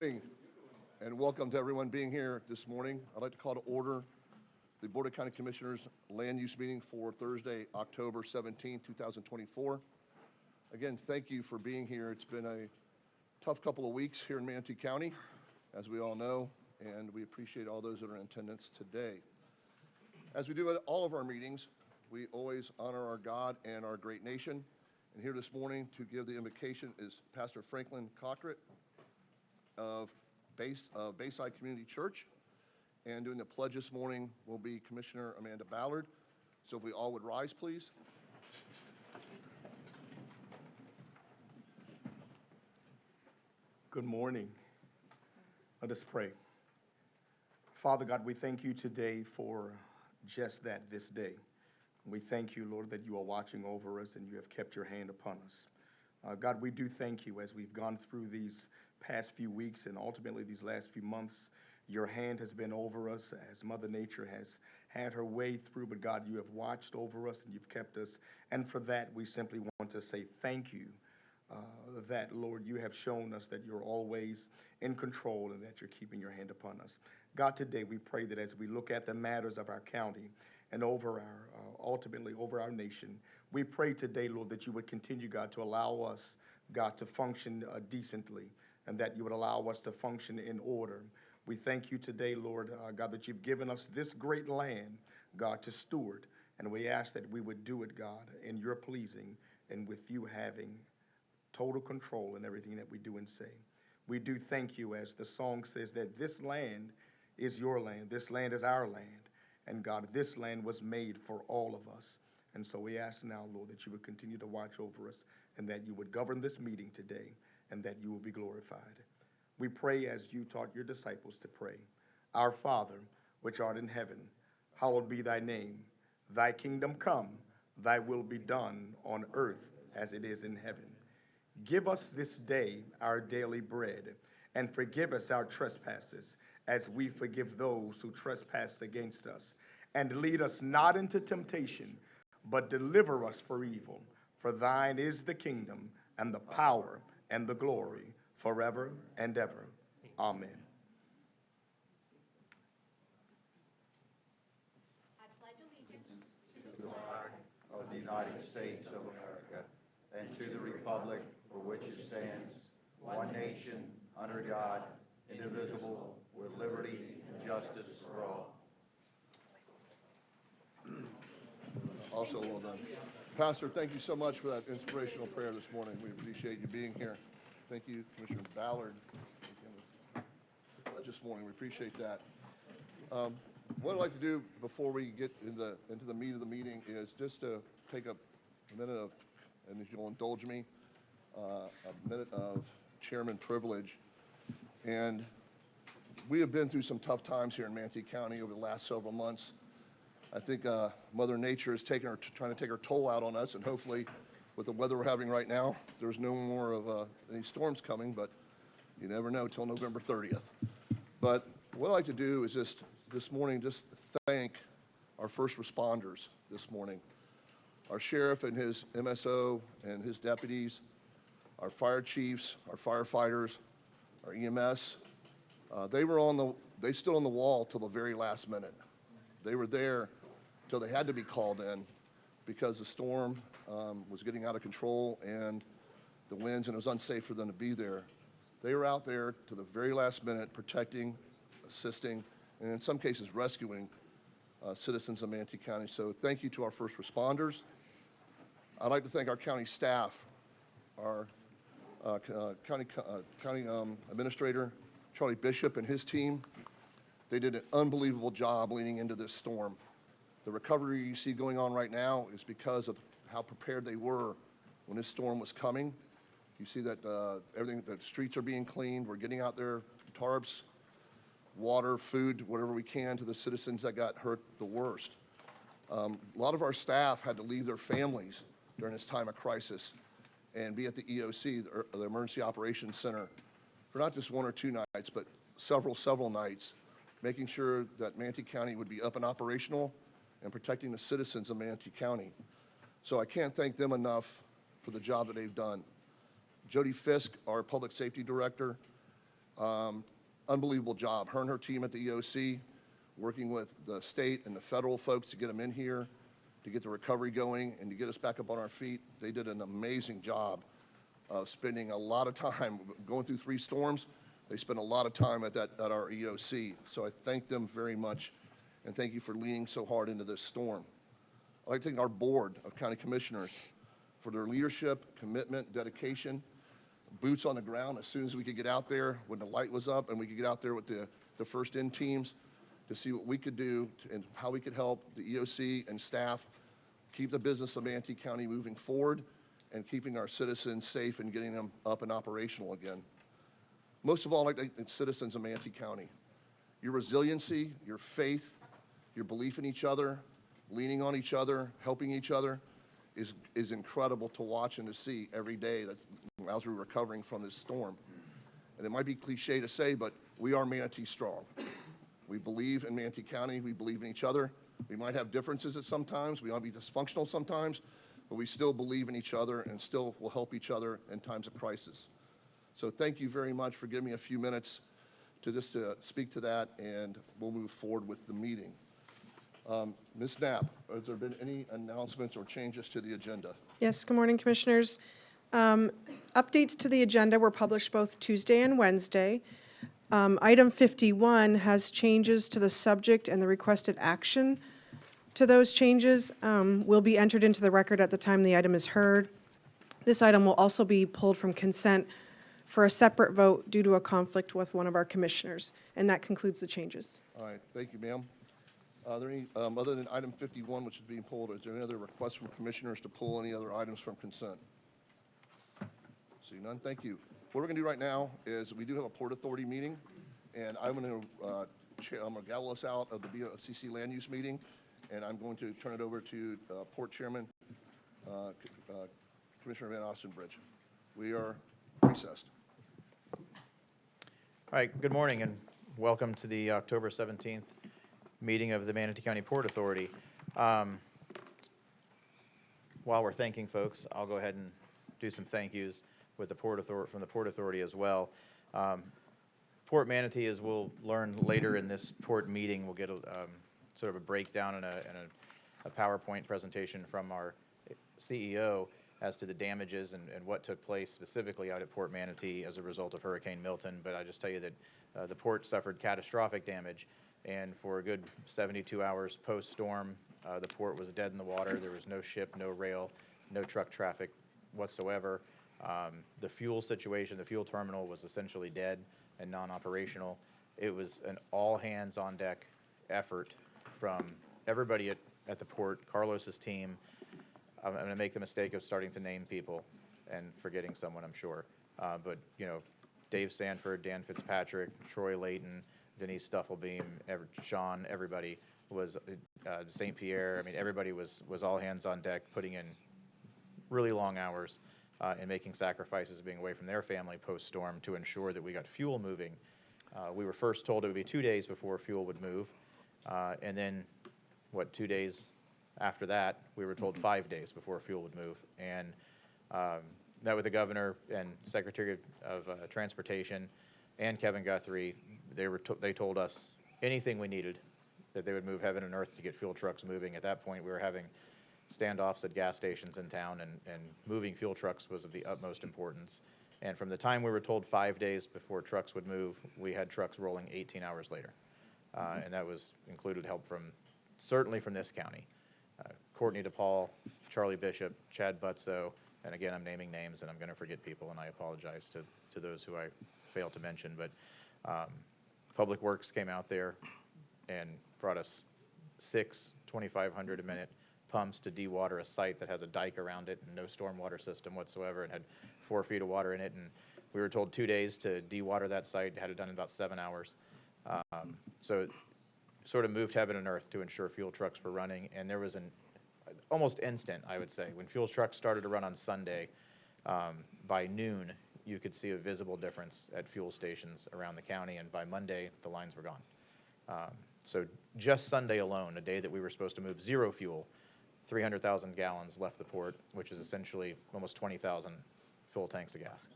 Morning, and welcome to everyone being here this morning. I'd like to call to order the Board of County Commissioners Land Use Meeting for Thursday, October 17, 2024. Again, thank you for being here. It's been a tough couple of weeks here in Manatee County, as we all know, and we appreciate all those that are in attendance today. As we do at all of our meetings, we always honor our God and our great nation. And here this morning to give the invocation is Pastor Franklin Cochran of Bayside Community Church, and doing the pledge this morning will be Commissioner Amanda Ballard. So if we all would rise, please. Good morning. Let us pray. Father God, we thank you today for just that, this day. We thank you, Lord, that you are watching over us and you have kept your hand upon us. God, we do thank you as we've gone through these past few weeks and ultimately these last few months. Your hand has been over us as Mother Nature has had her way through, but God, you have watched over us and you've kept us. And for that, we simply want to say thank you that, Lord, you have shown us that you're always in control and that you're keeping your hand upon us. God, today we pray that as we look at the matters of our county and over our, ultimately over our nation, we pray today, Lord, that you would continue, God, to allow us, God, to function decently, and that you would allow us to function in order. We thank you today, Lord, God, that you've given us this great land, God, to steward, and we ask that we would do it, God, in your pleasing and with you having total control in everything that we do and say. We do thank you, as the song says, that this land is your land, this land is our land, and God, this land was made for all of us. And so we ask now, Lord, that you would continue to watch over us and that you would govern this meeting today and that you will be glorified. We pray as you taught your disciples to pray. Our Father, which art in heaven, hallowed be thy name. Thy kingdom come, thy will be done on earth as it is in heaven. Give us this day our daily bread, and forgive us our trespasses as we forgive those who trespass against us. And lead us not into temptation, but deliver us from evil. For thine is the kingdom and the power and the glory forever and ever. Amen. I pledge allegiance to the flag of the United States of America and to the republic for which it stands, one nation, under God, indivisible, with liberty and justice for all. Also, well done. Pastor, thank you so much for that inspirational prayer this morning. We appreciate you being here. Thank you, Commissioner Ballard, this morning. We appreciate that. What I'd like to do before we get into the meat of the meeting is just to take a minute of, and if you'll indulge me, a minute of chairman privilege. And we have been through some tough times here in Manatee County over the last several months. I think Mother Nature is trying to take her toll out on us, and hopefully with the weather we're having right now, there's no more of any storms coming, but you never know till November 30th. But what I'd like to do is just this morning, just thank our first responders this morning. Our sheriff and his MSO and his deputies, our fire chiefs, our firefighters, our EMS. They stood on the wall till the very last minute. They were there till they had to be called in because the storm was getting out of control and the winds, and it was unsafe for them to be there. They were out there to the very last minute protecting, assisting, and in some cases rescuing citizens of Manatee County. So thank you to our first responders. I'd like to thank our county staff, our county administrator, Charlie Bishop, and his team. They did an unbelievable job leading into this storm. The recovery you see going on right now is because of how prepared they were when this storm was coming. You see that the streets are being cleaned. We're getting out there tarps, water, food, whatever we can to the citizens that got hurt the worst. A lot of our staff had to leave their families during this time of crisis and be at the EOC, the Emergency Operations Center, for not just one or two nights, but several nights, making sure that Manatee County would be up and operational and protecting the citizens of Manatee County. So I can't thank them enough for the job that they've done. Jody Fisk, our public safety director, Unbelievable job. Her and her team at the EOC, working with the state and the federal folks to get them in here, to get the recovery going, and to get us back up on our feet. They did an amazing job of spending a lot of time going through 3 storms. They spent a lot of time at our EOC. So I thank them very much, and thank you for leaning so hard into this storm. I'd like to thank our board of county commissioners for their leadership, commitment, dedication, boots on the ground as soon as we could get out there when the light was up and we could get out there with the first in teams to see what we could do and how we could help the EOC and staff keep the business of Manatee County moving forward and keeping our citizens safe and getting them up and operational again. Most of all, I'd like to thank citizens of Manatee County. Your resiliency, your faith, your belief in each other, leaning on each other, helping each other is incredible to watch and to see every day as we're recovering from this storm. And it might be cliche to say, but we are Manatee strong. We believe in Manatee County. We believe in each other. We might have differences at sometimes. We might be dysfunctional sometimes, but we still believe in each other and still will help each other in times of crisis. So thank you very much for giving me a few minutes to just speak to that, and we'll move forward with the meeting. Ms. Knapp, has there been any announcements or changes to the agenda? Yes, good morning, Commissioners. Updates to the agenda were published both Tuesday and Wednesday. Item 51 has changes to the subject and the requested action to those changes will be entered into the record at the time the item is heard. This item will also be pulled from consent for a separate vote due to a conflict with one of our commissioners. And that concludes the changes. All right, thank you, ma'am. Are there any, other than item 51, which is being pulled, is there any other requests from commissioners to pull any other items from consent? See none, thank you. What we're gonna do right now is we do have a Port Authority meeting, and I'm gonna gavel us out of the BOCC land use meeting, and I'm going to turn it over to Port Chairman, Commissioner Van Ostenbridge. We are recessed. All right, good morning and welcome to the October 17th meeting of the Manatee County Port Authority. While we're thanking folks, I'll go ahead and do some thank yous with the Port Authority, from the Port Authority as well. Port Manatee, as we'll learn later in this port meeting, we'll get a sort of a breakdown and a PowerPoint presentation from our CEO as to the damages and what took place specifically out at Port Manatee as a result of Hurricane Milton. But I just tell you that the port suffered catastrophic damage, and for a good 72 hours post-storm, the port was dead in the water. There was no ship, no rail, no truck traffic whatsoever. The fuel situation, the fuel terminal was essentially dead and non-operational. It was an all-hands-on-deck effort from everybody at the port, Carlos's team. I'm going to make the mistake of starting to name people and forgetting someone, I'm sure. But, you know, Dave Sanford, Dan Fitzpatrick, Troy Layton, Denise Stufflebeam, Sean, everybody was, St. Pierre. I mean, everybody was all hands on deck, putting in really long hours and making sacrifices, being away from their family post-storm to ensure that we got fuel moving. We were first told it would be 2 days before fuel would move. And then, 2 days after that, we were told 5 days before fuel would move. And met with the governor and Secretary of Transportation and Kevin Guthrie. They told us anything we needed, that they would move heaven and earth to get fuel trucks moving. At that point, we were having standoffs at gas stations in town, and moving fuel trucks was of the utmost importance. And from the time we were told 5 days before trucks would move, we had trucks rolling 18 hours later. And that was included help from, certainly from this county. Courtney DePaul, Charlie Bishop, Chad Butzo, and again, I'm naming names and I'm going to forget people, and I apologize to those who I failed to mention. But Public Works came out there and brought us 6 2,500 a minute pumps to dewater a site that has a dike around it and no stormwater system whatsoever, and had 4 feet of water in it. And we were told 2 days to dewater that site, had it done in about 7 hours. So it sort of moved heaven and earth to ensure fuel trucks were running. And there was an almost instant, I would say, when fuel trucks started to run on Sunday, by noon, you could see a visible difference at fuel stations around the county, and by Monday, the lines were gone. So just Sunday alone, a day that we were supposed to move 0 fuel, 300,000 gallons left the port, which is essentially almost 20,000 full tanks of gas.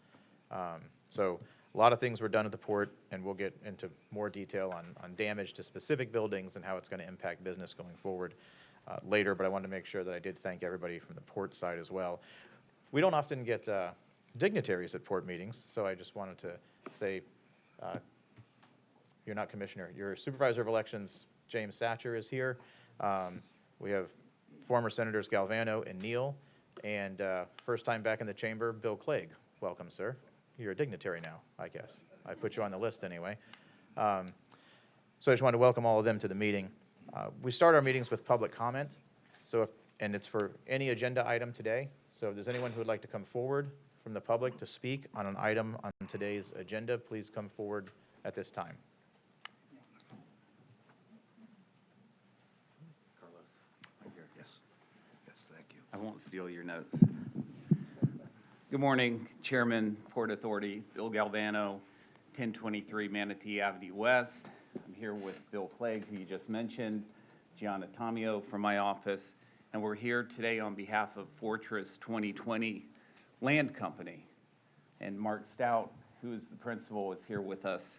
So A lot of things were done at the port, and we'll get into more detail on damage to specific buildings and how it's going to impact business going forward later, but I wanted to make sure that I did thank everybody from the port side as well. We don't often get dignitaries at port meetings, so I just wanted to say, you're not Commissioner, your Supervisor of Elections, James Satcher, is here. We have former Senators Galvano and Neal, and first time back in the chamber, Bill Clegg. Welcome, sir. You're a dignitary now, I guess. I put you on the list anyway. So I just wanted to welcome all of them to the meeting. We start our meetings with public comment, and it's for any agenda item today. So if there's anyone who would like to come forward from the public to speak on an item on today's agenda, please come forward at this time. Carlos, right here. Yes. Yes, thank you. I won't steal your notes. Good morning, Chairman, Port Authority, Bill Galvano, 1023 Manatee Avenue West. I'm here with Bill Clegg, who you just mentioned, Gianna Tomio from my office, and we're here today on behalf of Fortress 2020 Land Company. And Mark Stout, who is the principal, is here with us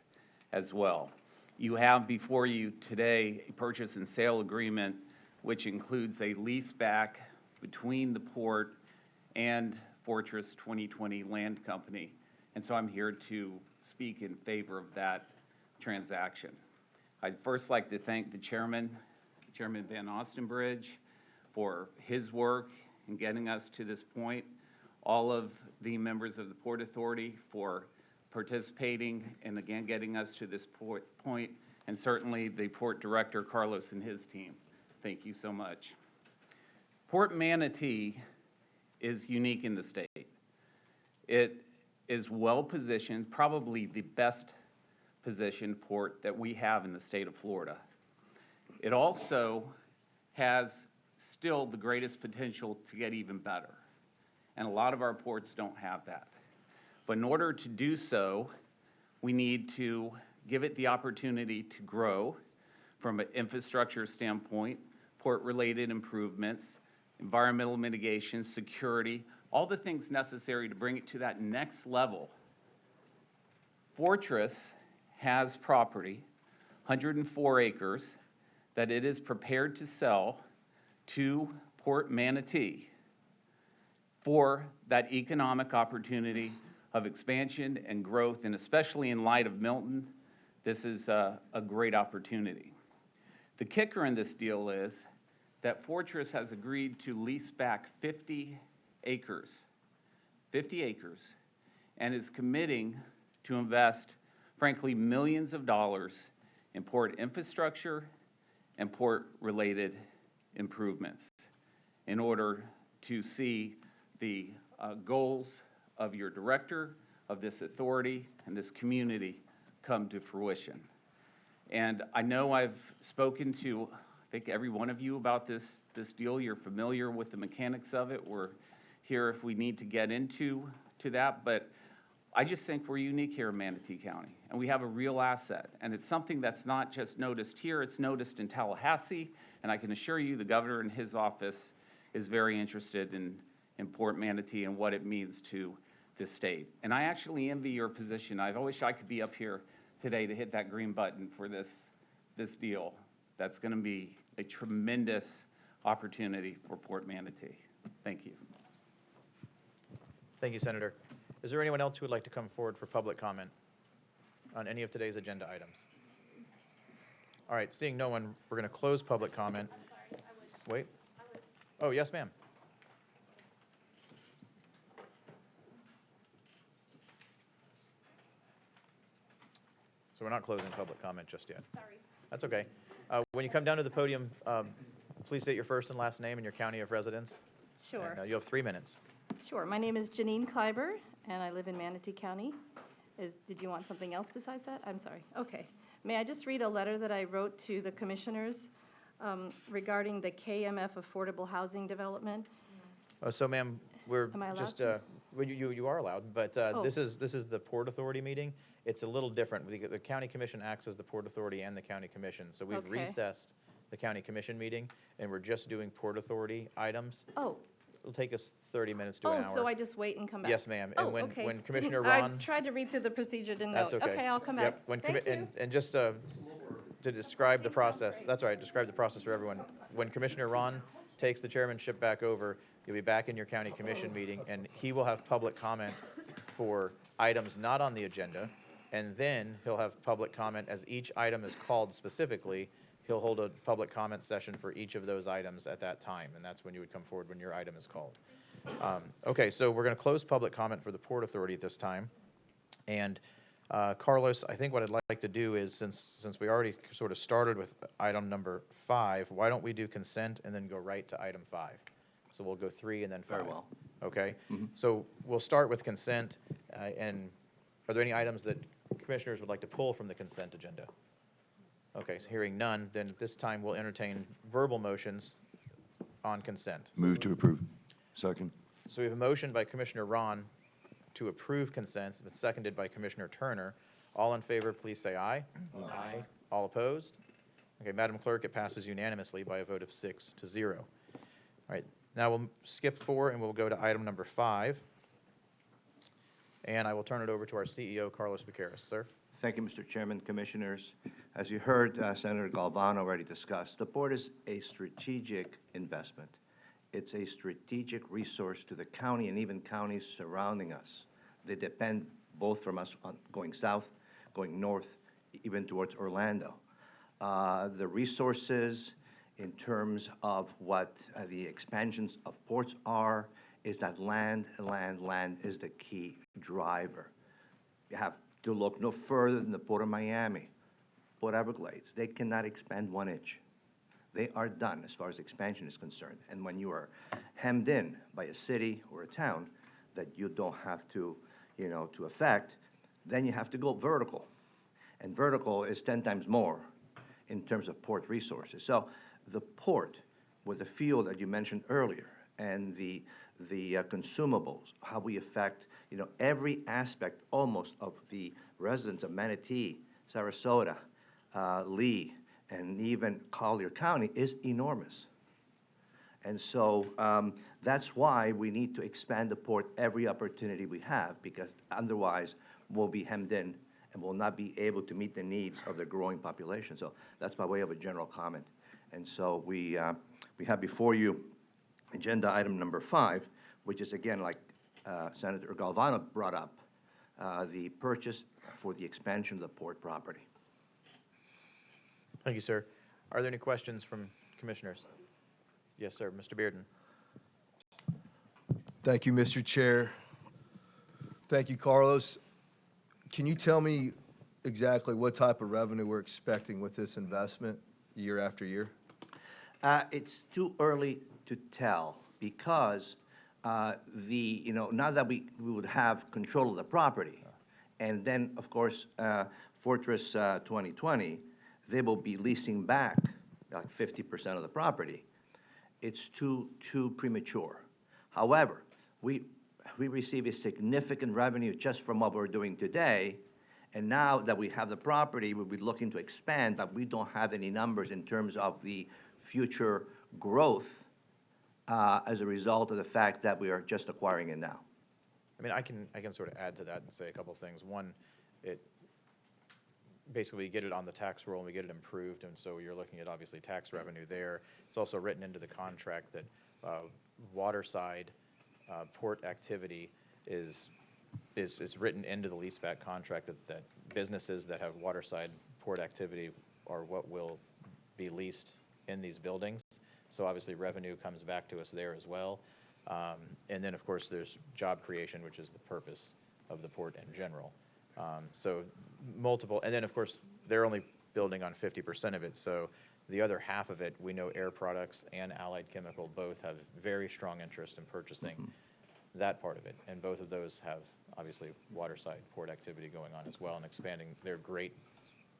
as well. You have before you today a purchase and sale agreement, which includes a lease back between the port and Fortress 2020 Land Company. And so I'm here to speak in favor of that transaction. I'd first like to thank the Chairman Van Ostenbridge, for his work in getting us to this point, all of the members of the Port Authority for participating and again getting us to this point, and certainly the Port Director, Carlos, and his team. Thank you so much. Port Manatee is unique in the state. It is well positioned, probably the best positioned port that we have in the state of Florida. It also has still the greatest potential to get even better. And a lot of our ports don't have that. But in order to do so, we need to give it the opportunity to grow from an infrastructure standpoint, port-related improvements, environmental mitigation, security, all the things necessary to bring it to that next level. Fortress has property, 104 acres, that it is prepared to sell to Port Manatee for that economic opportunity of expansion and growth, and especially in light of Milton, this is a great opportunity. The kicker in this deal is that Fortress has agreed to lease back 50 acres, and is committing to invest, frankly, millions of dollars in port infrastructure and port-related improvements in order to see the goals of your director, of this authority, and this community come to fruition. And I know I've spoken to, I think, every one of you about this deal. You're familiar with the mechanics of it. We're here if we need to get into that, but I just think we're unique here in Manatee County, and we have a real asset. And it's something that's not just noticed here, it's noticed in Tallahassee, and I can assure you the governor and his office is very interested in Port Manatee and what it means to this state. And I actually envy your position. I wish I could be up here today to hit that green button for this deal. That's going to be a tremendous opportunity for Port Manatee. Thank you. Thank you, Senator. Is there anyone else who would like to come forward for public comment on any of today's agenda items? All right, seeing no one, we're going to close public comment. Wait. Oh, yes, ma'am. So we're not closing public comment just yet. Sorry. That's okay. When you come down to the podium, please state your first and last name and your county of residence. Sure. And, you have 3 minutes. Sure. My name is Janine Kleiber, and I live in Manatee County. Did you want something else besides that? I'm sorry. Okay. May I just read a letter that I wrote to the commissioners regarding the KMF affordable housing development? So, ma'am, we're Am I allowed just, to? well, you are allowed, but this is the Port Authority meeting. It's a little different. The county commission acts as the Port Authority and the county commission. So we've Okay. recessed the county commission meeting, and we're just doing Port Authority items. Oh, it'll take us 30 minutes to an hour. Oh, so I just wait and come back? Yes, ma'am. And Oh, when- okay. when Didn't- Commissioner I Ron- tried to read through the procedure, didn't know. That's okay. Okay, I'll come back. Yep. Thank you. And just to describe the process, that's all right, describe the process for everyone. When Commissioner Ron takes the chairmanship back over, you'll be back in your county commission meeting, and he will have public comment for items not on the agenda, and then he'll have public comment as each item is called specifically. He'll hold a public comment session for each of those items at that time, and that's when you would come forward when your item is called. Okay, so we're going to close public comment for the Port Authority at this time. And Carlos, I think what I'd like to do is, since we already sort of started with item number 5, why don't we do consent and then go right to item 5? So we'll go 3 and then 5. Very well. Okay? So we'll start with consent, and are there any items that commissioners would like to pull from the consent agenda? Okay, so hearing none, then at this time we'll entertain verbal motions on consent. Move to approve. Second. So we have a motion by Commissioner Ron to approve consent. It's been seconded by Commissioner Turner. All in favor, please say aye. Aye. All opposed? Okay, Madam Clerk, it passes unanimously by a vote of 6-0. All right, now we'll skip 4 and we'll go to item number 5. And I will turn it over to our CEO, Carlos Bucaras. Sir? Thank you, Mr. Chairman, Commissioners. As you heard Senator Galvano already discuss, the port is a strategic investment. It's a strategic resource to the county and even counties surrounding us. They depend both from us on going south, going north, even towards Orlando. The resources in terms of what the expansions of ports are is that land is the key driver. You have to look no further than the Port of Miami, Port Everglades. They cannot expand 1 inch. They are done as far as expansion is concerned. And when you are hemmed in by a city or a town that you don't have to, to affect, then you have to go vertical. And vertical is 10 times more in terms of port resources. So the port, with the fuel that you mentioned earlier, and the consumables, how we affect, every aspect almost of the residents of Manatee, Sarasota, Lee, and even Collier County is enormous. And so that's why we need to expand the port every opportunity we have, because otherwise we'll be hemmed in and will not be able to meet the needs of the growing population. So that's by way of a general comment. And so we have before you agenda item number 5, which is again, like Senator Galvano brought up, the purchase for the expansion of the port property. Thank you, sir. Are there any questions from commissioners? Yes, sir. Mr. Bearden. Thank you, Mr. Chair. Thank you, Carlos. Can you tell me exactly what type of revenue we're expecting with this investment year after year? It's too early to tell because now that we would have control of the property, and then, of course, Fortress 2020, they will be leasing back like 50% of the property. It's too premature. However, we receive a significant revenue just from what we're doing today, and now that we have the property, we'll be looking to expand, but we don't have any numbers in terms of the future growth as a result of the fact that we are just acquiring it now. I mean, I can sort of add to that and say a couple things. One, basically, we get it on the tax roll and we get it improved, and so you're looking at obviously tax revenue there. It's also written into the contract that waterside port activity is written into the leaseback contract that businesses that have waterside port activity are what will be leased in these buildings. So obviously revenue comes back to us there as well. And then, of course, there's job creation, which is the purpose of the port in general. So multiple, and then, of course, they're only building on 50% of it. So the other half of it, we know Air Products and Allied Chemical both have very strong interest in purchasing that part of it. And both of those have, obviously, waterside port activity going on as well, and expanding. They're great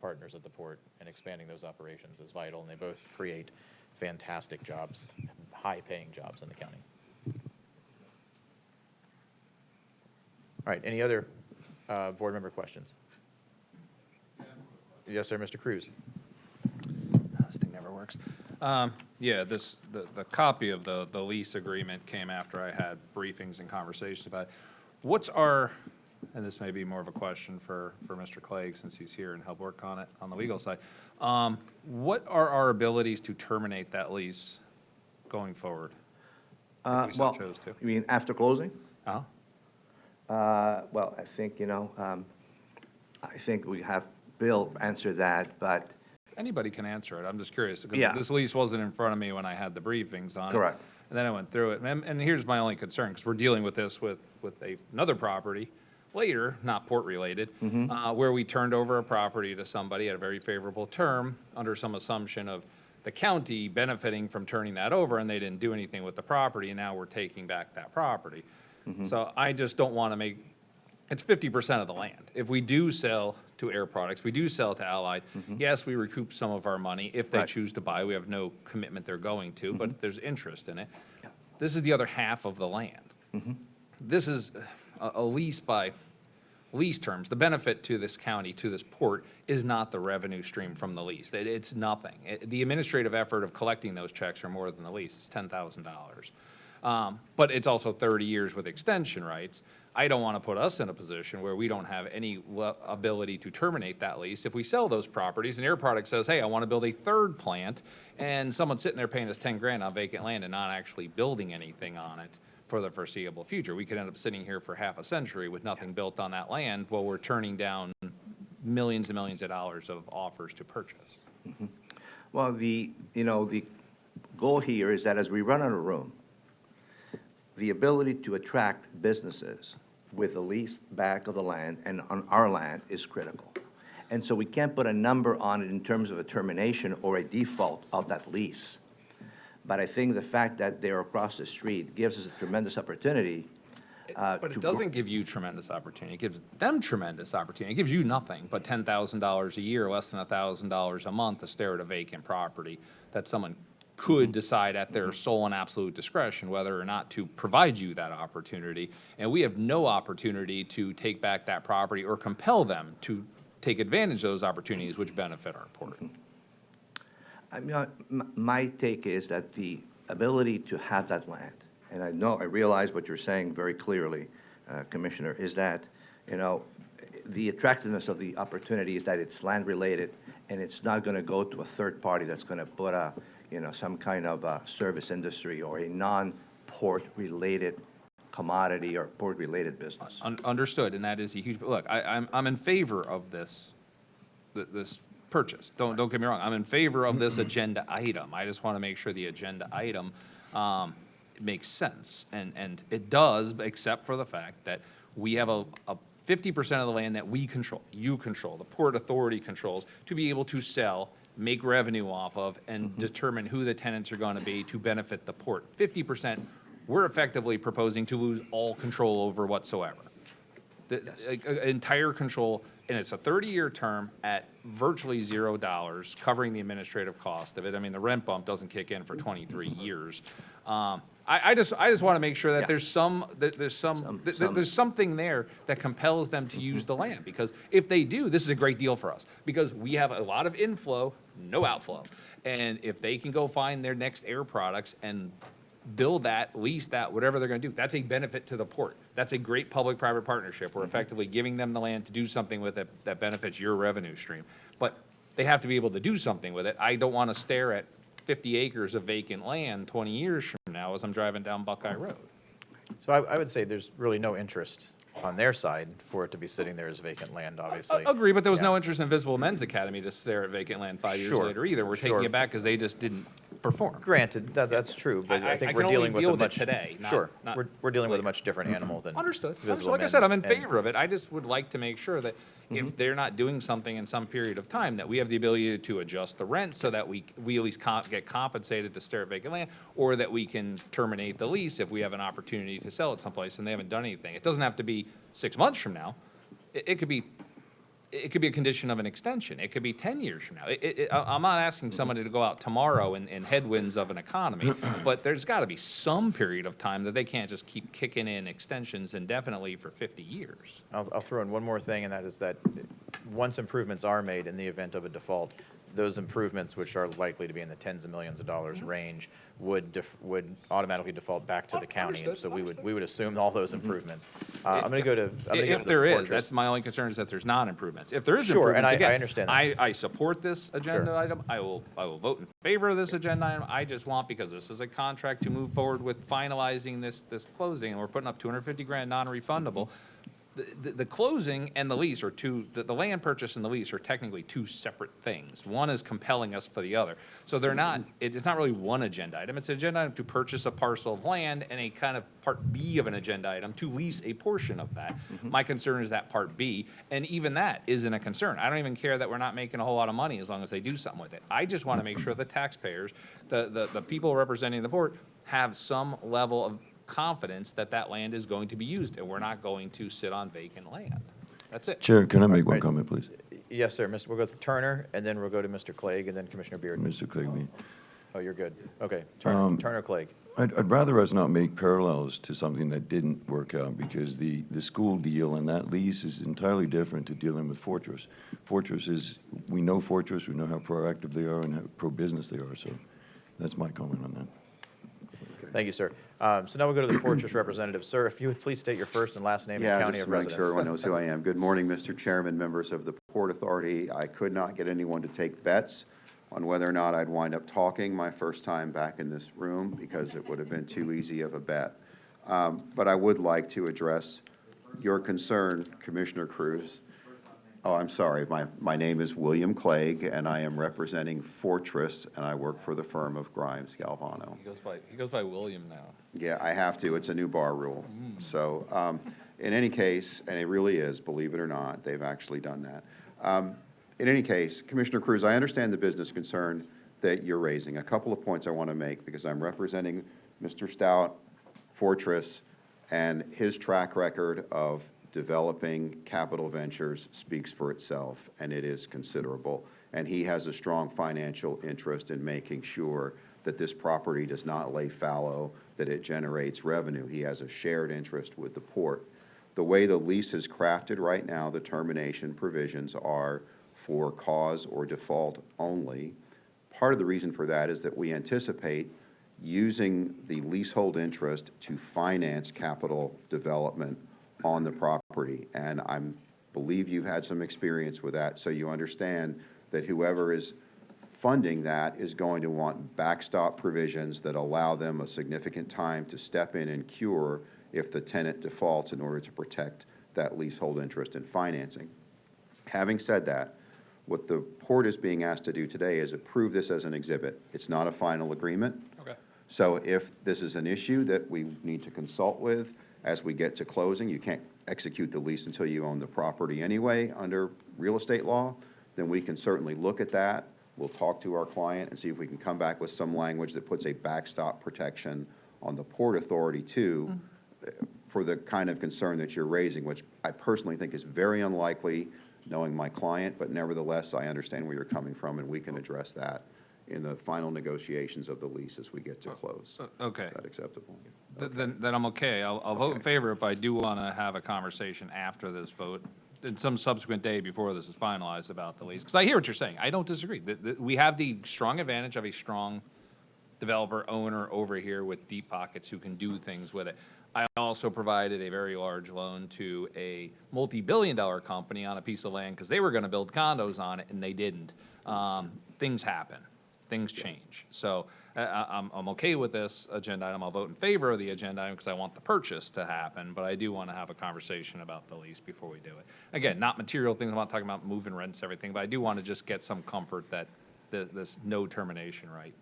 partners at the port, and expanding those operations is vital. And they both create fantastic jobs, high-paying jobs in the county. All right, any other board member questions? Yes, sir, Mr. Cruz. This thing never works. Yeah, the copy of the lease agreement came after I had briefings and conversations about it. What's our, and this may be more of a question for Mr. Clegg since he's here and help work on it on the legal side. What are our abilities to terminate that lease going forward? If we so Well, chose to. you mean after closing? Uh-huh. Well, I think, I think we have Bill answer that, but Anybody can answer it. I'm just curious, Yeah. because this lease wasn't in front of me when I had the briefings on it. Correct. And then I went through it, and here's my only concern, because we're dealing with this with another property later, not port-related, where we turned over a property to somebody at a very favorable term under some assumption of the county benefiting from turning that over, and they didn't do anything with the property, and now we're taking back that property. So I just don't want to make, it's 50% of the land. If we do sell to Air Products, we do sell to Allied, yes, we recoup some of our money if they Right. choose to buy. We have no commitment they're going to, but there's interest in it. This is the other half of the land. This is a lease by lease terms. The benefit to this county, to this port, is not the revenue stream from the lease. It's nothing. The administrative effort of collecting those checks are more than the lease. It's $10,000. But it's also 30 years with extension rights. I don't want to put us in a position where we don't have any ability to terminate that lease. If we sell those properties and Air Products says, hey, I want to build a third plant, and someone's sitting there paying us 10 grand on vacant land and not actually building anything on it for the foreseeable future, we could end up sitting here for half a century with nothing built on that land while we're turning down millions and millions of dollars of offers to purchase. well, the goal here is that as we run out of room, the ability to attract businesses with the lease back of the land and on our land is critical. And so we can't put a number on it in terms of a termination or a default of that lease. But I think the fact that they're across the street gives us a tremendous opportunity. But it doesn't give you tremendous opportunity. It gives them tremendous opportunity. It gives you nothing but $10,000 a year, less than $1,000 a month to stare at a vacant property that someone could decide at their sole and absolute discretion whether or not to provide you that opportunity. And we have no opportunity to take back that property or compel them to take advantage of those opportunities which benefit our port. I mean, my take is that the ability to have that land, and I realize what you're saying very clearly, Commissioner, is that, the attractiveness of the opportunity is that it's land-related, and it's not going to go to a third party that's going to put some kind of service industry or a non-port-related commodity or port-related business. Understood, and that is a huge, look, I'm in favor of this purchase. Don't get me wrong, I'm in favor of this agenda item. I just want to make sure the agenda item makes sense, and it does, except for the fact that we have a 50% of the land that we control, you control, the Port Authority controls, to be able to sell, make revenue off of, and determine who the tenants are going to be to benefit the port. 50%, we're effectively proposing to lose all control over whatsoever. Entire control, and it's a 30-year term at virtually $0, covering the administrative cost of it. I mean, the rent bump doesn't kick in for 23 years. I just want to make sure that there's something there that compels them to use the land, because if they do, this is a great deal for us, because we have a lot of inflow, no outflow. And if they can go find their next Air Products and build that, lease that, whatever they're going to do, that's a benefit to the port. That's a great public-private partnership. We're effectively giving them the land to do something with it that benefits your revenue stream. But they have to be able to do something with it. I don't want to stare at 50 acres of vacant land 20 years from now as I'm driving down Buckeye Road. So I would say there's really no interest on their side for it to be sitting there as vacant land, obviously. Agree, but there was Yeah. no interest in Visible Men's Academy to stare at vacant land 5 years Sure, later either. We're taking sure. it back because they just didn't perform. Granted, that's true, but I think I we're can only dealing with deal a with it much. today, not- Sure, not we're dealing with a later. much different animal than. Understood. Visible Like I Men said, I'm in and- favor of it. I just would like to make sure that if they're not doing something in some period of time, that we have the ability to adjust the rent so that we at least get compensated to stare at vacant land, or that we can terminate the lease if we have an opportunity to sell it someplace and they haven't done anything. It doesn't have to be 6 months from now. It could be a condition of an extension. It could be 10 years from now. I'm not asking somebody to go out tomorrow in headwinds of an economy, but there's got to be some period of time that they can't just keep kicking in extensions indefinitely for 50 years. I'll throw in one more thing, and that is that once improvements are made in the event of a default, those improvements, which are likely to be in the tens of millions of dollars range, would automatically default back to the county. And so we would assume all those improvements. I'm going to go to. If there is, that's my only concern, is that there's not improvements. If there is Sure, and improvements, again, I understand that. I support this agenda Sure. item. I will vote in favor of this agenda item. I just want, because this is a contract to move forward with finalizing this closing, and we're putting up 250 grand non-refundable. The closing and the lease are two, the land purchase and the lease are technically two separate things. One is compelling us for the other. So they're not, it's not really one agenda item. It's an agenda item to purchase a parcel of land, and a kind of part B of an agenda item to lease a portion of that. My concern is that part B, and even that isn't a concern. I don't even care that we're not making a whole lot of money as long as they do something with it. I just want to make sure the taxpayers, the people representing the board, have some level of confidence that that land is going to be used, and we're not going to sit on vacant land. That's it. Chair, can I make one Right. comment, please? Yes, sir. We'll go to Turner, and then we'll go to Mr. Clegg, and then Commissioner Bearden. Mr. Clegg, Oh, you're good. Okay, Turner Clegg. I'd rather us not make parallels to something that didn't work out, because the school deal and that lease is entirely different to dealing with Fortress. Fortress is, we know Fortress, we know how proactive they are and how pro-business they are, so that's my comment on that. Thank you, sir. So now we'll go to the Fortress representative. Sir, if you would please state your first and last name and county just of to make residence. sure everyone knows who I am. Good morning, Mr. Chairman, members of the Port Authority. I could not get anyone to take bets on whether or not I'd wind up talking my first time back in this room, because it would have been too easy of a bet. But I would like to address your concern, Commissioner Cruz. Oh, I'm sorry. My name is William Clegg, and I am representing Fortress, and I work for the firm of Grimes Galvano. He goes by William now. Yeah, I have to. It's a new bar rule. So, in any case, and it really is, believe it or not, they've actually done that. In any case, Commissioner Cruz, I understand the business concern that you're raising. A couple of points I want to make, because I'm representing Mr. Stout, Fortress, and his track record of developing capital ventures speaks for itself, and it is considerable. And he has a strong financial interest in making sure that this property does not lay fallow, that it generates revenue. He has a shared interest with the port. The way the lease is crafted right now, the termination provisions are for cause or default only. Part of the reason for that is that we anticipate using the leasehold interest to finance capital development on the property. And I believe you've had some experience with that, so you understand that whoever is funding that is going to want backstop provisions that allow them a significant time to step in and cure if the tenant defaults, in order to protect that leasehold interest in financing. Having said that, what the port is being asked to do today is approve this as an exhibit. It's not a final agreement. Okay. So if this is an issue that we need to consult with as we get to closing, you can't execute the lease until you own the property anyway under real estate law, then we can certainly look at that. We'll talk to our client and see if we can come back with some language that puts a backstop protection on the Port Authority too, for the kind of concern that you're raising, which I personally think is very unlikely, knowing my client, but nevertheless, I understand where you're coming from, and we can address that in the final negotiations of the lease as we get to close. Okay. Is that acceptable? Then I'm okay. I'll vote in favor, but I do want to have a conversation after this vote, in some subsequent day before this is finalized, about the lease. Because I hear what you're saying. I don't disagree. We have the strong advantage of a strong developer owner over here with deep pockets who can do things with it. I also provided a very large loan to a multi-billion-dollar company on a piece of land because they were going to build condos on it, and they didn't. Things happen. Things change. So I'm okay with this agenda item. I'll vote in favor of the agenda item because I want the purchase to happen, but I do want to have a conversation about the lease before we do it. Again, not material things. I'm not talking about moving rents, everything, but I do want to just get some comfort that this no termination right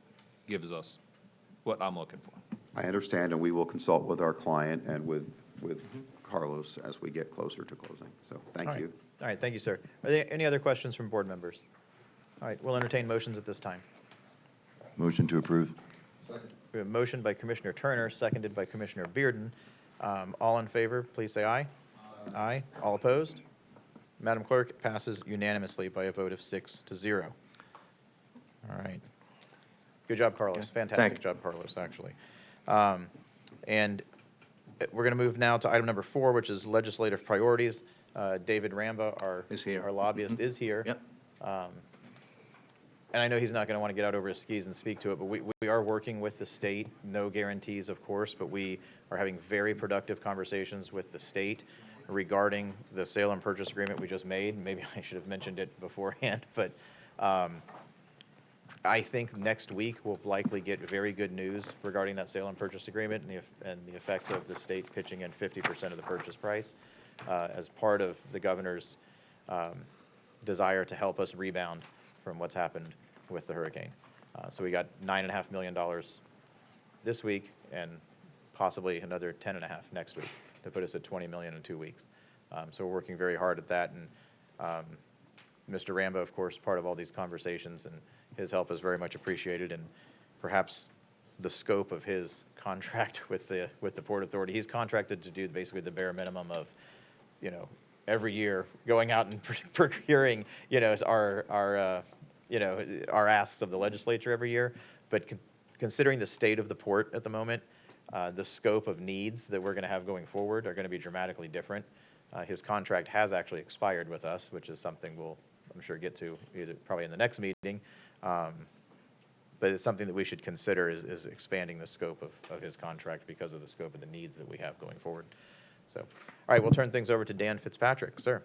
gives us what I'm looking for. I understand, and we will consult with our client and with Carlos as we get closer to closing. So thank you. All right, thank you, sir. Are there any other questions from board members? All right, we'll entertain motions at this time. Motion to approve. We have a motion by Commissioner Turner, seconded by Commissioner Bearden. All in favor, please say aye. Aye. All opposed? Madam Clerk, it passes unanimously by a vote of 6-0. All right. Good job, Carlos. Fantastic job, Carlos, actually. And we're going to move now to item number 4, which is legislative priorities. David Ramba, our lobbyist, is here. Yep. and I know he's not going to want to get out over his skis and speak to it, but we are working with the state. No guarantees, of course, but we are having very productive conversations with the state regarding the sale and purchase agreement we just made. Maybe I should have mentioned it beforehand, but I think next week we'll likely get very good news regarding that sale and purchase agreement and the effect of the state pitching in 50% of the purchase price as part of the governor's desire to help us rebound from what's happened with the hurricane. So we got $9.5 million this week and possibly another 10.5 next week to put us at 20 million in 2 weeks. So we're working very hard at that. And Mr. Rambo, of course, part of all these conversations, and his help is very much appreciated. And perhaps the scope of his contract with the Port Authority, he's contracted to do basically the bare minimum of, you know, every year going out and procuring, you know, our asks of the legislature every year. But considering the state of the port at the moment, the scope of needs that we're going to have going forward are going to be dramatically different. His contract has actually expired with us, which is something we'll, I'm sure, get to either probably in the next meeting. But it's something that we should consider is expanding the scope of his contract because of the scope of the needs that we have going forward. So, all right, we'll turn things over to Dan Fitzpatrick. Sir.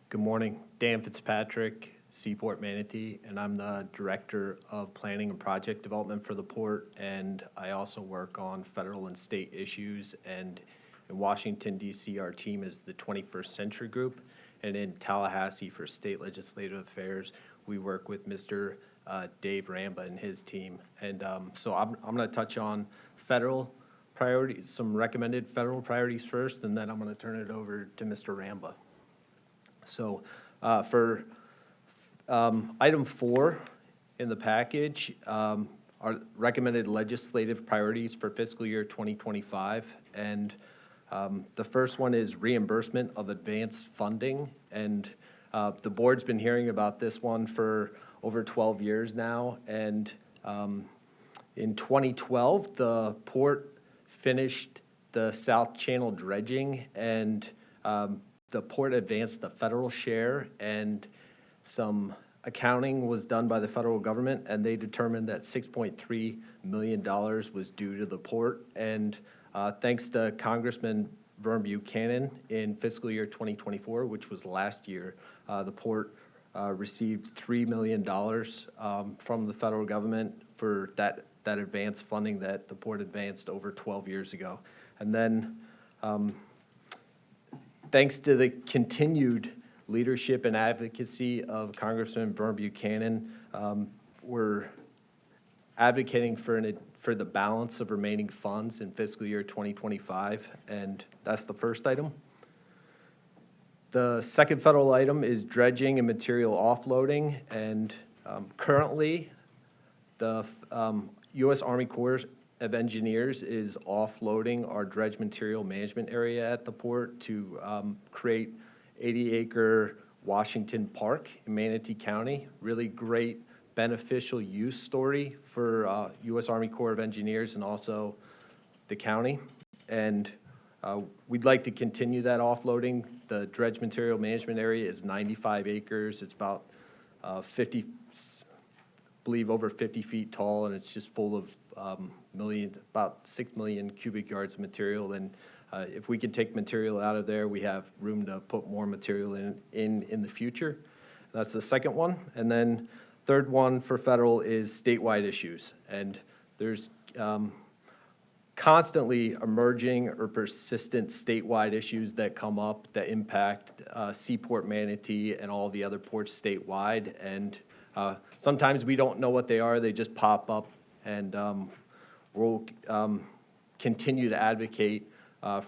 Good morning. Dan Fitzpatrick, Seaport Manatee, and I'm the Director of Planning and Project Development for the Port, and I also work on federal and state issues. And in Washington, D.C., our team is the 21st Century Group, and in Tallahassee for State Legislative Affairs, we work with Mr. Dave Ramba and his team. And so I'm going to touch on federal priorities, some recommended federal priorities first, and then I'm going to turn it over to Mr. Ramba. So for item 4 in the package are recommended legislative priorities for fiscal year 2025. And the first one is reimbursement of advanced funding. And the board's been hearing about this one for over 12 years now. And in 2012, the port finished the South Channel dredging, and the port advanced the federal share, and some accounting was done by the federal government, and they determined that $6.3 million was due to the port. And thanks to Congressman Vern Buchanan in fiscal year 2024, which was last year, the port received $3 million from the federal government for that advanced funding that the port advanced over 12 years ago. And then thanks to the continued leadership and advocacy of Congressman Vern Buchanan, we're advocating for the balance of remaining funds in fiscal year 2025, and that's the first item. The second federal item is dredging and material offloading, and currently the U.S. Army Corps of Engineers is offloading our dredge material management area at the port to create 80-acre Washington Park in Manatee County. Really great beneficial use story for U.S. Army Corps of Engineers and also the county. And we'd like to continue that offloading. The dredge material management area is 95 acres. It's about over 50 feet tall, and it's just full of about 6 million cubic yards of material. And if we can take material out of there, we have room to put more material in the future. That's the second one. And then third one for federal is statewide issues. And there's constantly emerging or persistent statewide issues that come up that impact Seaport Manatee and all the other ports statewide. And sometimes we don't know what they are. They just pop up. And we'll continue to advocate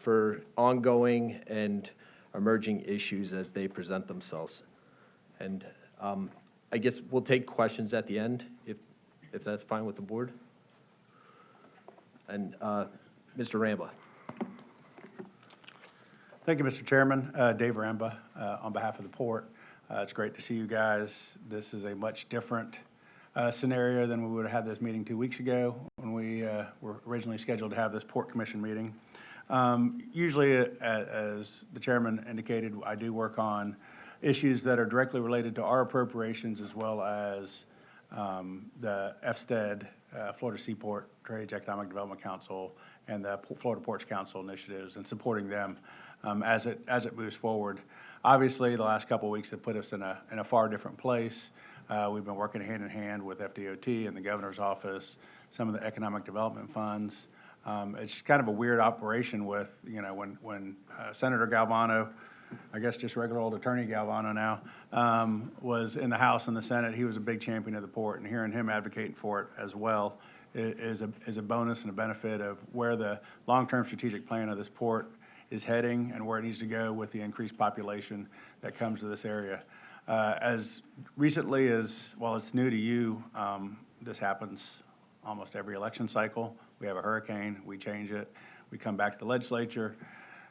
for ongoing and emerging issues as they present themselves. And I guess we'll take questions at the end, if that's fine with the board. And Mr. Ramba. Thank you, Mr. Chairman. Dave Ramba on behalf of the port. It's great to see you guys. This is a much different scenario than we would have had this meeting 2 weeks ago when we were originally scheduled to have this Port Commission meeting. Usually, as the chairman indicated, I do work on issues that are directly related to our appropriations as well as the FSTED, Florida Seaport Trades Economic Development Council, and the Florida Ports Council initiatives, and supporting them as it moves forward. Obviously, the last couple of weeks have put us in a far different place. We've been working hand in hand with FDOT and the governor's office, some of the economic development funds. It's kind of a weird operation with, when Senator Galvano, I guess just regular old Attorney Galvano now, was in the House and the Senate, he was a big champion of the port, and hearing him advocating for it as well is a bonus and a benefit of where the long-term strategic plan of this port is heading and where it needs to go with the increased population that comes to this area. As recently as, well, it's new to you, this happens almost every election cycle. We have a hurricane, we change it, we come back to the legislature.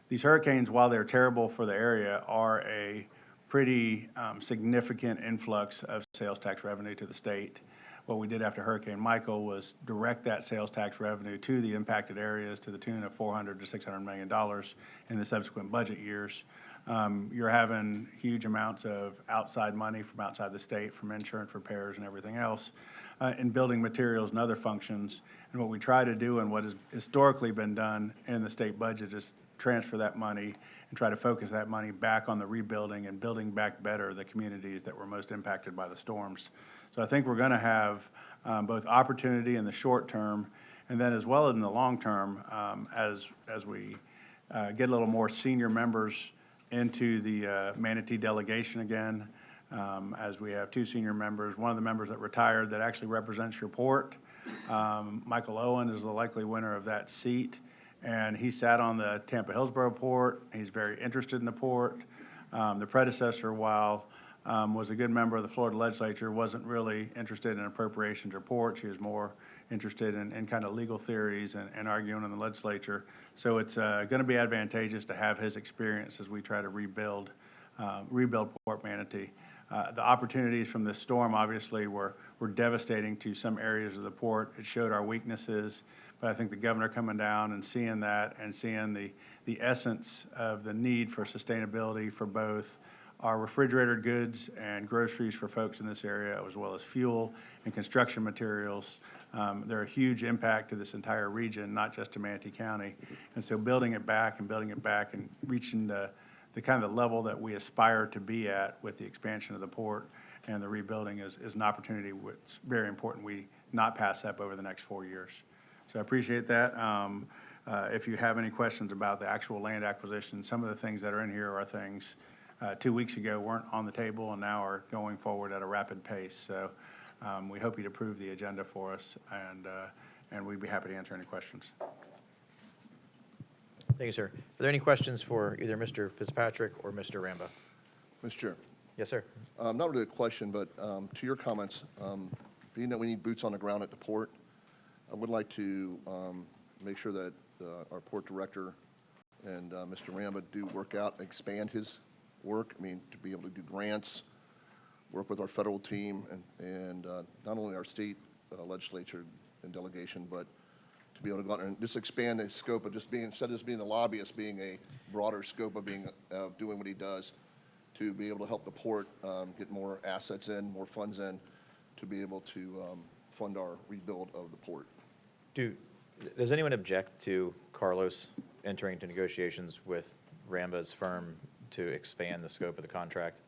These hurricanes, while they're terrible for the area, are a pretty significant influx of sales tax revenue to the state. What we did after Hurricane Michael was direct that sales tax revenue to the impacted areas to the tune of $400 to $600 million in the subsequent budget years. You're having huge amounts of outside money from outside the state, from insurance repairs and everything else, in building materials and other functions. And what we try to do, and what has historically been done in the state budget, is transfer that money and try to focus that money back on the rebuilding and building back better the communities that were most impacted by the storms. So I think we're going to have both opportunity in the short term, and then as well as in the long term, as we get a little more senior members into the Manatee delegation again, as we have two senior members. One of the members that retired that actually represents your port, Michael Owen, is the likely winner of that seat, and he sat on the Tampa Hillsborough port. He's very interested in the port. The predecessor, while was a good member of the Florida legislature, wasn't really interested in appropriations or ports. She was more interested in kind of legal theories and arguing in the legislature. So it's going to be advantageous to have his experience as we try to rebuild Port Manatee. The opportunities from this storm obviously were devastating to some areas of the port. It showed our weaknesses, but I think the governor coming down and seeing that and seeing the essence of the need for sustainability for both our refrigerated goods and groceries for folks in this area, as well as fuel and construction materials. They're a huge impact to this entire region, not just to Manatee County. And so building it back and reaching the kind of the level that we aspire to be at with the expansion of the port and the rebuilding is an opportunity that's very important we not pass up over the next 4 years. So I appreciate that. If you have any questions about the actual land acquisition, some of the things that are in here are things 2 weeks ago weren't on the table and now are going forward at a rapid pace. So we hope you'd approve the agenda for us, and we'd be happy to answer any questions. Thank you, sir. Are there any questions for either Mr. Fitzpatrick or Mr. Ramba? Mr. Chair, Yes, sir. not really a question, but to your comments, being that we need boots on the ground at the port, I would like to make sure that our port director and Mr. Ramba do work out, expand his work. I mean, to be able to do grants, work with our federal team, and not only our state legislature and delegation, but to be able to go out and just expand the scope of just being, instead of just being a lobbyist, being a broader scope of being doing what he does, to be able to help the port get more assets in, more funds in, to be able to fund our rebuild of the port. Does anyone object to Carlos entering into negotiations with Ramba's firm to expand the scope of the contract?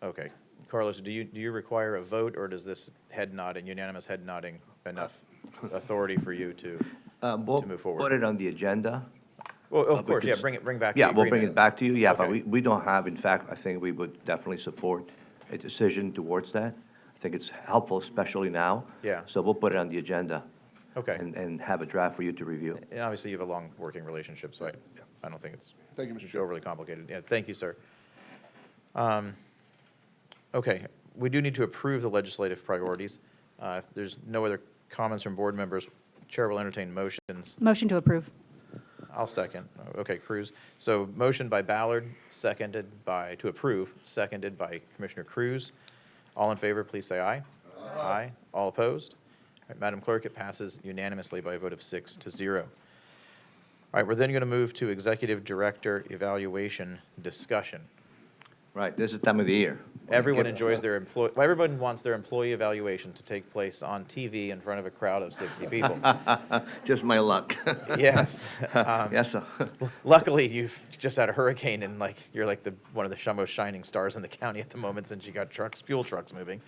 Okay. Carlos, do you require a vote, or does this head nodding, unanimous head nodding, enough authority for you to move forward? Put it on the agenda. Well, of course, yeah, bring back the Yeah, we'll bring agreement. it back to you, yeah, but Okay. we don't have, in fact, I think we would definitely support a decision towards that. I think it's helpful, especially now. Yeah. So we'll put it on the agenda. Okay. And have a draft for you to review. And obviously, you have a long working relationship, so I don't think it's Thank you, Mr. Chair. overly complicated. Yeah, thank you, sir. Okay, we do need to approve the legislative priorities. If there's no other comments from board members, Chair will entertain motions. Motion to approve. I'll second. Okay, Cruz. So motion by Ballard, to approve, seconded by Commissioner Cruz. All in favor, please say aye. Aye. All opposed? All right, Madam Clerk, it passes unanimously by a vote of 6-0. All right, we're then going to move to Executive Director Evaluation Discussion. Right, this is the time of the year. Everyone enjoys their everyone wants their employee evaluation to take place on TV in front of a crowd of 60 people. Just my luck. Yes. Yes, sir. Luckily, you've just had a hurricane and you're like one of the most shining stars in the county at the moment since you got fuel trucks moving.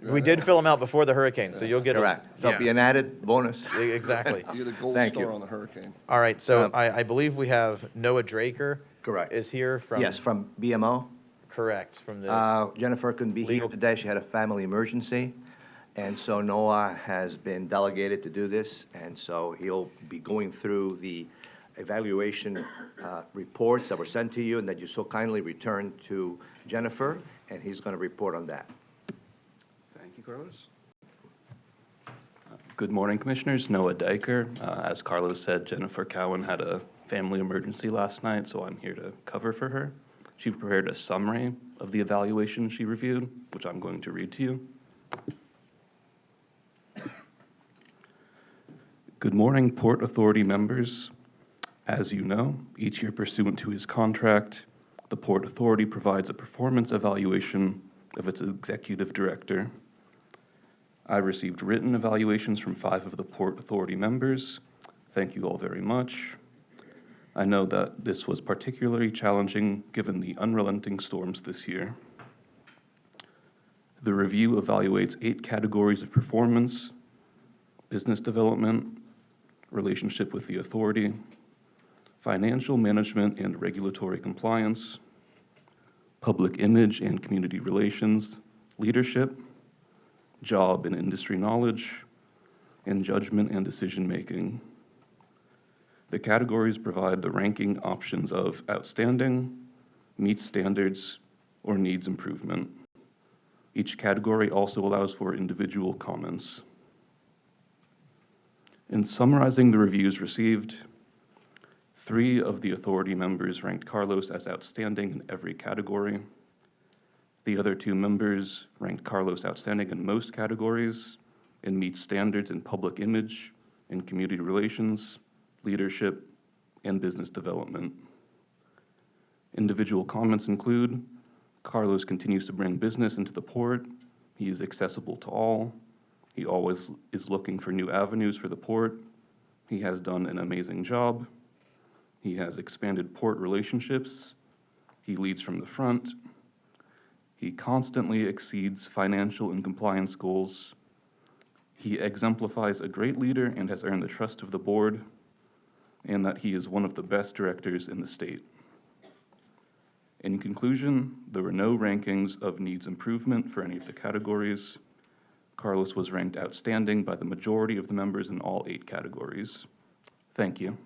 We did fill them out before the hurricane, so you'll get Correct. So it'll be yeah, an added bonus. exactly. You get a gold Thank star you. on the hurricane. All right, so I believe we have Noah Draker. Correct. Is here from. Yes, from BMO. Correct, from the. Jennifer couldn't be here Legal- today. She had a family emergency. And so Noah has been delegated to do this. And so he'll be going through the evaluation reports that were sent to you and that you so kindly returned to Jennifer. And he's going to report on that. Thank you, Carlos. Good morning, Commissioners. Noah Diker. As Carlos said, Jennifer Cowan had a family emergency last night, so I'm here to cover for her. She prepared a summary of the evaluation she reviewed, which I'm going to read to you. Good morning, Port Authority members. As you know, each year pursuant to his contract, the Port Authority provides a performance evaluation of its executive director. I received written evaluations from 5 of the Port Authority members. Thank you all very much. I know that this was particularly challenging given the unrelenting storms this year. The review evaluates 8 categories of performance: business development, relationship with the authority, financial management and regulatory compliance, public image and community relations, leadership, job and industry knowledge, and judgment and decision-making. The categories provide the ranking options of outstanding, meets standards, or needs improvement. Each category also allows for individual comments. In summarizing the reviews received, 3 of the authority members ranked Carlos as outstanding in every category. The other 2 members ranked Carlos outstanding in most categories and meets standards in public image, in community relations, leadership, and business development. Individual comments include: Carlos continues to bring business into the port. He is accessible to all. He always is looking for new avenues for the port. He has done an amazing job. He has expanded port relationships. He leads from the front. He constantly exceeds financial and compliance goals. He exemplifies a great leader and has earned the trust of the board, and that he is one of the best directors in the state. In conclusion, there were no rankings of needs improvement for any of the categories. Carlos was ranked outstanding by the majority of the members in all 8 categories. Thank you.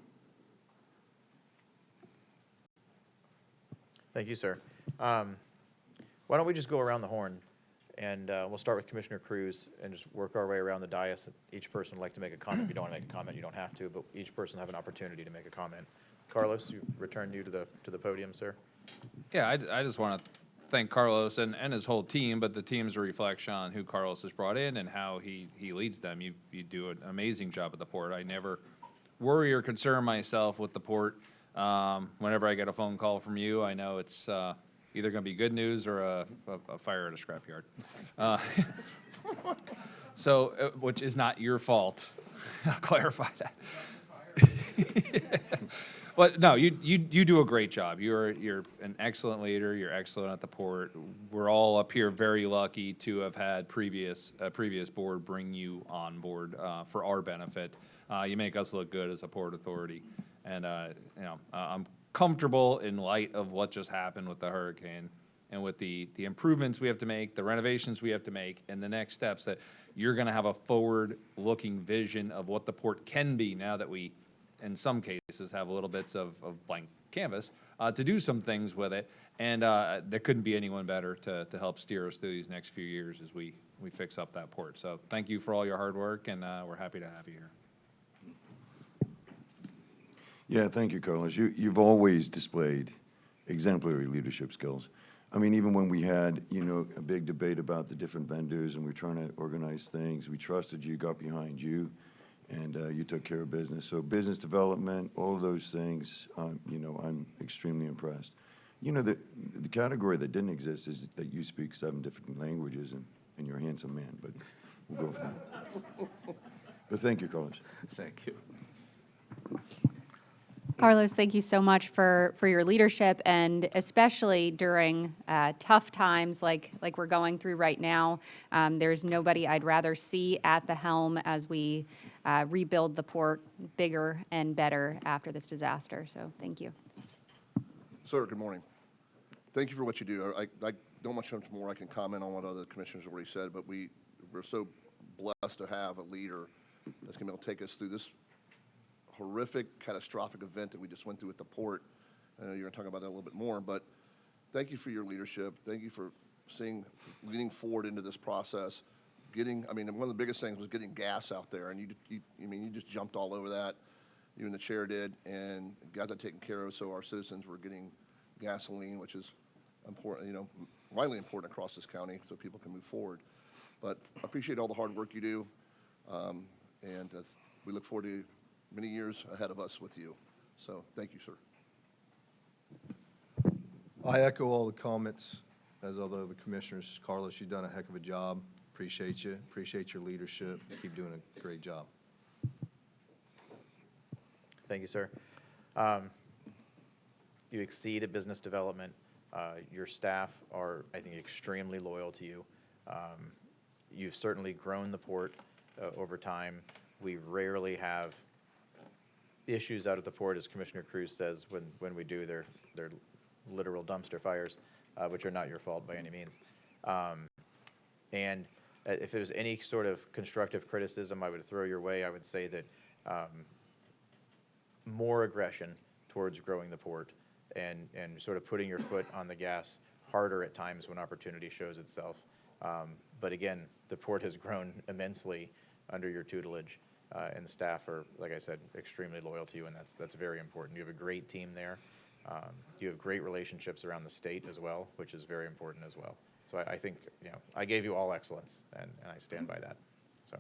Thank you, sir. Why don't we just go around the horn, and we'll start with Commissioner Cruz and just work our way around the dais. Each person would like to make a comment. If you don't want to make a comment, you don't have to, but each person will have an opportunity to make a comment. Carlos, return you to the podium, sir. Yeah, I just want to thank Carlos and his whole team, but the team's a reflection on who Carlos has brought in and how he leads them. You do an amazing job at the port. I never worry or concern myself with the port. Whenever I get a phone call from you, I know it's either going to be good news or a fire at a scrapyard. Which is not your fault. I'll clarify that. But no, you do a great job. You're an excellent leader. You're excellent at the port. We're all up here very lucky to have had previous board bring you on board for our benefit. You make us look good as a port authority, and I'm comfortable in light of what just happened with the hurricane and with the improvements we have to make, the renovations we have to make, and the next steps that you're going to have a forward-looking vision of what the port can be now that we, in some cases, have little bits of blank canvas to do some things with it. And there couldn't be anyone better to help steer us through these next few years as we fix up that port. So thank you for all your hard work, and we're happy to have you here. Yeah, thank you, Carlos. You've always displayed exemplary leadership skills. I mean, even when we had, a big debate about the different vendors and we're trying to organize things, we trusted you, got behind you, and you took care of business. So business development, all of those things, I'm extremely impressed. You know, the category that didn't exist is that you speak 7 different languages and you're a handsome man, but we'll go from there. But thank you, Carlos. Thank you. Carlos, thank you so much for your leadership, and especially during tough times like we're going through right now. There's nobody I'd rather see at the helm as we rebuild the port bigger and better after this disaster. So thank you. Sir, good morning. Thank you for what you do. I don't much more I can comment on what other commissioners already said, but we're so blessed to have a leader that's going to be able to take us through this horrific, catastrophic event that we just went through at the port. I know you're going to talk about that a little bit more, but thank you for your leadership. Thank you for leading forward into this process. I mean, one of the biggest things was getting gas out there, and you just jumped all over that. You and the chair did, and got that taken care of, so our citizens were getting gasoline, which is important, vitally important across this county, so people can move forward. But I appreciate all the hard work you do, and we look forward to many years ahead of us with you. So thank you, sir. I echo all the comments as other the commissioners. Carlos, you've done a heck of a job. Appreciate you. Appreciate your leadership. Keep doing a great job. Thank you, sir. You exceed at business development. Your staff are, I think, extremely loyal to you. You've certainly grown the port over time. We rarely have issues out at the port, as Commissioner Cruz says. When we do, they're literal dumpster fires, which are not your fault by any means. And if there's any sort of constructive criticism I would throw your way, I would say that more aggression towards growing the port and sort of putting your foot on the gas harder at times when opportunity shows itself. But again, the port has grown immensely under your tutelage, and the staff are, like I said, extremely loyal to you, and that's very important. You have a great team there. You have great relationships around the state as well, which is very important as well. So I think, I gave you all excellence, and I stand by that. So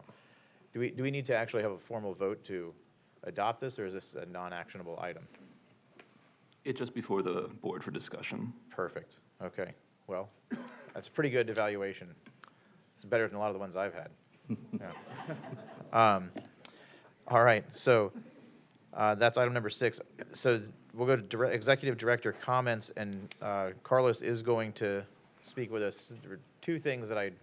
do we need to actually have a formal vote to adopt this, or is this a non-actionable item? It's just before the board for discussion. Perfect. Okay. Well, that's a pretty good evaluation. It's better than a lot of the ones I've had. Yeah. All right. So that's item number 6. So we'll go to executive director comments, and Carlos is going to speak with us. There were 2 things that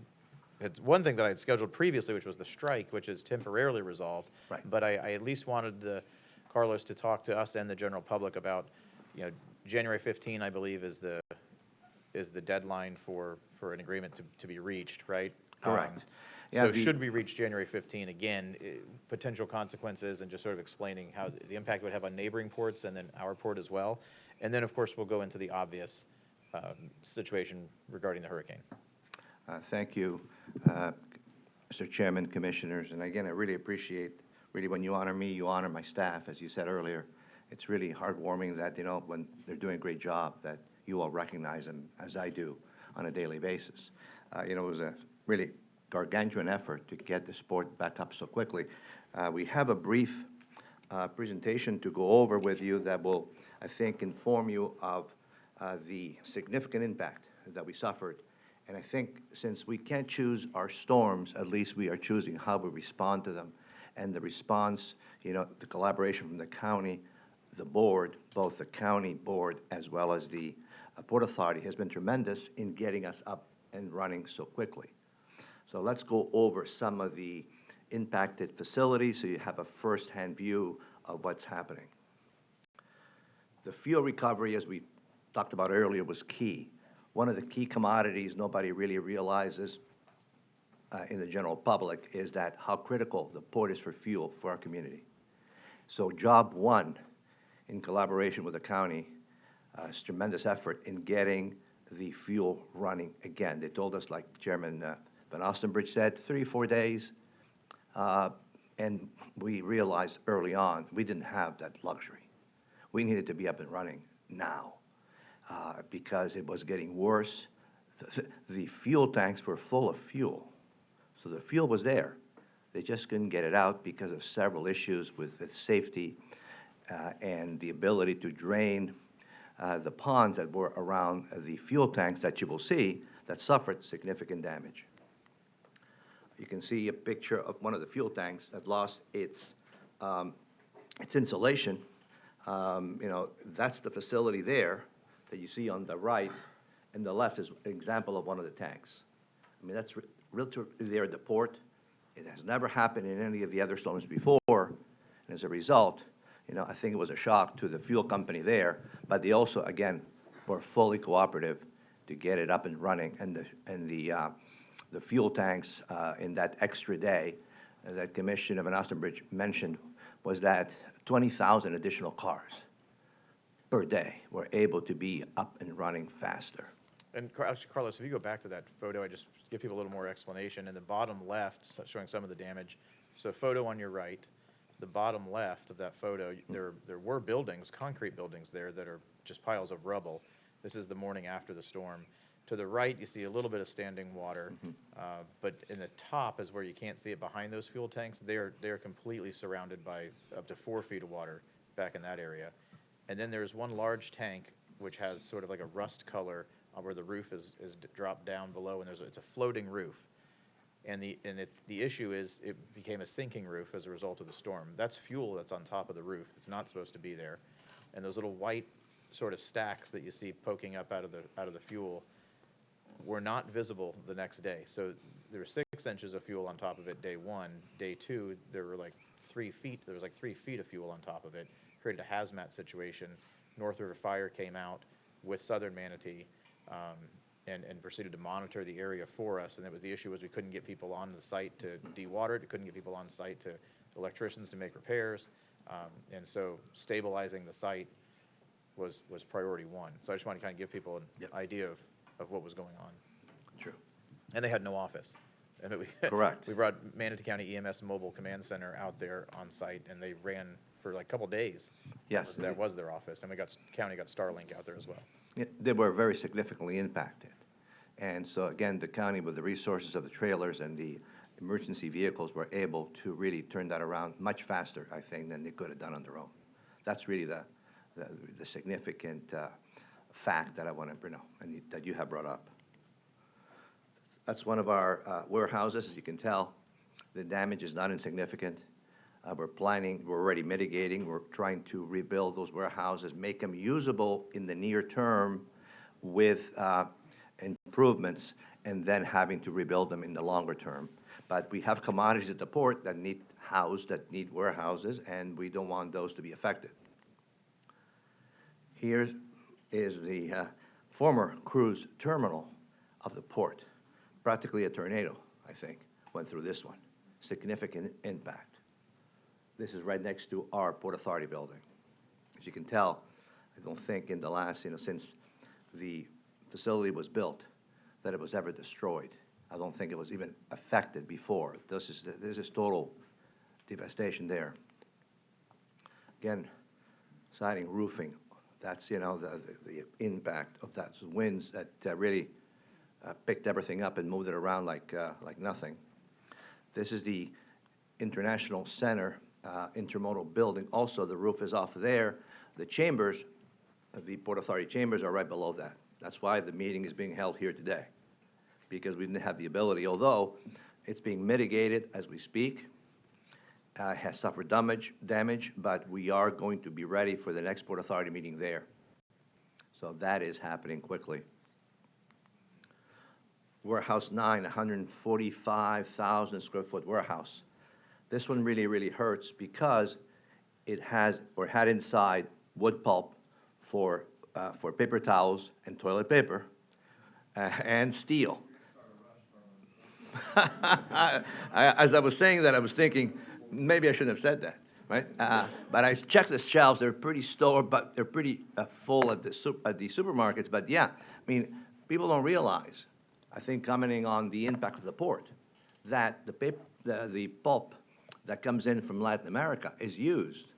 one thing that I had scheduled previously, which was the strike, which is temporarily resolved. Right. But I at least wanted Carlos to talk to us and the general public about, January 15, I believe, is the deadline for an agreement to be reached, right? Correct. So should we reach January 15 again, potential consequences, and just sort of explaining how the impact would have on neighboring ports and then our port as well. And then, of course, we'll go into the obvious situation regarding the hurricane. Thank you, Mr. Chairman, Commissioners. And again, I really appreciate, when you honor me, you honor my staff, as you said earlier. It's really heartwarming that, when they're doing a great job, that you all recognize them, as I do, on a daily basis. It was a really gargantuan effort to get the sport back up so quickly. We have a brief presentation to go over with you that will, I think, inform you of the significant impact that we suffered. And I think since we can't choose our storms, at least we are choosing how we respond to them. And the response, the collaboration from the county, the board, both the county board as well as the Port Authority, has been tremendous in getting us up and running so quickly. So let's go over some of the impacted facilities so you have a first-hand view of what's happening. The fuel recovery, as we talked about earlier, was key. One of the key commodities nobody really realizes in the general public is that how critical the port is for fuel for our community. So job 1, in collaboration with the county, is tremendous effort in getting the fuel running again. They told us, like Chairman Van Ostenbridge said, 3 or 4 days, and we realized early on we didn't have that luxury. We needed to be up and running now because it was getting worse. The fuel tanks were full of fuel, so the fuel was there. They just couldn't get it out because of several issues with safety and the ability to drain the ponds that were around the fuel tanks that you will see that suffered significant damage. You can see a picture of one of the fuel tanks that lost its insulation. That's the facility there that you see on the right, and the left is an example of one of the tanks. I mean, that's real there at the port. It has never happened in any of the other storms before, and as a result, I think it was a shock to the fuel company there, but they also, again, were fully cooperative to get it up and running, and the fuel tanks in that extra day that Commissioner Van Ostenbridge mentioned was that 20,000 additional cars per day were able to be up and running faster. And actually, Carlos, if you go back to that photo, I just give people a little more explanation. In the bottom left, showing some of the damage. So photo on your right, the bottom left of that photo, there were buildings, concrete buildings there that are just piles of rubble. This is the morning after the storm. To the right, you see a little bit of standing water, but in the top is where you can't see it behind those fuel tanks. They're completely surrounded by up to 4 feet of water back in that area. And then there's one large tank which has sort of like a rust color where the roof is dropped down below, and it's a floating roof. And the issue is it became a sinking roof as a result of the storm. That's fuel that's on top of the roof. It's not supposed to be there. And those little white sort of stacks that you see poking up out of the fuel were not visible the next day. So there were 6 inches of fuel on top of it day one. Day two, there were like 3 feet. There was like 3 feet of fuel on top of it. Created a hazmat situation. North River Fire came out with Southern Manatee and proceeded to monitor the area for us. And the issue was we couldn't get people on the site to dewater it. We couldn't get people on site to electricians to make repairs. And so stabilizing the site was priority one. So I just want to kind of give people an idea of what was going on. True. And they had no office. And Correct. We brought Manatee County EMS Mobile Command Center out there on site, and they ran for like a couple days. Yes. That was their office, and county got Starlink out there as well. Yeah, they were very significantly impacted. And so again, the county, with the resources of the trailers and the emergency vehicles, were able to really turn that around much faster, I think, than they could have done on their own. That's really the significant fact that I want to bring up and that you have brought up. That's one of our warehouses. As you can tell, the damage is not insignificant. We're already mitigating. We're trying to rebuild those warehouses, make them usable in the near term with improvements, and then having to rebuild them in the longer term. But we have commodities at the port that need housed, that need warehouses, and we don't want those to be affected. Here is the former cruise terminal of the port. Practically a tornado, I think, went through this one. Significant impact. This is right next to our Port Authority building. As you can tell, I don't think in the last, since the facility was built, that it was ever destroyed. I don't think it was even affected before. This is total devastation there. Again, siding, roofing, that's, the impact of that winds that really picked everything up and moved it around like nothing. This is the International Center intermodal building. Also, the roof is off there. The chambers, the Port Authority chambers, are right below that. That's why the meeting is being held here today, because we didn't have the ability, although it's being mitigated as we speak. Has suffered damage, but we are going to be ready for the next Port Authority meeting there. So that is happening quickly. Warehouse 9, 145,000 square foot warehouse. This one really, really hurts because it has, or had inside, wood pulp for paper towels and toilet paper, and steel. As I was saying that, I was thinking, maybe I shouldn't have said that, right? But I checked the shelves. They're pretty full at the supermarkets. But yeah, I mean, people don't realize, I think, commenting on the impact of the port, that the pulp that comes in from Latin America is used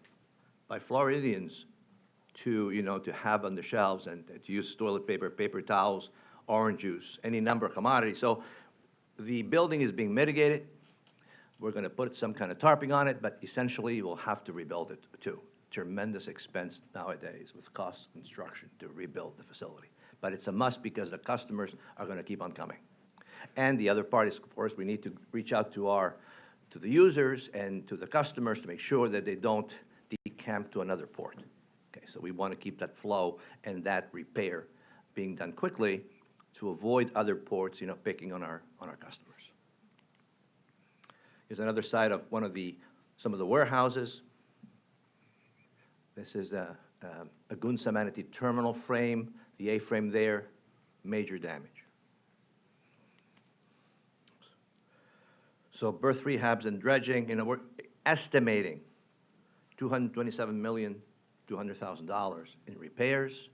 by Floridians to have on the shelves and to use toilet paper, paper towels, orange juice, any number of commodities. So the building is being mitigated. We're going to put some kind of tarping on it, but essentially we'll have to rebuild it too. tremendous expense nowadays with cost of construction to rebuild the facility. But it's a must because the customers are going to keep on coming. And the other part is, of course, we need to reach out to the users and to the customers to make sure that they don't decamp to another port. Okay, so we want to keep that flow and that repair being done quickly to avoid other ports, picking on our customers. Here's another side of some of the warehouses. This is a Agunsa Manatee terminal frame. The A-frame there, major damage. So berth rehabs and dredging, we're estimating $227,200,000 in repairs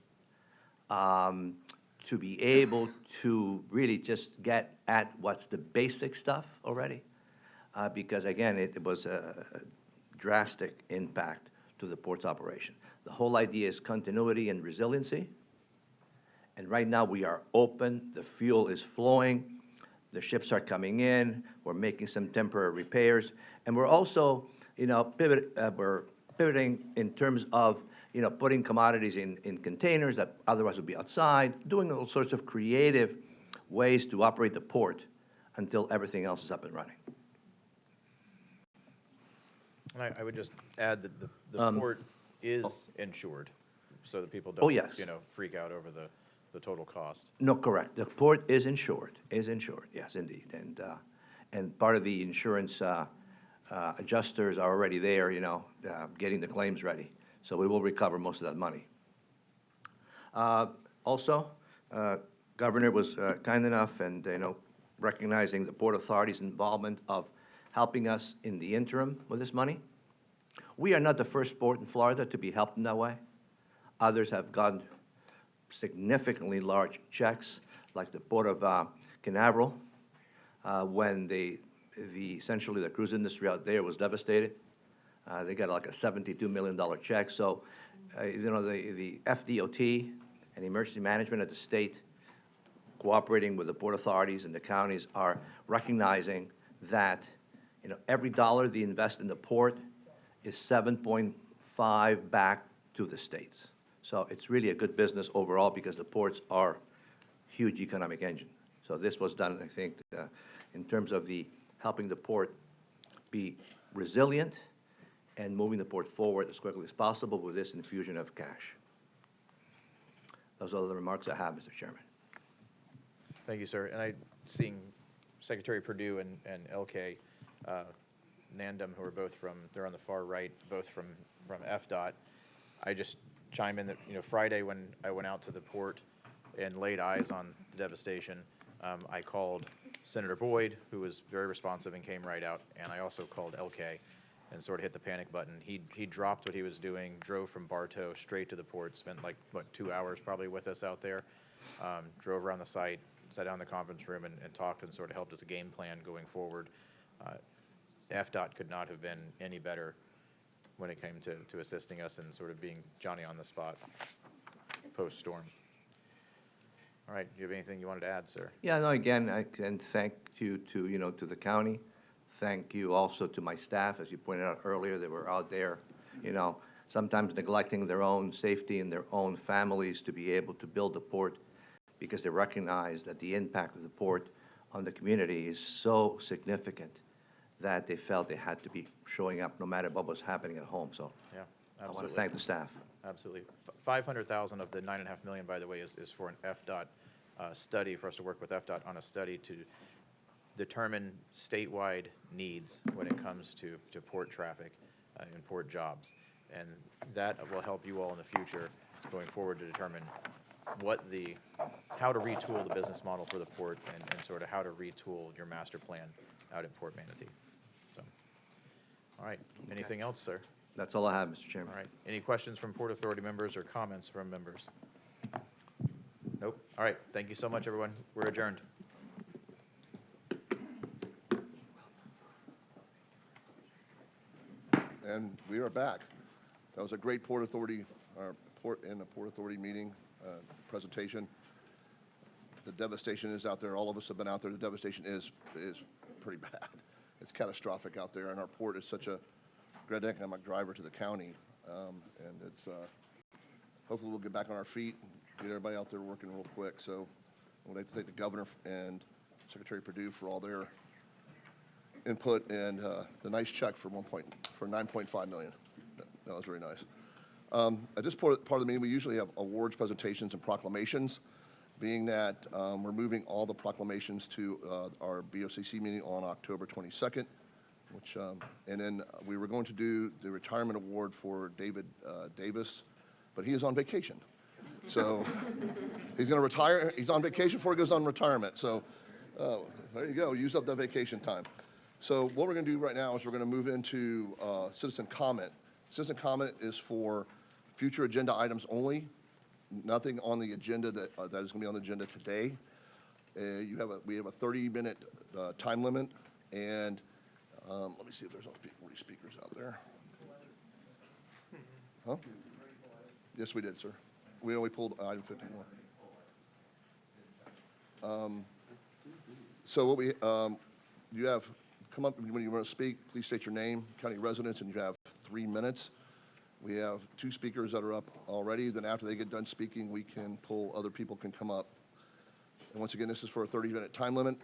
to be able to really just get at what's the basic stuff already. Because again, it was a drastic impact to the port's operation. The whole idea is continuity and resiliency. And right now we are open, the fuel is flowing, the ships are coming in, we're making some temporary repairs, and we're also, we're pivoting in terms of, putting commodities in containers that otherwise would be outside, doing all sorts of creative ways to operate the port until everything else is up and running. And I would just add that the port is insured, so that people don't, Oh, yes. freak out over the total cost. No, correct. The port is insured, yes, indeed. And part of the insurance adjusters are already there, getting the claims ready. So we will recover most of that money. Also, Governor was kind enough and, recognizing the Port Authority's involvement of helping us in the interim with this money. We are not the first port in Florida to be helped in that way. Others have gotten significantly large checks, like the Port of Canaveral, when essentially the cruise industry out there was devastated. They got like a $72 million check. So, the FDOT and emergency management at the state, cooperating with the port authorities and the counties, are recognizing that, every dollar they invest in the port is 7.5 back to the states. So it's really a good business overall because the ports are huge economic engine. So this was done, I think, in terms of helping the port be resilient and moving the port forward as quickly as possible with this infusion of cash. Those are the remarks I have, Mr. Chairman. Thank you, sir. And seeing Secretary Perdue and LK Nandam, who are both they're on the far right, both from FDOT. I just chime in that, Friday when I went out to the port and laid eyes on the devastation, I called Senator Boyd, who was very responsive and came right out, and I also called LK and sort of hit the panic button. He dropped what he was doing, drove from Bartow straight to the port, spent 2 hours probably with us out there, drove around the site, sat down in the conference room and talked and sort of helped us a game plan going forward. FDOT could not have been any better when it came to assisting us and sort of being Johnny on the spot post-storm. All right, do you have anything you wanted to add, sir? Yeah, no, again, I can thank you to the county. Thank you also to my staff, as you pointed out earlier, they were out there, sometimes neglecting their own safety and their own families to be able to build the port because they recognize that the impact of the port on the community is so significant that they felt they had to be showing up no matter what was happening at home. So Yeah, absolutely. I want to thank the staff. Absolutely. 500,000 of the $9.5 million, by the way, is for an FDOT study, for us to work with FDOT on a study to determine statewide needs when it comes to port traffic and port jobs. And that will help you all in the future going forward to determine how to retool the business model for the port and sort of how to retool your master plan out at Port Manatee. So, all right, anything else, sir? That's all I have, Mr. Chairman. All right, any questions from Port Authority members or comments from members? Nope. All right, thank you so much, everyone. We're adjourned. And we are back. That was a great Port Authority meeting, presentation. The devastation is out there. All of us have been out there. The devastation is pretty bad. It's catastrophic out there, and our port is such a great economic driver to the county. And it's, hopefully we'll get back on our feet, and get everybody out there working real quick. So I would like to thank the governor and Secretary Perdue for all their input and the nice check for $9.5 million. That was very nice. At this part of the meeting, we usually have awards, presentations, and proclamations. Being that we're moving all the proclamations to our BOCC meeting on October 22nd, which, and then we were going to do the retirement award for David Davis, but he is on vacation. So he's going to retire. He's on vacation before he goes on retirement. So there you go. Use up that vacation time. So what we're going to do right now is we're going to move into citizen comment. Citizen comment is for future agenda items only. Nothing on the agenda that is going to be on the agenda today. We have a 30-minute time limit, and let me see if there's any speakers out there. Huh? Yes, we did, sir. We only pulled item 51. So what we you have come up when you want to speak. Please state your name, county residence, and you have 3 minutes. We have 2 speakers that are up already. Then after they get done speaking, we can pull, other people can come up. And once again, this is for a 30-minute time limit.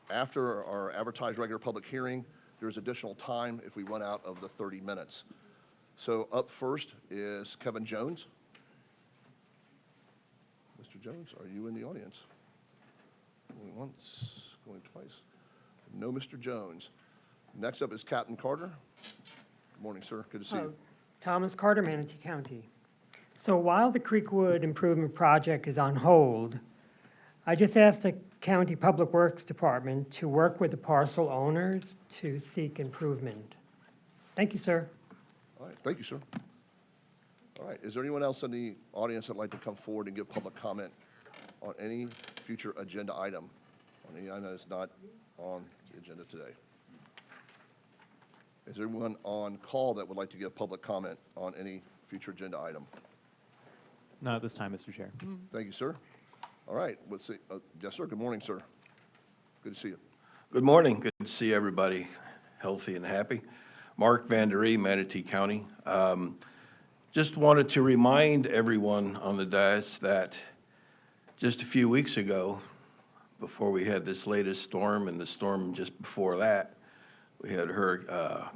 After our advertised regular public hearing, there's additional time if we run out of the 30 minutes. So up first is Kevin Jones. Mr. Jones, are you in the audience? Going once, going twice. No, Mr. Jones. Next up is Captain Carter. Good morning, sir. Good to see you. Thomas Carter, Manatee County. So while the Creekwood Improvement Project is on hold, I just asked the County Public Works Department to work with the parcel owners to seek improvement. Thank you, sir. All right, thank you, sir. All right, is there anyone else in the audience that'd like to come forward and give public comment on any future agenda item, on any item that's not on the agenda today? Is there anyone on call that would like to give public comment on any future agenda item? Not at this time, Mr. Chair. Thank you, sir. All right, let's see. Yes, sir. Good morning, sir. Good to see you. Good morning. Good to see everybody healthy and happy. Mark Vanderie, Manatee County. Just wanted to remind everyone on the dais that just a few weeks ago, before we had this latest storm and the storm just before that, we had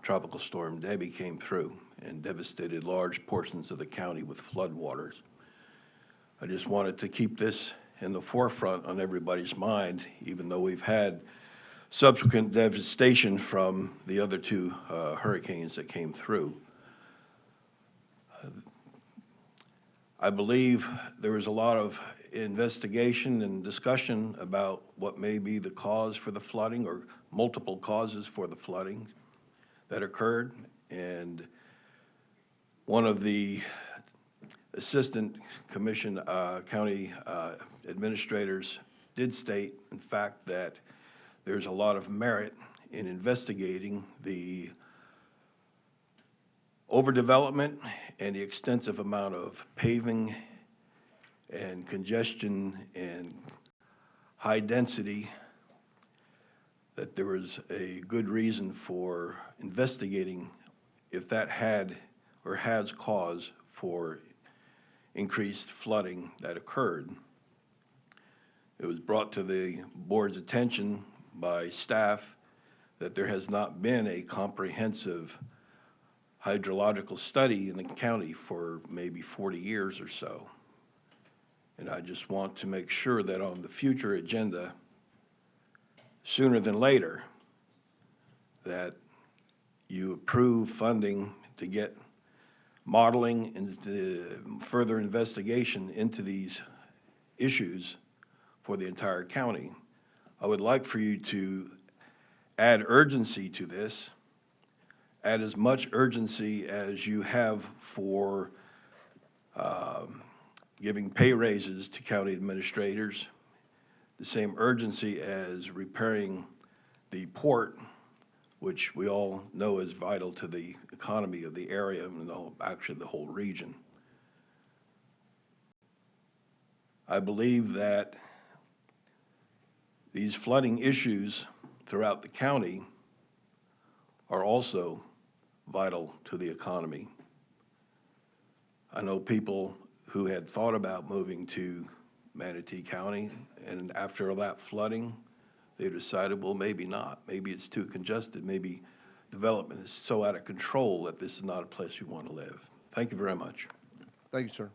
Tropical Storm Debbie came through and devastated large portions of the county with floodwaters. I just wanted to keep this in the forefront on everybody's mind, even though we've had subsequent devastation from the other 2 hurricanes that came through. I believe there was a lot of investigation and discussion about what may be the cause for the flooding or multiple causes for the flooding that occurred. And one of the assistant commission county administrators did state, in fact, that there's a lot of merit in investigating the overdevelopment and the extensive amount of paving and congestion and high density, that there was a good reason for investigating if that had or has cause for increased flooding that occurred. It was brought to the board's attention by staff that there has not been a comprehensive hydrological study in the county for maybe 40 years or so. And I just want to make sure that on the future agenda, sooner than later, that you approve funding to get modeling and further investigation into these issues for the entire county. I would like for you to add urgency to this, add as much urgency as you have for giving pay raises to county administrators, the same urgency as repairing the port, which we all know is vital to the economy of the area and actually the whole region. I believe that these flooding issues throughout the county are also vital to the economy. I know people who had thought about moving to Manatee County, and after all that flooding, they decided, well, maybe not. Maybe it's too congested. Maybe development is so out of control that this is not a place we want to live. Thank you very much. Thank you, sir.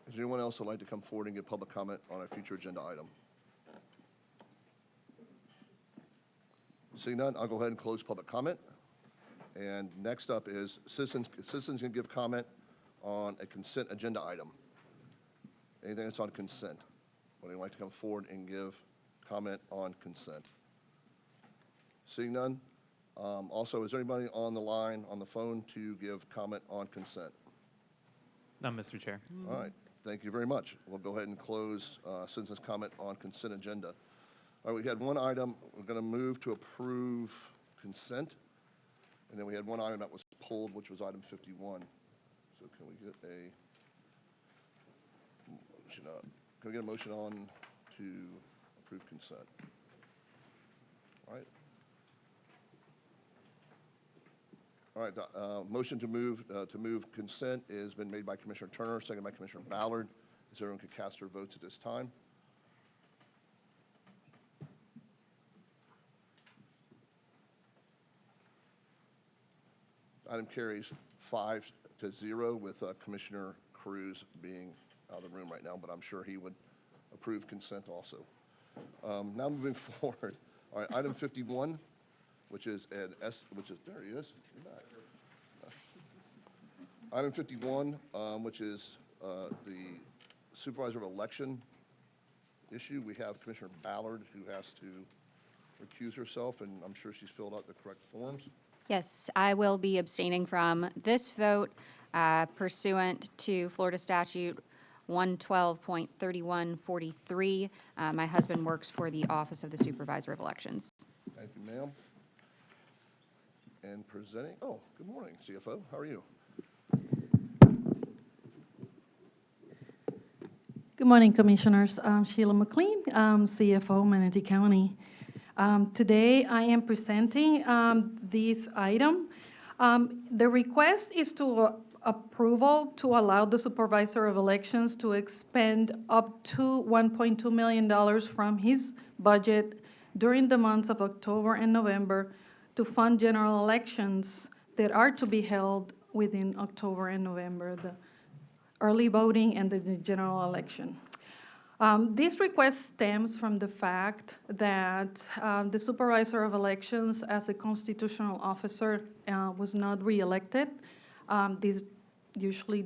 Is there anyone else who'd like to come forward and give public comment on a future agenda item? Seeing none, I'll go ahead and close public comment. And next up is citizens can give comment on a consent agenda item. Anything that's on consent. Would anyone like to come forward and give comment on consent? Seeing none. Also, is there anybody on the line, on the phone, to give comment on consent? None, Mr. Chair. All right, thank you very much. We'll go ahead and close citizens' comment on consent agenda. All right, we had one item, we're going to move to approve consent, and then we had one item that was pulled, which was item 51. So can we get a motion up? Can we get a motion on to approve consent? All right. All right, motion to move consent has been made by Commissioner Turner, second by Commissioner Ballard. Is everyone could cast their votes at this time? Item carries 5-0 with Commissioner Cruz being out of the room right now, but I'm sure he would approve consent also. Now moving forward, all right, item 51, which is there he is. You're back. Item 51, which is the Supervisor of Election issue. We have Commissioner Ballard who has to recuse herself, and I'm sure she's filled out the correct forms. Yes, I will be abstaining from this vote pursuant to Florida Statute 112.3143. My husband works for the Office of the Supervisor of Elections. Thank you, ma'am. And presenting, oh, good morning, CFO. How are you? Good morning, Commissioners. I'm Sheila McLean, CFO, Manatee County. Today, I am presenting this item. The request is to approval to allow the Supervisor of Elections to expend up to $1.2 million from his budget during the months of October and November to fund general elections that are to be held within October and November, the early voting and the general election. This request stems from the fact that the Supervisor of Elections, as a constitutional officer, was not reelected. This usually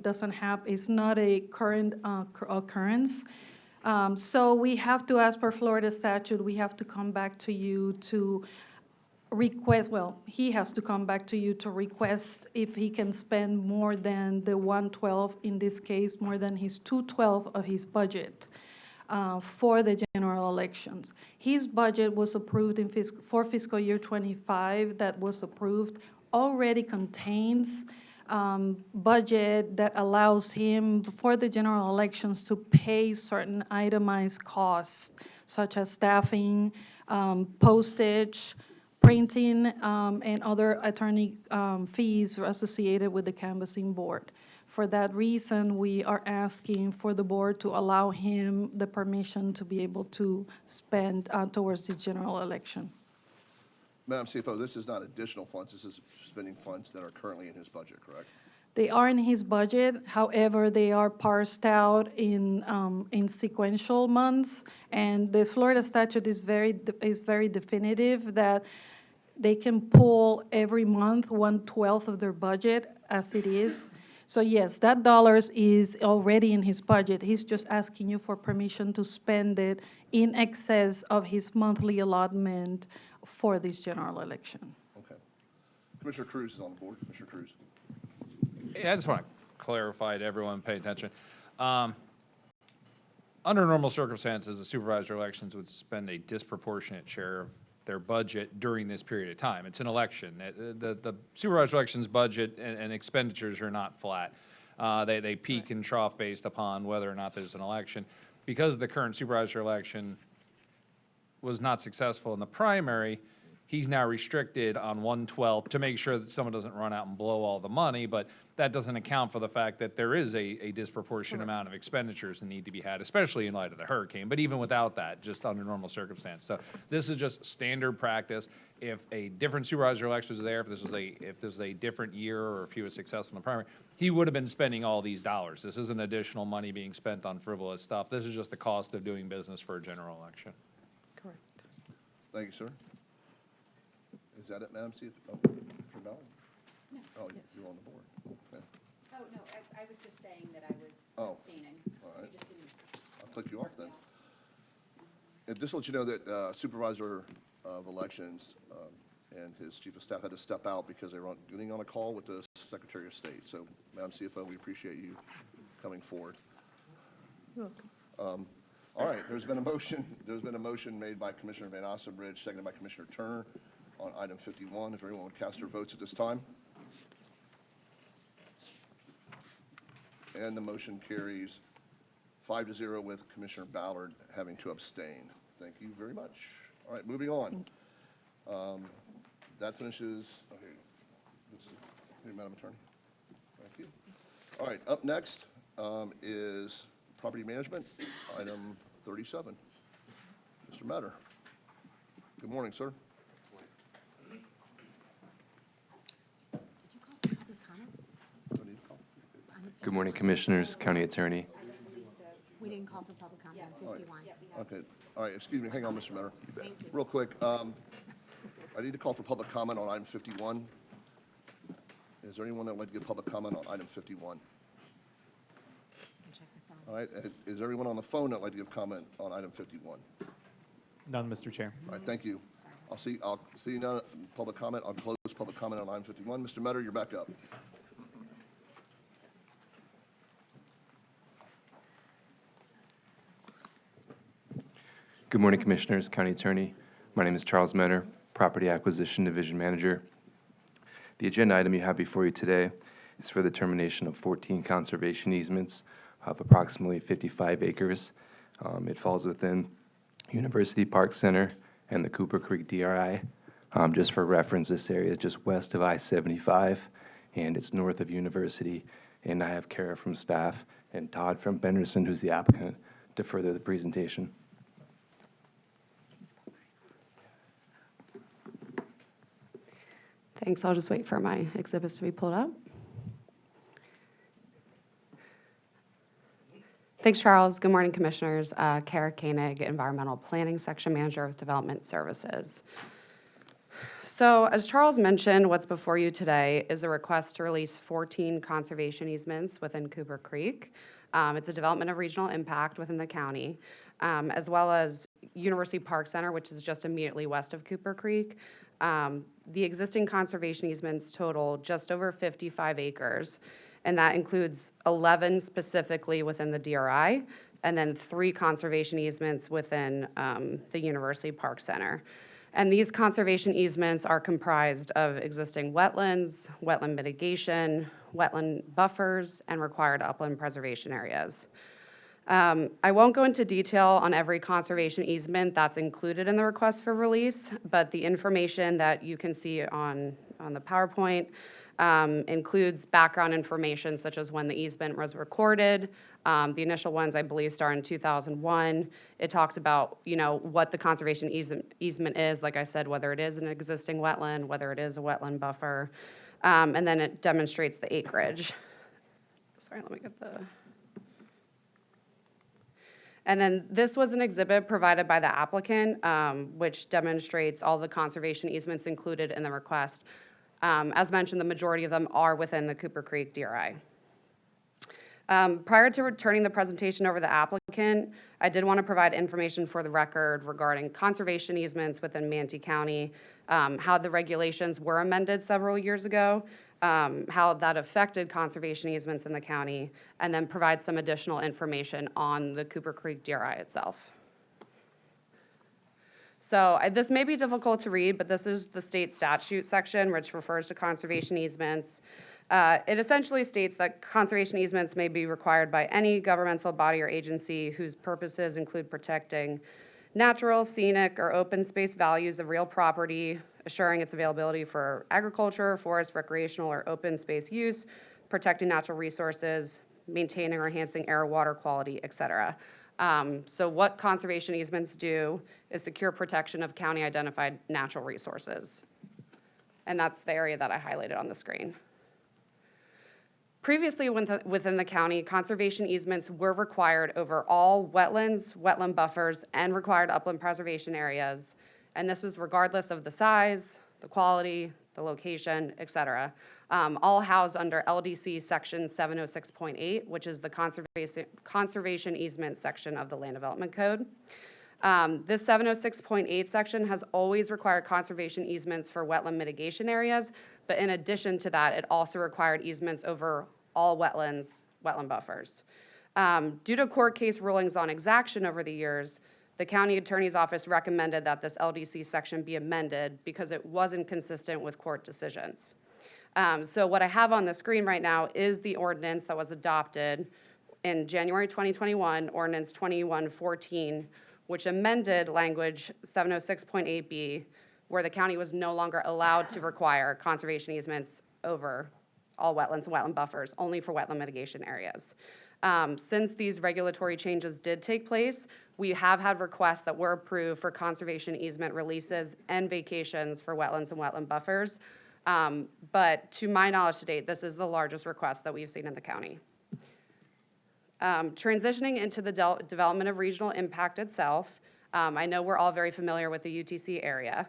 is not a current occurrence. So we have to, as per Florida statute, we have to come back to you to request, well, he has to come back to you to request if he can spend more than the 112, in this case, more than his 212 of his budget for the general elections. His budget was approved for fiscal year 25, that was approved, already contains budget that allows him for the general elections to pay certain itemized costs, such as staffing, postage, printing, and other attorney fees associated with the canvassing board. For that reason, we are asking for the board to allow him the permission to be able to spend towards the general election. Madam CFO, this is not additional funds. This is spending funds that are currently in his budget, correct? They are in his budget. However, they are parsed out in sequential months, and the Florida statute is very definitive that they can pull every month 1/12 of their budget as it is. So yes, that dollars is already in his budget. He's just asking you for permission to spend it in excess of his monthly allotment for this general election. Okay. Commissioner Cruz is on the board. Commissioner Cruz. Yeah, I just want to clarify to everyone, pay attention. Under normal circumstances, the Supervisor of Elections would spend a disproportionate share of their budget during this period of time. It's an election. The Supervisor of Elections budget and expenditures are not flat. They peak and trough based upon whether or not there's an election. Because the current Supervisor election was not successful in the primary, He's now restricted on 1/12 to make sure that someone doesn't run out and blow all the money, but that doesn't account for the fact that there is a disproportionate amount of expenditures that need to be had, especially in light of the hurricane, but even without that, just under normal circumstance. So this is just standard practice. If a different supervisor of elections is there, if this is a different year or if he was successful in the primary, he would have been spending all these dollars. This isn't additional money being spent on frivolous stuff. This is just the cost of doing business for a general election. Correct. Thank you, sir. Is that it, Madam Chief? Oh, Mr. Ballard? Oh, you're on the board. Okay. Oh, no, I was just saying that I was Oh. abstaining. All right. You just didn't- I'll click you off then. And just to let you know that Supervisor of Elections and his chief of staff had to step out because they were getting on a call with the Secretary of State. So, Madam CFO, we appreciate you coming forward. You're welcome. All right, there's been a motion made by Commissioner Van Ossenbridge, seconded by Commissioner Turner on item 51. If everyone would cast their votes at this time. And the motion carries 5-0 with Commissioner Ballard having to abstain. Thank you very much. All right, moving on. That finishes, okay, Madam Attorney. Thank you. All right, up next is property management, item 37. Mr. Matter. Good morning, sir. Good morning, Commissioners, County Attorney. We didn't call for public comment on 51. Okay, all right, excuse me, hang on, Mr. Matter. Real quick, I need to call for public comment on item 51. Is there anyone that would like to give public comment on item 51? All right, is there anyone on the phone that would like to give comment on item 51? None, Mr. Chair. All right, thank you. I'll see you now, public comment. I'll close public comment on item 51. Mr. Metter, you're back up. Good morning, Commissioners, County Attorney. My name is Charles Menner, Property Acquisition Division Manager. The agenda item you have before you today is for the termination of 14 conservation easements of approximately 55 acres. It falls within University Park Center and the Cooper Creek DRI. Just for reference, this area is just west of I-75, and it's north of University. And I have Kara from staff and Todd from Benderson, who's the applicant, to further the presentation. Thanks. I'll just wait for my exhibits to be pulled up. Thanks, Charles. Good morning, Commissioners. Kara Koenig, Environmental Planning Section Manager of Development Services. So, as Charles mentioned, what's before you today is a request to release 14 conservation easements within Cooper Creek. It's a development of regional impact within the county, as well as University Park Center, which is just immediately west of Cooper Creek. The existing conservation easements total just over 55 acres, and that includes 11 specifically within the DRI, and then 3 conservation easements within the University Park Center. And these conservation easements are comprised of existing wetlands, wetland mitigation, wetland buffers, and required upland preservation areas. I won't go into detail on every conservation easement that's included in the request for release, but the information that you can see on the PowerPoint includes background information such as when the easement was recorded. The initial ones, I believe, start in 2001. It talks about, what the conservation easement is, like I said, whether it is an existing wetland, whether it is a wetland buffer, and then it demonstrates the acreage. Sorry, let me get the... And then this was an exhibit provided by the applicant, which demonstrates all the conservation easements included in the request. As mentioned, the majority of them are within the Cooper Creek DRI. Prior to returning the presentation over the applicant, I did want to provide information for the record regarding conservation easements within Manatee County, how the regulations were amended several years ago, how that affected conservation easements in the county, and then provide some additional information on the Cooper Creek DRI itself. So this may be difficult to read, but this is the state statute section, which refers to conservation easements. It essentially states that conservation easements may be required by any governmental body or agency whose purposes include protecting natural, scenic, or open space values of real property, assuring its availability for agriculture, forest, recreational, or open space use, protecting natural resources, maintaining or enhancing air, water quality, et cetera. So what conservation easements do is secure protection of county-identified natural resources. And that's the area that I highlighted on the screen. Previously, within the county, conservation easements were required over all wetlands, wetland buffers, and required upland preservation areas. And this was regardless of the size, the quality, the location, et cetera, all housed under LDC Section 706.8, which is the conservation easement section of the Land Development Code. This 706.8 section has always required conservation easements for wetland mitigation areas, but in addition to that, it also required easements over all wetlands, wetland buffers. Due to court case rulings on exaction over the years, the county attorney's office recommended that this LDC section be amended because it wasn't consistent with court decisions. So what I have on the screen right now is the ordinance that was adopted in January 2021, Ordinance 2114, which amended language 706.8B, where the county was no longer allowed to require conservation easements over all wetlands and wetland buffers, only for wetland mitigation areas. Since these regulatory changes did take place, we have had requests that were approved for conservation easement releases and vacations for wetlands and wetland buffers. But to my knowledge to date, this is the largest request that we've seen in the county. Transitioning into the development of regional impact itself, I know we're all very familiar with the UTC area.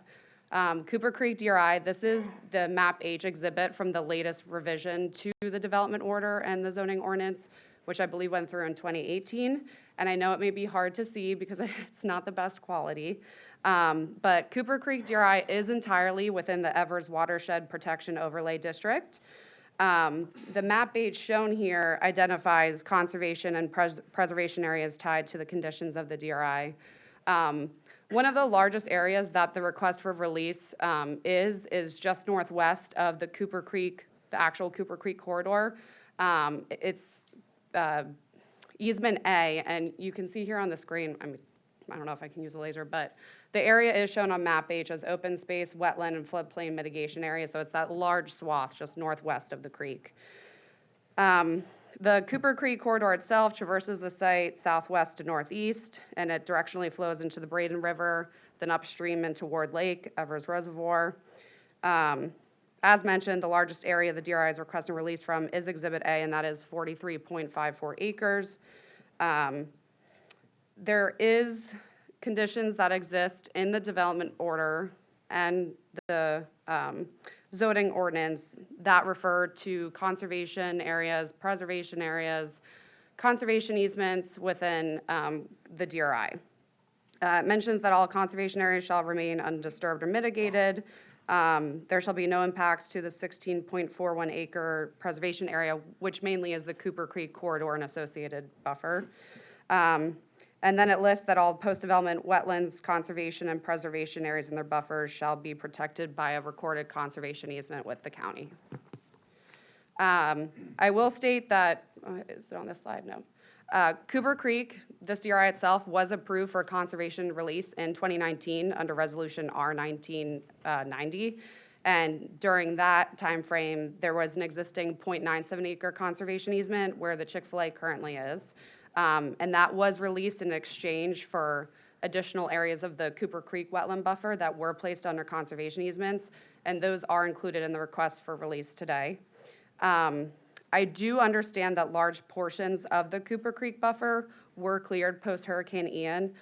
Cooper Creek DRI, this is the Map H exhibit from the latest revision to the development order and the zoning ordinance, which I believe went through in 2018. And I know it may be hard to see because it's not the best quality. But Cooper Creek DRI is entirely within the Evers Watershed Protection Overlay District. The map H shown here identifies conservation and preservation areas tied to the conditions of the DRI. One of the largest areas that the request for release is just northwest of the Cooper Creek, the actual Cooper Creek corridor. It's easement A, and you can see here on the screen, I don't know if I can use a laser, but the area is shown on map H as open space, wetland, and floodplain mitigation area, so it's that large swath just northwest of the creek. The Cooper Creek corridor itself traverses the site southwest to northeast, and it directionally flows into the Braden River, then upstream into Ward Lake, Evers Reservoir. As mentioned, the largest area the DRI is requesting release from is Exhibit A, and that is 43.54 acres. There is conditions that exist in the development order and the zoning ordinance that refer to conservation areas, preservation areas, conservation easements within the DRI. It mentions that all conservation areas shall remain undisturbed or mitigated. There shall be no impacts to the 16.41 acre preservation area, which mainly is the Cooper Creek corridor and associated buffer. And then it lists that all post-development wetlands, conservation, and preservation areas and their buffers shall be protected by a recorded conservation easement with the county. I will state that, is it on this slide? No. Cooper Creek, this DRI itself, was approved for conservation release in 2019 under Resolution R1990. And during that time frame, there was an existing 0.97 acre conservation easement where the Chick-fil-A currently is. And that was released in exchange for additional areas of the Cooper Creek wetland buffer that were placed under conservation easements, and those are included in the request for release today. I do understand that large portions of the Cooper Creek buffer were cleared post-Hurricane Ian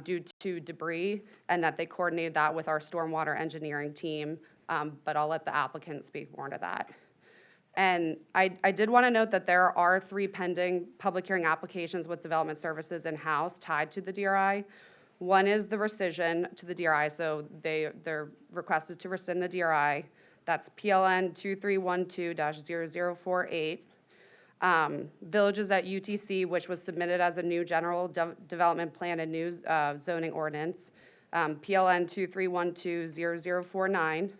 due to debris, and that they coordinated that with our stormwater engineering team, but I'll let the applicant speak more to that. And I did want to note that there are 3 pending public hearing applications with development services in-house tied to the DRI. One is the rescission to the DRI, so their request is to rescind the DRI. That's PLN 2312-0048. Villages at UTC, which was submitted as a new general development plan and new zoning ordinance, PLN 2312-0049.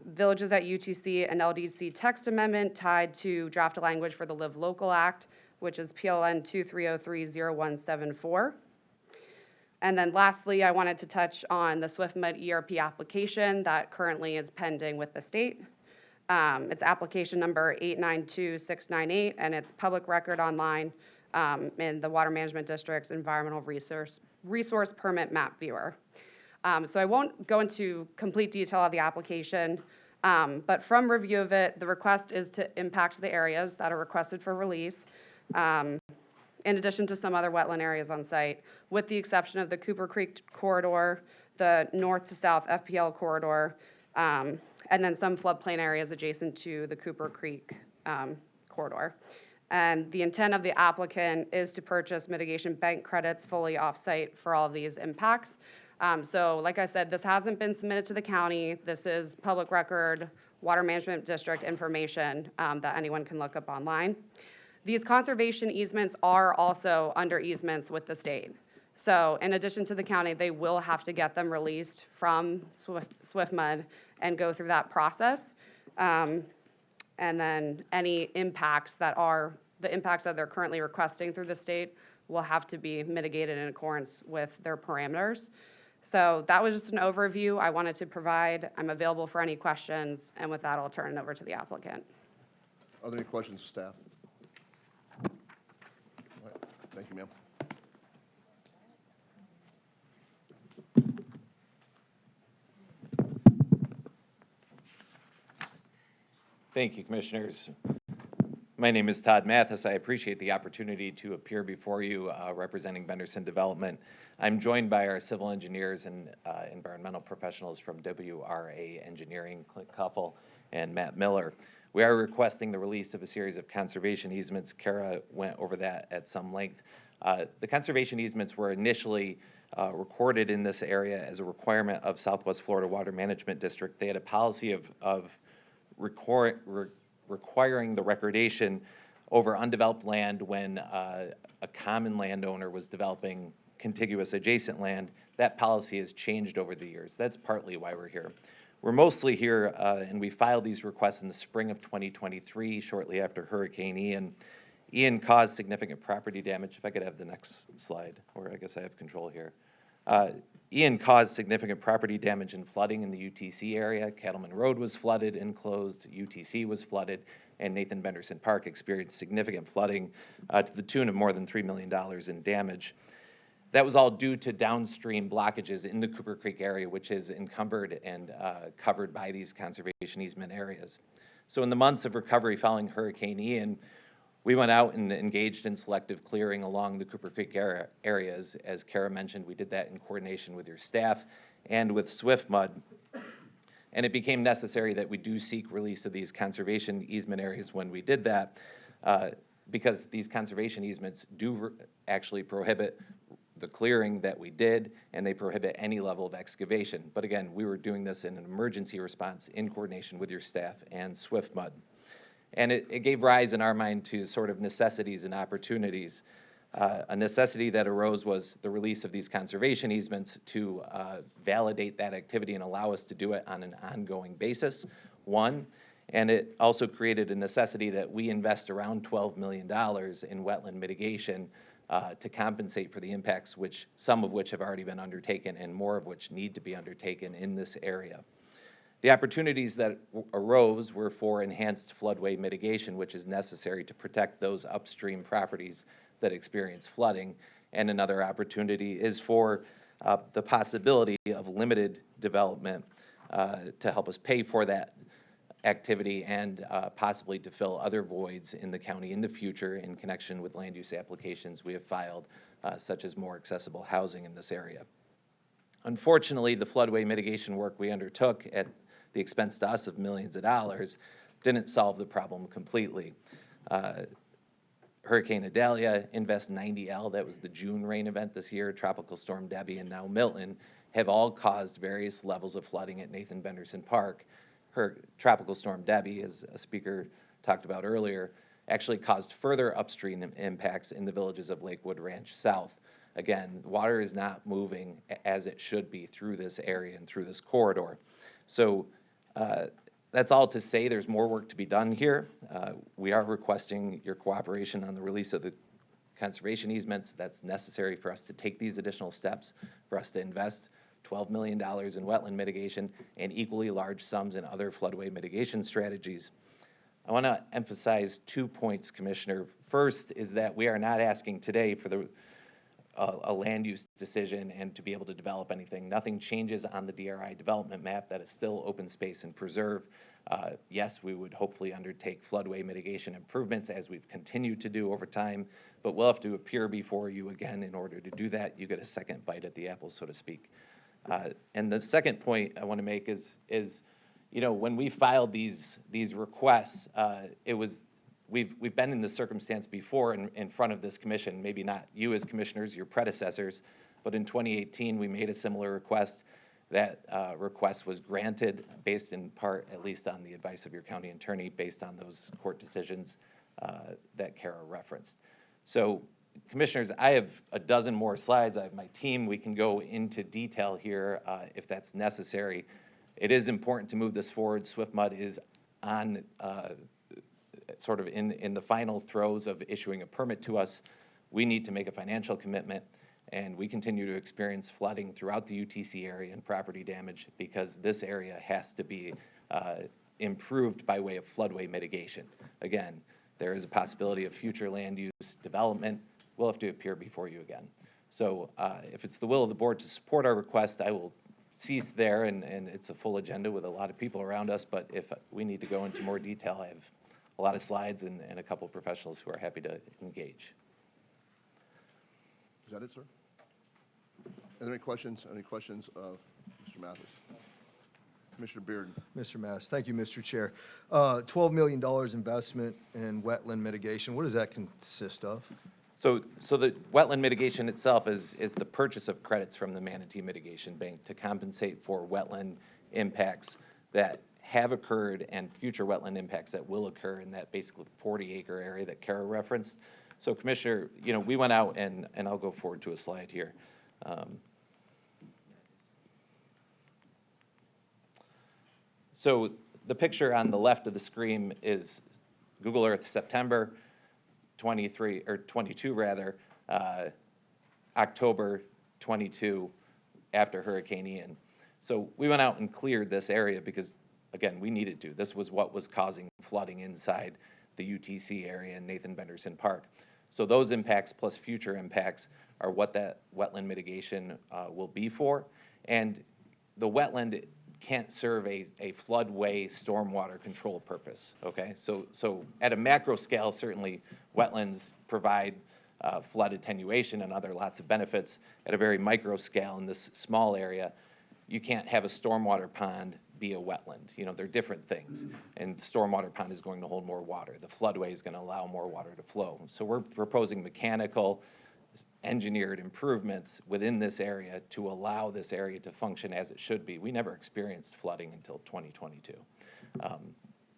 Villages at UTC and LDC text amendment tied to draft language for the Live Local Act, which is PLN 2303-0174. And then lastly, I wanted to touch on the SwiftMed ERP application that currently is pending with the state. It's application number 892698, and it's public record online in the Water Management District's Environmental Resource Permit Map Viewer. So I won't go into complete detail of the application, but from review of it, the request is to impact the areas that are requested for release, in addition to some other wetland areas on site, with the exception of the Cooper Creek corridor, the north to south FPL corridor, and then some floodplain areas adjacent to the Cooper Creek corridor. And the intent of the applicant is to purchase mitigation bank credits fully off-site for all of these impacts. So like I said, this hasn't been submitted to the county. This is public record, Water Management District information that anyone can look up online. These conservation easements are also under easements with the state. So in addition to the county, they will have to get them released from SwiftMud and go through that process. And then any impacts that are, the impacts that they're currently requesting through the state will have to be mitigated in accordance with their parameters. So that was just an overview I wanted to provide. I'm available for any questions, and with that, I'll turn it over to the applicant. Are there any questions, staff? All right. Thank you, ma'am. Thank you, Commissioners. My name is Todd Mathis. I appreciate the opportunity to appear before you representing Benderson Development. I'm joined by our civil engineers and environmental professionals from WRA Engineering, Clint Kuffel and Matt Miller. We are requesting the release of a series of conservation easements. Kara went over that at some length. The conservation easements were initially recorded in this area as a requirement of Southwest Florida Water Management District. They had a policy of requiring the recordation over undeveloped land when a common landowner was developing contiguous adjacent land. That policy has changed over the years. That's partly why we're here. We're mostly here, and we filed these requests in the spring of 2023, shortly after Hurricane Ian. Ian caused significant property damage. If I could have the next slide, or I guess I have control here. Ian caused significant property damage and flooding in the UTC area. Cattleman Road was flooded and closed. UTC was flooded, and Nathan Benderson Park experienced significant flooding to the tune of more than $3 million in damage. That was all due to downstream blockages in the Cooper Creek area, which is encumbered and covered by these conservation easement areas. So in the months of recovery following Hurricane Ian, we went out and engaged in selective clearing along the Cooper Creek areas. As Kara mentioned, we did that in coordination with your staff and with SwiftMud. And it became necessary that we do seek release of these conservation easement areas when we did that, because these conservation easements do actually prohibit the clearing that we did, and they prohibit any level of excavation. But again, we were doing this in an emergency response in coordination with your staff and SwiftMud. And it gave rise in our mind to sort of necessities and opportunities. A necessity that arose was the release of these conservation easements to validate that activity and allow us to do it on an ongoing basis, one. And it also created a necessity that we invest around $12 million in wetland mitigation to compensate for the impacts, some of which have already been undertaken and more of which need to be undertaken in this area. The opportunities that arose were for enhanced floodway mitigation, which is necessary to protect those upstream properties that experience flooding. And another opportunity is for the possibility of limited development to help us pay for that activity and possibly to fill other voids in the county in the future in connection with land use applications we have filed, such as more accessible housing in this area. Unfortunately, the floodway mitigation work we undertook at the expense to us of millions of dollars didn't solve the problem completely. Hurricane Idalia, Invest 90L, that was the June rain event this year, Tropical Storm Debbie, and now Milton, have all caused various levels of flooding at Nathan Benderson Park. Tropical Storm Debbie, as a speaker talked about earlier, actually caused further upstream impacts in the villages of Lakewood Ranch South. Again, water is not moving as it should be through this area and through this corridor. So that's all to say there's more work to be done here. We are requesting your cooperation on the release of the conservation easements. That's necessary for us to take these additional steps, for us to invest $12 million in wetland mitigation and equally large sums in other floodway mitigation strategies. I want to emphasize 2 points, Commissioner. First is that we are not asking today for a land use decision and to be able to develop anything. Nothing changes on the DRI development map. That is still open space and preserve. Yes, we would hopefully undertake floodway mitigation improvements as we've continued to do over time, but we'll have to appear before you again in order to do that. You get a second bite at the apple, so to speak. And the second point I want to make is you know, when we filed these requests, we've been in this circumstance before in front of this commission, maybe not you as commissioners, your predecessors, but in 2018, we made a similar request. That request was granted based in part, at least on the advice of your county attorney, based on those court decisions that Kara referenced. So, commissioners, I have a dozen more slides. I have my team. We can go into detail here if that's necessary. It is important to move this forward. SwiftMud is on sort of in the final throes of issuing a permit to us. We need to make a financial commitment, and we continue to experience flooding throughout the UTC area and property damage because this area has to be improved by way of floodway mitigation. Again, there is a possibility of future land use development. We'll have to appear before you again. So if it's the will of the board to support our request, I will cease there, and it's a full agenda with a lot of people around us, but if we need to go into more detail, I have a lot of slides and a couple of professionals who are happy to engage. Is that it, sir? Are there any questions? Any questions of Mr. Mathis? Commissioner Beard. Mr. Mathis, thank you, Mr. Chair. $12 million investment in wetland mitigation, what does that consist of? So the wetland mitigation itself is the purchase of credits from the Manatee Mitigation Bank to compensate for wetland impacts that have occurred and future wetland impacts that will occur in that basically 40-acre area that Kara referenced. So, Commissioner, you know, we went out and I'll go forward to a slide here. So the picture on the left of the screen is Google Earth September 23 or 22 rather, October 22 after Hurricane Ian. So we went out and cleared this area because, again, we needed to. This was what was causing flooding inside the UTC area in Nathan Benderson Park. So those impacts plus future impacts are what that wetland mitigation will be for. And the wetland can't serve a floodway stormwater control purpose, okay? So at a macro scale, certainly wetlands provide flood attenuation and other lots of benefits. At a very micro scale in this small area, you can't have a stormwater pond be a wetland. You know, they're different things. And the stormwater pond is going to hold more water. The floodway is going to allow more water to flow. So we're proposing mechanical, engineered improvements within this area to allow this area to function as it should be. We never experienced flooding until 2022.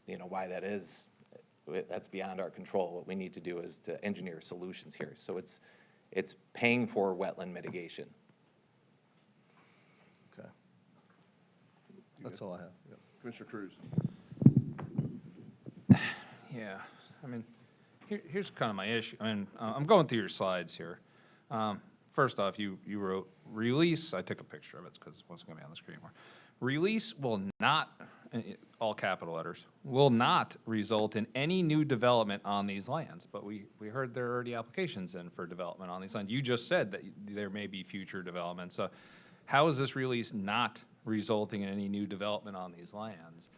You know, why that is, that's beyond our control. What we need to do is to engineer solutions here. So it's paying for wetland mitigation. Okay. That's all I have. Yeah. Commissioner Cruz. Yeah, I mean, here's kind of my issue. I mean, I'm going through your slides here. First off, you wrote release. I took a picture of it because it wasn't going to be on the screen anymore. Release will not, all capital letters, will not result in any new development on these lands. But we heard there are already applications in for development on these lands. You just said that there may be future development. So how is this release not resulting in any new development on these lands?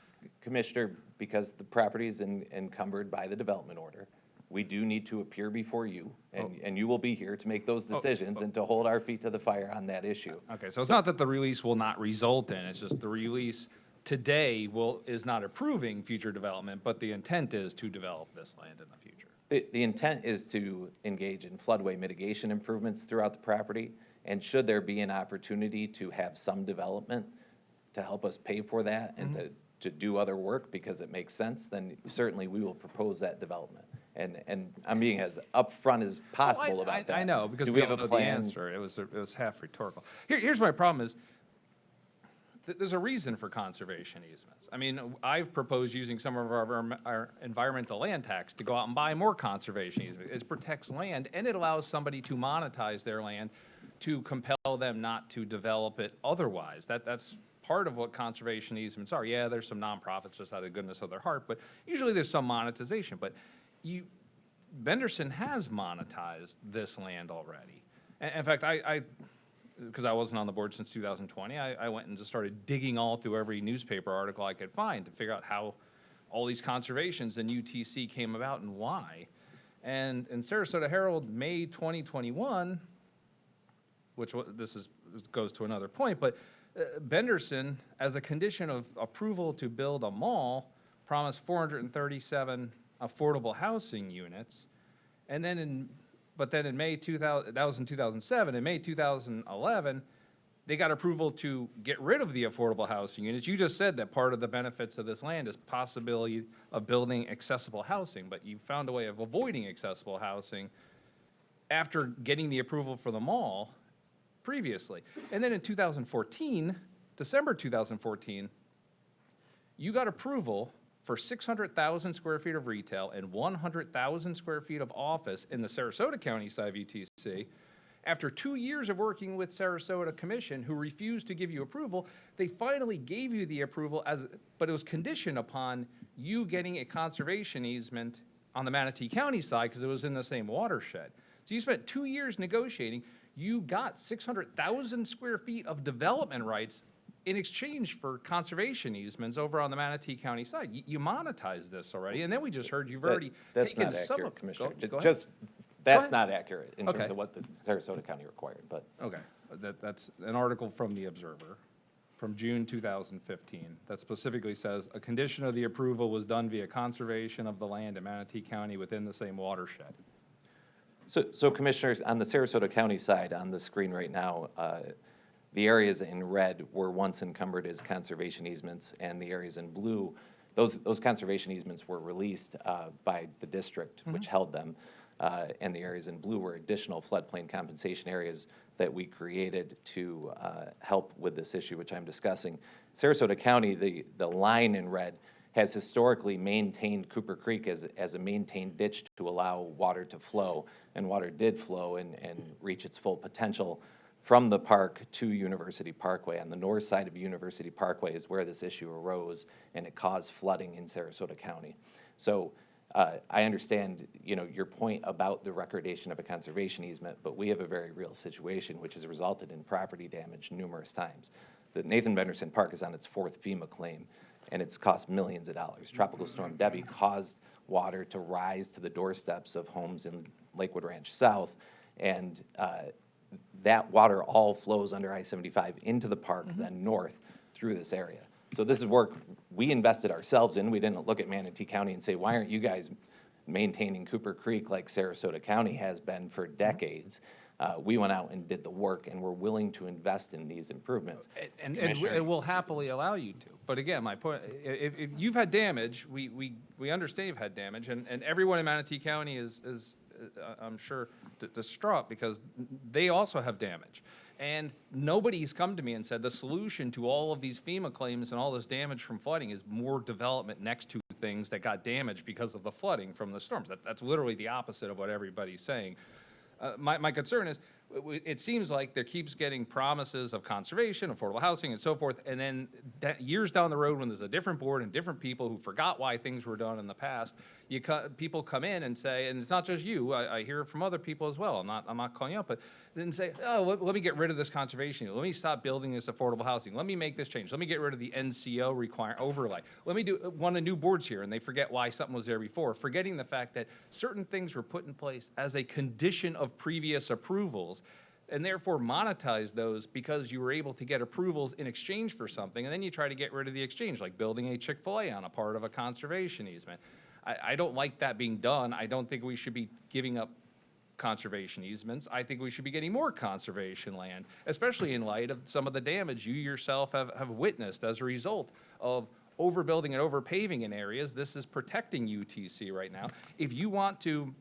Commissioner, because the property is encumbered by the development order, we do need to appear before you, and you will be here to make those decisions and to hold our feet to the fire on that issue. Okay, so it's not that the release will not result in, it's just the release today is not approving future development, but the intent is to develop this land in the future. The intent is to engage in floodway mitigation improvements throughout the property, and should there be an opportunity to have some development to help us pay for that and to do other work because it makes sense, then certainly we will propose that development. And I'm being as upfront as possible about that. I know, because do we have don't a know the plan? answer. It was half rhetorical. Here's my problem is, there's a reason for conservation easements. I mean, I've proposed using some of our environmental land tax to go out and buy more conservation easements. It protects land, and it allows somebody to monetize their land to compel them not to develop it otherwise. That's part of what conservation easements are. Yeah, there's some nonprofits just out of the goodness of their heart, but usually there's some monetization. But Benderson has monetized this land already. And in fact, because I wasn't on the board since 2020, I went and just started digging all through every newspaper article I could find to figure out how all these conservations and UTC came about and why. And in Sarasota Herald, May 2021, which goes to another point, but Benderson, as a condition of approval to build a mall, promised 437 affordable housing units. And then in May 2000, that was in 2007, in May 2011, they got approval to get rid of the affordable housing units. You just said that part of the benefits of this land is possibility of building accessible housing, but you found a way of avoiding accessible housing after getting the approval for the mall previously. And then in 2014, December 2014, you got approval for 600,000 square feet of retail and 100,000 square feet of office in the Sarasota County side of UTC. After 2 years of working with Sarasota Commission, who refused to give you approval, they finally gave you the approval, but it was conditioned upon you getting a conservation easement on the Manatee County side because it was in the same watershed. So you spent 2 years negotiating. You got 600,000 square feet of development rights in exchange for conservation easements over on the Manatee County side. You monetized this already, and then we just heard you've already taken some of... Commissioner. Go ahead. That's not accurate in Okay. terms of what the Sarasota County required, but. Okay, that's an article from the Observer from June 2015 that specifically says, a condition of the approval was done via conservation of the land in Manatee County within the same watershed. So Commissioners, on the Sarasota County side, on the screen right now, the areas in red were once encumbered as conservation easements, and the areas in blue, those conservation easements were released by the district, which held them, and the areas in blue were additional floodplain compensation areas that we created to help with this issue, which I'm discussing. Sarasota County, the line in red, has historically maintained Cooper Creek as a maintained ditch to allow water to flow, and water did flow and reach its full potential from the park to University Parkway. On the north side of University Parkway is where this issue arose, and it caused flooding in Sarasota County. So I understand, your point about the recordation of a conservation easement, but we have a very real situation which has resulted in property damage numerous times. The Nathan Benderson Park is on its fourth FEMA claim, and it's cost millions of dollars. Tropical Storm Debbie caused water to rise to the doorsteps of homes in Lakewood Ranch South, and that water all flows under I-75 into the park, then north through this area. So this is work we invested ourselves in. We didn't look at Manatee County and say, why aren't you guys maintaining Cooper Creek like Sarasota County has been for decades? We went out and did the work, and we're willing to invest in these improvements. And we'll happily allow you to. But again, my point, if you've had damage, we understand you've had damage, and everyone in Manatee County is I'm sure, distraught because they also have damage. And nobody's come to me and said the solution to all of these FEMA claims and all this damage from flooding is more development next to things that got damaged because of the flooding from the storms. That's literally the opposite of what everybody's saying. My concern is, it seems like there keeps getting promises of conservation, affordable housing, and so forth, and then years down the road when there's a different board and different people who forgot why things were done in the past, people come in and say, and it's not just you, I hear it from other people as well, I'm not calling you up, but then say, oh, let me get rid of this conservation, let me stop building this affordable housing, let me make this change, let me get rid of the NCO overlay, let me do one of new boards here, and they forget why something was there before, forgetting the fact that certain things were put in place as a condition of previous approvals, and therefore monetize those because you were able to get approvals in exchange for something, and then you try to get rid of the exchange, like building a Chick-fil-A on a part of a conservation easement. I don't like that being done. I don't think we should be giving up conservation easements. I think we should be getting more conservation land, especially in light of some of the damage you yourself have witnessed as a result of overbuilding and overpaving in areas. This is protecting UTC right now. If you want to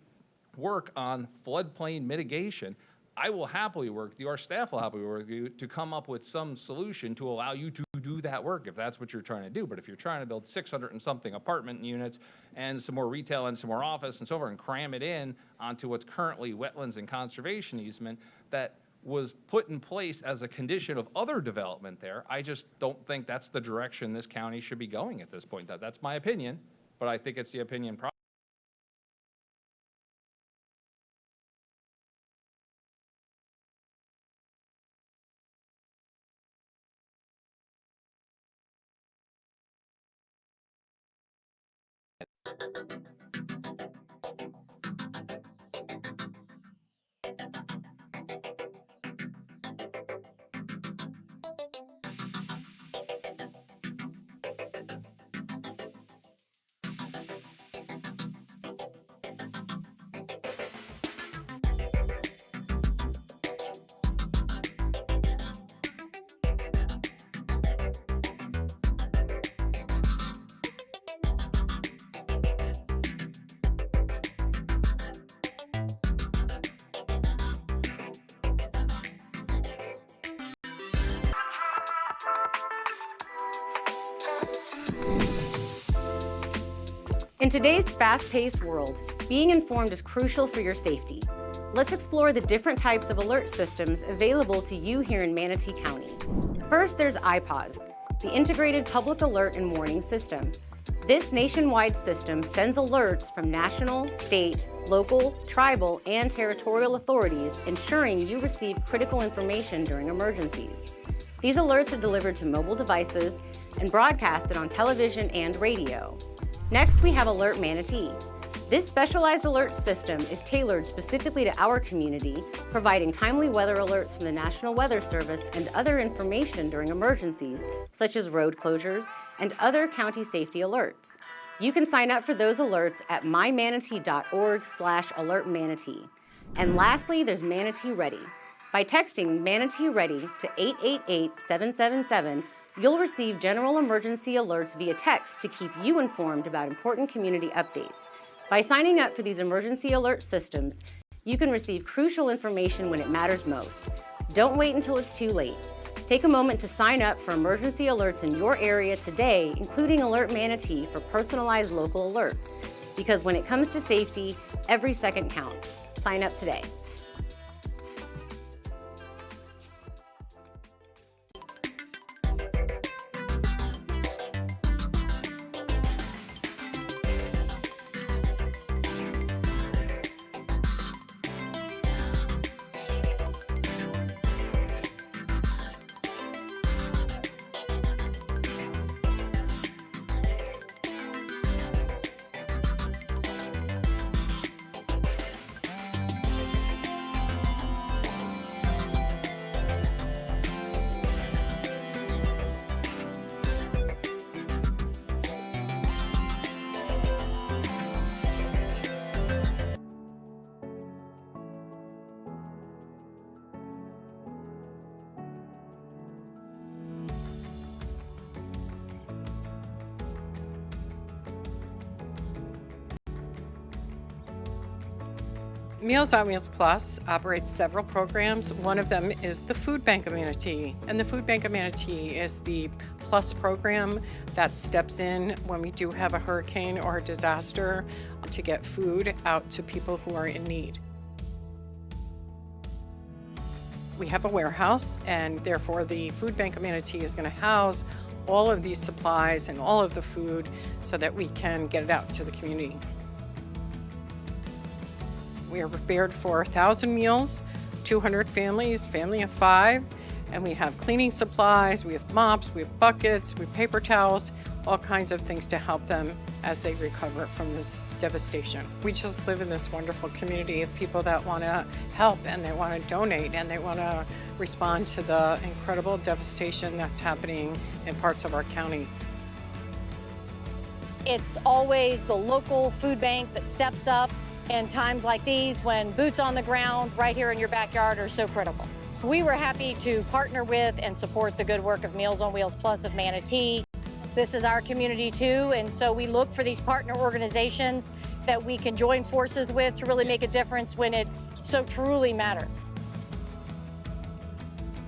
work on floodplain mitigation, I will happily work with you, our staff will happily work with you to come up with some solution to allow you to do that work if that's what you're trying to do. But if you're trying to build 600 and something apartment units and some more retail and some more office and so forth and cram it in onto what's currently wetlands and conservation easement that was put in place as a condition of other development there, I just don't think that's the direction this county should be going at this point. That's my opinion, but I think it's the opinion In today's fast-paced world, being informed is crucial for your safety. Let's explore the different types of alert systems available to you here in Manatee County. First, there's IPAWS, the Integrated Public Alert and Warning System. This nationwide system sends alerts from national, state, local, tribal, and territorial authorities, ensuring you receive critical information during emergencies. These alerts are delivered to mobile devices and broadcasted on television and radio. Next, we have Alert Manatee. This specialized alert system is tailored specifically to our community, providing timely weather alerts from the National Weather Service and other information during emergencies, such as road closures and other county safety alerts. You can sign up for those alerts at mymanatee.org/alertmanatee. And lastly, there's Manatee Ready. By texting Manatee Ready to 888-777, you'll receive general emergency alerts via text to keep you informed about important community updates. By signing up for these emergency alert systems, you can receive crucial information when it matters most. Don't wait until it's too late. Take a moment to sign up for emergency alerts in your area today, including Alert Manatee for personalized local alerts. Because when it comes to safety, every second counts. Sign up today. Meals on Wheels Plus operates several programs. One of them is the Food Bank of Manatee. And the Food Bank of Manatee is the Plus program that steps in when we do have a hurricane or a disaster to get food out to people who are in need. We have a warehouse, and therefore the Food Bank of Manatee is going to house all of these supplies and all of the food so that we can get it out to the community. We are prepared for 1,000 meals, 200 families, family of 5, and we have cleaning supplies, we have mops, we have buckets, we have paper towels, all kinds of things to help them as they recover from this devastation. We just live in this wonderful community of people that want to help and they want to donate and they want to respond to the incredible devastation that's happening in parts of our county. It's always the local food bank that steps up in times like these when boots on the ground right here in your backyard are so critical. We were happy to partner with and support the good work of Meals on Wheels Plus of Manatee. This is our community too, and so we look for these partner organizations that we can join forces with to really make a difference when it so truly matters.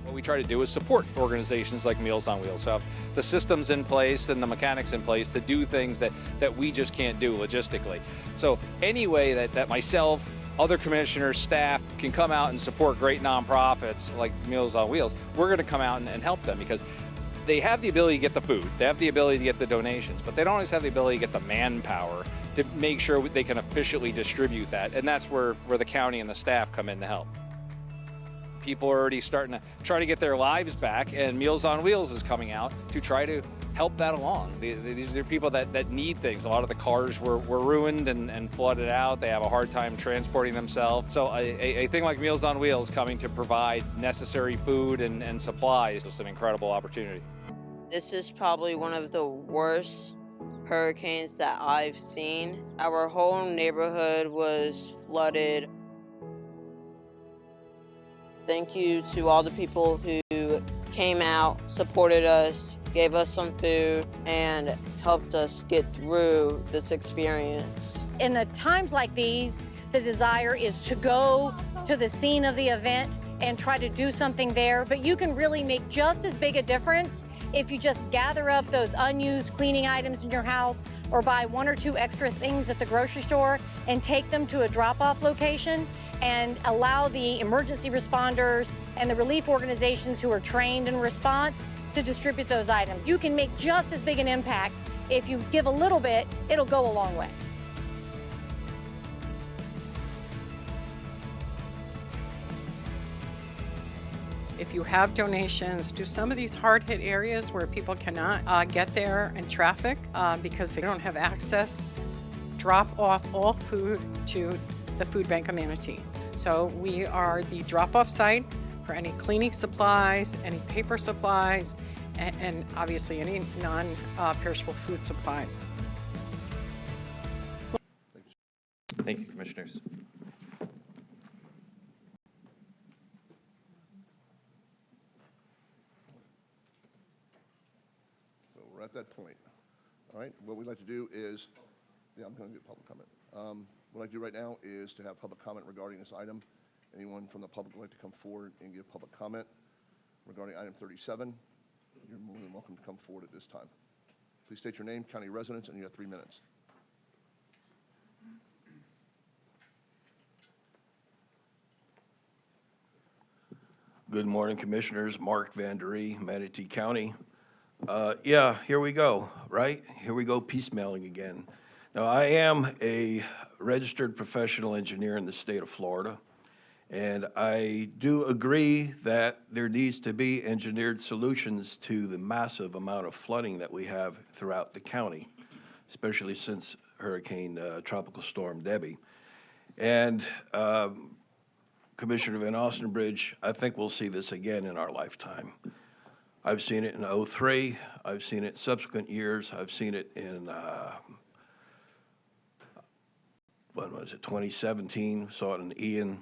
Well, we try to do is support organizations like Meals on Wheels, so have the systems in place and the mechanics in place to do things that we just can't do logistically. So any way that myself, other commissioners, staff can come out and support great nonprofits like Meals on Wheels, we're going to come out and help them, because they have the ability to get the food, they have the ability to get the donations, but they don't always have the ability to get the manpower to make sure they can efficiently distribute that. And that's where the county and the staff come in to help. People are already starting to try to get their lives back, and Meals on Wheels is coming out to try to help that along. These are people that need things. A lot of the cars were ruined and flooded out. They have a hard time transporting themselves. So a thing like Meals on Wheels coming to provide necessary food and supplies is an incredible opportunity. This is probably one of the worst hurricanes that I've seen. Our whole neighborhood was flooded. Thank you to all the people who came out, supported us, gave us some food, and helped us get through this experience. In the times like these, the desire is to go to the scene of the event and try to do something there, but you can really make just as big a difference if you just gather up those unused cleaning items in your house or buy 1 or 2 extra things at the grocery store and take them to a drop-off location and allow the emergency responders and the relief organizations who are trained in response to distribute those items. You can make just as big an impact. If you give a little bit, it'll go a long way. If you have donations to some of these hard-hit areas where people cannot get there in traffic because they don't have access, drop off all food to the Food Bank of Manatee. So we are the drop-off site for any cleaning supplies, any paper supplies, and obviously any non-perishable food supplies. Thank you, Commissioners. So we're at that point. All right, what we'd like to do is, I'm going to do public comment. What I'd like to do right now is to have public comment regarding this item. Anyone from the public would like to come forward and give public comment regarding item 37, you're more than welcome to come forward at this time. Please state your name, county residence, and you have 3 minutes. Good morning, Commissioners. Mark Vanderie, Manatee County. Yeah, here we go, right? Here we go piecemealing again. Now, I am a registered professional engineer in the state of Florida, and I do agree that there needs to be engineered solutions to the massive amount of flooding that we have throughout the county, especially since Tropical Storm Debbie. And Commissioner Van Ostenbridge, I think we'll see this again in our lifetime. I've seen it in '03, I've seen it in subsequent years, I've seen it in, when was it, 2017, saw it in Ian.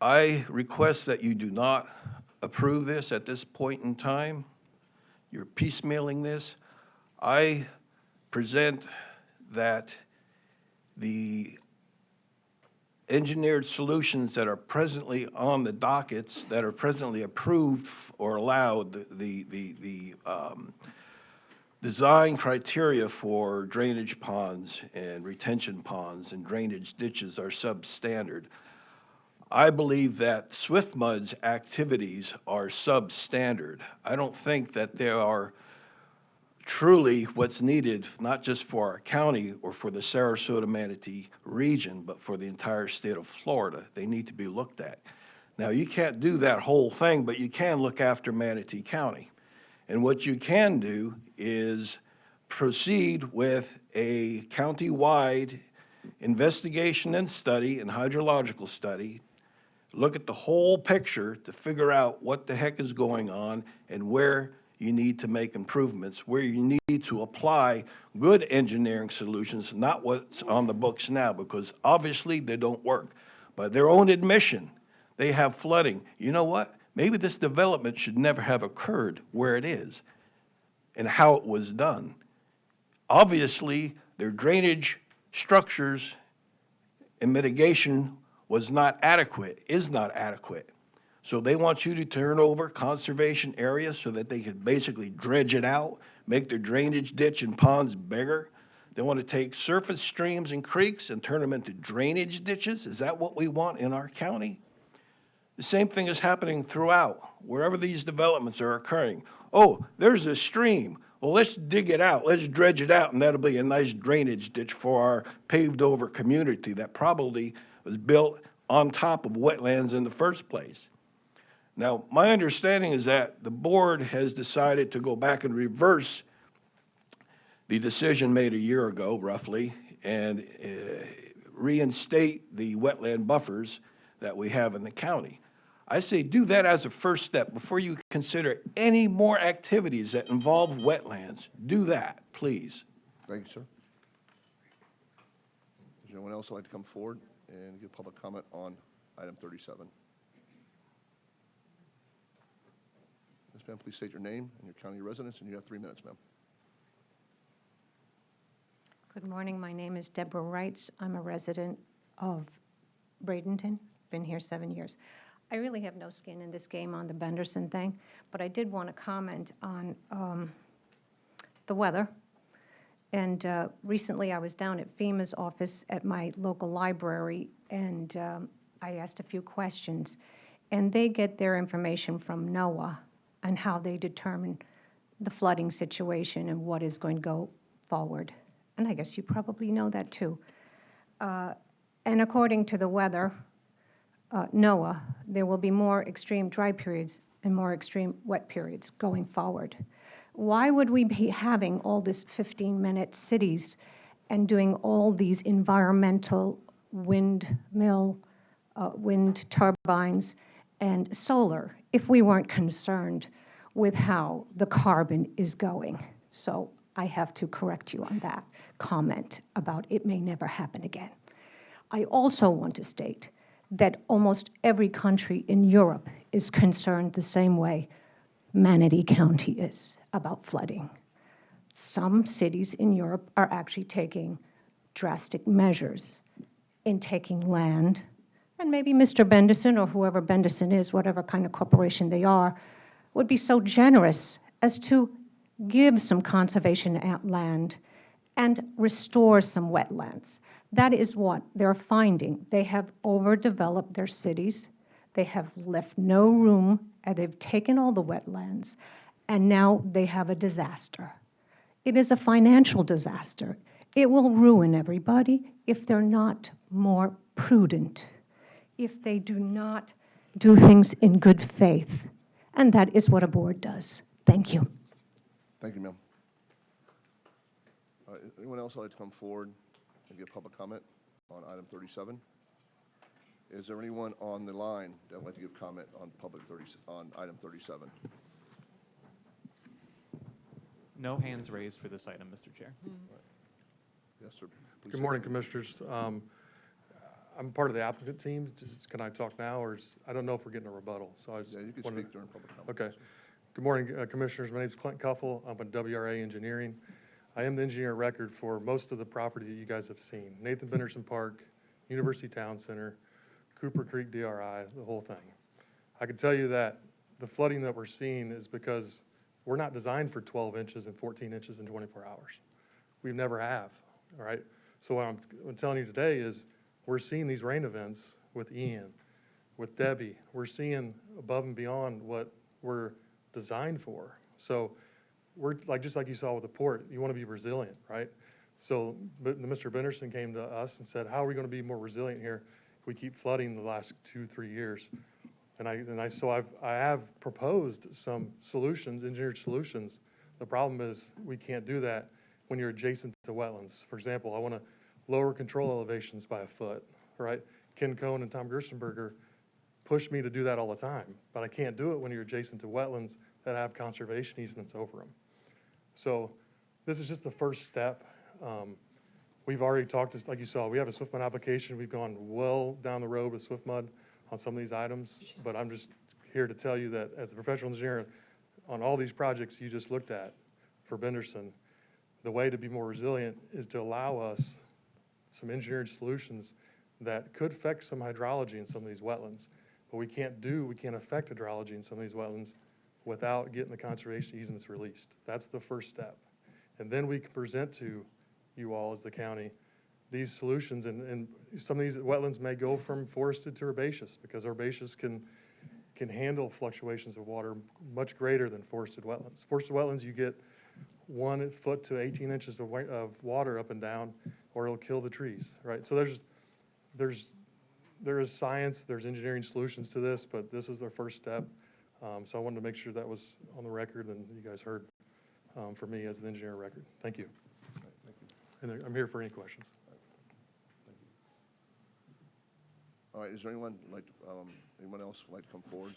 I request that you do not approve this at this point in time. You're piecemealing this. I present that the engineered solutions that are presently on the dockets, that are presently approved or allowed, the design criteria for drainage ponds and retention ponds and drainage ditches are substandard. I believe that SwiftMud's activities are substandard. I don't think that they are truly what's needed, not just for our county or for the Sarasota-Manatee region, but for the entire state of Florida. They need to be looked at. Now, you can't do that whole thing, but you can look after Manatee County. And what you can do is proceed with a county-wide investigation and study and hydrological study, look at the whole picture to figure out what the heck is going on and where you need to make improvements, where you need to apply good engineering solutions, not what's on the books now, because obviously they don't work. By their own admission, they have flooding. You know what? Maybe this development should never have occurred where it is and how it was done. Obviously, their drainage structures and mitigation was not adequate, is not adequate. So they want you to turn over conservation areas so that they can basically dredge it out, make their drainage ditch and ponds bigger. They want to take surface streams and creeks and turn them into drainage ditches. Is that what we want in our county? The same thing is happening throughout, wherever these developments are occurring. Oh, there's a stream. Well, let's dig it out. Let's dredge it out, and that'll be a nice drainage ditch for our paved-over community that probably was built on top of wetlands in the first place. Now, my understanding is that the board has decided to go back and reverse the decision made a year ago, roughly, and reinstate the wetland buffers that we have in the county. I say do that as a first step before you consider any more activities that involve wetlands. Do that, please. Thank you, sir. Does anyone else like to come forward and give public comment on item 37? Ms. Ma'am, please state your name and your county residence, and you have 3 minutes, ma'am. Good morning. My name is Deborah Wrights. I'm a resident of Bradenton. Been here 7 years. I really have no skin in this game on the Benderson thing, but I did want to comment on the weather. And recently I was down at FEMA's office at my local library, and I asked a few questions. And they get their information from NOAA on how they determine the flooding situation and what is going to go forward. And I guess you probably know that too. And according to the weather, NOAA, there will be more extreme dry periods and more extreme wet periods going forward. Why would we be having all this 15-minute cities and doing all these environmental windmill, wind turbines and solar if we weren't concerned with how the carbon is going? So I have to correct you on that comment about it may never happen again. I also want to state that almost every country in Europe is concerned the same way Manatee County is about flooding. Some cities in Europe are actually taking drastic measures in taking land, and maybe Mr. Benderson or whoever Benderson is, whatever kind of corporation they are, would be so generous as to give some conservation land and restore some wetlands. That is what they're finding. They have overdeveloped their cities. They have left no room, and they've taken all the wetlands, and now they have a disaster. It is a financial disaster. It will ruin everybody if they're not more prudent, if they do not do things in good faith. And that is what a board does. Thank you. Thank you, ma'am. Anyone else like to come forward and give public comment on item 37? Is there anyone on the line that would like to give comment on on item 37? No hands raised for this item, Mr. Chair. Yes, sir. Please Good morning, Commissioners. I'm part of the applicant team. Can I talk now, or I don't know if we're getting a rebuttal, so I just Yeah, you can speak during public comment. Okay. Good morning, Commissioners. My name is Clint Cuffle. I'm with WRA Engineering. I am the engineer of record for most of the property that you guys have seen. Nathan Benderson Park, University Town Center, Cooper Creek DRI, the whole thing. I can tell you that the flooding that we're seeing is because we're not designed for 12 inches and 14 inches in 24 hours. We never have, all right? So what I'm telling you today is we're seeing these rain events with Ian, with Debbie. We're seeing above and beyond what we're designed for. So we're just like you saw with the port, you want to be resilient, right? So Mr. Benderson came to us and said, how are we going to be more resilient here if we keep flooding the last 2-3 years? And I have proposed some solutions, engineered solutions. The problem is we can't do that when you're adjacent to wetlands. For example, I want to lower control elevations by a foot, right? Ken Cohn and Tom Gerstenberger push me to do that all the time, but I can't do it when you're adjacent to wetlands that have conservation easements over them. So this is just the first step. We've already talked, like you saw, we have a SwiftMud application. We've gone well down the road with SwiftMud on some of these items, but I'm just here to tell you that as a professional engineer on all these projects you just looked at for Benderson, the way to be more resilient is to allow us some engineered solutions that could affect some hydrology in some of these wetlands. But we can't affect hydrology in some of these wetlands without getting the conservation easements released. That's the first step. And then we can present to you all as the county these solutions, and some of these wetlands may go from forested to herbaceous, because herbaceous can handle fluctuations of water much greater than forested wetlands. Forested wetlands, you get 1 foot to 18 inches of water up and down, or it'll kill the trees, right? So there is science, there's engineering solutions to this, but this is their first step. So I wanted to make sure that was on the record and you guys heard from me as the engineer record. Thank you. And I'm here for any questions. All right, is there anyone else like to come forward?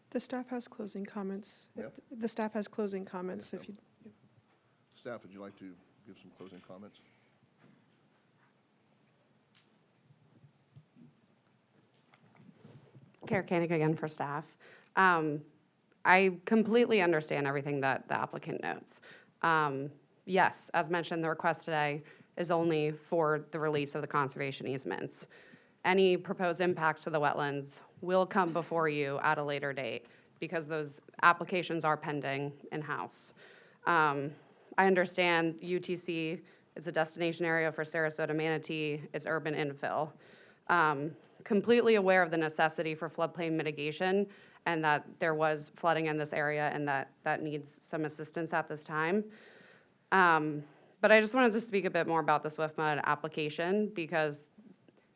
The staff has closing comments. Yeah. The staff has closing comments Yes, if you. Staff, would you like to give some closing comments? Kara Koenig again for staff. I completely understand everything that the applicant notes. Yes, as mentioned, the request today is only for the release of the conservation easements. Any proposed impacts to the wetlands will come before you at a later date because those applications are pending in-house. I understand UTC is a destination area for Sarasota Manatee. It's urban infill. Completely aware of the necessity for floodplain mitigation and that there was flooding in this area and that needs some assistance at this time. But I just wanted to speak a bit more about the SwiftMud application because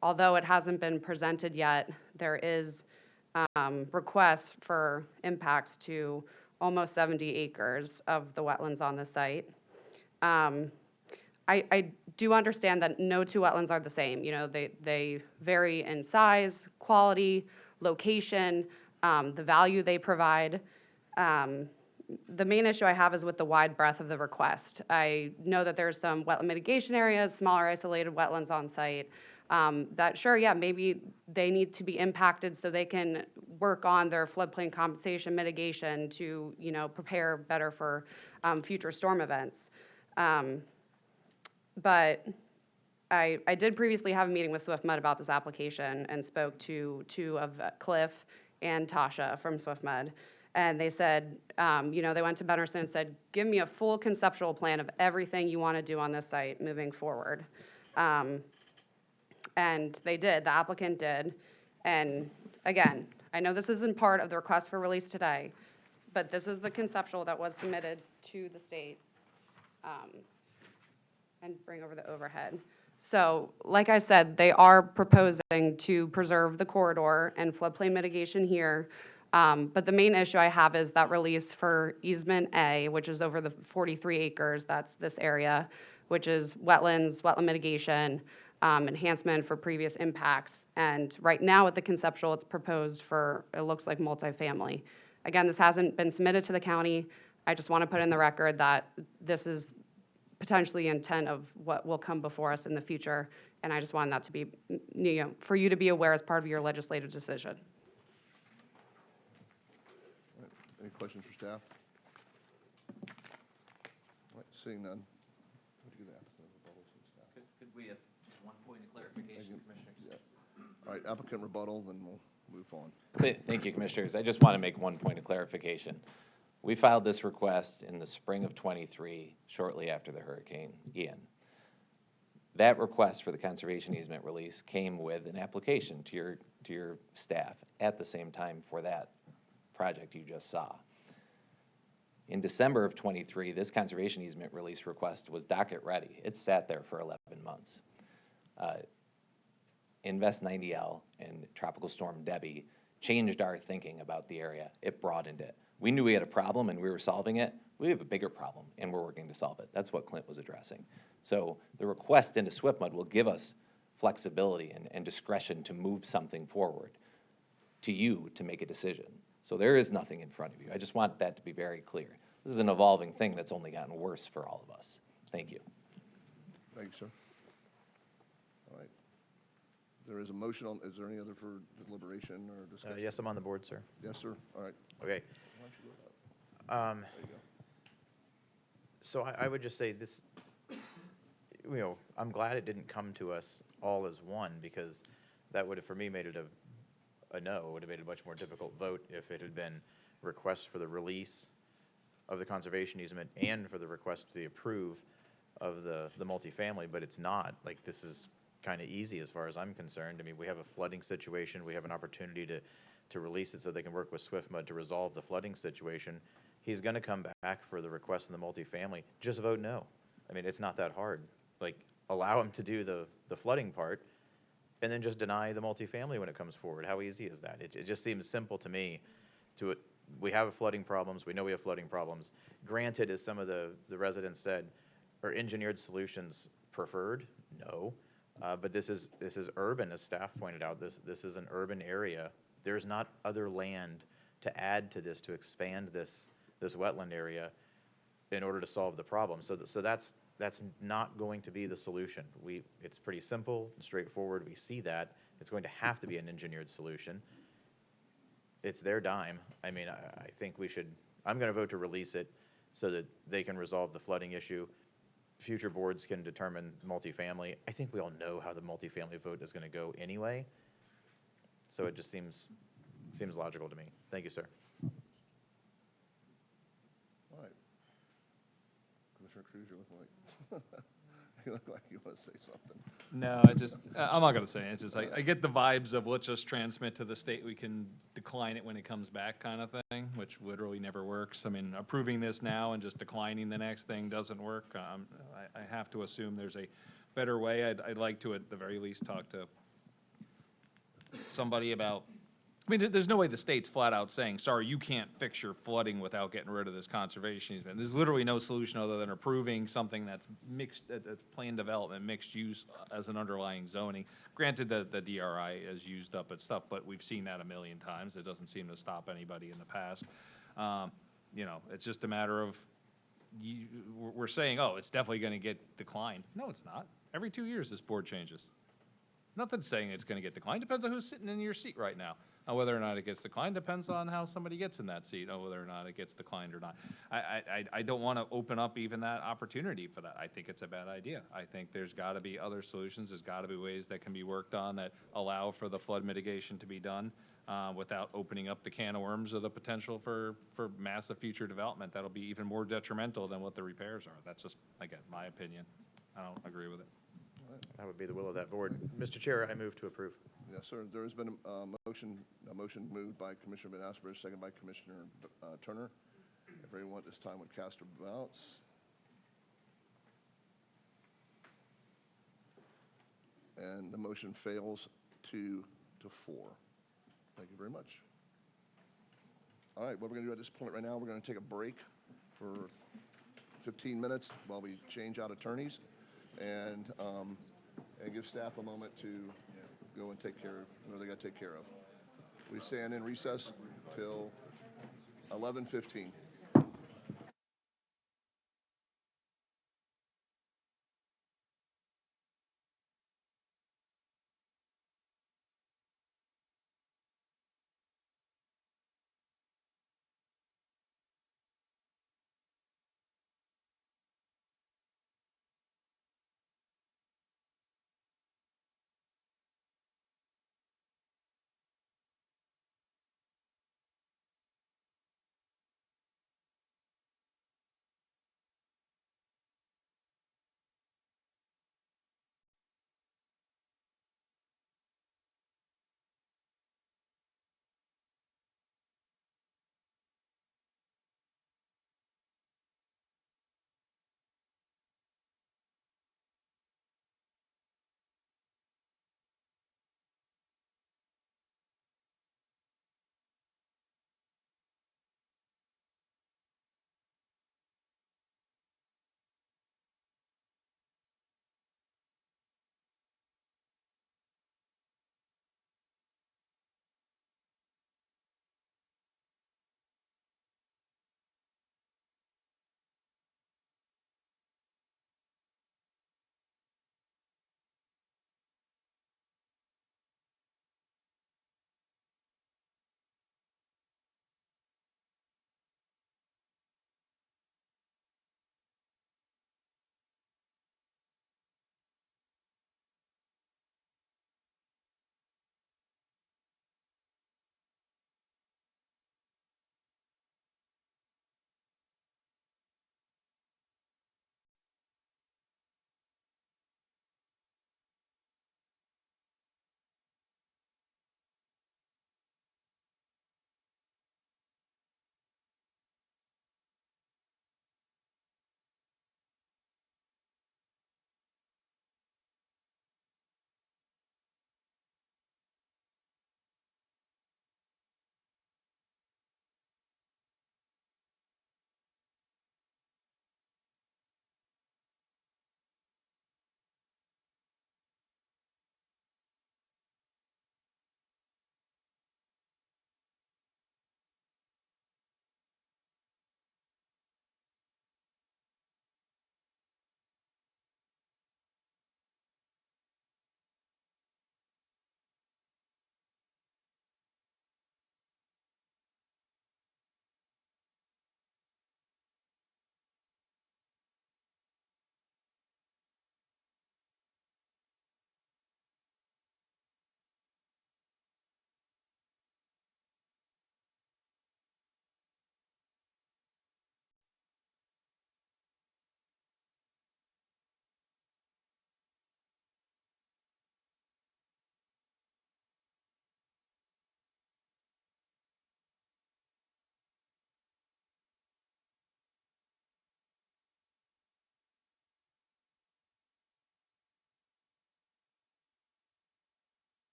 although it hasn't been presented yet, there is requests for impacts to almost 70 acres of the wetlands on the site. I do understand that no two wetlands are the same. You know, they vary in size, quality, location, the value they provide. The main issue I have is with the wide breadth of the request. I know that there's some wetland mitigation areas, smaller isolated wetlands on site, that sure, yeah, maybe they need to be impacted so they can work on their floodplain compensation mitigation to, you know, prepare better for future storm events. But I did previously have a meeting with SwiftMud about this application and spoke to Cliff and Tasha from SwiftMud. And they said, you know, they went to Benderson and said, give me a full conceptual plan of everything you want to do on this site moving forward. And they did, the applicant did. And again, I know this isn't part of the request for release today, but this is the conceptual that was submitted to the state. And bring over the overhead. So, like I said, they are proposing to preserve the corridor and floodplain mitigation here. But the main issue I have is that release for easement A, which is over the 43 acres, that's this area, which is wetlands, wetland mitigation, enhancement for previous impacts. And right now with the conceptual, it's proposed for, it looks like multifamily. Again, this hasn't been submitted to the county. I just want to put in the record that this is potentially intent of what will come before us in the future. And I just wanted that to be, you know, for you to be aware as part of your legislative decision. All right. Any questions for staff? All right, seeing none. What do you think? Could we have just one point of clarification, Commissioners? Yeah. All right, applicant rebuttal, then we'll move on. Thank you, Commissioners. I just want to make one point of clarification. We filed this request in the spring of '23, shortly after the Hurricane Ian. That request for the conservation easement release came with an application to your staff at the same time for that project you just saw. In December of '23, this conservation easement release request was docket ready. It sat there for 11 months. Invest 90L and Tropical Storm Debbie changed our thinking about the area. It broadened it. We knew we had a problem and we were solving it. We have a bigger problem and we're working to solve it. That's what Clint was addressing. So the request into SwiftMud will give us flexibility and discretion to move something forward to you to make a decision. So there is nothing in front of you. I just want that to be very clear. This is an evolving thing that's only gotten worse for all of us. Thank you. Thank you, sir. All right. There is a motion on, is there any other for deliberation or discussion? Yes, I'm on the board, sir. Yes, sir. All right. Okay. So I would just say this, you know, I'm glad it didn't come to us all as one because that would have, for me, made it a a no. It would have made a much more difficult vote if it had been request for the release of the conservation easement and for the request to approve of the multifamily, but it's not. Like, this is kind of easy as far as I'm concerned. I mean, we have a flooding situation. We have an opportunity to release it so they can work with SwiftMud to resolve the flooding situation. He's going to come back for the request in the multifamily. Just vote no. I mean, it's not that hard. Like, allow him to do the flooding part and then just deny the multifamily when it comes forward. How easy is that? It just seems simple to me. We have flooding problems. We know we have flooding problems. Granted, as some of the residents said, are engineered solutions preferred? No. But this is urban, as staff pointed out. This is an urban area. There's not other land to add to this, to expand this wetland area in order to solve the problem. So that's not going to be the solution. It's pretty simple and straightforward. We see that. It's going to have to be an engineered solution. It's their dime. I mean, I think I'm going to vote to release it so that they can resolve the flooding issue. Future boards can determine multifamily. I think we all know how the multifamily vote is going to go anyway. So it just seems logical to me. Thank you, sir. All right. Commissioner Cruz, you look like you want to say something. No, I'm not gonna say it. It's just like, I get the vibes of let's just transmit to the state, we can decline it when it comes back kind of thing, which literally never works. I mean, approving this now and just declining the next thing doesn't work. I have to assume there's a better way. I'd like to, at the very least, talk to somebody about, I mean, there's no way the state's flat out saying, sorry, you can't fix your flooding without getting rid of this conservation easement. There's literally no solution other than approving something that's mixed, that's planned development, mixed use as an underlying zoning. Granted, the DRI is used up at stuff, but we've seen that a million times. It doesn't seem to stop anybody in the past. You know, it's just a matter of, we're saying, oh, it's definitely gonna get declined. No, it's not. Every 2 years, this board changes. Nothing's saying it's gonna get declined. Depends on who's sitting in your seat right now. Whether or not it gets declined depends on how somebody gets in that seat, whether or not it gets declined or not. I don't want to open up even that opportunity for that. I think it's a bad idea. I think there's got to be other solutions. There's got to be ways that can be worked on that allow for the flood mitigation to be done without opening up the can of worms of the potential for massive future development that'll be even more detrimental than what the repairs are. That's just, again, my opinion. I don't agree with it. That would be the will of that board. Mr. Chair, I move to approve. Yes, sir. There has been a motion moved by Commissioner Van Asperger, second by Commissioner Turner. If everyone at this time would cast their ballots. And the motion fails 2 to 4. Thank you very much. All right, what we're going to do at this point right now, we're going to take a break for 15 minutes while we change out attorneys and give staff a moment to go and take care of what they got to take care of. We stand in recess till 11:15.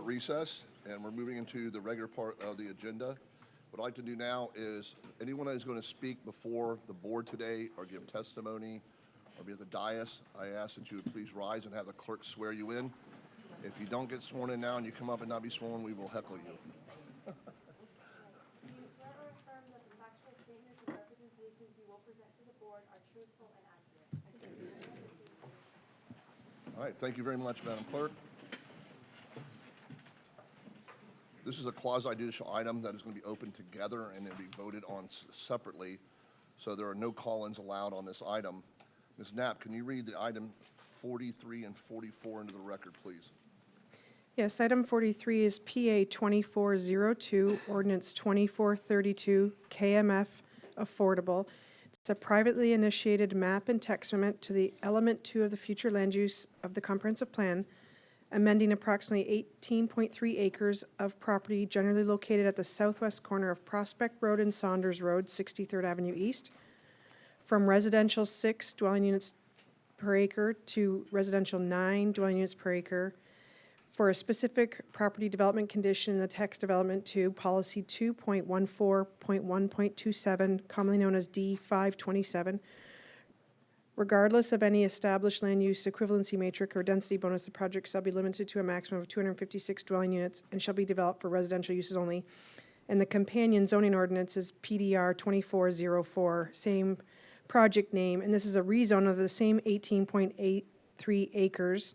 recess, and we're moving into the regular part of the agenda. What I'd like to do now is anyone that is going to speak before the board today or give testimony or be at the dais, I ask that you would please rise and have the clerk swear you in. If you don't get sworn in now and you come up and not be sworn, we will heckle you. All right, thank you very much, Madam Clerk. This is a quasi-judicial item that is going to be opened together and then be voted on separately, so there are no call-ins allowed on this item. Ms. Knapp, can you read the item 43 and 44 into the record, please? Yes, item 43 is PA 2402, ordinance 2432, KMF Affordable. It's a privately initiated map and text amendment to the element 2 of the future land use of the comprehensive plan, amending approximately 18.3 acres of property generally located at the southwest corner of Prospect Road and Saunders Road, 63rd Avenue East, from residential 6 dwelling units per acre to residential 9 dwelling units per acre for a specific property development condition in the text development 2, policy 2.14.1.27, commonly known as D527. Regardless of any established land use equivalency matrix or density bonus, the project shall be limited to a maximum of 256 dwelling units and shall be developed for residential uses only. And the companion zoning ordinance is PDR 2404, same project name, and this is a rezone of the same 18.83 acres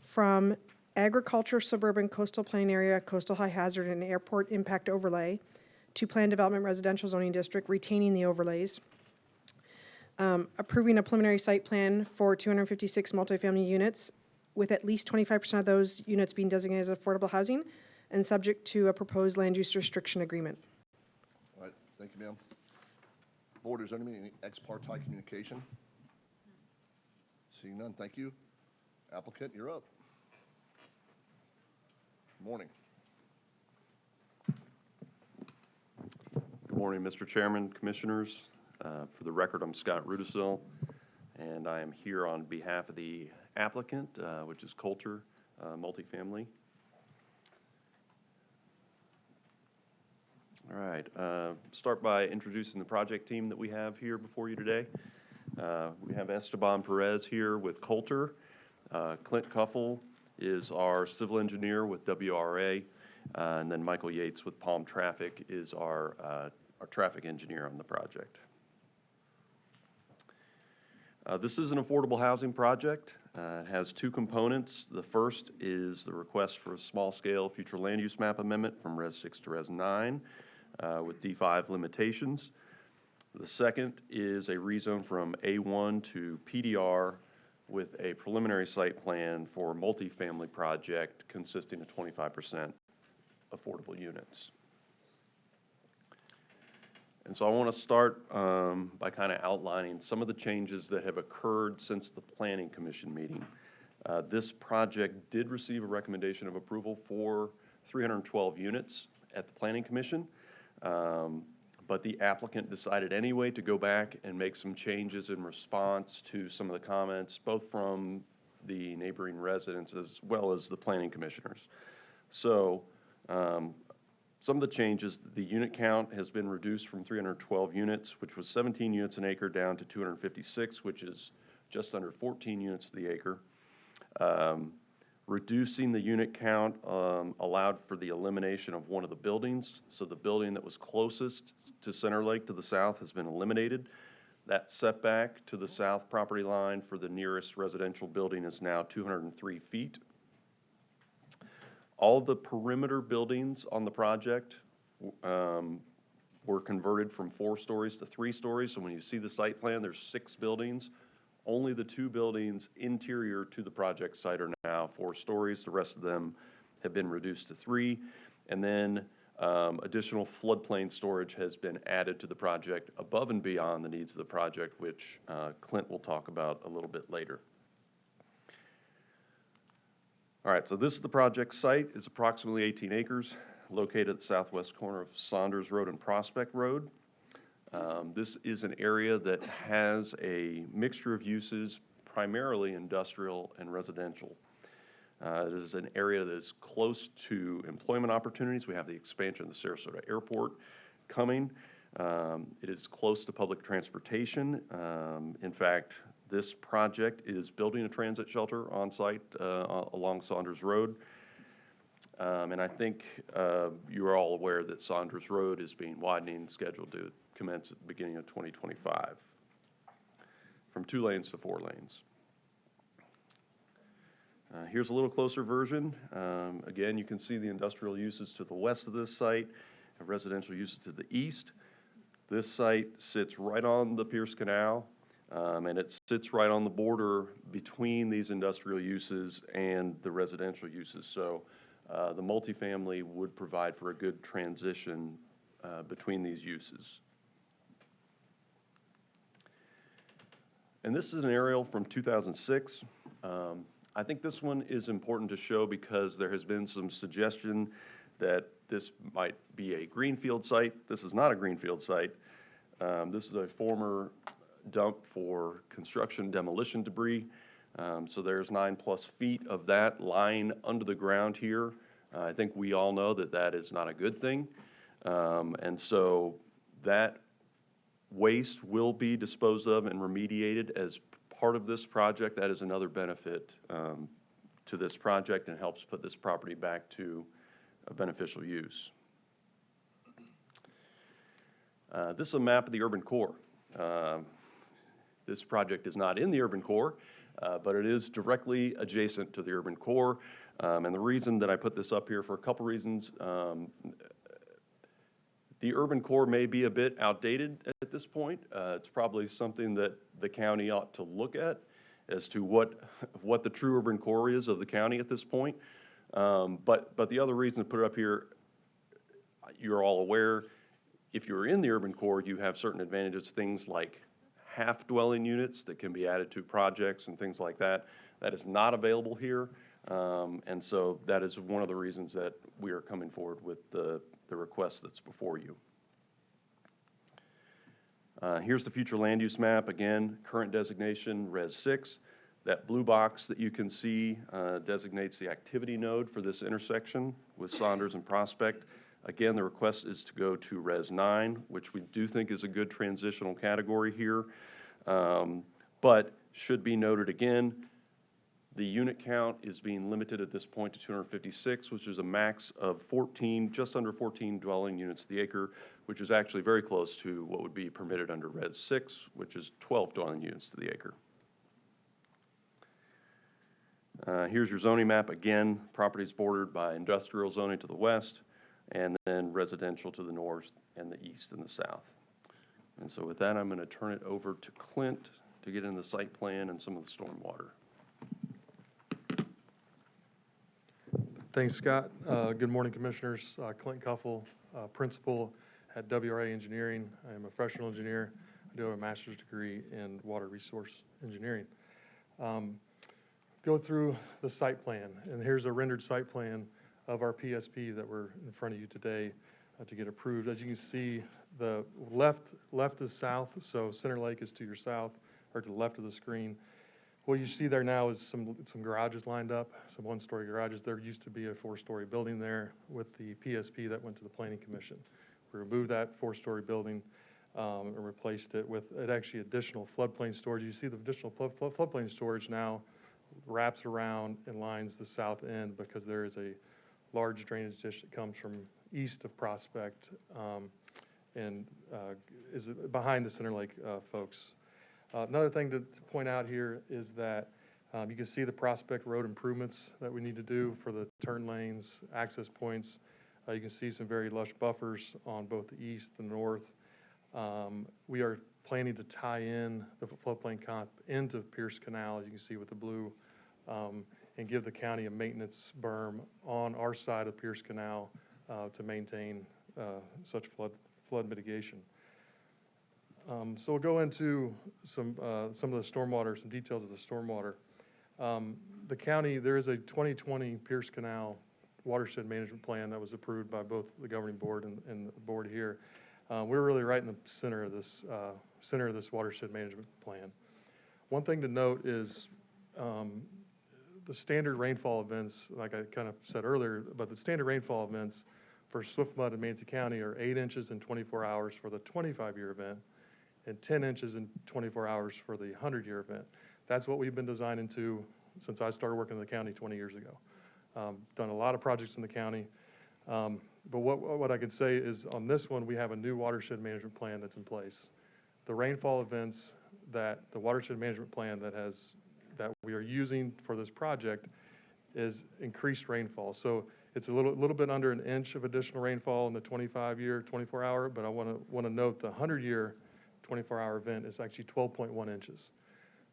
from agriculture, suburban, coastal plain area, coastal high hazard, and airport impact overlay to planned development residential zoning district, retaining the overlays. Approving a preliminary site plan for 256 multifamily units with at least 25% of those units being designated as affordable housing and subject to a proposed land use restriction agreement. All right, thank you, ma'am. Board, is there any ex parte communication? Seeing none, thank you. Applicant, you're up. Morning. Good morning, Mr. Chairman, Commissioners. For the record, I'm Scott Rudisil, and I am here on behalf of the applicant, which is Coulter Multifamily. All right, start by introducing the project team that we have here before you today. We have Esteban Perez here with Coulter. Clint Cuffle is our civil engineer with WRA, and then Michael Yates with Palm Traffic is our traffic engineer on the project. This is an affordable housing project. It has two components. The first is the request for a small-scale future land use map amendment from Res 6 to Res 9 with D5 limitations. The second is a rezone from A1 to PDR with a preliminary site plan for a multifamily project consisting of 25% affordable units. And so I want to start by kind of outlining some of the changes that have occurred since the Planning Commission meeting. This project did receive a recommendation of approval for 312 units at the Planning Commission, but the applicant decided anyway to go back and make some changes in response to some of the comments, both from the neighboring residents as well as the planning commissioners. So some of the changes, the unit count has been reduced from 312 units, which was 17 units an acre, down to 256, which is just under 14 units to the acre. Reducing the unit count allowed for the elimination of one of the buildings. So the building that was closest to Center Lake to the south has been eliminated. That setback to the south property line for the nearest residential building is now 203 feet. All the perimeter buildings on the project were converted from 4 stories to 3 stories. So when you see the site plan, there's 6 buildings. Only the 2 buildings interior to the project site are now 4 stories. The rest of them have been reduced to 3. And then additional floodplain storage has been added to the project above and beyond the needs of the project, which Clint will talk about a little bit later. All right, so this is the project site. It's approximately 18 acres, located at the southwest corner of Saunders Road and Prospect Road. This is an area that has a mixture of uses, primarily industrial and residential. It is an area that is close to employment opportunities. We have the expansion of the Sarasota Airport coming. It is close to public transportation. In fact, this project is building a transit shelter on site along Saunders Road. And I think you are all aware that Saunders Road is being widened, scheduled to commence at the beginning of 2025, from 2 lanes to 4 lanes. Here's a little closer version. Again, you can see the industrial uses to the west of this site, and residential uses to the east. This site sits right on the Pierce Canal, and it sits right on the border between these industrial uses and the residential uses. So the multifamily would provide for a good transition between these uses. And this is an aerial from 2006. I think this one is important to show because there has been some suggestion that this might be a greenfield site. This is not a greenfield site. This is a former dump for construction demolition debris. So there's 9+ feet of that lying under the ground here. I think we all know that that is not a good thing. And so that waste will be disposed of and remediated as part of this project. That is another benefit to this project and helps put this property back to a beneficial use. This is a map of the urban core. This project is not in the urban core, but it is directly adjacent to the urban core. And the reason that I put this up here for a couple reasons, the urban core may be a bit outdated at this point. It's probably something that the county ought to look at as to what the true urban core is of the county at this point. But the other reason to put it up here, you're all aware, if you're in the urban core, you have certain advantages, things like half dwelling units that can be added to projects and things like that. That is not available here. And so that is one of the reasons that we are coming forward with the request that's before you. Here's the future land use map. Again, current designation, Res 6. That blue box that you can see designates the activity node for this intersection with Saunders and Prospect. Again, the request is to go to Res 9, which we do think is a good transitional category here. But should be noted again, the unit count is being limited at this point to 256, which is a max of 14, just under 14 dwelling units to the acre, which is actually very close to what would be permitted under Res 6, which is 12 dwelling units to the acre. Here's your zoning map. Again, properties bordered by industrial zoning to the west, and then residential to the north and the east and the south. And so with that, I'm going to turn it over to Clint to get into the site plan and some of the stormwater. Thanks, Scott. Good morning, Commissioners. Clint Cuffle, Principal at WRA Engineering. I am a professional engineer. I do have a master's degree in water resource engineering. Go through the site plan, and here's a rendered site plan of our PSP that we're in front of you today to get approved. As you can see, the left is south, so Center Lake is to your south, or to the left of the screen. What you see there now is some garages lined up, some one-story garages. There used to be a 4-story building there with the PSP that went to the Planning Commission. We removed that 4-story building and replaced it with actually additional floodplain storage. You see the additional floodplain storage now wraps around and lines the south end because there is a large drainage ditch that comes from east of Prospect and is behind the Center Lake folks. Another thing to point out here is that you can see the Prospect Road improvements that we need to do for the turn lanes, access points. You can see some very lush buffers on both the east and north. We are planning to tie in the floodplain comp into Pierce Canal, as you can see with the blue, and give the county a maintenance berm on our side of Pierce Canal to maintain such flood mitigation. So we'll go into some of the stormwater, some details of the stormwater. The county, there is a 2020 Pierce Canal watershed management plan that was approved by both the governing board and the board here. We're really right in the center of this watershed management plan. One thing to note is the standard rainfall events, like I kind of said earlier, but the standard rainfall events for Swift Mud and Manatee County are 8 inches in 24 hours for the 25-year event and 10 inches in 24 hours for the 100-year event. That's what we've been designing to since I started working in the county 20 years ago. Done a lot of projects in the county. But what I can say is on this one, we have a new watershed management plan that's in place. The rainfall events that the watershed management plan that we are using for this project is increased rainfall. So it's a little bit under an inch of additional rainfall in the 25-year, 24-hour, but I want to note the 100-year 24-hour event is actually 12.1 inches.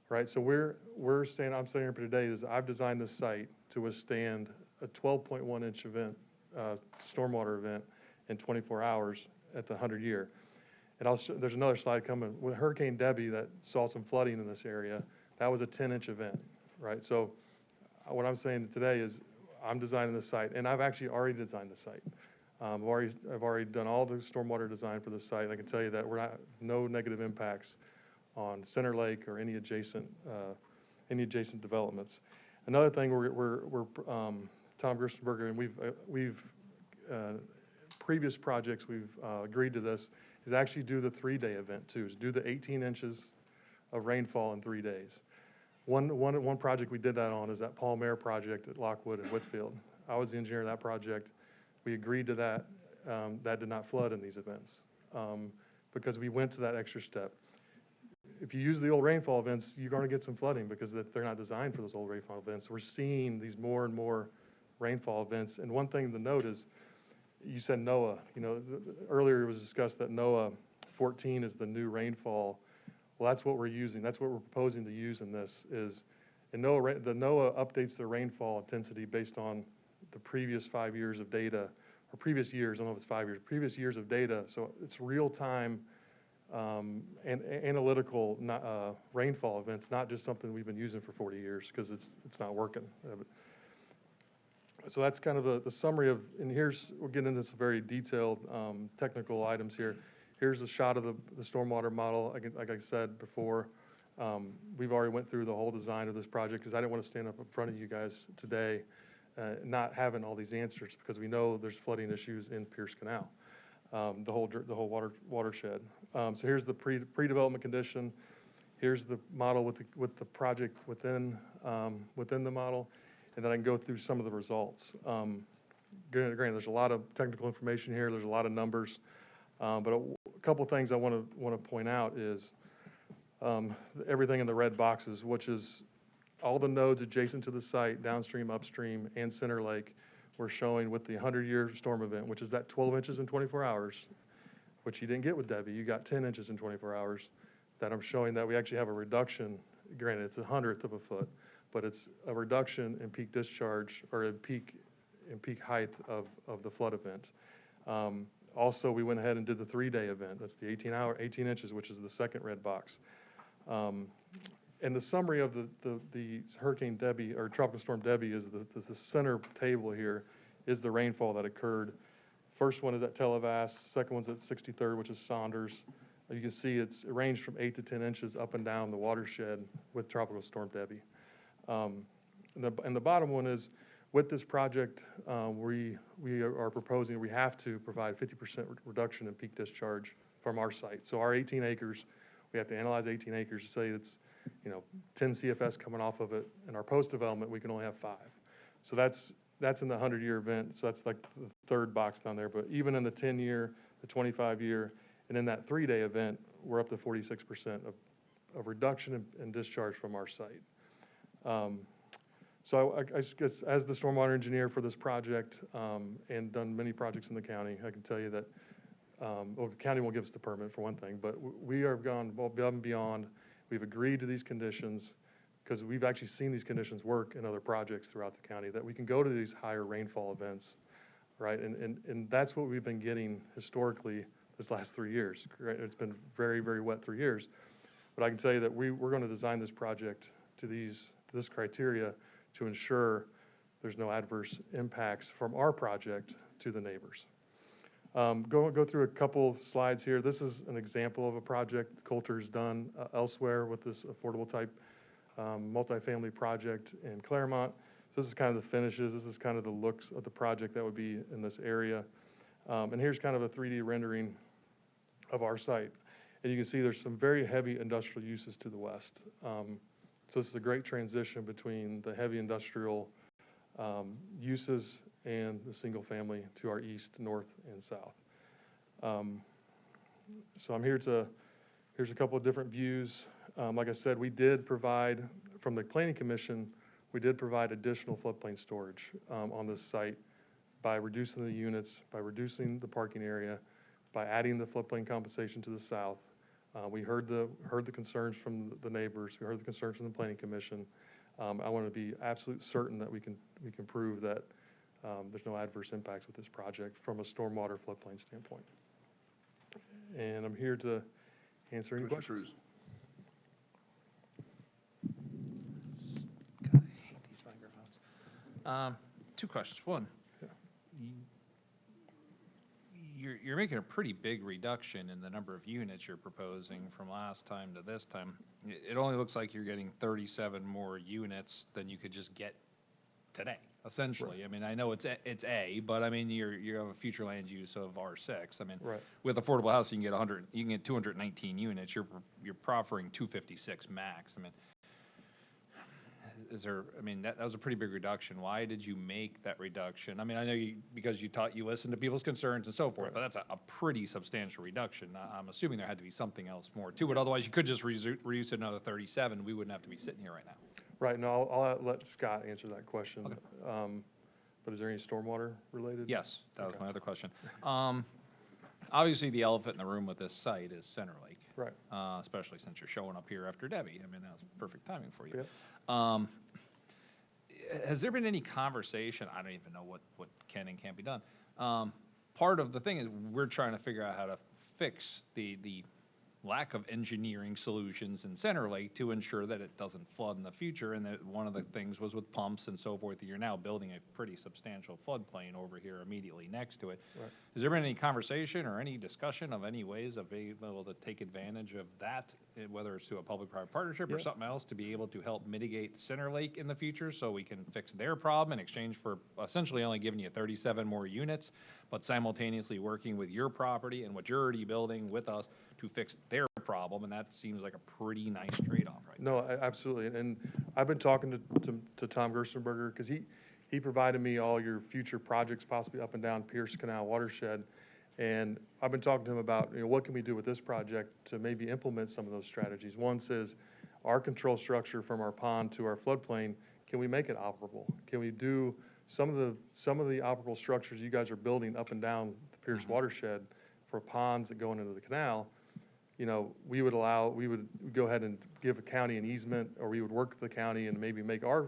Right, so I'm standing here today is I've designed this site to withstand a 12.1 inch event, stormwater event in 24 hours at the 100-year. And there's another slide coming. With Hurricane Debbie that saw some flooding in this area, that was a 10-inch event, right? So what I'm saying today is I'm designing this site, and I've actually already designed the site. I've already done all the stormwater design for this site. I can tell you that no negative impacts on Center Lake or any adjacent developments. Another thing Tom Gerstenberger and previous projects we've agreed to this is actually do the 3-day event too. Is do the 18 inches of rainfall in 3 days. One project we did that on is that Palmer project at Lockwood and Whitfield. I was the engineer of that project. We agreed to that. That did not flood in these events because we went to that extra step. If you use the old rainfall events, you're going to get some flooding because they're not designed for those old rainfall events. We're seeing these more and more rainfall events. And one thing to note is, you said NOAA. You know, earlier it was discussed that NOAA 14 is the new rainfall. Well, that's what we're using. That's what we're proposing to use in this is, the NOAA updates the rainfall intensity based on the previous 5 years of data, or previous years, I don't know if it's 5 years, previous years of data. So it's real time and analytical rainfall events, not just something we've been using for 40 years because it's not working. So that's kind of the summary of, and we'll get into some very detailed technical items here. Here's a shot of the stormwater model. Like I said before, we've already went through the whole design of this project because I didn't want to stand up in front of you guys today not having all these answers because we know there's flooding issues in Pierce Canal. The whole watershed. So here's the pre-development condition. Here's the model with the project within the model, and then I can go through some of the results. Granted, there's a lot of technical information here. There's a lot of numbers, but a couple things I want to point out is everything in the red boxes, which is all the nodes adjacent to the site, downstream, upstream, and Center Lake. We're showing with the 100-year storm event, which is that 12 inches in 24 hours, which you didn't get with Debbie. You got 10 inches in 24 hours. That I'm showing that we actually have a reduction. Granted, it's 100th of a foot, but it's a reduction in peak discharge or in peak height of the flood event. Also, we went ahead and did the 3-day event. That's the 18 inches, which is the second red box. And the summary of the Hurricane Debbie or Tropical Storm Debbie is the center table here is the rainfall that occurred. First one is at Tel Avas. Second one's at 63rd, which is Saunders. You can see it ranged from 8 to 10 inches up and down the watershed with Tropical Storm Debbie. And the bottom one is with this project, we are proposing we have to provide 50% reduction in peak discharge from our site. So our 18 acres, we have to analyze 18 acres to say it's 10 CFS coming off of it. In our post-development, we can only have 5. So that's in the 100-year event. So that's like the third box down there. But even in the 10-year, the 25-year, and in that 3-day event, we're up to 46% of reduction in discharge from our site. So I guess as the stormwater engineer for this project and done many projects in the county, I can tell you that the county won't give us the permit for one thing, but we are gone above and beyond. We've agreed to these conditions because we've actually seen these conditions work in other projects throughout the county, that we can go to these higher rainfall events, right? And that's what we've been getting historically this last 3 years. Right? It's been very, very wet 3 years. But I can tell you that we're going to design this project to this criteria to ensure there's no adverse impacts from our project to the neighbors. Go through a couple slides here. This is an example of a project Coulter's done elsewhere with this affordable type multifamily project in Claremont. So this is kind of the finishes, this is kind of the looks of the project that would be in this area. And here's kind of a 3D rendering of our site. And you can see there's some very heavy industrial uses to the west. So this is a great transition between the heavy industrial uses and the single family to our east, north, and south. So I'm here's a couple of different views. Like I said, we did provide, from the Planning Commission, we did provide additional floodplain storage on this site by reducing the units, by reducing the parking area, by adding the floodplain compensation to the south. We heard the concerns from the neighbors. We heard the concerns from the Planning Commission. I want to be absolutely certain that we can prove that there's no adverse impacts with this project from a stormwater floodplain standpoint. And I'm here to answer any questions. God, I hate these microphones. Two questions. One, you're making a pretty big reduction in the number of units you're proposing from last time to this time. It only looks like you're getting 37 more units than you could just get today, essentially. Right. I mean, I know it's A, but I mean, you have a future land use of R6. I mean, right. With affordable housing, you can get 219 units. You're proffering 256 max. I mean, that was a pretty big reduction. Why did you make that reduction? I mean, I know because you listened to people's concerns and so forth, but that's a pretty substantial reduction. I'm assuming there had to be something else more to it. Otherwise, you could just reduce it another 37. We wouldn't have to be sitting here right now. Right. No, I'll let Scott answer that question. Okay. But is there any stormwater related? Yes, that was my other question. Obviously, the elephant in the room with this site is Center Lake. Right. Especially since you're showing up here after Debbie. I mean, that was perfect timing for you. Yep. Has there been any conversation? I don't even know what can and can't be done. Part of the thing is we're trying to figure out how to fix the lack of engineering solutions in Center Lake to ensure that it doesn't flood in the future. And that one of the things was with pumps and so forth, that you're now building a pretty substantial floodplain over here immediately next to it. Right. Has there been any conversation or any discussion of any ways of being able to take advantage of that, whether it's through a public-private partnership or something else, to be able to help mitigate Center Lake in the future so we can fix their problem in exchange for essentially only giving you 37 more units, but simultaneously working with your property and what you're already building with us to fix their problem? And that seems like a pretty nice trade-off right now. No, absolutely. And I've been talking to Tom Gerstenberger, because he provided me all your future projects, possibly up and down Pierce Canal watershed. And I've been talking to him about, what can we do with this project to maybe implement some of those strategies. One says, our control structure from our pond to our floodplain, can we make it operable? Can we do some of the operable structures you guys are building up and down the Pierce watershed for ponds that go into the canal? We would go ahead and give a county an easement, or we would work with the county and maybe make our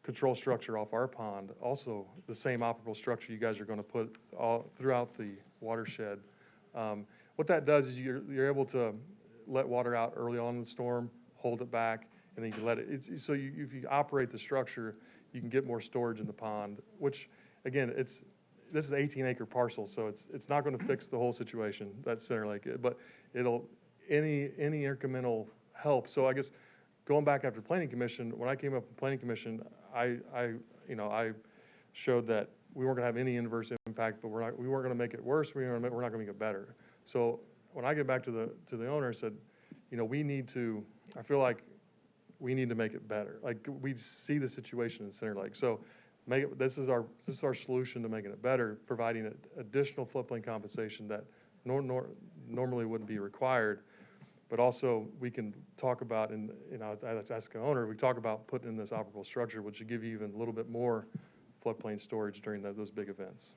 control structure off our pond also the same operable structure you guys are going to put all throughout the watershed. What that does is you're able to let water out early on in the storm, hold it back, and then you can let it. If you operate the structure, you can get more storage in the pond, which, again, this is an 18-acre parcel, so it's not going to fix the whole situation, that's Center Lake, but any incremental help. So I guess going back after Planning Commission, when I came up with Planning Commission, I showed that we weren't going to have any inverse impact, but we weren't going to make it worse. We're not going to make it better. So when I get back to the owner, I said, I feel like we need to make it better. Like, we see the situation in Center Lake, so this is our solution to making it better, providing additional floodplain compensation that normally wouldn't be required. But also, we can talk about, and I ask the owner, we talk about putting in this operable structure, which would give you even a little bit more floodplain storage during those big events.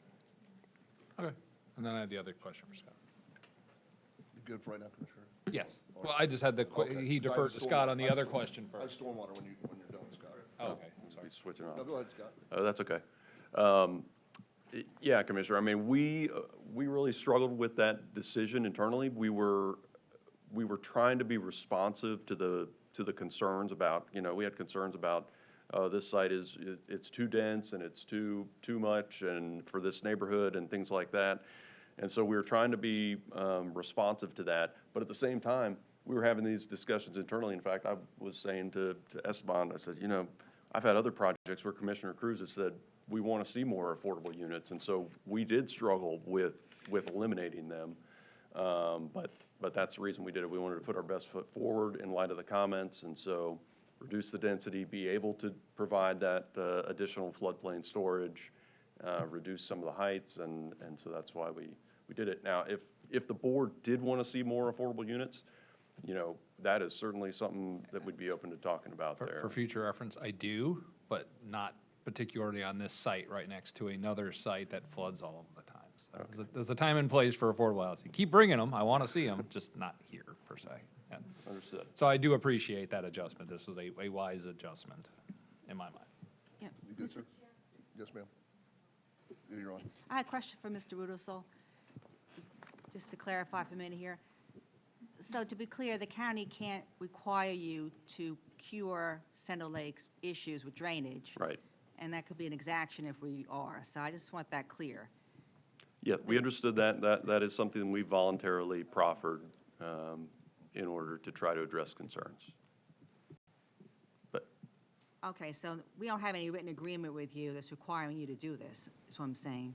Okay. And then I had the other question for Scott. You good for right now, Commissioner? Yes. Well, I just had he deferred to Scott on the other question I have first. stormwater when you're done, Scott. Oh, okay. I'm sorry. He's switching off. No, go ahead, Scott. Oh, that's okay. Yeah, Commissioner, I mean, we really struggled with that decision internally. We were trying to be responsive to the concerns about, we had concerns about this site it's too dense and it's too much and for this neighborhood and things like that. And so we were trying to be responsive to that, but at the same time, we were having these discussions internally. In fact, I was saying to Esteban, I said, I've had other projects where Commissioner Cruz has said, we want to see more affordable units, and so we did struggle with eliminating them. But that's the reason we did it. We wanted to put our best foot forward in light of the comments, and so reduce the density, be able to provide that additional floodplain storage, reduce some of the heights, and so that's why we did it. Now, if the board did want to see more affordable units, you know, that is certainly something that we'd be open to talking about there. For future reference, I do, but not particularly on this site right next to another site that floods all of the time. So there's a time and place for affordable housing. Keep bringing them. I want to see them, just not here per se. Yeah. Understood. So I do appreciate that adjustment. This was a wise adjustment in my mind. Yeah. You good, sir? Yes, ma'am. Yeah, you're on. I had a question for Mr. Rudisell, just to clarify for a minute here. So to be clear, the county can't require you to cure Center Lake's issues with drainage. Right. And that could be an exaction if we are. So I just want that clear. Yeah, we understood that. That is something we voluntarily proffered in order to try to address concerns. But Okay, so we don't have any written agreement with you that's requiring you to do this, is what I'm saying.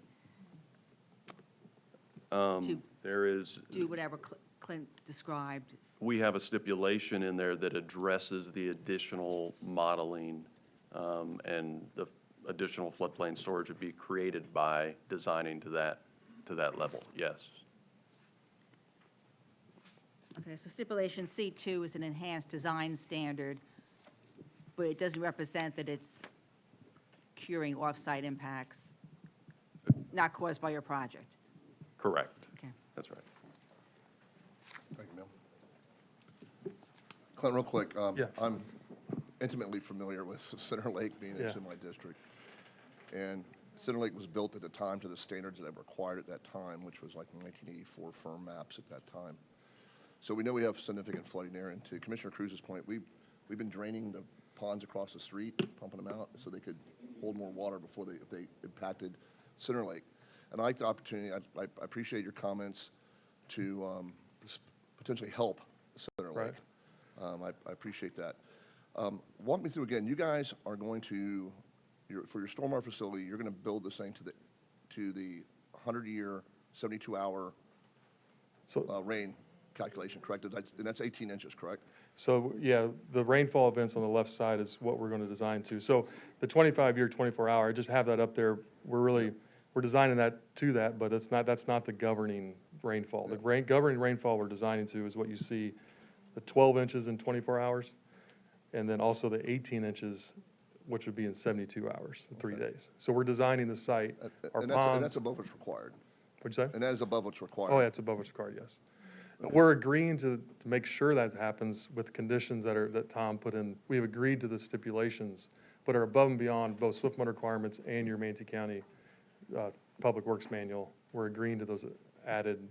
there is, Do whatever Clint described. we have a stipulation in there that addresses the additional modeling, and the additional floodplain storage would be created by designing to that level, yes. Okay, so stipulation C2 is an enhanced design standard, but it doesn't represent that it's curing off-site impacts not caused by your project. Correct. Okay. That's right. Thank you, ma'am. Clint, real quick, Yeah. I'm intimately familiar with Center Lake, being it's Yeah. in my district. And Center Lake was built at the time to the standards that were required at that time, which was like 1984 firm maps at that time. So we know we have significant flooding there, and to Commissioner Cruz's point, we've been draining the ponds across the street, pumping them out, so they could hold more water before if they impacted Center Lake. And I like the opportunity, I appreciate your comments to potentially help Center Lake. Right. I appreciate that. Walk me through again, you guys are going to, for your stormwater facility, you're going to build this thing to the 100-year, 72-hour rain calculation, correct? And that's 18 inches, correct? So, yeah, the rainfall events on the left side is what we're going to design to. So the 25-year, 24-hour, I just have that up there. We're designing that to that, but that's not the governing rainfall. The governing rainfall we're designing to is what you see, the 12 inches in 24 hours, and then also the 18 inches, which would be in 72 hours, 3 days. So we're designing the site. Our And ponds. that's above what's required. What'd you say? And that is above what's required. Oh, yeah, it's above what's required, yes. We're agreeing to make sure that happens with conditions that Tom put in. We've agreed to the stipulations, but are above and beyond both Swift Mud requirements and your Manatee County Public Works Manual. We're agreeing to those added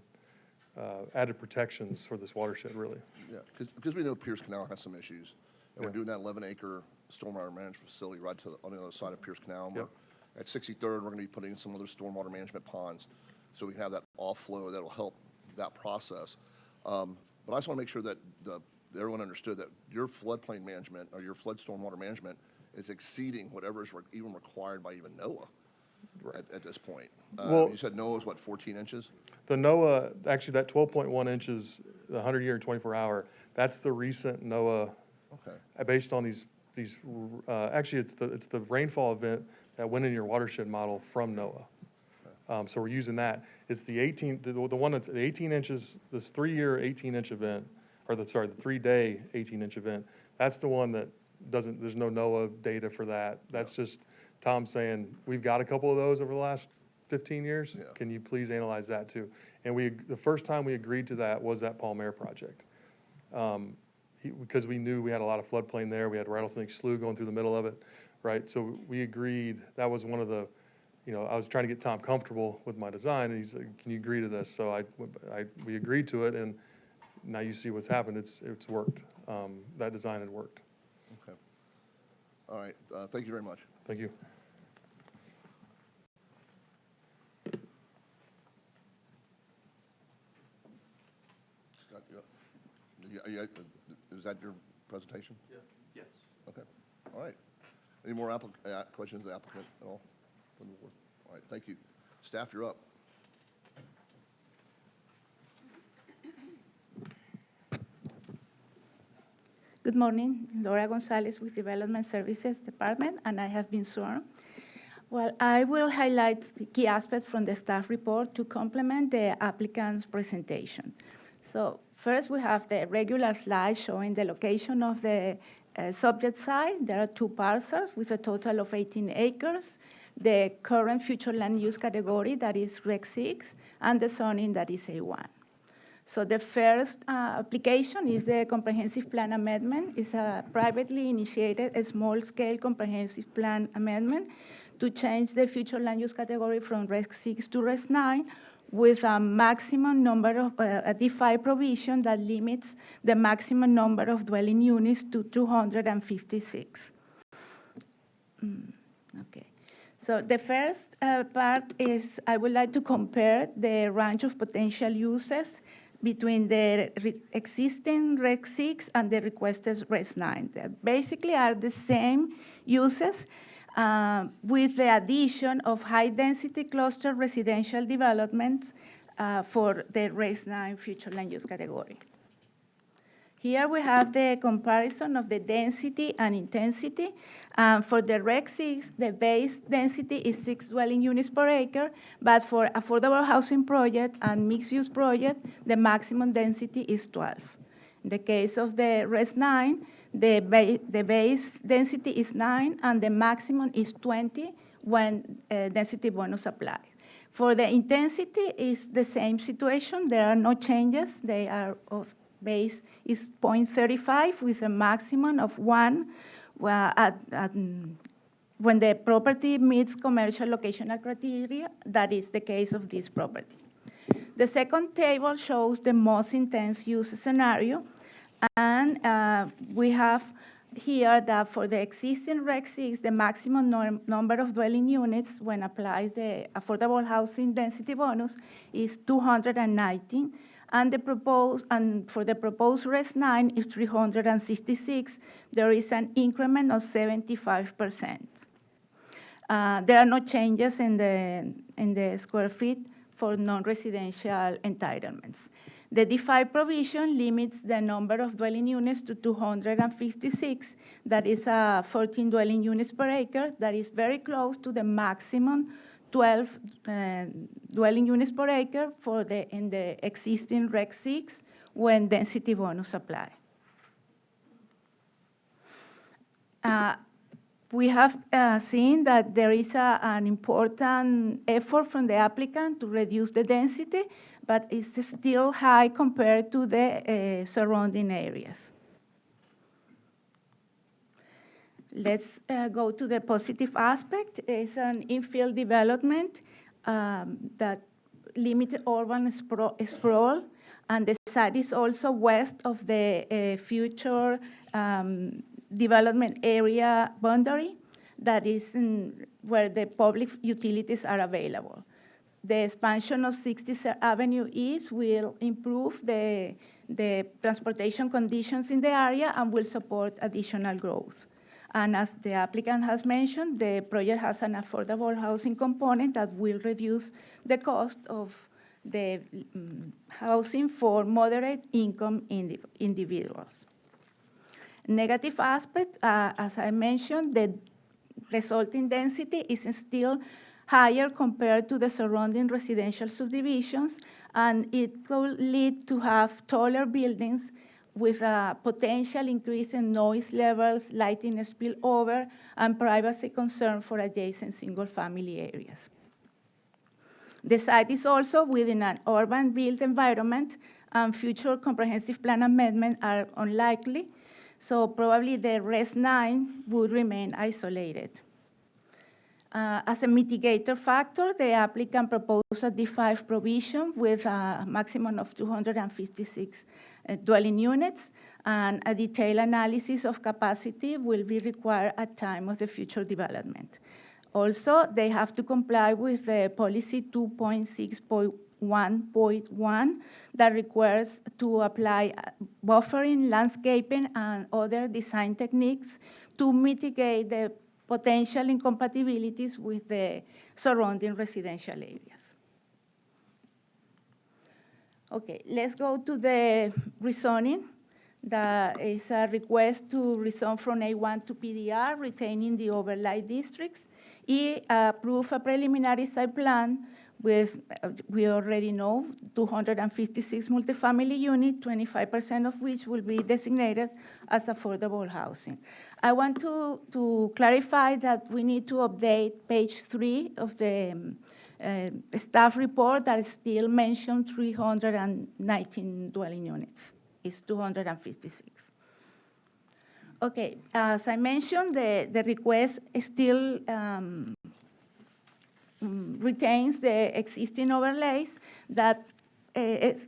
protections for this watershed, really. Yeah, because we know Pierce Canal has some issues, and we're doing that 11-acre stormwater management facility right on the other side of Pierce Canal. And Yep. At 63rd, we're going to be putting in some other stormwater management ponds, so we have that off-flow that'll help that process. But I just want to make sure that everyone understood that your floodplain management or your flood stormwater management is exceeding whatever is even required by even NOAA at this point. Well- You said NOAA is what, 14 inches? The NOAA, actually, that 12.1 inches, the 100-year and 24-hour, that's the recent NOAA. Okay. Based on these, actually, it's the rainfall event that went in your watershed model from NOAA. So we're using that. It's the one that's 18 inches, this 3-year 18-inch event, or the 3-day 18-inch event. That's the one that there's no NOAA data for that. That's just Tom saying, we've got a couple of those over the last 15 years. Yeah. Can you please analyze that too? And the first time we agreed to that was that Palmer project. Because we knew we had a lot of floodplain there. We had Rattlesnake Slough going through the middle of it, right? So we agreed, that was one of the, I was trying to get Tom comfortable with my design, and he said, can you agree to this? So we agreed to it, and now you see what's happened. It's worked. That design had worked. Okay. All right, thank you very much. Thank you. Scott, is that your presentation? Yeah. Yes. Okay, all right. Any more questions, of the applicant at all from the board? All right, thank you. Staff, you're up. Good morning, Laura Gonzalez with Development Services Department, and I have been sworn. Well, I will highlight the key aspects from the staff report to complement the applicant's presentation. So first, we have the regular slide showing the location of the subject site. There are 2 parcels with a total of 18 acres, the current future land use category, that is Reg 6, and the zoning, that is A1. So the first application is the comprehensive plan amendment. It's a privately initiated, a small-scale comprehensive plan amendment to change the future land use category from Reg 6 to Reg 9 with a maximum number of, a D5 provision that limits the maximum number of dwelling units to 256. Okay. So the first part is I would like to compare the range of potential uses between the existing Reg 6 and the requested Reg 9. They basically are the same uses with the addition of high-density cluster residential developments for the Reg 9 future land use category. Here we have the comparison of the density and intensity. For the Reg 6, the base density is 6 dwelling units per acre, but for affordable housing project and mixed-use project, the maximum density is 12. In the case of the Reg 9, the base density is 9, and the maximum is 20 when density bonus applies. For the intensity, is the same situation. There are no changes. They are of base is 0.35 with a maximum of 1 when the property meets commercial locational criteria. That is the case of this property. The second table shows the most intense use scenario, and we have here that for the existing Reg 6, the maximum number of dwelling units when applies the affordable housing density bonus is 219. And for the proposed Reg 9 is 366. There is an increment of 75%. There are no changes in the square feet for non-residential entitlements. The D5 provision limits the number of dwelling units to 256. That is 14 dwelling units per acre. That is very close to the maximum 12 dwelling units per acre in the existing Reg 6 when density bonus apply. We have seen that there is an important effort from the applicant to reduce the density, but it's still high compared to the surrounding areas. Let's go to the positive aspect. It's an infill development that limits urban sprawl, and the site is also west of the future development area boundary that is where the public utilities are available. The expansion of 60th Avenue East will improve the transportation conditions in the area and will support additional growth. And as the applicant has mentioned, the project has an affordable housing component that will reduce the cost of the housing for moderate income individuals. Negative aspect, as I mentioned, the resulting density is still higher compared to the surrounding residential subdivisions, and it could lead to have taller buildings with a potential increase in noise levels, lighting spillover, and privacy concern for adjacent single-family areas. The site is also within an urban built environment, and future comprehensive plan amendments are unlikely, so probably the Reg 9 would remain isolated. As a mitigator factor, the applicant proposed a D5 provision with a maximum of 256 dwelling units, and a detailed analysis of capacity will be required at time of the future development. Also, they have to comply with the policy 2.6.1.1 that requires to apply buffering, landscaping, and other design techniques to mitigate the potential incompatibilities with the surrounding residential areas. Okay, let's go to the rezoning. That is a request to rezone from A1 to PDR, retaining the overlay districts. Approve a preliminary site plan with, we already know, 256 multifamily units, 25% of which will be designated as affordable housing. I want to clarify that we need to update page 3 of the staff report that still mentions 319 dwelling units. It's 256. Okay, as I mentioned, the request still retains the existing overlays that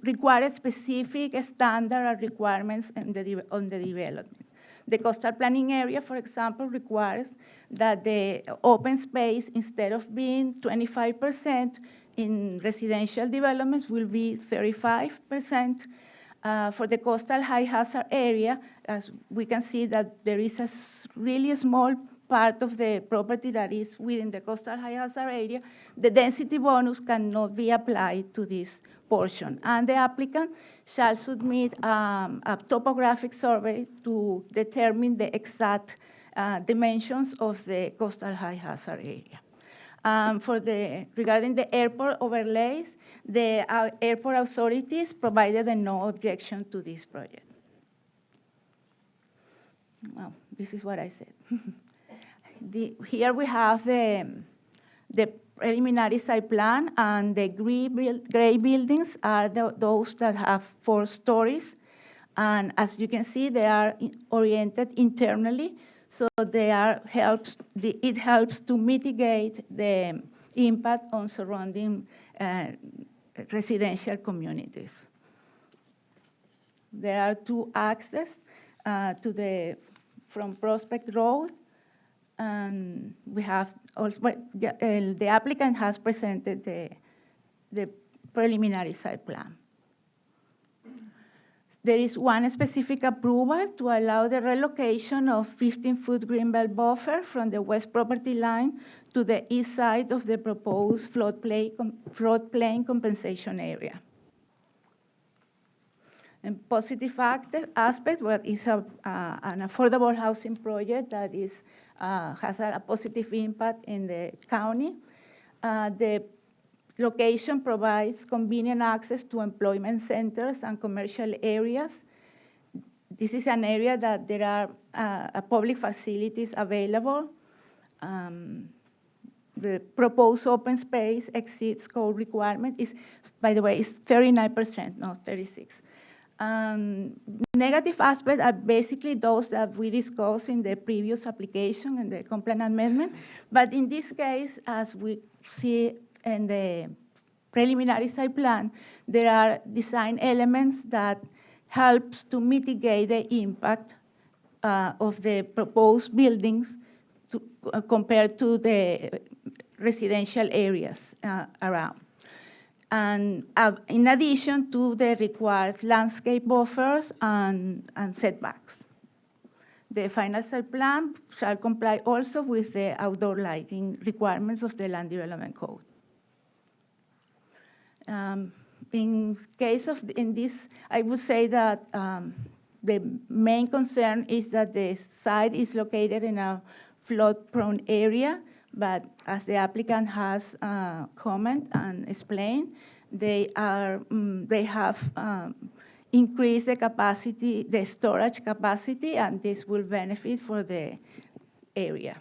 require specific standard and requirements on the development. The coastal planning area, for example, requires that the open space, instead of being 25% in residential developments, will be 35%. For the coastal high hazard area, as we can see that there is a really small part of the property that is within the coastal high hazard area, the density bonus cannot be applied to this portion. And the applicant shall submit a topographic survey to determine the exact dimensions of the coastal high hazard area. Regarding the airport overlays, the airport authorities provided a no objection to this project. Well, this is what I said. Here we have the preliminary site plan, and the gray buildings are those that have 4 stories. And as you can see, they are oriented internally, so it helps to mitigate the impact on surrounding residential communities. There are 2 access from Prospect Road, and we have also, the applicant has presented the preliminary site plan. There is one specific approval to allow the relocation of 15-foot greenbelt buffer from the west property line to the east side of the proposed floodplain compensation area. And positive aspect, well, is an affordable housing project that has a positive impact in the county. The location provides convenient access to employment centers and commercial areas. This is an area that there are public facilities available. The proposed open space exceeds code requirement. By the way, it's 39%, not 36%. Negative aspects are basically those that we discussed in the previous application and the complaint amendment. But in this case, as we see in the preliminary site plan, there are design elements that helps to mitigate the impact of the proposed buildings compared to the residential areas around. And in addition to the required landscape buffers and setbacks. The final site plan shall comply also with the outdoor lighting requirements of the Land Development Code. In this, I would say that the main concern is that the site is located in a flood-prone area, but as the applicant has commented and explained, they have increased the capacity, the storage capacity, and this will benefit for the area.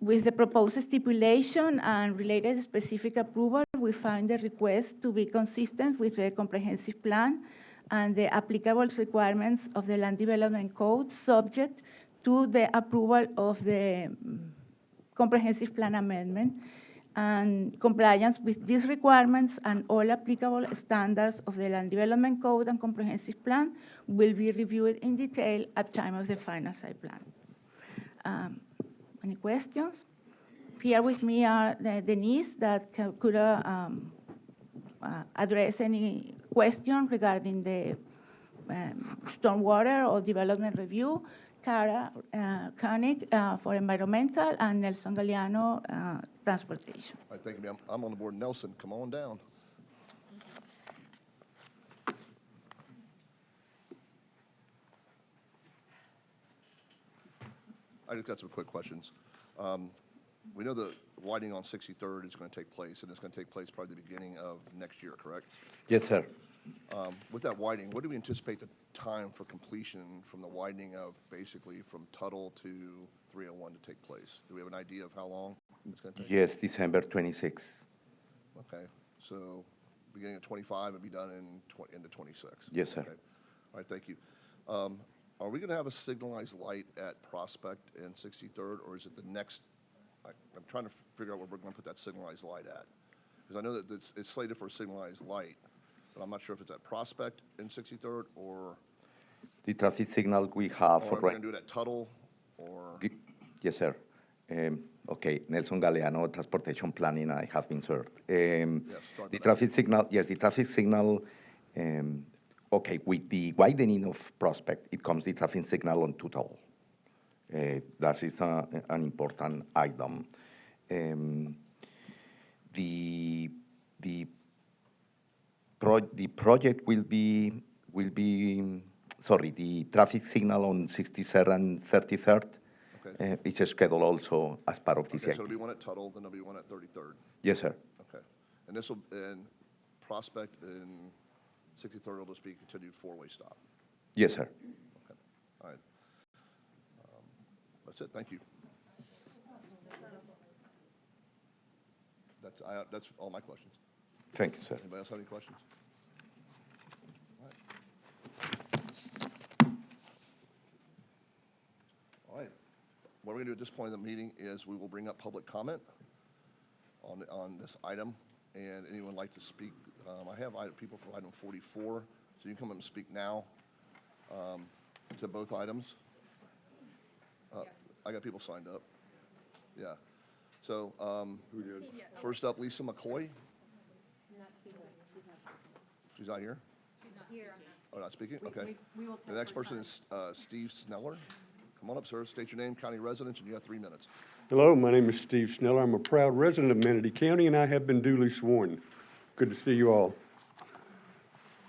With the proposed stipulation and related specific approval, we find the request to be consistent with the comprehensive plan and the applicable requirements of the Land Development Code, subject to the approval of the comprehensive plan amendment, and compliance with these requirements and all applicable standards of the Land Development Code and comprehensive plan will be reviewed in detail at time of the final site plan. Any questions? Here with me are Denise that could address any question regarding the stormwater or development review. Cara Koenig for environmental, and Nelson Galliano, transportation. All right, thank you, ma'am. I'm on the board. Nelson, come on down. I just got some quick questions. We know the widening on 63rd is going to take place, and it's going to take place probably the beginning of next year, correct? Yes, sir. With that widening, what do we anticipate the time for completion from the widening of basically from Tuttle to 301 to take place? Do we have an idea of how long it's going to take? Yes, December 26. Okay, so beginning of 25 and be done into 26? Yes, sir. Okay. All right, thank you. Are we going to have a signalized light at Prospect and 63rd, or is it the next? I'm trying to figure out where we're going to put that signalized light at. Because I know that it's slated for a signalized light, but I'm not sure if it's at Prospect and 63rd or. The traffic signal we have Or for are we going to do it at Tuttle or? Yes, sir. Okay, Nelson Galliano, transportation planning, I have been served. The traffic signal, yes, the traffic signal, okay, with the widening of Prospect, it comes the traffic signal on Tuttle. That is an important item. The project will be, sorry, the traffic signal on 67 and 33rd is scheduled also as part of this. Okay, so there'll be one at Tuttle, then there'll be one at 33rd. Yes, sir. Okay, and this will, and Prospect and 63rd will just be continued four-way stop. Yes, sir. Okay, all right. That's it, thank you. That's all my questions. Thank you, sir. Anybody else have any questions? All right. What we're going to do at this point in the meeting is we will bring up public comment on this item, and anyone like to speak. I have people for item 44, so you can come up and speak now to both items. I got people signed up. Yeah. So first up, Lisa McCoy. She's not here? She's not here. Oh, not speaking? Okay. The next person is Steve Sneller. Come on up, sir. State your name, county residence, and you have 3 minutes. Hello, my name is Steve Sneller. I'm a proud resident of Manatee County, and I have been duly sworn. Good to see you all.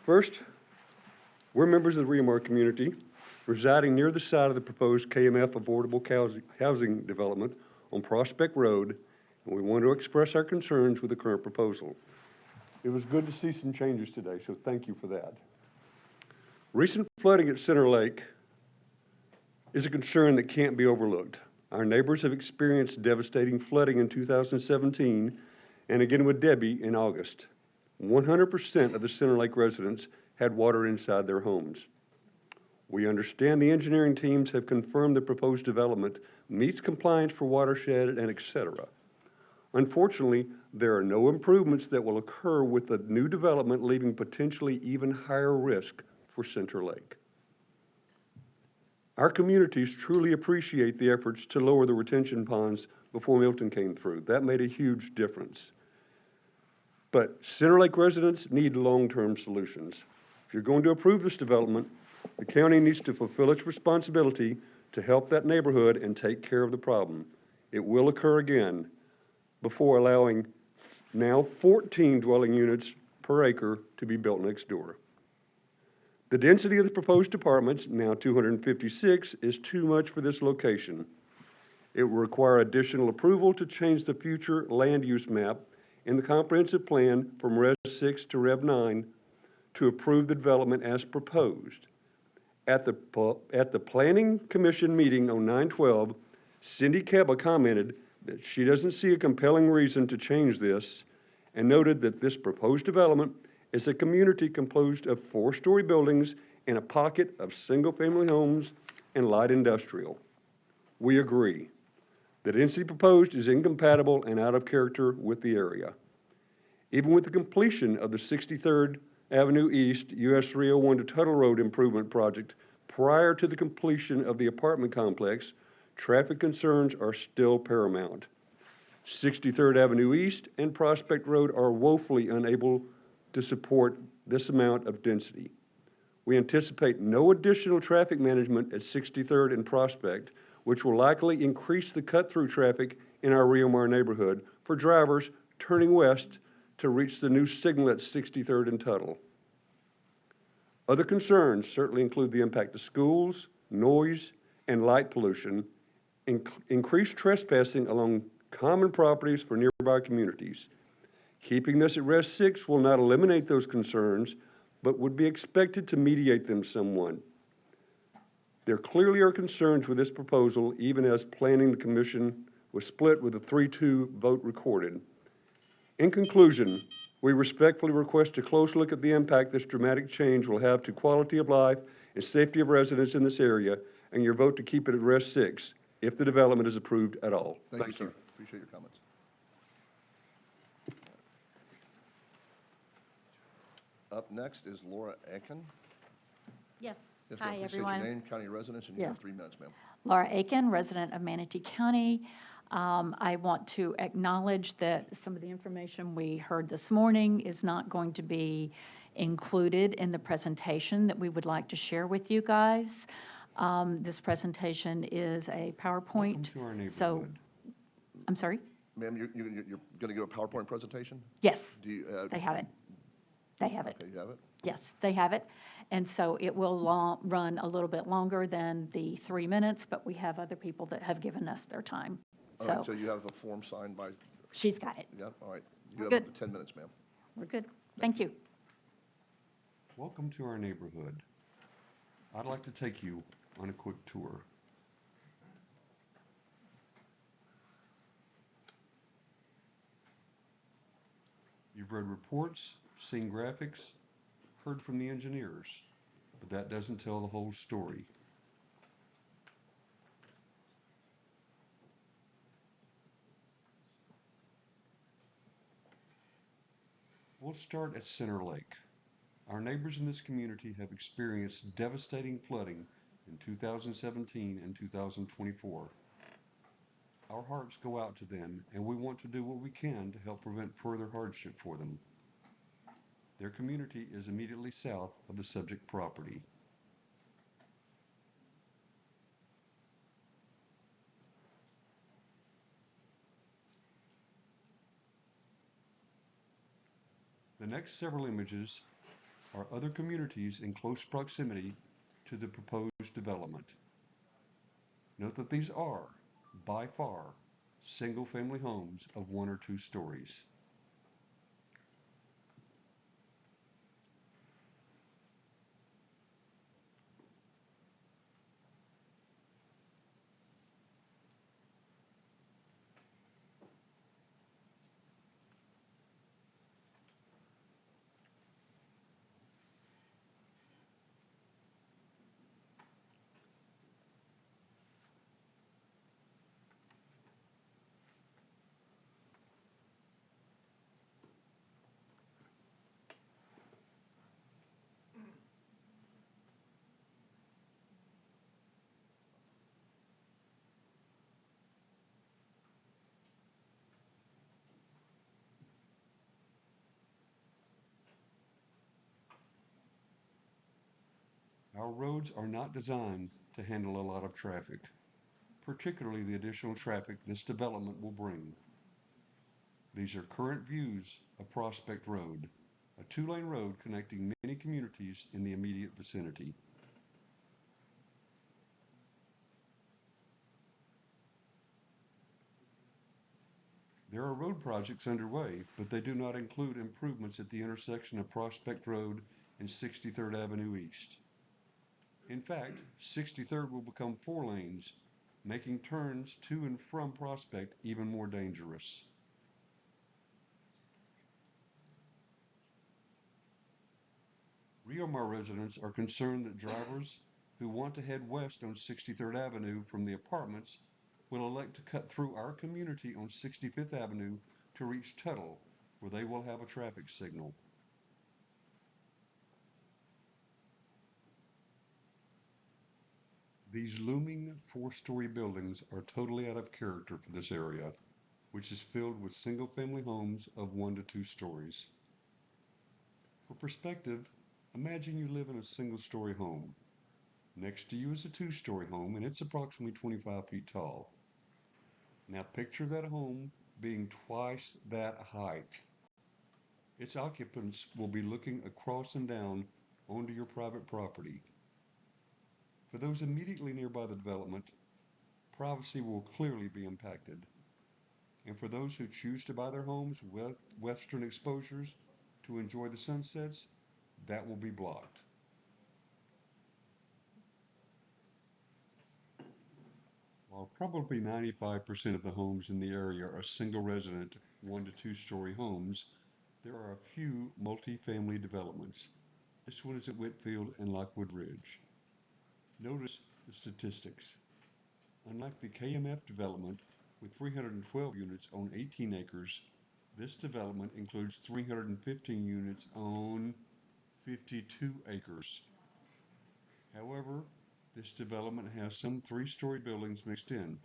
First, we're members of the Reamar community, residing near the site of the proposed KMF affordable housing development on Prospect Road, and we want to express our concerns with the current proposal. It was good to see some changes today, so thank you for that. Recent flooding at Center Lake is a concern that can't be overlooked. Our neighbors have experienced devastating flooding in 2017 and again with Debbie in August. 100% of the Center Lake residents had water inside their homes. We understand the engineering teams have confirmed the proposed development meets compliance for watershed and et cetera. Unfortunately, there are no improvements that will occur with the new development, leaving potentially even higher risk for Center Lake. Our communities truly appreciate the efforts to lower the retention ponds before Milton came through. That made a huge difference. But Center Lake residents need long-term solutions. If you're going to approve this development, the county needs to fulfill its responsibility to help that neighborhood and take care of the problem. It will occur again before allowing now 14 dwelling units per acre to be built next door. The density of the proposed apartments, now 256, is too much for this location. It will require additional approval to change the future land use map in the comprehensive plan from Res 6 to Rev 9 to approve the development as proposed. At the Planning Commission meeting on 9/12, Cindy Keba commented that she doesn't see a compelling reason to change this and noted that this proposed development is a community composed of 4-story buildings in a pocket of single-family homes and light industrial. We agree. The density proposed is incompatible and out of character with the area. Even with the completion of the 63rd Avenue East US 301 to Tuttle Road improvement project prior to the completion of the apartment complex, traffic concerns are still paramount. 63rd Avenue East and Prospect Road are woefully unable to support this amount of density. We anticipate no additional traffic management at 63rd and Prospect, which will likely increase the cut-through traffic in our Rio Mar neighborhood for drivers turning west to reach the new signal at 63rd and Tuttle. Other concerns certainly include the impact of schools, noise, and light pollution, increased trespassing along common properties for nearby communities. Keeping this at Res 6 will not eliminate those concerns, but would be expected to mediate them somewhat. There clearly are concerns with this proposal, even as Planning the Commission was split with a 3-2 vote recorded. In conclusion, we respectfully request a close look at the impact this dramatic change will have to quality of life and safety of residents in this area, and your vote to keep it at Res 6 if the development is approved at all. Thank you, sir. Appreciate your comments. Up next is Laura Aiken. Yes. Yes, Hi, ma'am. Please state everyone. your name, county residence, and you have 3 minutes, ma'am. Laura Aiken, resident of Manatee County. I want to acknowledge that some of the information we heard this morning is not going to be included in the presentation that we would like to share with you guys. This presentation is a PowerPoint. So, I'm sorry? Ma'am, you're going to give a PowerPoint presentation? Yes, Do you, they have it. They have it. Okay, you have it? Yes, they have it. And so it will run a little bit longer than the 3 minutes, but we have other people that have given us their time. All right, so you have a form signed by? She's got it. Yeah, all right. We're You have good. up to 10 minutes, ma'am. We're good. Thank you. Welcome to our neighborhood. I'd like to take you on a quick tour. You've read reports, seen graphics, heard from the engineers, but that doesn't tell the whole story. We'll start at Center Lake. Our neighbors in this community have experienced devastating flooding in 2017 and 2024. Our hearts go out to them, and we want to do what we can to help prevent further hardship for them. Their community is immediately south of the subject property. The next several images are other communities in close proximity to the proposed development. Note that these are, by far, single-family homes of 1 or 2 stories. Our roads are not designed to handle a lot of traffic, particularly the additional traffic this development will bring. These are current views of Prospect Road, a 2-lane road connecting many communities in the immediate vicinity. There are road projects underway, but they do not include improvements at the intersection of Prospect Road and 63rd Avenue East. In fact, 63rd will become 4 lanes, making turns to and from Prospect even more dangerous. Rio Mar residents are concerned that drivers who want to head west on 63rd Avenue from the apartments will elect to cut through our community on 65th Avenue to reach Tuttle, where they will have a traffic signal. These looming 4-story buildings are totally out of character for this area, which is filled with single-family homes of 1 to 2 stories. For perspective, Imagine you live in a single-story home. Next to you is a two-story home, and it's approximately 25 feet tall. Now picture that home being twice that height. Its occupants will be looking across and down onto your private property. For those immediately nearby the development, privacy will clearly be impacted. And for those who choose to buy their homes with western exposures to enjoy the sunsets, that will be blocked. While probably 95% of the homes in the area are single resident 1 to 2 story homes, there are a few multi-family developments. This one is at Whitfield and Lockwood Ridge. Notice the statistics. Unlike the KMF development with 312 units on 18 acres, this development includes 315 units on 52 acres. However, this development has some 3-story buildings mixed in.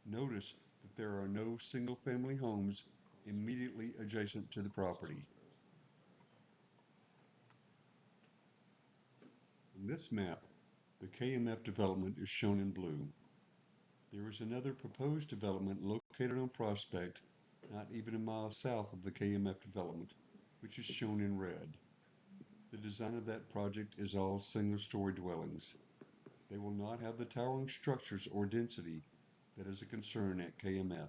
Notice that there are no single-family homes immediately adjacent to the property. In this map, the KMF development is shown in blue. There is another proposed development located on Prospect, not even a mile south of the KMF development, which is shown in red. The design of that project is all single-story dwellings. They will not have the towering structures or density that is a concern at KMF,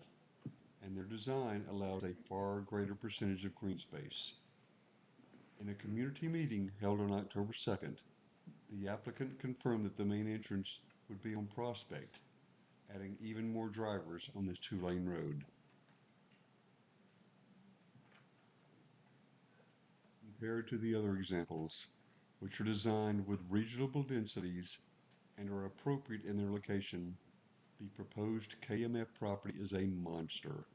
and their design allows a far greater percentage of green space. In a community meeting held on October 2nd, the applicant confirmed that the main entrance would be on Prospect, adding even more drivers on this 2-lane road. Compared to the other examples, which are designed with reasonable densities and are appropriate in their location, the proposed KMF property is a monster.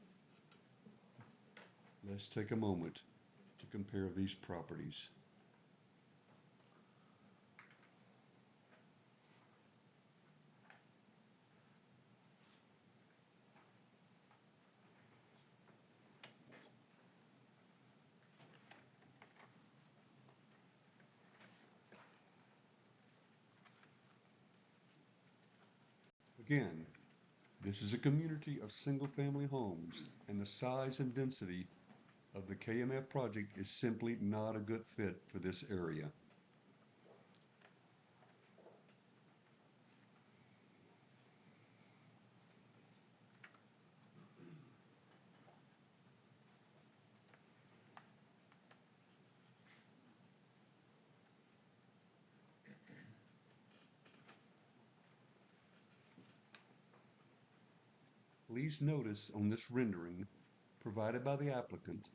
Let's take a moment to compare these properties. Again, this is a community of single-family homes, and the size and density of the KMF project is simply not a good fit for this area. Please notice on this rendering provided by the applicant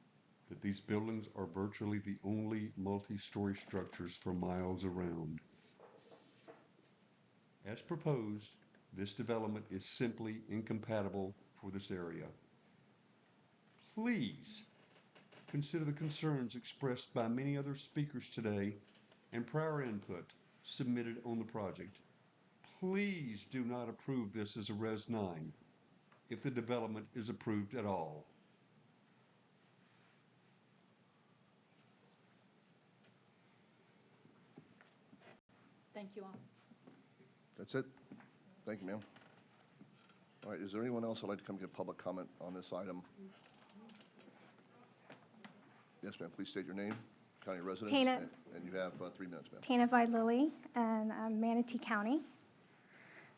that these buildings are virtually the only multi-story structures for miles around. As proposed, this development is simply incompatible for this area. Please consider the concerns expressed by many other speakers today and prior input submitted on the project. Please do not approve this as a Res 9 if the development is approved at all. Thank you all. That's it. Thank you, ma'am. All right, is there anyone else who'd like to come give public comment on this item? Yes, ma'am, please state your name, county residence, Tana. and you have 3 minutes, ma'am. Tana Lilly, and I'm Manatee County.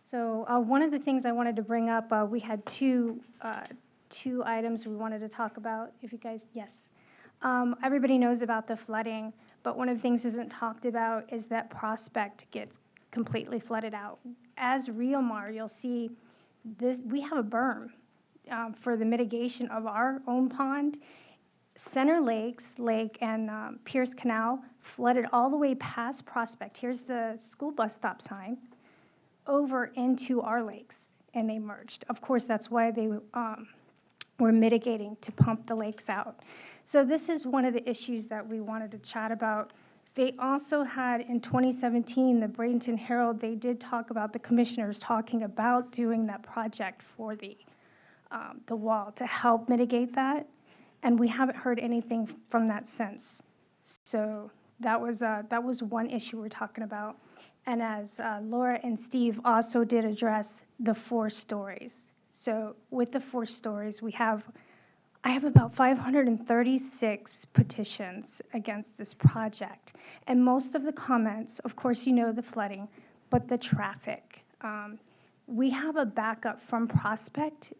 So one of the things I wanted to bring up, we had two items we wanted to talk about. If you guys, yes. Everybody knows about the flooding, but one of the things isn't talked about is that Prospect gets completely flooded out. As Riomar, you'll see this. We have a berm for the mitigation of our own pond. Center Lakes Lake and Pierce Canal flooded all the way past Prospect. Here's the school bus stop sign over into our lakes, and they merged. Of course, that's why they were mitigating to pump the lakes out. So this is one of the issues that we wanted to chat about. They also had, in 2017, the Bradenton Herald, they did talk about the commissioners talking about doing that project for the wall to help mitigate that, and we haven't heard anything from that since. So that was one issue we're talking about. And as Laura and Steve also did address the 4 stories. So with the 4 stories, I have about 536 petitions against this project. And most of the comments, of course, you know the flooding, but the traffic. We have a backup from Prospect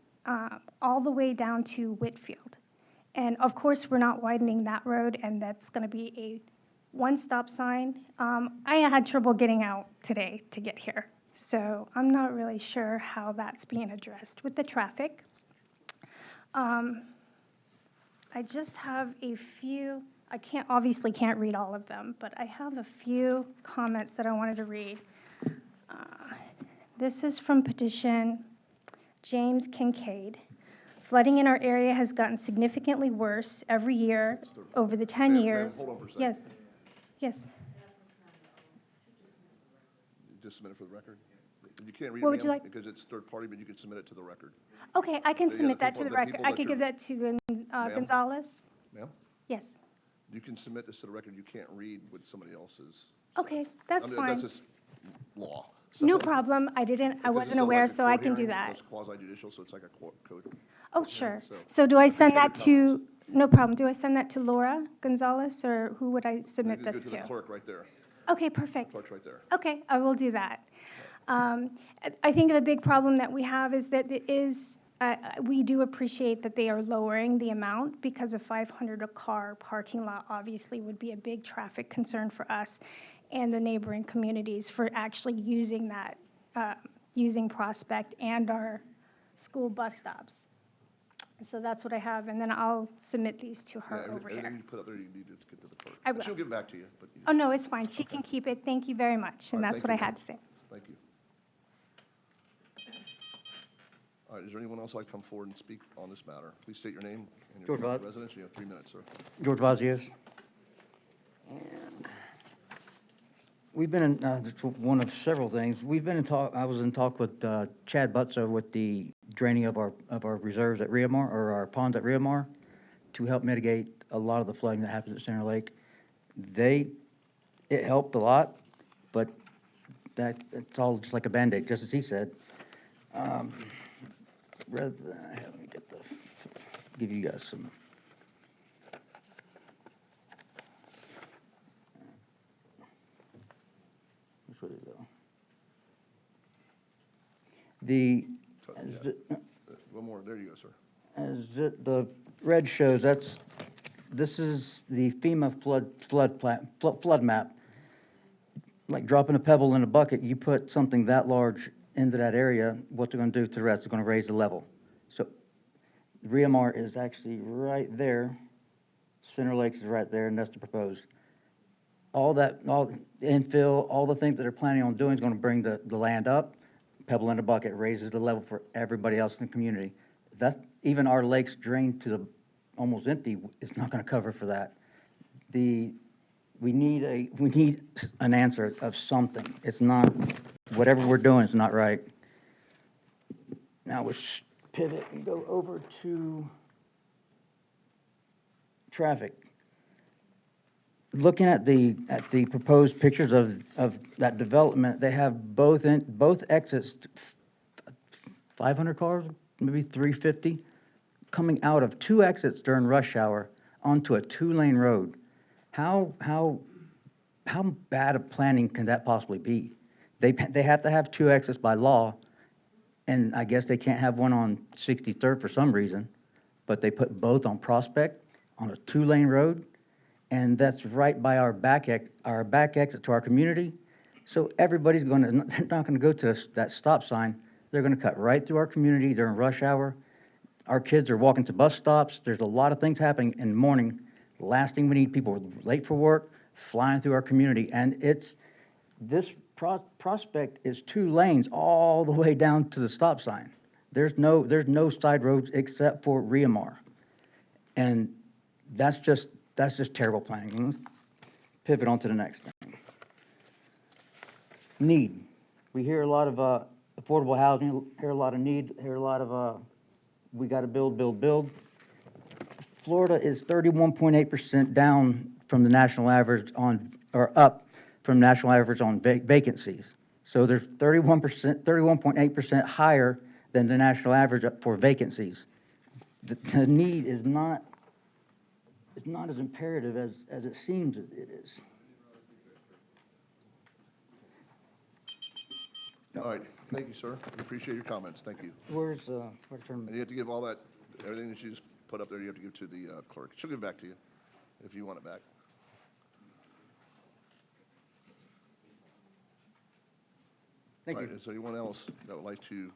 all the way down to Whitfield. And of course, we're not widening that road, and that's going to be a one-stop sign. I had trouble getting out today to get here, so I'm not really sure how that's being addressed with the traffic. I just have a few, obviously can't read all of them, but I have a few comments that I wanted to read. This is from petition James Kincaid. Flooding in our area has gotten significantly worse every year over the 10 years. Hold on for a second. Yes, yes. Just submit it for the record? You can't read What it, would you ma'am, like? because it's third party, but you can submit it to the record. Okay, I can Yeah, submit the that to people- the the record. people I that could give you're- that to Gonzalez. Ma'am? Yes. You can submit this to the record. You can't read what somebody else's. Okay, that's I mean, fine. That's just law. So- No problem. I Because it's wasn't not aware, like a so I court can do hearing, that. It's quasi judicial, so it's like a court code. Oh, sure. so So do I send that appreciate your to, no problem. Do I send that to Laura Gonzalez, or who would I submit You can this go to the to? clerk right there. Okay, perfect. Clerk's right there. Okay, I will do that. I think the big problem that we have is that we do appreciate that they are lowering the amount, because a 500-car parking lot obviously would be a big traffic concern for us and the neighboring communities for actually using that, using Prospect and our school bus stops. So that's what I have, and then I'll submit these to her Yeah, over everything here. you put up there, you need to get to the clerk. I And will. She'll give it back to you, but you Oh, no, it's fine. She can keep it. Thank you very much, and All right, that's thank what I you, had ma'am. to say. Thank you. All right, is there anyone else like to come forward and speak on this matter? Please state your name and your George Vaz. residence. You have 3 minutes, sir. George Vazios. And we've been in, it's one of several things. We've been in talk, I was in talk with Chad Butzo with the draining of our reserves at Riamar, or our ponds at Riamar, to help mitigate a lot of the flooding that happens at Center Lake. It helped a lot, but it's all just like a Band-Aid, just as he said. Rather than, let me give you guys some. Which way to go? One more, there you go, sir. The red shows, this is the FEMA flood map. Like dropping a pebble in a bucket, you put something that large into that area, what's it gonna do to the rest? It's gonna raise the level. So Riamar is actually right there. Center Lakes is right there, and that's the proposed. All the infill, all the things that they're planning on doing is gonna bring the land up. Pebble in a bucket raises the level for everybody else in the community. Even our lakes drained to the almost empty, it's not gonna cover for that. We need an answer of something. It's not, whatever we're doing is not right. Now let's pivot and go over to traffic. Looking at the proposed pictures of that development, they have both exits, 500 cars, maybe 350, coming out of 2 exits during rush hour onto a 2-lane road. How bad of planning can that possibly be? They have to have 2 exits by law, and I guess they can't have one on 63rd for some reason, but they put both on Prospect on a 2-lane road, and that's right by our back exit to our community. So everybody's they're not gonna go to that stop sign. They're gonna cut right through our community during rush hour. Our kids are walking to bus stops. There's a lot of things happening in the morning. The last thing we need, people are late for work, flying through our community, and this Prospect is 2 lanes all the way down to the stop sign. There's no side roads except for Riamar, and that's just terrible planning. Let's pivot on to the next thing. Need. We hear a lot of affordable housing. Hear a lot of need. Hear a lot of we got to build. Florida is 31.8% down from the national average on, or up from national average on vacancies. So they're 31%, 31.8% higher than the national average for vacancies. The need is not as imperative as it seems it is. All right, thank you, sir. We appreciate your comments. Thank you. Where's, where's her? And you have to give all that, everything that you just put up there, you have to give to the clerk. She'll give it back to you if you want it back. Thank All you. right, is there anyone else that would like to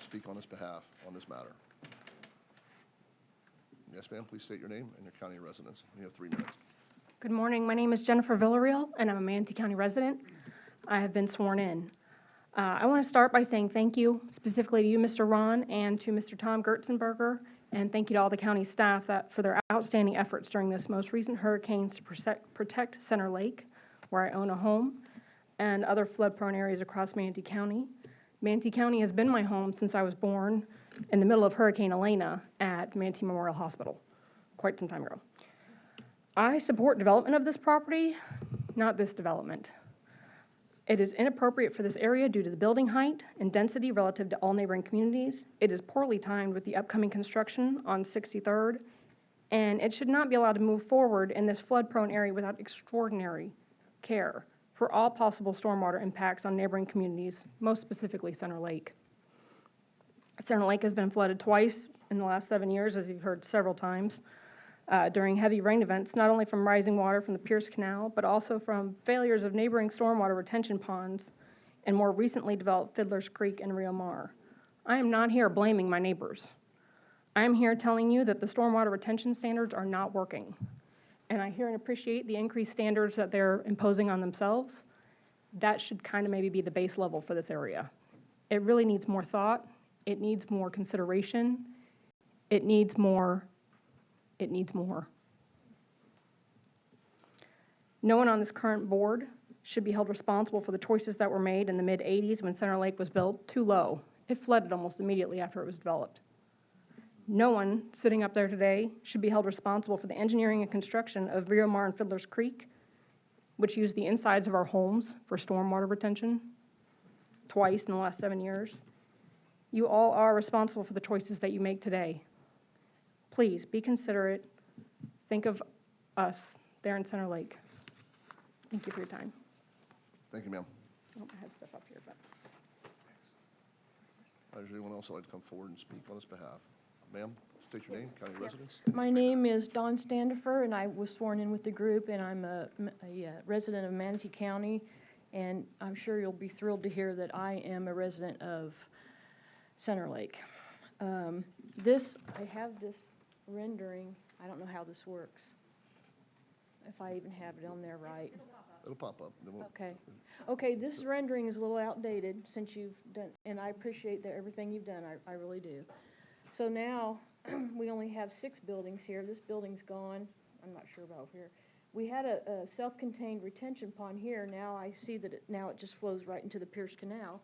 speak on this behalf, on this matter? Yes, ma'am, please state your name and your county residence. You have 3 minutes. Good morning. My name is Jennifer Villarreal, and I'm a Manatee County resident. I have been sworn in. I want to start by saying thank you specifically to you, Mr. Ron, and to Mr. Tom Gertzenberger, and thank you to all the county staff for their outstanding efforts during this most recent hurricanes to protect Center Lake, where I own a home, and other flood-prone areas across Manatee County. Manatee County has been my home since I was born in the middle of Hurricane Elena at Manatee Memorial Hospital, quite some time ago. I support development of this property, not this development. It is inappropriate for this area due to the building height and density relative to all neighboring communities. It is poorly timed with the upcoming construction on 63rd, and it should not be allowed to move forward in this flood-prone area without extraordinary care for all possible stormwater impacts on neighboring communities, most specifically Center Lake. Center Lake has been flooded twice in the last 7 years, as you've heard several times, during heavy rain events, not only from rising water from the Pierce Canal, but also from failures of neighboring stormwater retention ponds and more recently developed Fiddler's Creek and Rio Mar. I am not here blaming my neighbors. I am here telling you that the stormwater retention standards are not working. And I hear and appreciate the increased standards that they're imposing on themselves. That should kind of maybe be the base level for this area. It really needs more thought. It needs more consideration. It needs more. It needs more. No one on this current board should be held responsible for the choices that were made in the mid-'80s when Center Lake was built too low. It flooded almost immediately after it was developed. No one sitting up there today should be held responsible for the engineering and construction of Rio Mar and Fiddler's Creek, which used the insides of our homes for stormwater retention twice in the last 7 years. You all are responsible for the choices that you make today. Please be considerate. Think of us there in Center Lake. Thank you for your time. Thank you, ma'am. I have stuff up here, but. Is there anyone else that'd like to come forward and speak on this behalf? Ma'am, state your name, county residence. My name is Dawn Standifer, and I was sworn in with the group, and I'm a resident of Manatee County, and I'm sure you'll be thrilled to hear that I am a resident of Center Lake. I have this rendering. I don't know how this works, if I even have it on there right. It'll pop up. Okay, this rendering is a little outdated since you've done, and I appreciate everything you've done, I really do. So now, we only have 6 buildings here. This building's gone. I'm not sure about over here. We had a self-contained retention pond here. Now I see that it just flows right into the Pierce Canal.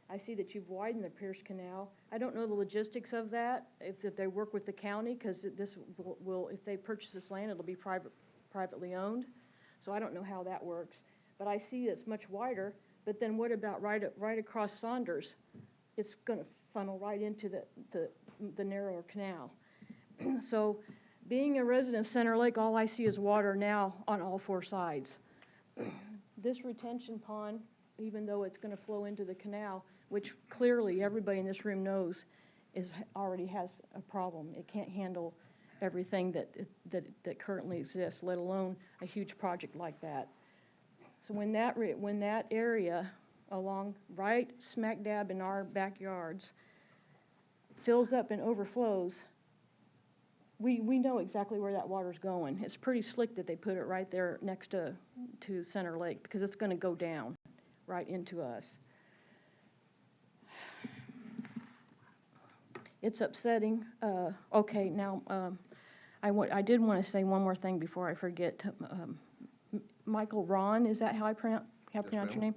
I see that you've widened the Pierce Canal. I don't know the logistics of that, if they work with the county, because this will, if they purchase this land, it'll be privately owned. So I don't know how that works. But I see it's much wider, but then what about right across Saunders? It's going to funnel right into the narrower canal. So being a resident of Center Lake, all I see is water now on all 4 sides. This retention pond, even though it's going to flow into the canal, which clearly everybody in this room knows already has a problem. It can't handle everything that currently exists, let alone a huge project like that. So when that area along right smack dab in our backyards fills up and overflows, we know exactly where that water's going. It's pretty slick that they put it right there next to Center Lake, because it's going to go down right into us. It's upsetting. Okay, now I did want to say one more thing before I forget. Michael Ron, is that how I pronounce your name?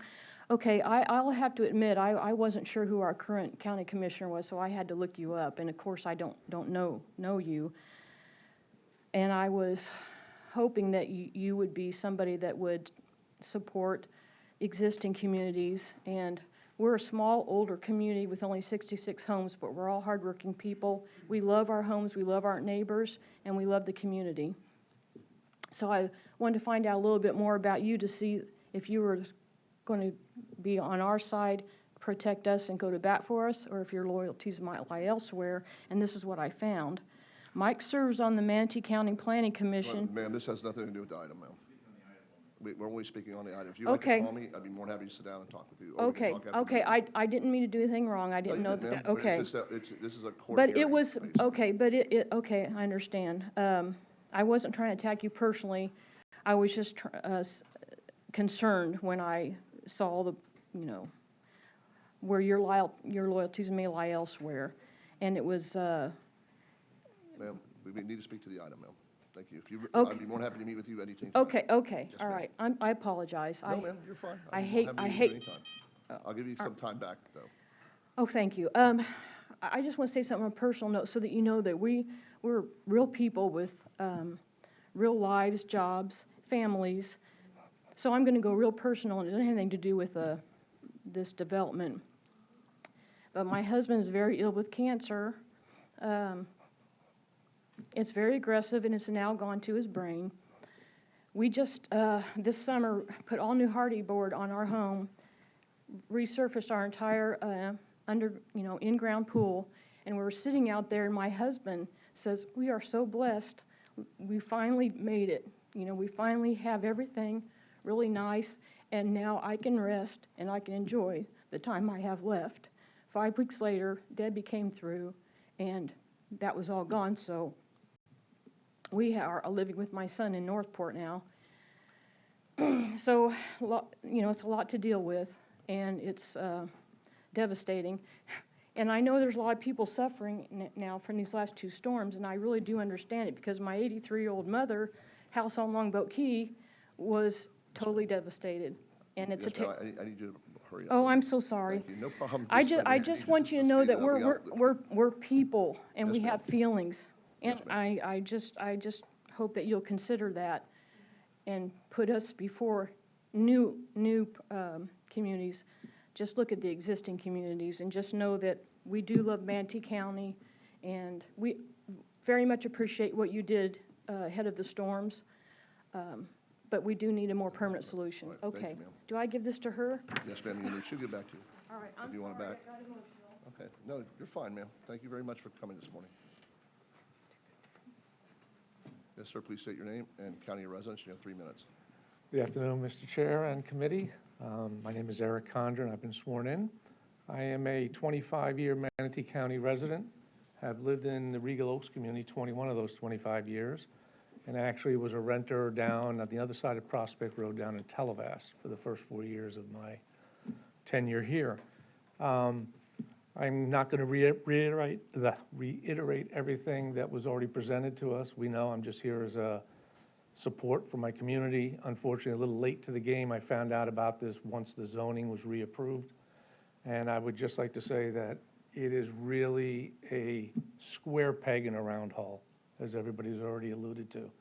Okay, I'll have to admit, I wasn't sure who our current county commissioner was, so I had to look you up, and of course I don't know you. And I was hoping that you would be somebody that would support existing communities. And we're a small, older community with only 66 homes, but we're all hardworking people. We love our homes, we love our neighbors, and we love the community. So I wanted to find out a little bit more about you to see if you were going to be on our side, protect us and go to bat for us, or if your loyalties might lie elsewhere. And this is what I found. Mike serves on the Manatee County Planning Commission. Ma'am, this has nothing to do with the item, ma'am. We're only speaking on the item. If you'd like to Okay. call me, I'd be more than happy to sit down and talk with you. or we can Okay, talk after the okay, meeting. I didn't mean to do anything wrong. I No, didn't you know didn't, that, ma'am, but okay. it's just that this is a court But it hearing, was, basically. okay, but okay, I understand. I wasn't trying to attack you personally. I was just concerned when I saw the, where your loyalties may lie elsewhere. And it was, Ma'am, we need to speak to the item, ma'am. Thank you. If you, Okay. I'd be more than happy to meet with you anytime. okay, Yes, all ma'am. right. I apologize. No, ma'am, you're fine. I I'd be hate, more than I happy to meet hate. with you anytime. I'll give you some time back, though. Oh, thank you. I just want to say something on a personal note so that you know that we're real people with real lives, jobs, families. So I'm going to go real personal, and it doesn't have anything to do with this development. But my husband is very ill with cancer. It's very aggressive, and it's now gone to his brain. We just, this summer, put all new hardy board on our home, resurfaced our entire in-ground pool, and we were sitting out there, and my husband says, "We are so blessed. We finally made it. We finally have everything really nice, and now I can rest and I can enjoy the time I have left." 5 weeks later, Debbie came through, and that was all gone. So we are living with my son in Northport now. So, it's a lot to deal with, and it's devastating. And I know there's a lot of people suffering now from these last 2 storms, and I really do understand it, because my 83-year-old mother, house on Longboat Key, was totally devastated. And it's Yes, ma'am, I need you to hurry up. Oh, I'm so sorry. Thank you. No problem. I Just- just want you to know that we're people, and Yes, we ma'am. have feelings. And Yes, ma'am. I just hope that you'll consider that and put us before new communities. Just look at the existing communities and just know that we do love Manatee County, and we very much appreciate what you did ahead of the storms. But we do need a more permanent solution. All right, thank Okay. you, ma'am. Do I give this to her? Yes, ma'am, she'll get back to you. All right, I'm Do you want it sorry, back? I got emotional. Okay, no, you're fine, ma'am. Thank you very much for coming this morning. Yes, sir, please state your name and county of residence. You have 3 minutes. Good afternoon, Mr. Chair and committee. My name is Eric Condra, and I've been sworn in. I am a 25-year Manatee County resident, have lived in the Regal Oaks community 21 of those 25 years, and actually was a renter down on the other side of Prospect Road down in Televas for the first 4 years of my tenure here. I'm not going to reiterate everything that was already presented to us. We know I'm just here as a support for my community. Unfortunately, a little late to the game. I found out about this once the zoning was reapproved. And I would just like to say that it is really a square peg in a round hole, as everybody's already alluded to.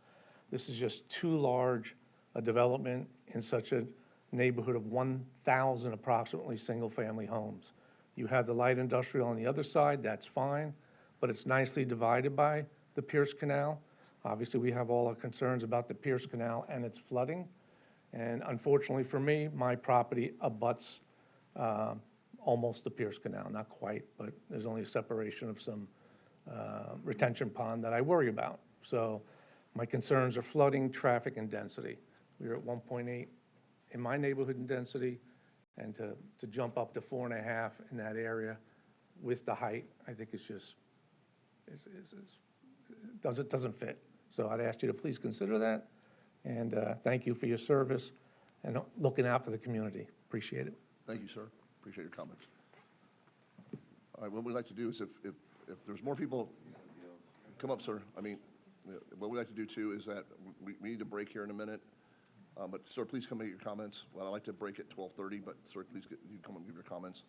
This is just too large a development in such a neighborhood of 1,000 approximately single-family homes. You have the light industrial on the other side, that's fine, but it's nicely divided by the Pierce Canal. Obviously, we have all our concerns about the Pierce Canal and its flooding. And unfortunately for me, my property abuts almost the Pierce Canal, not quite, but there's only a separation of some retention pond that I worry about. So my concerns are flooding, traffic, and density. We are at 1.8 in my neighborhood in density, and to jump up to 4.5 in that area with the height, I think it's just, doesn't fit. So I'd ask you to please consider that, and thank you for your service and looking out for the community. Appreciate it. Thank you, sir. Appreciate your comments. All right, what we'd like to do is if there's more people, come up, sir. I mean, what we'd like to do too is that we need to break here in a minute. But sir, please come make your comments. Well, I'd like to break at 12:30, but sir, please you come and give your comments,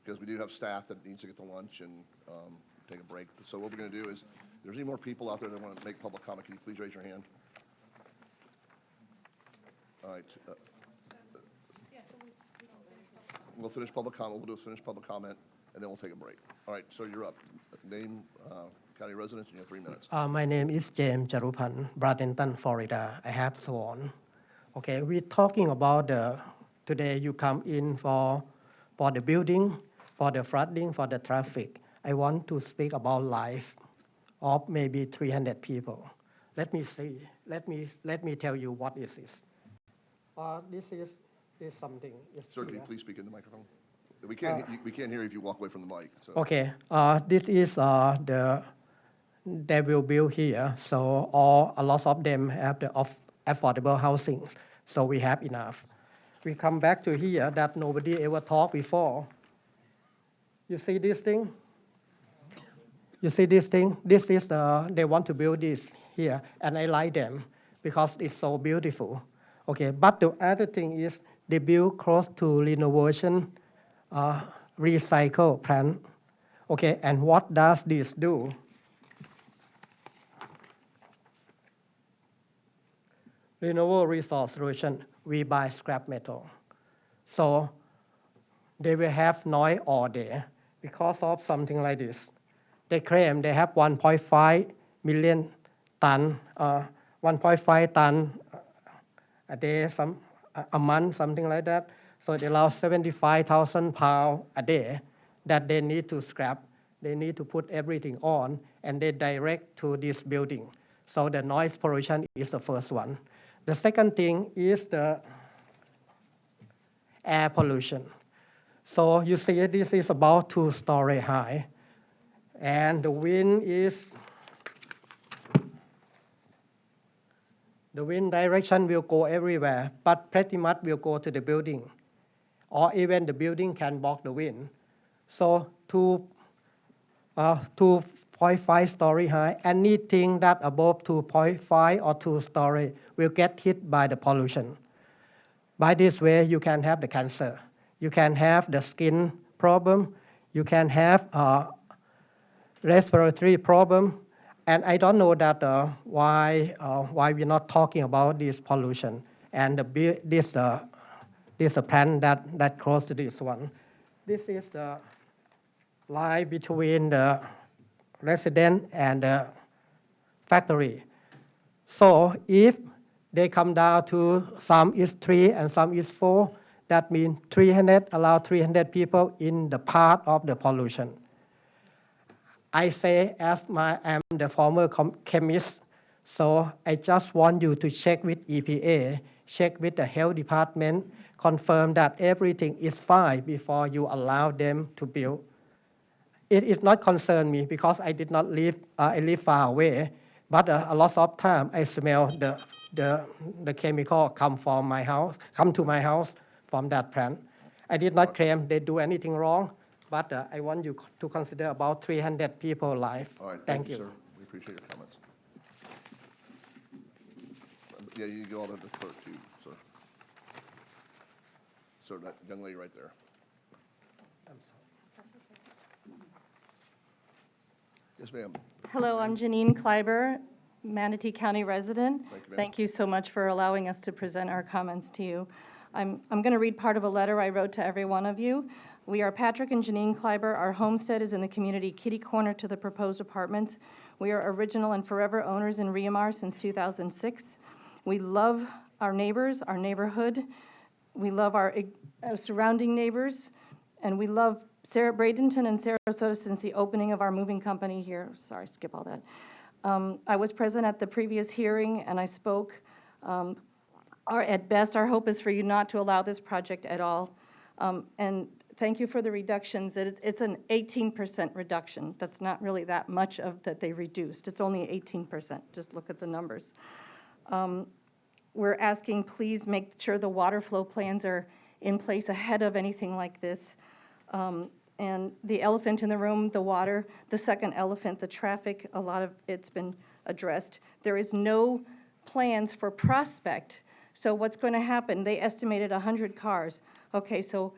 because we do have staff that needs to get to lunch and take a break. So what we're going to do is, if there's any more people out there that want to make public comment, can you please raise your hand? All right. We'll finish public comment, we'll do a finished public comment, and then we'll take a break. All right, so you're up. Name, county residence, and you have 3 minutes. My name is James Jarupan, Bradenton, Florida. I have sworn. Okay, we're talking about today you come in for the building, for the flooding, for the traffic. I want to speak about life of maybe 300 people. Let me see. Let me tell you what is this. This is something. Sir, can you please speak in the microphone? We can't hear you if you walk away from the mic. So. Okay, this is they will build here. So a lot of them have the affordable housing. So we have enough. We come back to here that nobody ever talked before. You see this thing? You see this thing? This is they want to build this here, and I like them because it's so beautiful. Okay, but the other thing is they build close to renovation recycle plant. Okay, and what does this do? Renewable resource solution, we buy scrap metal. So they will have noise all day because of something like this. They claim they have 1.5 million ton, 1.5 ton a day, a month, something like that. So they allow 75,000 pounds a day that they need to scrap. They need to put everything on, and they direct to this building. So the noise pollution is the first one. The second thing is the air pollution. So you see this is about 2-story high. And the wind direction will go everywhere, but pretty much will go to the building. Or even the building can block the wind. So 2.5 story high, anything that above 2.5 or 2 story will get hit by the pollution. By this way, you can have the cancer. You can have the skin problem. You can have respiratory problem. And I don't know that why we're not talking about this pollution. And this plant that close to this one. This is the line between the resident and the factory. So if they come down to some is 3 and some is 4, that means 300, allow 300 people in the part of the pollution. I say I'm the former chemist, so I just want you to check with EPA, check with the health department, confirm that everything is fine before you allow them to build. It not concern me because I did not live, I live far away, but a lot of time I smell the chemical come to my house from that plant. I did not claim they do anything wrong, but I want you to consider about 300 people's life. All right, Thank you. sir. We appreciate your comments. Yeah, you go all to the clerk too, sir. Sir, that young lady right there. Yes, ma'am. Hello, I'm Janine Kleiber, Manatee County resident. Thank you, ma'am. Thank you so much for allowing us to present our comments to you. I'm going to read part of a letter I wrote to every one of you. We are Patrick and Janine Kleiber. Our homestead is in the community kitty corner to the proposed apartments. We are original and forever owners in Riamar since 2006. We love our neighbors, our neighborhood. We love our surrounding neighbors, and we love Bradenton and Sarasota since the opening of our moving company here. Sorry, skip all that. I was present at the previous hearing, and I spoke. At best, our hope is for you not to allow this project at all. And thank you for the reductions. It's an 18% reduction. That's not really that much that they reduced. It's only 18%. Just look at the numbers. We're asking, please make sure the water flow plans are in place ahead of anything like this. And the elephant in the room, the water, the second elephant, the traffic, a lot of it's been addressed. There is no plans for Prospect. So what's going to happen? They estimated 100 cars. Okay, so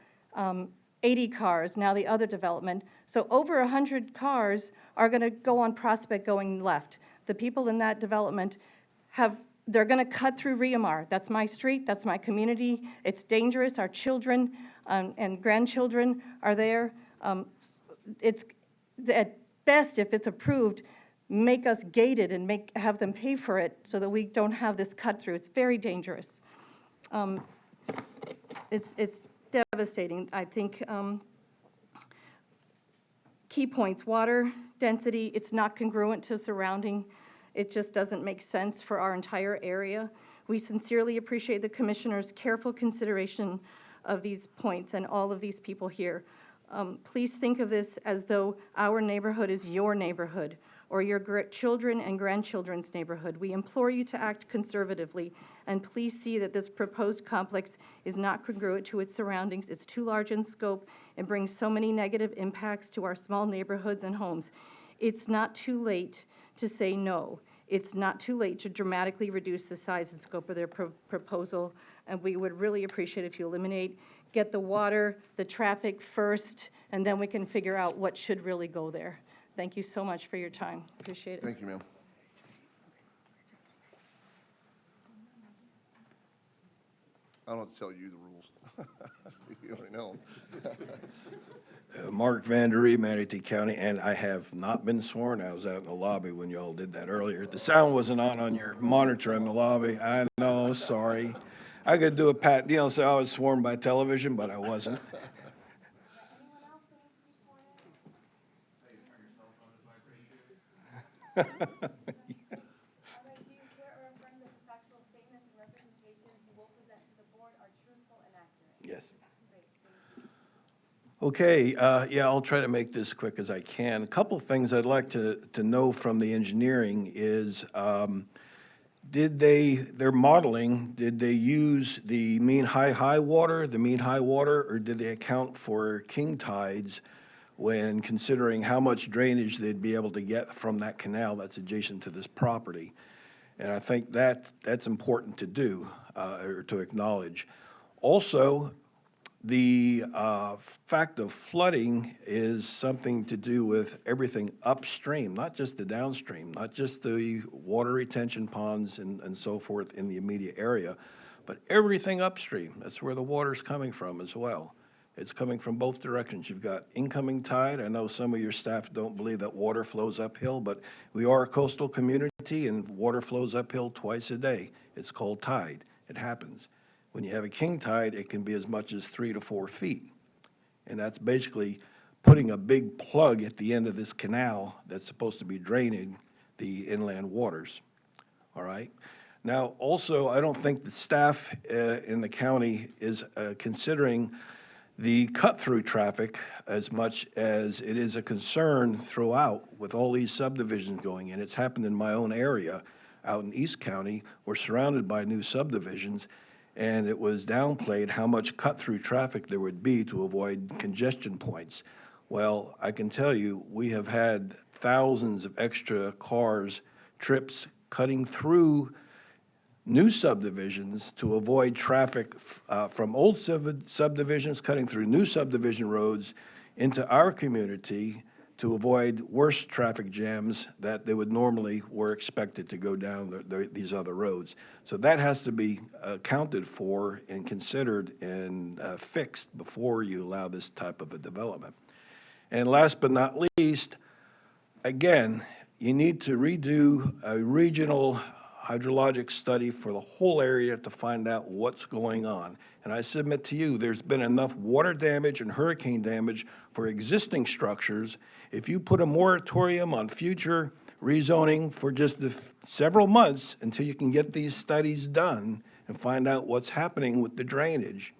80 cars, now the other development. So over 100 cars are going to go on Prospect going left. The people in that development have they're going to cut through Riamar. That's my street, that's my community. It's dangerous. Our children and grandchildren are there. It's, at best, if it's approved, make us gated and have them pay for it so that we don't have this cut through. It's very dangerous. It's devastating. I think key points, water density, it's not congruent to surrounding. It just doesn't make sense for our entire area. We sincerely appreciate the commissioner's careful consideration of these points and all of these people here. Please think of this as though our neighborhood is your neighborhood or your children and grandchildren's neighborhood. We implore you to act conservatively, and please see that this proposed complex is not congruent to its surroundings. It's too large in scope and brings so many negative impacts to our small neighborhoods and homes. It's not too late to say no. It's not too late to dramatically reduce the size and scope of their proposal, and we would really appreciate if you eliminate, get the water, the traffic first, and then we can figure out what should really go there. Thank you so much for your time. Appreciate it. Thank you, ma'am. I don't have to tell you the rules. You already know them. Mark Vanderie, Manatee County, and I have not been sworn. I was out in the lobby when you all did that earlier. The sound wasn't on your monitor in the lobby. I know, sorry. I could do a pat deal and say I was sworn by television, but I wasn't. Yes. Okay, yeah, I'll try to make this quick as I can. A couple things I'd like to know from the engineering is, their modeling, did they use the mean high water, or did they account for king tides when considering how much drainage they'd be able to get from that canal that's adjacent to this property? And I think that's important to do, or to acknowledge. Also, the fact of flooding is something to do with everything upstream, not just the downstream, not just the water retention ponds and so forth in the immediate area, but everything upstream. That's where the water's coming from as well. It's coming from both directions. You've got incoming tide. I know some of your staff don't believe that water flows uphill, but we are a coastal community and water flows uphill twice a day. It's called tide. It happens. When you have a king tide, it can be as much as 3 to 4 feet. And that's basically putting a big plug at the end of this canal that's supposed to be draining the inland waters. All right? Now, also, I don't think the staff in the county is considering the cut-through traffic as much as it is a concern throughout with all these subdivisions going in. It's happened in my own area out in East County. We're surrounded by new subdivisions, and it was downplayed how much cut-through traffic there would be to avoid congestion points. Well, I can tell you, we have had thousands of extra cars, trips cutting through new subdivisions to avoid traffic from old subdivisions, cutting through new subdivision roads into our community to avoid worse traffic jams that they would normally were expected to go down these other roads. So that has to be accounted for and considered and fixed before you allow this type of a development. And last but not least, again, you need to redo a regional hydrologic study for the whole area to find out what's going on. And I submit to you, there's been enough water damage and hurricane damage for existing structures. If you put a moratorium on future rezoning for just several months until you can get these studies done and find out what's happening with the drainage,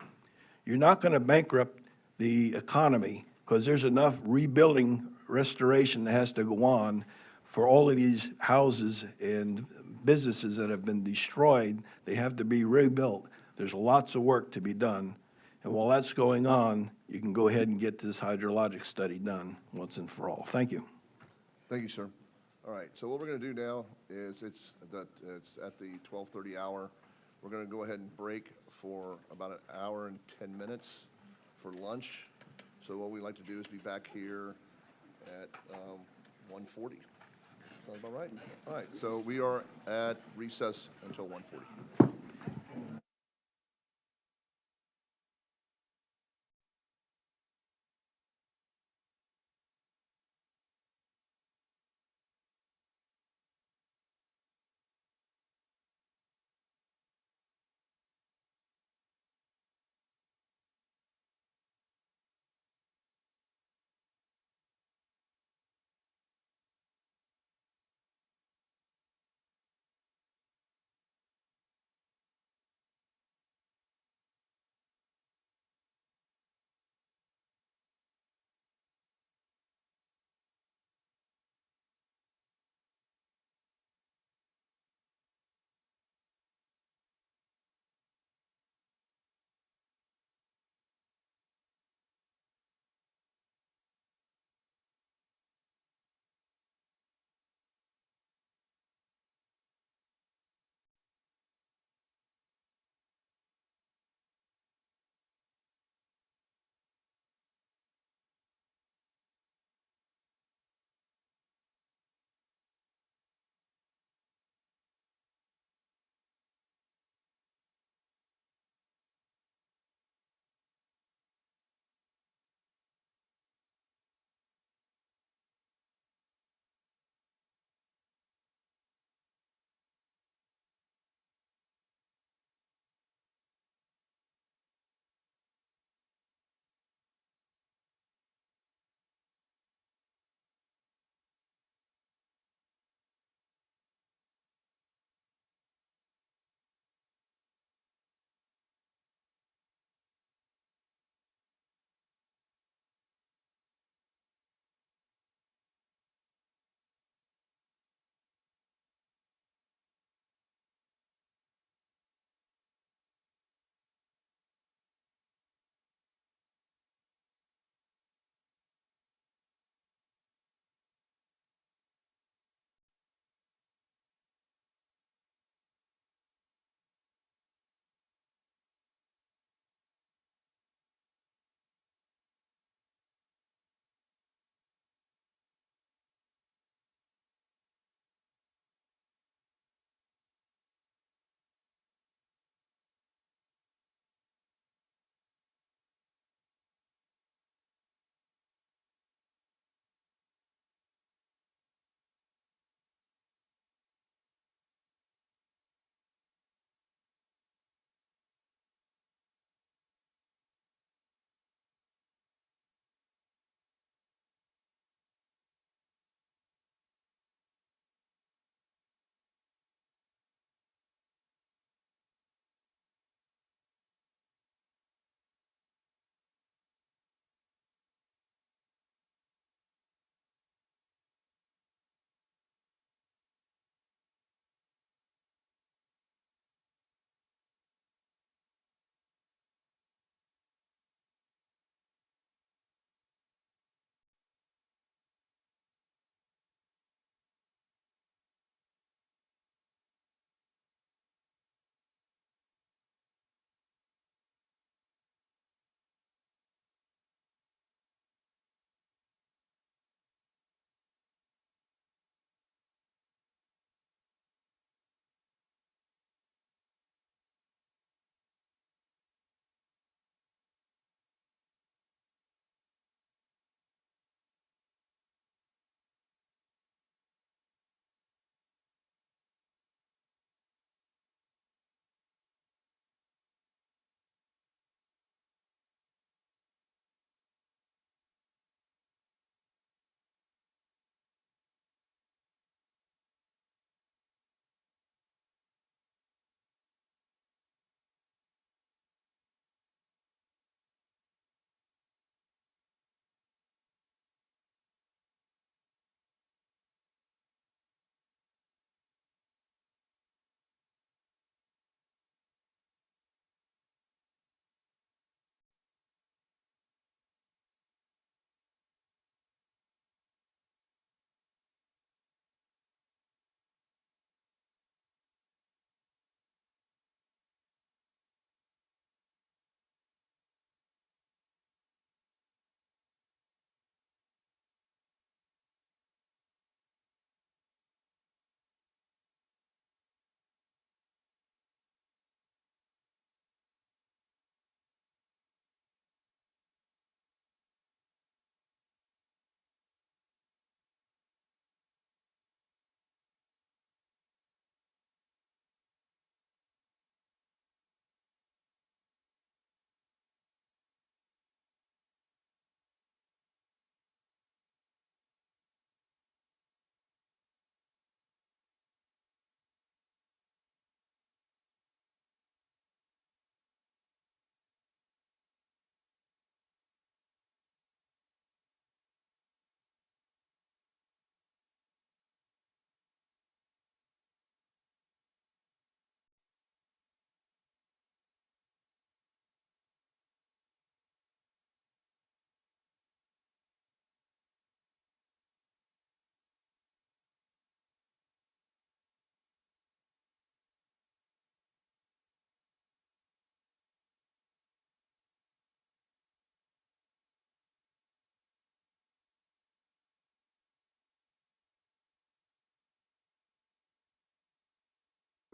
you're not going to bankrupt the economy, because there's enough rebuilding, restoration that has to go on for all of these houses and businesses that have been destroyed. They have to be rebuilt. There's lots of work to be done. And while that's going on, you can go ahead and get this hydrologic study done once and for all. Thank you. Thank you, sir. All right, so what we're going to do now is it's at the 12:30 hour. We're going to go ahead and break for about an hour and 10 minutes for lunch. So what we'd like to do is be back here at 1:40. Sounds about right. All right, so we are at recess until 1:40.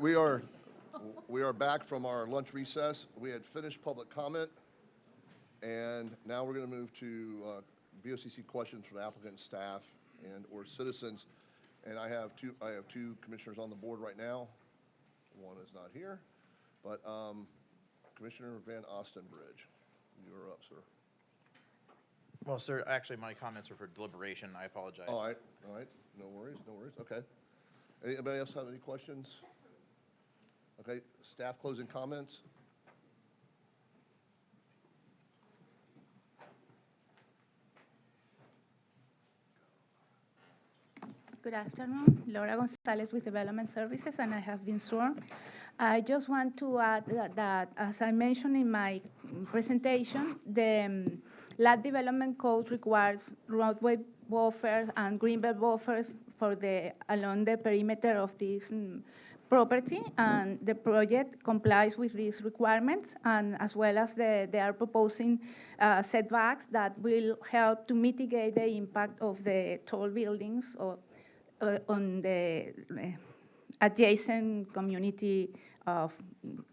We are back from our lunch recess. We had finished public comment, and now we're going to move to BOCC questions from applicant, staff, and/or citizens. And I have two commissioners on the board right now. One is not here, but Commissioner Van Ostenbridge, you're up, sir. Well, sir, actually, my comments are for deliberation. I apologize. All right. No worries. Okay. Anybody else have any questions? Okay, staff closing comments? Good afternoon, Laura Gonzalez with Development Services, and I have been sworn. I just want to add that as I mentioned in my presentation, the Land Development Code requires roadway buffers and greenbelt buffers along the perimeter of this property, and the project complies with these requirements, and as well as they are proposing setbacks that will help to mitigate the impact of the tall buildings on the adjacent community of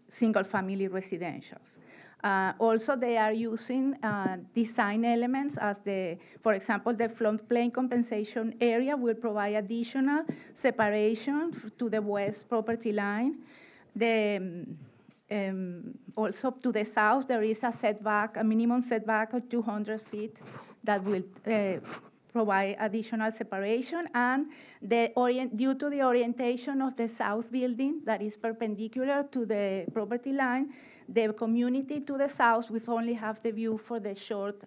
single-family residentials. Also, they are using design elements as for example, the floodplain compensation area will provide additional separation to the west property line. Also to the south, there is a minimum setback of 200 feet that will provide additional separation, and due to the orientation of the south building that is perpendicular to the property line, the community to the south will only have the view for the short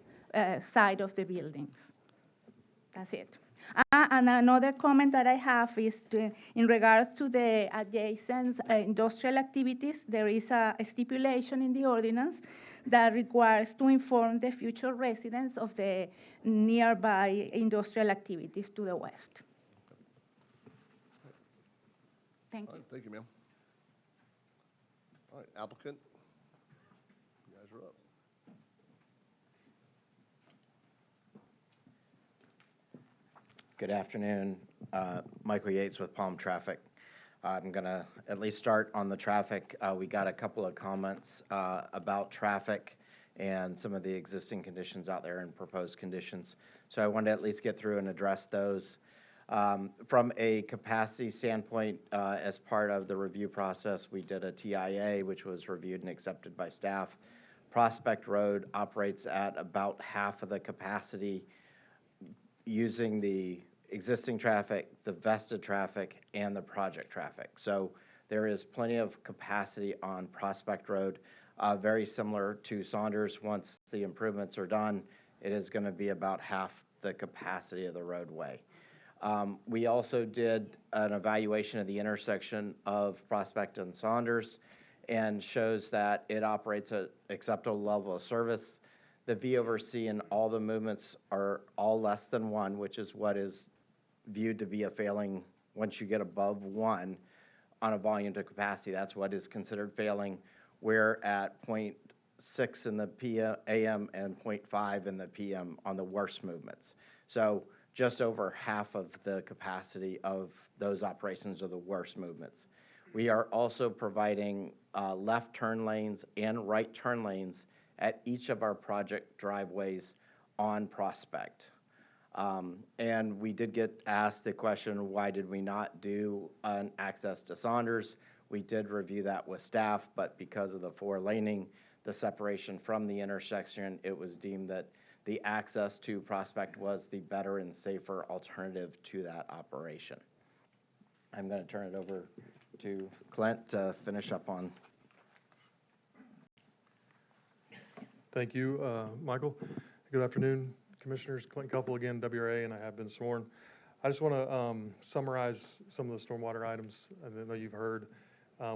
side of the buildings. That's it. And another comment that I have is in regards to the adjacent industrial activities. There is a stipulation in the ordinance that requires to inform the future residents of the nearby industrial activities to the west. Thank you. Thank you, ma'am. All right, applicant, you guys are up. Good afternoon. Michael Yates with Palm Traffic. I'm going to at least start on the traffic. We got a couple of comments about traffic and some of the existing conditions out there and proposed conditions. So I wanted to at least get through and address those. From a capacity standpoint, as part of the review process, we did a TIA, which was reviewed and accepted by staff. Prospect Road operates at about half of the capacity using the existing traffic, the vested traffic, and the project traffic. So there is plenty of capacity on Prospect Road, very similar to Saunders. Once the improvements are done, it is going to be about half the capacity of the roadway. We also did an evaluation of the intersection of Prospect and Saunders, and shows that it operates at acceptable level of service. The V over C and all the movements are all less than 1, which is what is viewed to be a failing once you get above 1 on a volume to capacity. That's what is considered failing. We're at 0.6 in the AM and 0.5 in the PM on the worst movements. So just over half of the capacity of those operations are the worst movements. We are also providing left turn lanes and right turn lanes at each of our project driveways on Prospect. And we did get asked the question, why did we not do an access to Saunders? We did review that with staff, but because of the 4-laning, the separation from the intersection, it was deemed that the access to Prospect was the better and safer alternative to that operation. I'm going to turn it over to Clint to finish up on. Thank you, Michael. Good afternoon, Commissioners. Clint Couple again, WRA, and I have been sworn. I just want to summarize some of the stormwater items I know you've heard.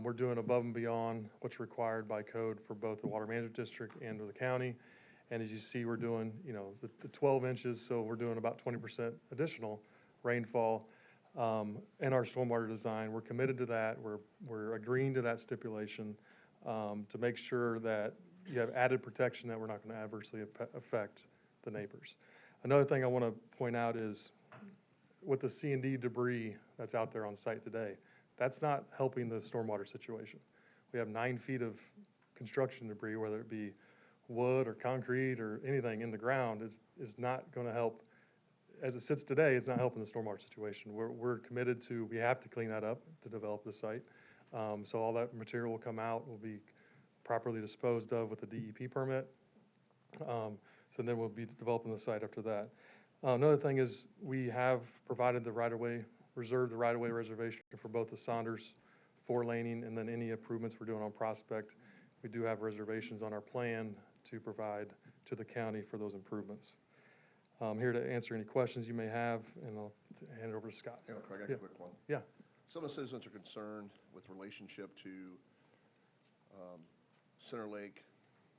We're doing above and beyond what's required by code for both the Water Management District and the county. And as you see, we're doing, the 12 inches, so we're doing about 20% additional rainfall in our stormwater design. We're committed to that. We're agreeing to that stipulation to make sure that you have added protection that we're not going to adversely affect the neighbors. Another thing I want to point out is with the C&D debris that's out there on site today, That's not helping the stormwater situation. We have 9 feet of construction debris, whether it be wood or concrete or anything in the ground, is not going to help. As it sits today, it's not helping the stormwater situation. We're committed to, we have to clean that up to develop the site. So all that material will come out, will be properly disposed of with a DEP permit. So then we'll be developing the site after that. Another thing is we have provided the right-of-way, reserved the right-of-way reservation for both the Saunders 4-laning and then any improvements we're doing on Prospect. We do have reservations on our plan to provide to the county for those improvements. I'm here to answer any questions you may have, and I'll hand it over to Scott. Hang on, Craig, I got a quick one. Yeah. Some of the citizens are concerned with relationship to Center Lake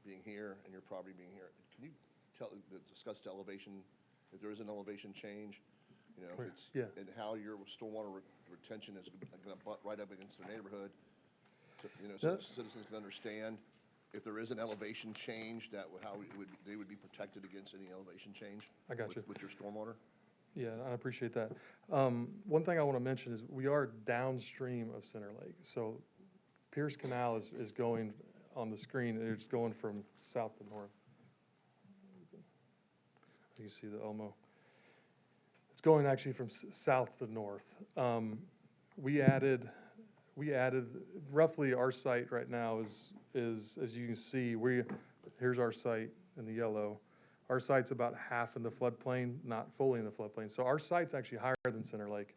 being here and your property being here. Can you discuss the elevation, if there is an elevation change? You know, if it's, Yeah. and how your stormwater retention is going to butt right up against the neighborhood, you know, so the citizens can understand if there is an elevation change, they would be protected against any elevation change? I got you. With your stormwater? Yeah, I appreciate that. One thing I want to mention is we are downstream of Center Lake. So Pierce Canal is going on the screen, it's going from south to north. You can see the Elmo. It's going actually from south to north. We added roughly our site right now is as you can see, here's our site in the yellow. Our site's about half in the floodplain, not fully in the floodplain. So our site's actually higher than Center Lake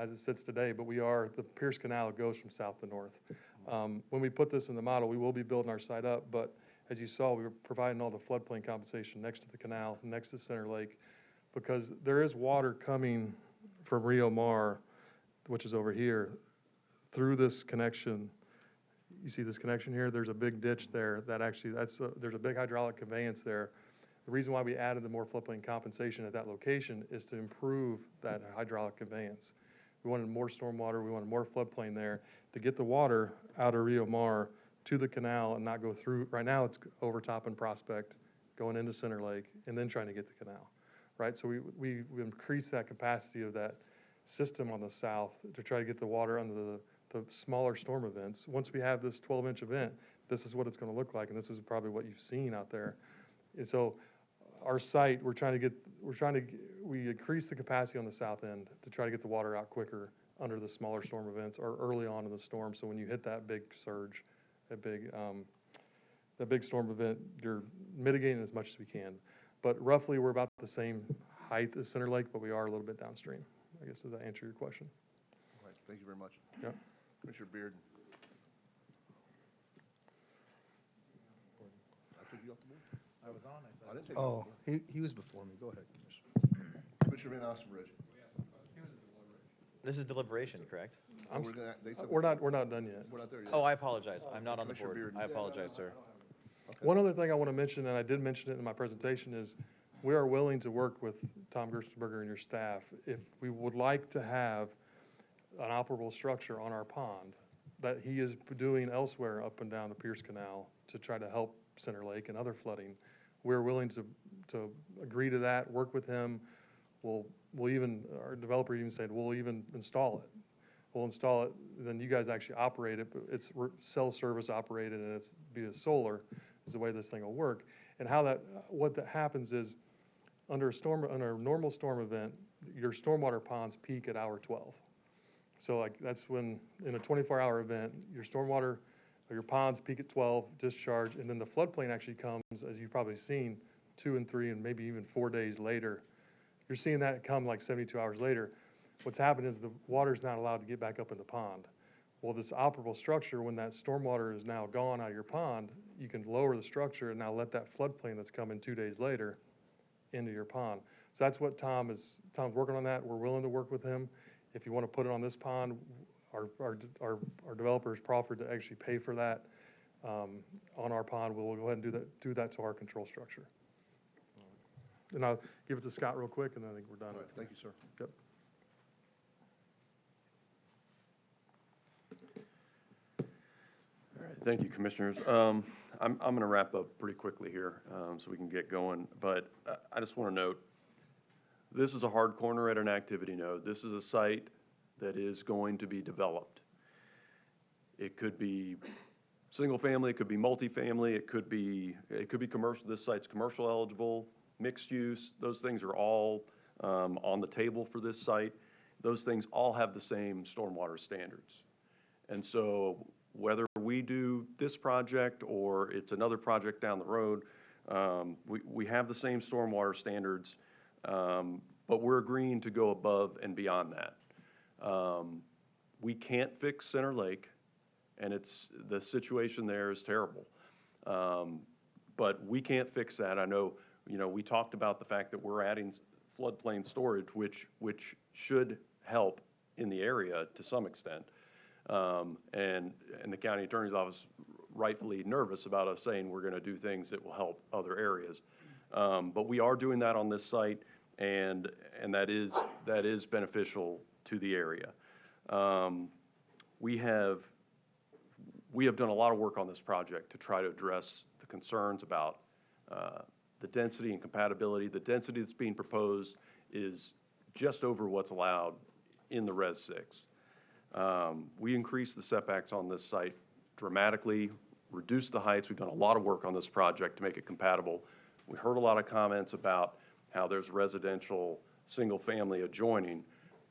as it sits today, but the Pierce Canal goes from south to north. When we put this in the model, we will be building our site up, but as you saw, we were providing all the floodplain compensation next to the canal, next to Center Lake, because there is water coming from Rio Mar, which is over here, through this connection. You see this connection here? There's a big ditch there that actually, there's a big hydraulic conveyance there. The reason why we added the more floodplain compensation at that location is to improve that hydraulic conveyance. We wanted more stormwater, we wanted more floodplain there to get the water out of Rio Mar to the canal and not go through. Right now, it's overtopping Prospect, going into Center Lake, and then trying to get the canal, right? So we increased that capacity of that system on the south to try to get the water under the smaller storm events. Once we have this 12-inch event, this is what it's going to look like, and this is probably what you've seen out there. And so our site, we increase the capacity on the south end to try to get the water out quicker under the smaller storm events or early on in the storm. So when you hit that big surge, that big storm event, you're mitigating as much as we can. But roughly, we're about the same height as Center Lake, but we are a little bit downstream. I guess, does that answer your question? All right, thank you very much. Yeah. Commissioner Beard. I took you off the board? I was on, I said. I didn't take you off the board. He was before me. Go ahead, Commissioner. Commissioner Van Ostenbridge. This is deliberation, correct? We're not done yet. We're not there yet. Oh, I apologize. I'm not on the Commissioner board. Beard. I apologize, sir. One other thing I want to mention, and I did mention it in my presentation, is we are willing to work with Tom Gerstenberger and your staff. If we would like to have an operable structure on our pond that he is doing elsewhere up and down the Pierce Canal to try to help Center Lake and other flooding, we're willing to agree to that, work with him. Our developer even said, we'll even install it. We'll install it, then you guys actually operate it, but it's cell service operated and it's via solar is the way this thing will work. And what that happens is under a normal storm event, your stormwater ponds peak at hour 12. So like that's when in a 24-hour event, your stormwater or your ponds peak at 12, discharge, and then the floodplain actually comes, as you've probably seen, 2 and 3 and maybe even 4 days later. You're seeing that come like 72 hours later. What's happened is the water's not allowed to get back up in the pond. Well, this operable structure, when that stormwater is now gone out of your pond, you can lower the structure and now let that floodplain that's coming 2 days later into your pond. So that's what Tom's working on that. We're willing to work with him. If you want to put it on this pond, our developers proffered to actually pay for that on our pond. We'll go ahead and do that to our control structure. And I'll give it to Scott real quick, and then I think we're done. All right, thank you, sir. Yep. All right, thank you, Commissioners. I'm going to wrap up pretty quickly here so we can get going. But I just want to note, this is a hard corner at an activity node. This is a site that is going to be developed. It could be single family, it could be multifamily, it could be commercial. This site's commercial eligible, mixed use. Those things are all on the table for this site. Those things all have the same stormwater standards. And so whether we do this project or it's another project down the road, we have the same stormwater standards, but we're agreeing to go above and beyond that. We can't fix Center Lake, and the situation there is terrible. But we can't fix that. I know, we talked about the fact that we're adding floodplain storage, which should help in the area to some extent. And the county attorney's office rightfully nervous about us saying we're going to do things that will help other areas. But we are doing that on this site, and that is beneficial to the area. We have done a lot of work on this project to try to address the concerns about the density and compatibility. The density that's being proposed is just over what's allowed in the Res 6. We increased the setbacks on this site dramatically, reduced the heights. We've done a lot of work on this project to make it compatible. We heard a lot of comments about how there's residential single-family adjoining.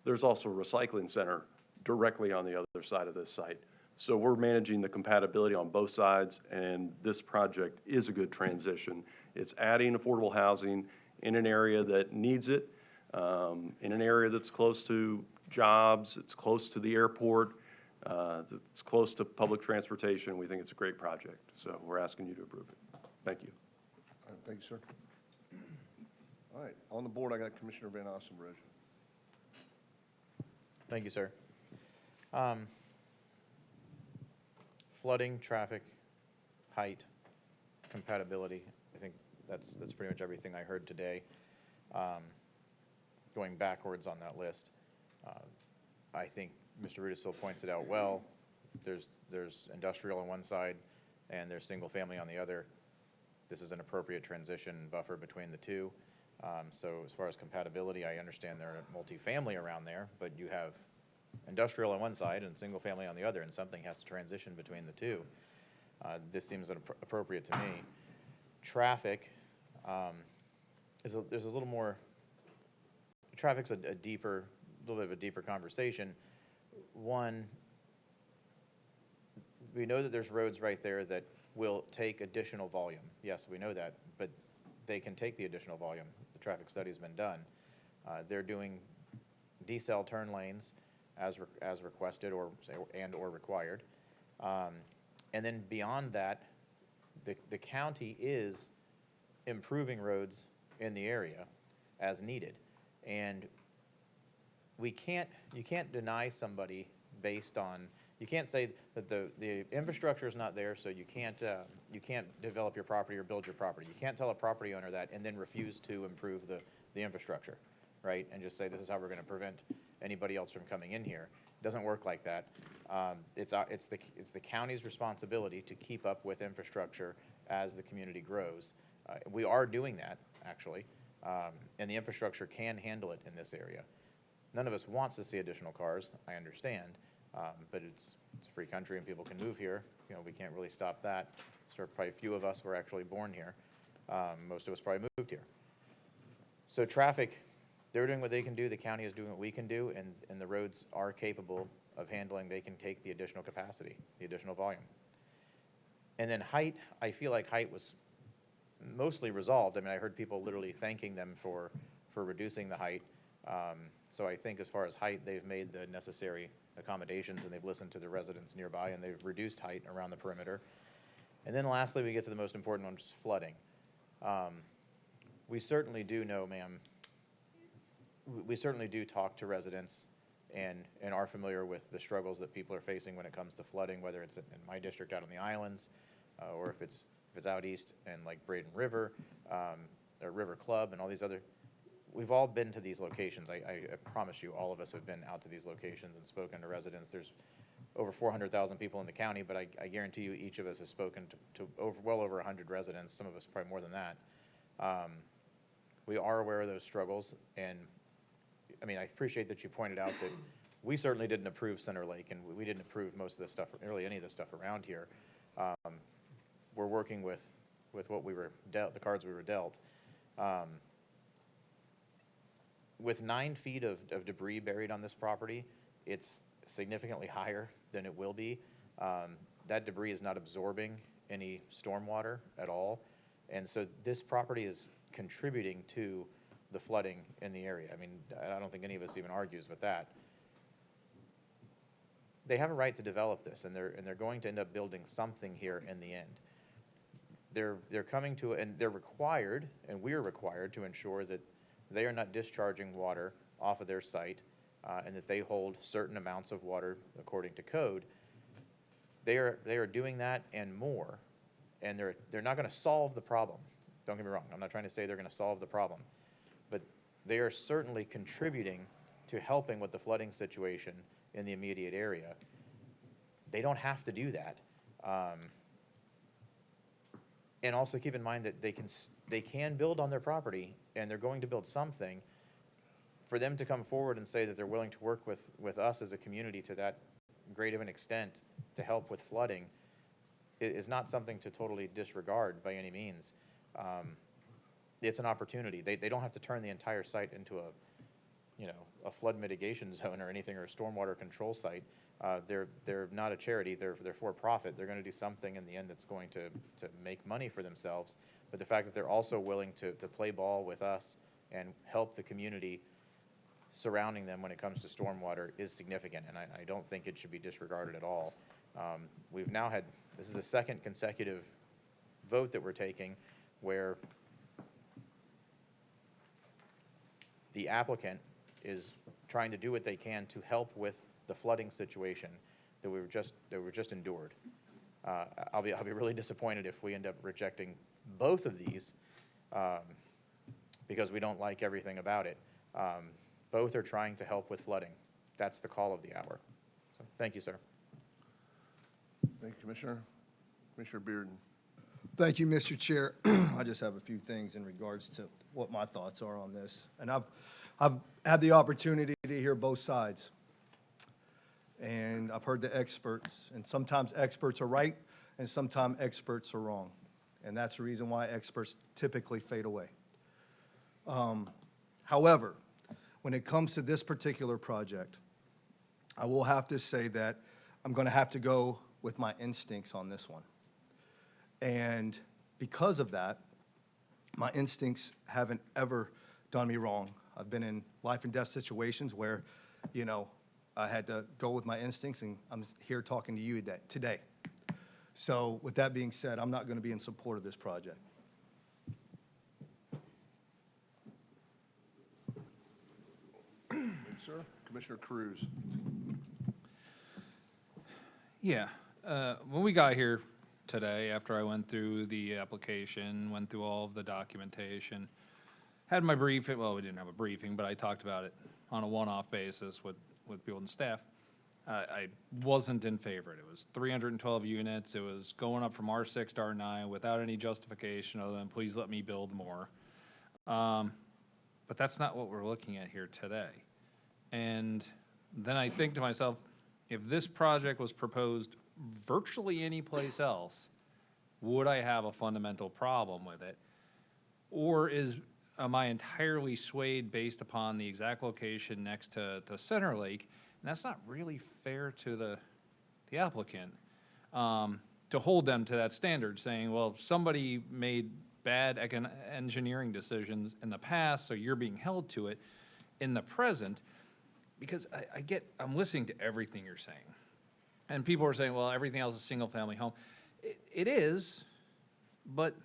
There's also a recycling center directly on the other side of this site. So we're managing the compatibility on both sides, and this project is a good transition. It's adding affordable housing in an area that needs it, in an area that's close to jobs, it's close to the airport, it's close to public transportation. We think it's a great project, so we're asking you to approve it. Thank you. All right, thank you, sir. All right, on the board, I got Commissioner Van Ossenbridge. Thank you, sir. Flooding, traffic, height, compatibility. I think that's pretty much everything I heard today. Going backwards on that list, I think Mr. Rudisill points it out well. There's industrial on one side and there's single family on the other. This is an appropriate transition buffer between the two. So as far as compatibility, I understand there are multifamily around there, but you have industrial on one side and single family on the other, and something has to transition between the two. This seems appropriate to me. Traffic, there's a little more, traffic's a little bit of a deeper conversation. One, we know that there's roads right there that will take additional volume. Yes, we know that, but they can take the additional volume. The traffic study's been done. They're doing decel turn lanes as requested or required. And then beyond that, the county is improving roads in the area as needed. And you can't deny somebody based on, you can't say that the infrastructure is not there, so you can't develop your property or build your property. You can't tell a property owner that and then refuse to improve the infrastructure, right? And just say this is how we're going to prevent anybody else from coming in here. It doesn't work like that. It's the county's responsibility to keep up with infrastructure as the community grows. We are doing that, actually, and the infrastructure can handle it in this area. None of us wants to see additional cars, I understand, but it's a free country and people can move here. We can't really stop that. So probably few of us were actually born here. Most of us probably moved here. So traffic, they're doing what they can do, the county is doing what we can do, and the roads are capable of handling, they can take the additional capacity, the additional volume. And then height, I feel like height was mostly resolved. I mean, I heard people literally thanking them for reducing the height. So I think as far as height, they've made the necessary accommodations and they've listened to the residents nearby and they've reduced height around the perimeter. And then lastly, we get to the most important one, which is flooding. We certainly do know, ma'am, we certainly do talk to residents and are familiar with the struggles that people are facing when it comes to flooding, whether it's in my district out on the islands, or if it's out east and like Braden River, or River Club and all these other. We've all been to these locations. I promise you, all of us have been out to these locations and spoken to residents. There's over 400,000 people in the county, but I guarantee you each of us has spoken to well over 100 residents, some of us probably more than that. We are aware of those struggles, and I mean, I appreciate that you pointed out that we certainly didn't approve Center Lake, and we didn't approve most of this stuff, really any of this stuff around here. We're working with what we were dealt, the cards we were dealt. With 9 feet of debris buried on this property, it's significantly higher than it will be. That debris is not absorbing any stormwater at all. And so this property is contributing to the flooding in the area. I mean, I don't think any of us even argues with that. They have a right to develop this, and they're going to end up building something here in the end. They're coming to, and they're required, and we're required to ensure that they are not discharging water off of their site, and that they hold certain amounts of water according to code. They are doing that and more, and they're not going to solve the problem. Don't get me wrong. I'm not trying to say they're going to solve the problem, but they are certainly contributing to helping with the flooding situation in the immediate area. They don't have to do that. And also keep in mind that they can build on their property, and they're going to build something. For them to come forward and say that they're willing to work with us as a community to that great of an extent to help with flooding is not something to totally disregard by any means. It's an opportunity. They don't have to turn the entire site into a flood mitigation zone or anything, or a stormwater control site. They're not a charity. They're for profit. They're going to do something in the end that's going to make money for themselves. But the fact that they're also willing to play ball with us and help the community surrounding them when it comes to stormwater is significant, and I don't think it should be disregarded at all. We've now had, this is the second consecutive vote that we're taking where the applicant is trying to do what they can to help with the flooding situation that we were just endured. I'll be really disappointed if we end up rejecting both of these because we don't like everything about it. Both are trying to help with flooding. That's the call of the hour. So, thank you, sir. Thank you, Commissioner. Commissioner Bearden. Thank you, Mr. Chair. I just have a few things in regards to what my thoughts are on this. And I've had the opportunity to hear both sides. And I've heard the experts, and sometimes experts are right, and sometimes experts are wrong. And that's the reason why experts typically fade away. However, when it comes to this particular project, I will have to say that I'm going to have to go with my instincts on this one. And because of that, my instincts haven't ever done me wrong. I've been in life and death situations where, I had to go with my instincts, and I'm here talking to you today. So with that being said, I'm not going to be in support of this project. Thank you, sir. Commissioner Cruz. Yeah, when we got here today, after I went through the application, went through all of the documentation, had my briefing, well, we didn't have a briefing, but I talked about it on a one-off basis with people and staff. I wasn't in favor. It was 312 units. It was going up from R6 to R9 without any justification other than please let me build more. But that's not what we're looking at here today. And then I think to myself, if this project was proposed virtually any place else, would I have a fundamental problem with it? Or am I entirely swayed based upon the exact location next to Center Lake? And that's not really fair to the applicant to hold them to that standard, saying, well, somebody made bad engineering decisions in the past, so you're being held to it in the present. Because I'm listening to everything you're saying. And people are saying, well, everything else is single-family home. It is, but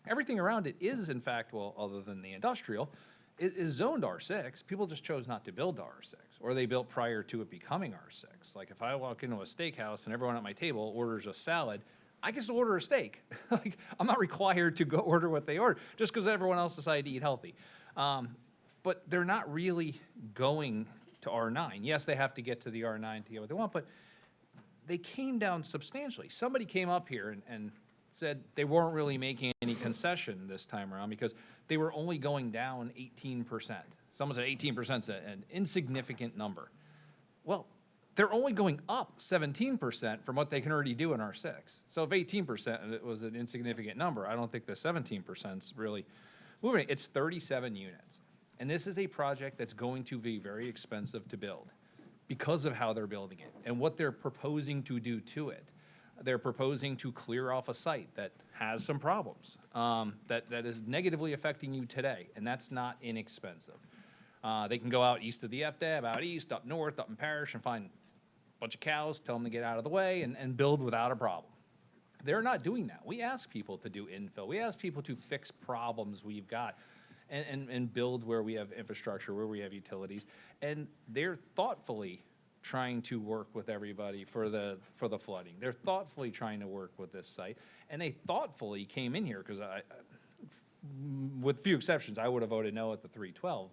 everything around it is, in fact, well, other than the industrial, it is zoned R6. People just chose not to build R6, or they built prior to it becoming R6. Like if I walk into a steakhouse and everyone at my table orders a salad, I can still order a steak. Like, I'm not required to go order what they order just because everyone else decided to eat healthy. But they're not really going to R9. Yes, they have to get to the R9 to get what they want, but they came down substantially. Somebody came up here and said they weren't really making any concession this time around because they were only going down 18%. Someone said 18% is an insignificant number. Well, they're only going up 17% from what they can already do in R6. So if 18% was an insignificant number, I don't think the 17% is really moving. It's 37 units. And this is a project that's going to be very expensive to build because of how they're building it and what they're proposing to do to it. They're proposing to clear off a site that has some problems, that is negatively affecting you today, and that's not inexpensive. They can go out east of the FDAB, out east, up north, up in Parish, and find a bunch of cows, tell them to get out of the way, and build without a problem. They're not doing that. We ask people to do infill. We ask people to fix problems we've got and build where we have infrastructure, where we have utilities, and they're thoughtfully trying to work with everybody for the flooding. They're thoughtfully trying to work with this site, and they thoughtfully came in here, because with few exceptions, I would have voted no at the 312,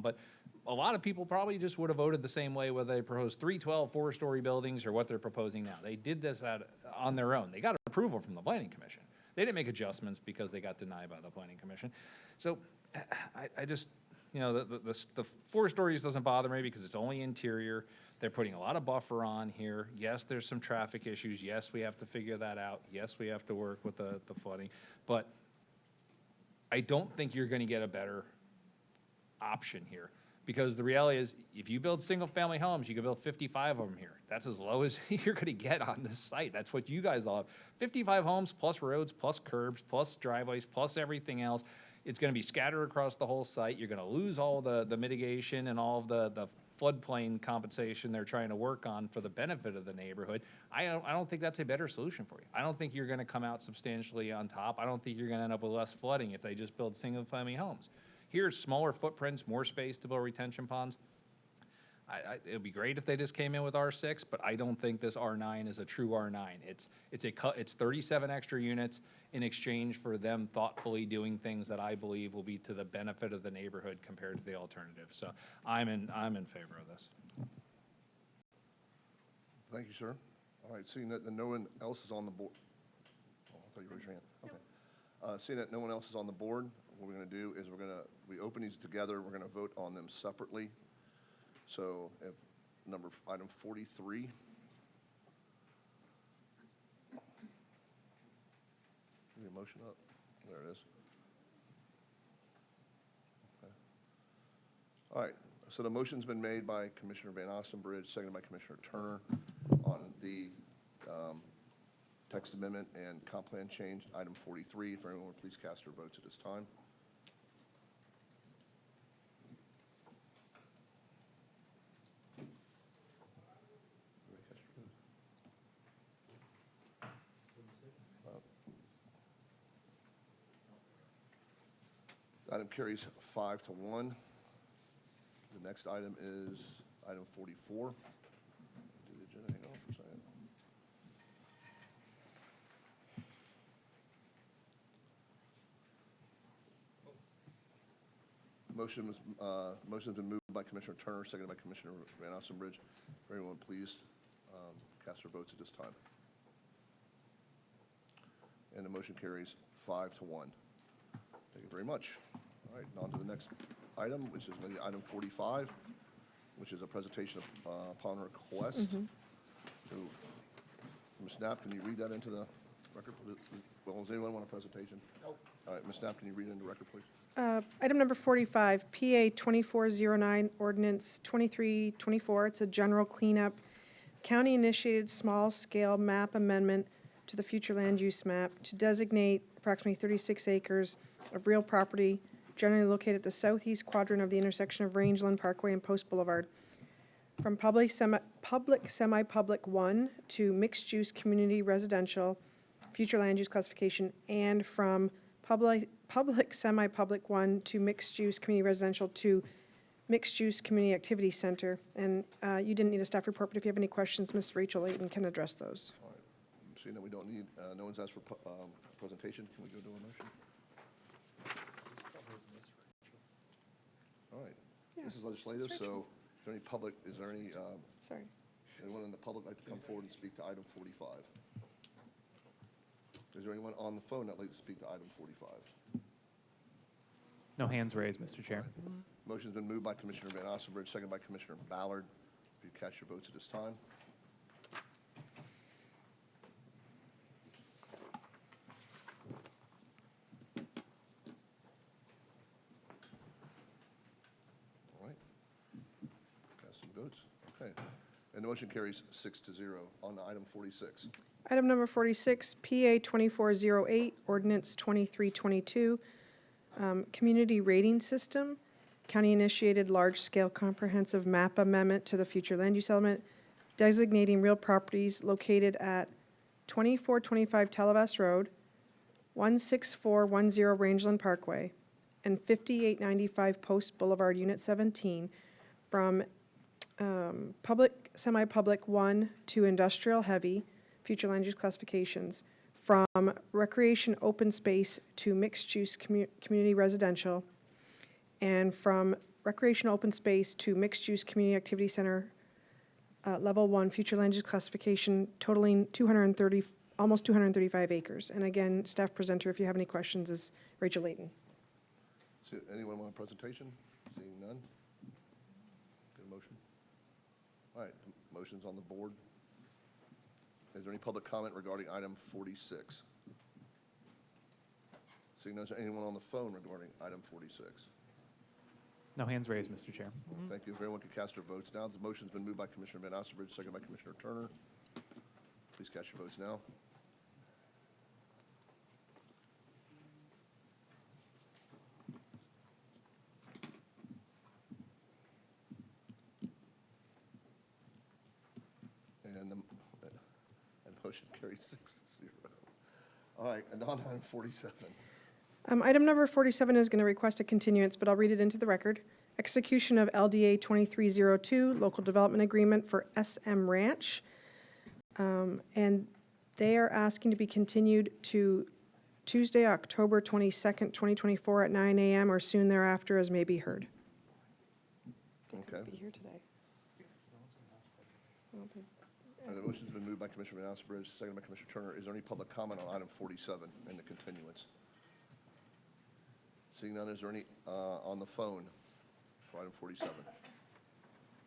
but a lot of people probably just would have voted the same way whether they proposed 312 four-story buildings or what they're proposing now. They did this on their own. They got approval from the Planning Commission. They didn't make adjustments because they got denied by the Planning Commission. So I just, you know, the 4 stories doesn't bother me because it's only interior. They're putting a lot of buffer on here. Yes, there's some traffic issues. Yes, we have to figure that out. Yes, we have to work with the flooding. But I don't think you're going to get a better option here, because the reality is, if you build single-family homes, you can build 55 of them here. That's as low as you're going to get on this site. That's what you guys all have. 55 homes plus roads, plus curbs, plus driveways, plus everything else. It's going to be scattered across the whole site. You're going to lose all the mitigation and all of the floodplain compensation they're trying to work on for the benefit of the neighborhood. I don't think that's a better solution for you. I don't think you're going to come out substantially on top. I don't think you're going to end up with less flooding if they just build single-family homes. Here's smaller footprints, more space to build retention ponds. It would be great if they just came in with R6, but I don't think this R9 is a true R9. It's 37 extra units in exchange for them thoughtfully doing things that I believe will be to the benefit of the neighborhood compared to the alternative. So I'm in favor of this. Thank you, sir. All right, seeing that no one else is on the board. Oh, I thought you raised your hand. Okay. Seeing that no one else is on the board, what we're going to do is we open these together. We're going to vote on them separately. So if item 43. Give me a motion up. There it is. Okay. All right. So the motion's been made by Commissioner Van Ossenbridge, seconded by Commissioner Turner on the text amendment and comp plan change, item 43. If everyone would please cast their votes at this time. Item carries 5-1. The next item is item 44. Do the agenda, hang on for a second. Motion's been moved by Commissioner Turner, seconded by Commissioner Van Ossenbridge. Everyone, please cast their votes at this time. And the motion carries 5-1. Thank you very much. All right, on to the next item, which is going to be item 45, which is a presentation upon request. So, Ms. Knapp, can you read that into the record? Well, does anyone want a presentation? No. All right, Ms. Knapp, can you read it into the record, please? Item number 45, PA 2409, ordinance 2324. It's a general cleanup, county-initiated small-scale map amendment to the future land use map to designate approximately 36 acres of real property generally located at the southeast quadrant of the intersection of Rangeland Parkway and Post Boulevard from public semi-public 1 to mixed-use community residential future land use classification, and from public semi-public 1 to mixed-use community residential to mixed-use community activity center. And you didn't need a staff report, but if you have any questions, Ms. Rachel Layton can address those. All right. Seeing that we don't need, no one's asked for presentation, can we go to a motion? All right. Yeah. This is legislative, so is there any, Sorry. anyone in the public like to come forward and speak to item 45? Is there anyone on the phone that would like to speak to item 45? No hands raised, Mr. Chair. Motion's been moved by Commissioner Van Ossenbridge, seconded by Commissioner Ballard. If you cast your votes at this time. All right. Casting votes. Okay. And the motion carries 6-0 on item 46. Item number 46, PA 2408, ordinance 2322, community rating system, county-initiated large-scale comprehensive map amendment to the future land use element, designating real properties located at 2425 Talavas Road, 16410 Rangeland Parkway, and 5895 Post Boulevard, Unit 17, from public, semi-public 1 to industrial heavy, future land use classifications, from recreation open space to mixed-use community residential, and from recreation open space to mixed-use community activity center, level 1, future land use classification totaling 230, almost 235 acres. And again, staff presenter, if you have any questions, is Rachel Layton. So anyone want a presentation? Seeing none? Good motion. All right, motion's on the board. Is there any public comment regarding item 46? Seeing none, is there anyone on the phone regarding item 46? No hands raised, Mr. Chair. Thank you. If everyone could cast their votes now. The motion's been moved by Commissioner Van Ostenbridge, seconded by Commissioner Turner. Please cast your votes now. And the motion carries 6-0. All right, and on item 47. Item number 47 is going to request a continuance, but I'll read it into the record. Execution of LDA 2302, Local Development Agreement for SM Ranch. And they are asking to be continued to Tuesday, October 22nd, 2024 at 9 a.m. or soon thereafter as may be heard. Okay. Be here today. The motion's been moved by Commissioner Van Ostenbridge, seconded by Commissioner Turner. Is there any public comment on item 47 and the continuance? Seeing none, is there any on the phone for item 47?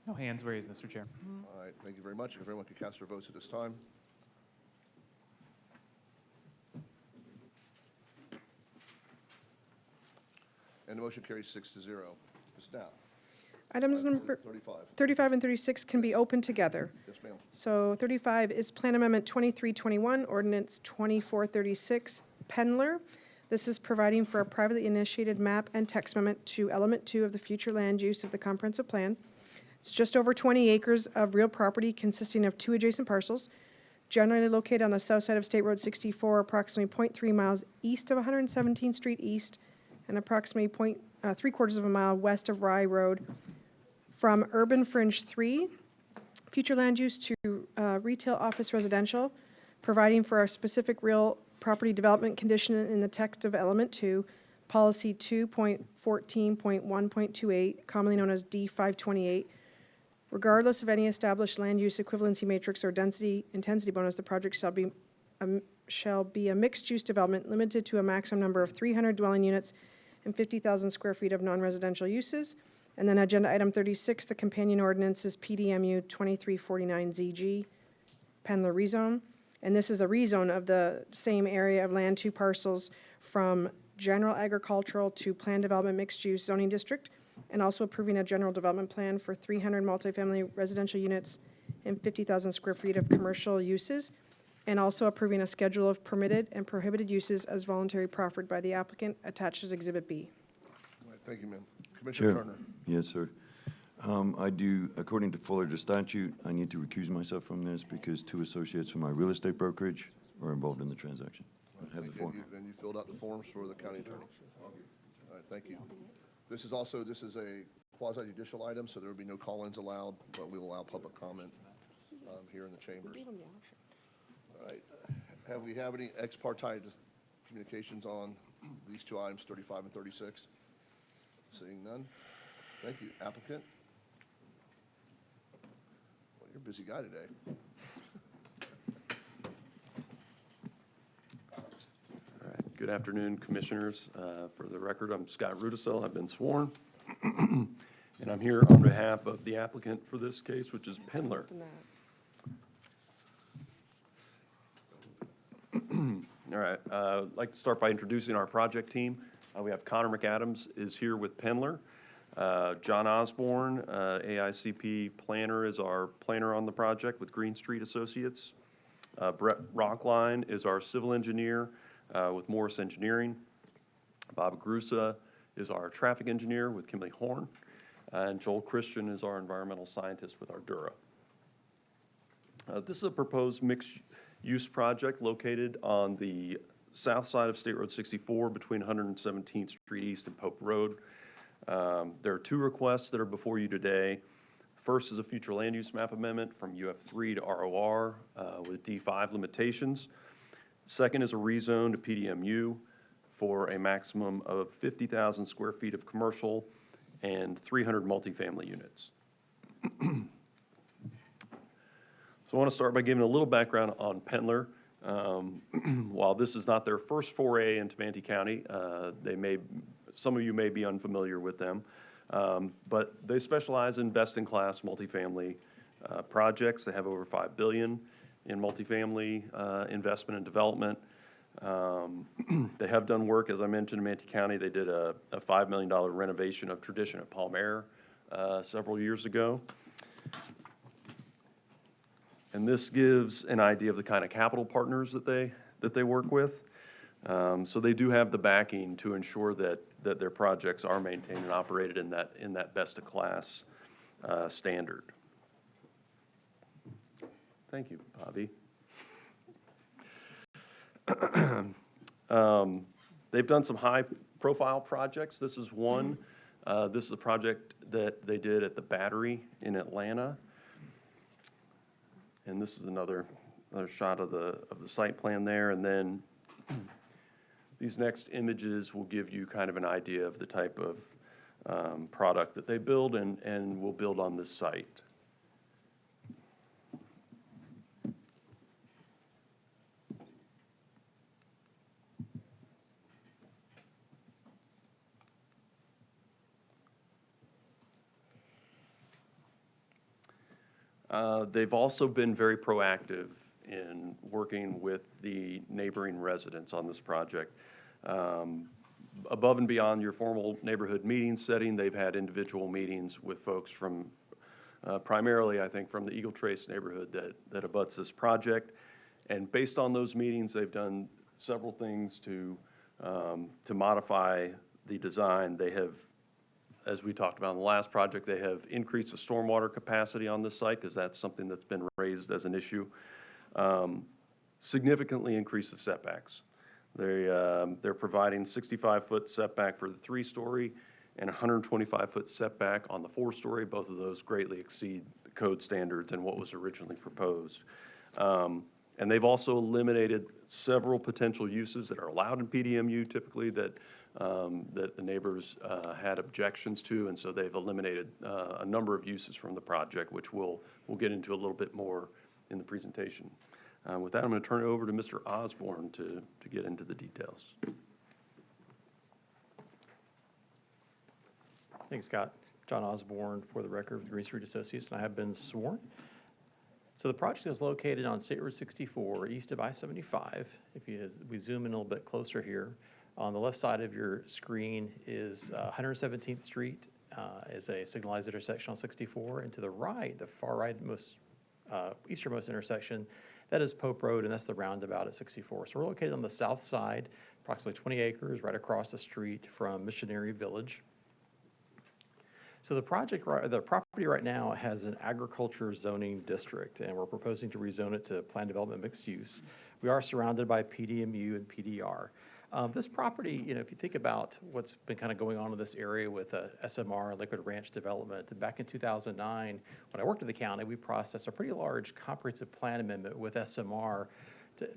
No hands raised, Mr. Chair. All right, thank you very much. If everyone could cast their votes at this time. And the motion carries 6-0. Ms. Knapp. Items number 35. 35 and 36 can be opened together. Yes, ma'am. So 35 is Plan Amendment 2321, Ordinance 2436, Pendler. This is providing for a privately initiated map and text amendment to Element 2 of the future land use of the comprehensive plan. It's just over 20 acres of real property consisting of 2 adjacent parcels, generally located on the south side of State Road 64, approximately 0.3 miles east of 117th Street East, and approximately 3/4 of a mile west of Rye Road, from Urban Fringe 3, future land use, to retail office residential, providing for a specific real property development condition in the text of Element 2, Policy 2.14.1.28, commonly known as D528. Regardless of any established land use equivalency matrix or density intensity bonus, the project shall be a mixed-use development limited to a maximum number of 300 dwelling units and 50,000 square feet of non-residential uses. And then agenda item 36, the companion ordinance is PDMU 2349ZG, Pendler rezone. And this is a rezone of the same area of land, 2 parcels, from general agricultural to planned development mixed-use zoning district, and also approving a general development plan for 300 multifamily residential units and 50,000 square feet of commercial uses, and also approving a schedule of permitted and prohibited uses as voluntary proffered by the applicant, attached as Exhibit B. All right, thank you, ma'am. Commissioner Turner. Yes, sir. I do, according to Florida statute, I need to recuse myself from this because 2 associates from my real estate brokerage are involved in the transaction. I have the form. And you filled out the forms for the county attorney? All right, thank you. This is a quasi-judicial item, so there will be no call-ins allowed, but we will allow public comment here in the chambers. All right. Have we any ex parte communications on these 2 items, 35 and 36? Seeing none. Thank you. Applicant? Well, you're a busy guy today. All right. Good afternoon, Commissioners. For the record, I'm Scott Rudisill. I've been sworn. And I'm here on behalf of the applicant for this case, which is Pendler. All right, I'd like to start by introducing our project team. We have Connor McAdams is here with Pendler. John Osborne, AICP planner, is our planner on the project with Green Street Associates. Brett Rockline is our civil engineer with Morris Engineering. Bob Grusa is our traffic engineer with Kimley Horn. And Joel Christian is our environmental scientist with Ardura. This is a proposed mixed-use project located on the south side of State Road 64 between 117th Street East and Pope Road. There are two requests that are before you today. First is a future land use map amendment from UF3 to ROR with D5 limitations. Second is a rezone to PDMU for a maximum of 50,000 square feet of commercial and 300 multifamily units. So I want to start by giving a little background on Pendler. While this is not their first foray into Manatee County, some of you may be unfamiliar with them, but they specialize in best-in-class multifamily projects. They have over $5 billion in multifamily investment and development. They have done work, as I mentioned, in Manatee County. They did a $5 million renovation of Tradition at Palm Air several years ago. And this gives an idea of the kind of capital partners that they work with. So they do have the backing to ensure that their projects are maintained and operated in that best-of-class standard. Thank you, Bobby. They've done some high-profile projects. This is one. This is a project that they did at the Battery in Atlanta. And this is another shot of the site plan there. And then these next images will give you kind of an idea of the type of product that they build and will build on this site. They've also been very proactive in working with the neighboring residents on this project. Above and beyond your formal neighborhood meeting setting, they've had individual meetings with folks from, primarily, I think, from the Eagle Trace neighborhood that abuts this project. And based on those meetings, they've done several things to modify the design. They have, as we talked about in the last project, they have increased the stormwater capacity on this site because that's something that's been raised as an issue. Significantly increased the setbacks. They're providing 65-foot setback for the 3-story and 125-foot setback on the 4-story. Both of those greatly exceed the code standards and what was originally proposed. And they've also eliminated several potential uses that are allowed in PDMU typically that the neighbors had objections to, and so they've eliminated a number of uses from the project, which we'll get into a little bit more in the presentation. With that, I'm going to turn it over to Mr. Osborne to get into the details. Thanks, Scott. John Osborne, for the record, with Green Street Associates, and I have been sworn. So the project is located on State Road 64, east of I-75. If we zoom in a little bit closer here, on the left side of your screen is 117th Street, is a signalized intersection on 64, and to the right, the far rightmost, easternmost intersection, that is Pope Road, and that's the roundabout at 64. So we're located on the south side, approximately 20 acres, right across the street from Missionary Village. So the property right now has an agriculture zoning district, and we're proposing to rezone it to planned development mixed use. We are surrounded by PDMU and PDR. This property, if you think about what's been kind of going on in this area with SMR, Liquid Ranch development, back in 2009, when I worked in the county, we processed a pretty large comprehensive plan amendment with SMR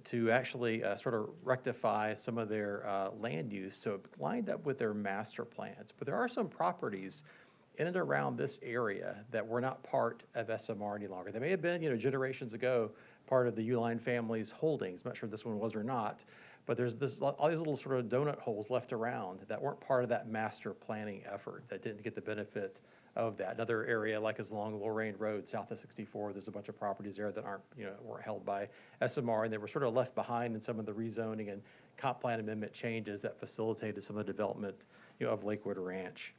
to actually sort of rectify some of their land use, so it lined up with their master plans. But there are some properties in and around this area that were not part of SMR any longer. They may have been, generations ago, part of the Uline family's holdings. I'm not sure if this one was or not, but there's all these little sort of donut holes left around that weren't part of that master planning effort, that didn't get the benefit of that. Another area like is along Lorraine Road, south of 64, there's a bunch of properties there that weren't held by SMR, and they were sort of left behind in some of the rezoning and comp plan amendment changes that facilitated some of the development, of Lakewood Ranch.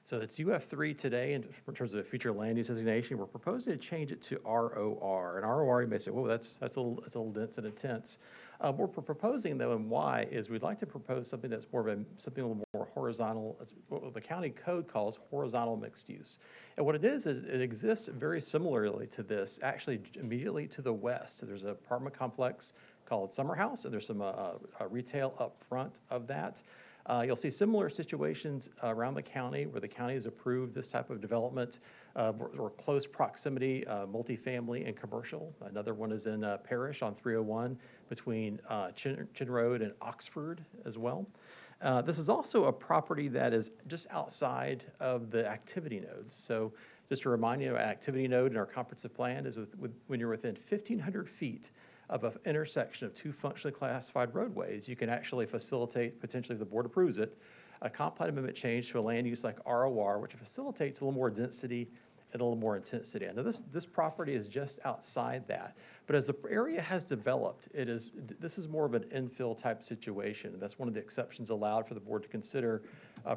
So it's UF3 today in terms of a future land use designation. We're proposing to change it to ROR. And ROR, you may say, whoa, that's a little dense and intense. What we're proposing, though, and why, is we'd like to propose something that's something a little more horizontal. It's what the county code calls horizontal mixed use. And what it is it exists very similarly to this, actually immediately to the west. So there's an apartment complex called Summer House, and there's some retail up front of that. You'll see similar situations around the county where the county has approved this type of development or close proximity, multifamily and commercial. Another one is in Parish on 301 between Chin Road and Oxford as well. This is also a property that is just outside of the activity nodes. So just to remind you, an activity node in our comprehensive plan is when you're within 1,500 feet of an intersection of two functionally classified roadways, you can actually facilitate, potentially if the board approves it, a comp plan amendment change to a land use like ROR, which facilitates a little more density and a little more intensity. Now this property is just outside that, but as the area has developed, this is more of an infill type situation. And that's one of the exceptions allowed for the board to consider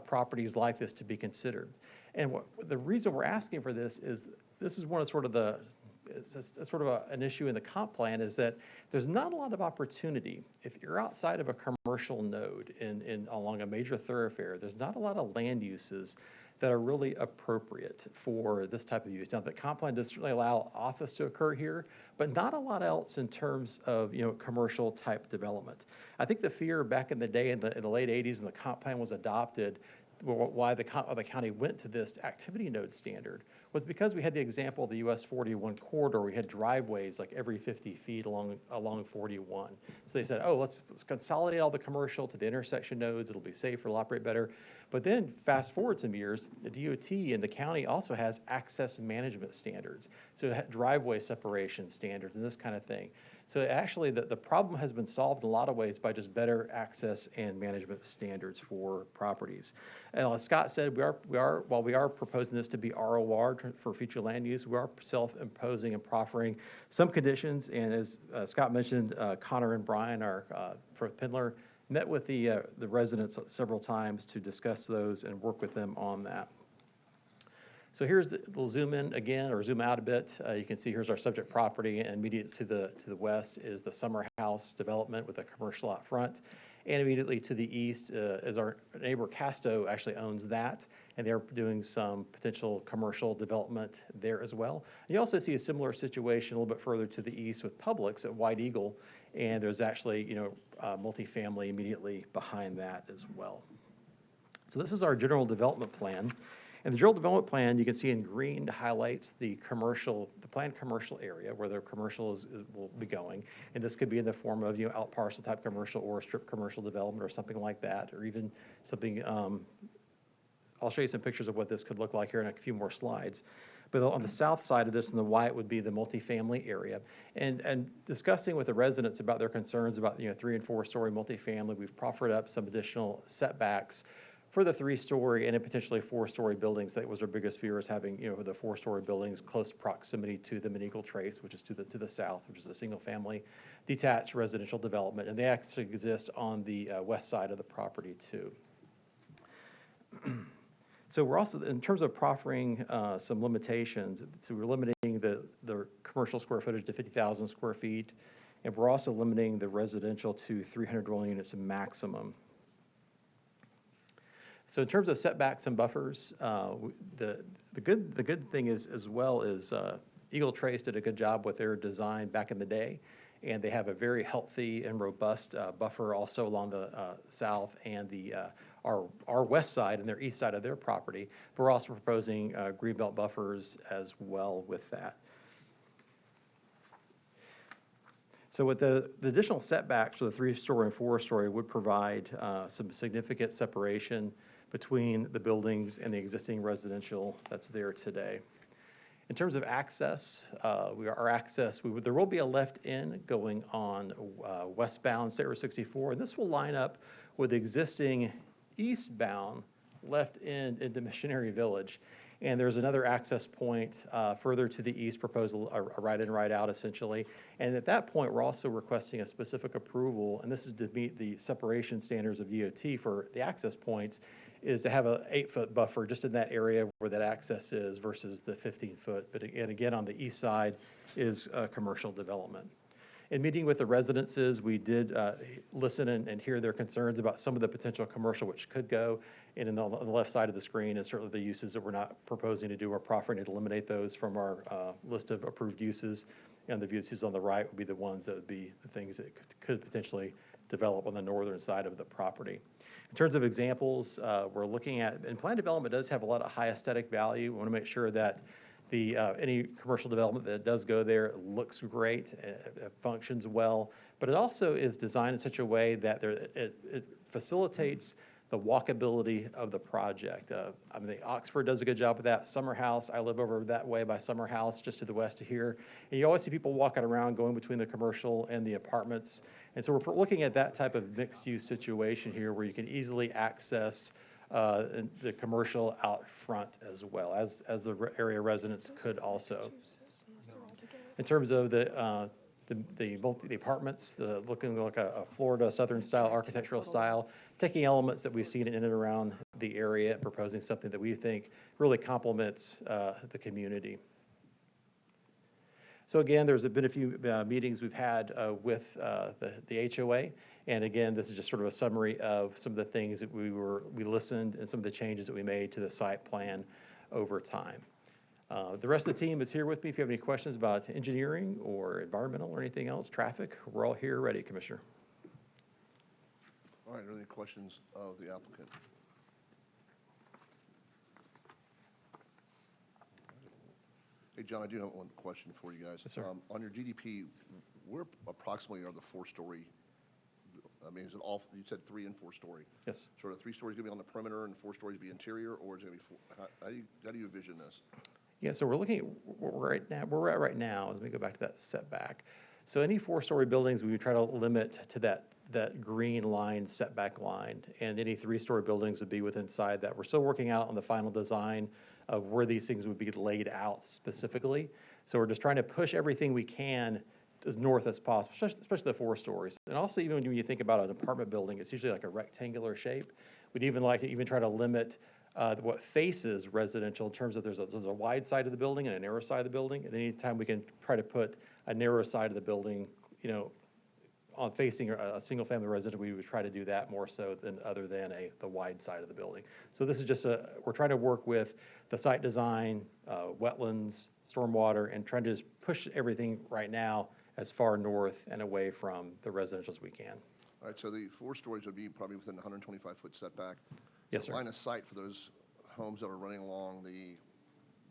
properties like this to be considered. And the reason we're asking for this is one of it's sort of an issue in the comp plan, is that there's not a lot of opportunity. If you're outside of a commercial node along a major thoroughfare, there's not a lot of land uses that are really appropriate for this type of use. Now, the comp plan does certainly allow office to occur here, but not a lot else in terms of commercial type development. I think the fear back in the day in the late 80s when the comp plan was adopted, why the county went to this activity node standard was because we had the example of the US 41 corridor. We had driveways like every 50 feet along 41. So they said, oh, let's consolidate all the commercial to the intersection nodes. It'll be safer, it'll operate better. But then fast forward some years, the DOT and the county also has access management standards. So driveway separation standards and this kind of thing. So actually the problem has been solved in a lot of ways by just better access and management standards for properties. And as Scott said, while we are proposing this to be ROR for future land use, we are self-imposing and proffering some conditions. And as Scott mentioned, Connor and Brian, for Pindler, met with the residents several times to discuss those and work with them on that. So we'll zoom in again, or zoom out a bit. You can see here's our subject property, and immediate to the west is the Summer House development with a commercial out front. And immediately to the east is our neighbor Casto actually owns that, and they're doing some potential commercial development there as well. And you also see a similar situation a little bit further to the east with Publix at White Eagle, and there's actually multifamily immediately behind that as well. So this is our general development plan. And the general development plan, you can see in green, highlights the planned commercial area where the commercial will be going. And this could be in the form of, out parcel type commercial or strip commercial development or something like that, or even something, I'll show you some pictures of what this could look like here in a few more slides. But on the south side of this, in the white, would be the multifamily area. And discussing with the residents about their concerns about 3- and 4-story multifamily, we've proffered up some additional setbacks for the 3-story and then potentially 4-story buildings. That was our biggest fear, is having the 4-story buildings close proximity to the Menigal Trace, which is to the south, which is a single-family detached residential development, and they actually exist on the west side of the property too. So we're also, in terms of proffering some limitations, so we're limiting the commercial square footage to 50,000 square feet, and we're also limiting the residential to 300 dwelling units maximum. So in terms of setbacks and buffers, the good thing is, as well, is Eagle Trace did a good job with their design back in the day, and they have a very healthy and robust buffer also along the south and our west side and their east side of their property. But we're also proposing greenbelt buffers as well with that. So with the additional setbacks for the 3-story and 4-story would provide some significant separation between the buildings and the existing residential that's there today. In terms of access, there will be a left-in going on westbound State Road 64, and this will line up with the existing eastbound left end into Missionary Village. And there's another access point further to the east, proposed a right in, right out essentially. And at that point, we're also requesting a specific approval, and this is to meet the separation standards of DOT for the access points, is to have a 8-foot buffer just in that area where that access is versus the 15-foot. But again, on the east side is commercial development. In meeting with the residences, we did listen and hear their concerns about some of the potential commercial which could go. And on the left side of the screen is certainly the uses that we're not proposing to do or proffering to eliminate those from our list of approved uses. And the uses on the right would be the ones that would be the things that could potentially develop on the northern side of the property. In terms of examples, we're looking at, and planned development does have a lot of high aesthetic value. We want to make sure that any commercial development that does go there looks great, it functions well, but it also is designed in such a way that it facilitates the walkability of the project. I mean, Oxford does a good job of that. Summer House, I live over that way by Summer House, just to the west of here. And you always see people walking around, going between the commercial and the apartments. And so we're looking at that type of mixed-use situation here where you can easily access the commercial out front as well, as the area residents could also. In terms of the apartments, looking like a Florida Southern style, architectural style, taking elements that we've seen in and around the area and proposing something that we think really complements the community. So again, there's been a few meetings we've had with the HOA. And again, this is just sort of a summary of some of the things that we listened and some of the changes that we made to the site plan over time. The rest of the team is here with me. If you have any questions about engineering or environmental or anything else, traffic, we're all here ready, Commissioner. All right, are there any questions of the applicant? Hey, John, I do have one question for you guys. Yes, sir. On your GDP, where approximately are the 4-story? I mean, is it all, you said 3 and 4-story? Yes. So are the 3 stories going to be on the perimeter and 4 stories be interior, or is it going to be, how do you envision this? Yeah, so we're looking at where we're at right now, as we go back to that setback. So any 4-story buildings, we would try to limit to that green line, setback line, and any 3-story buildings would be within inside that. We're still working out on the final design of where these things would be laid out specifically. So we're just trying to push everything we can as north as possible, especially the 4 stories. And also, even when you think about an apartment building, it's usually like a rectangular shape. We'd even like to try to limit what faces residential in terms of there's a wide side of the building and a narrow side of the building. And anytime we can try to put a narrow side of the building, on facing a single-family residence, we would try to do that more so than other than the wide side of the building. So this is just we're trying to work with the site design, wetlands, stormwater, and trying to just push everything right now as far north and away from the residential as we can. All right, so the 4 stories would be probably within the 125-foot setback. Yes, sir. Line of sight for those homes that are running along the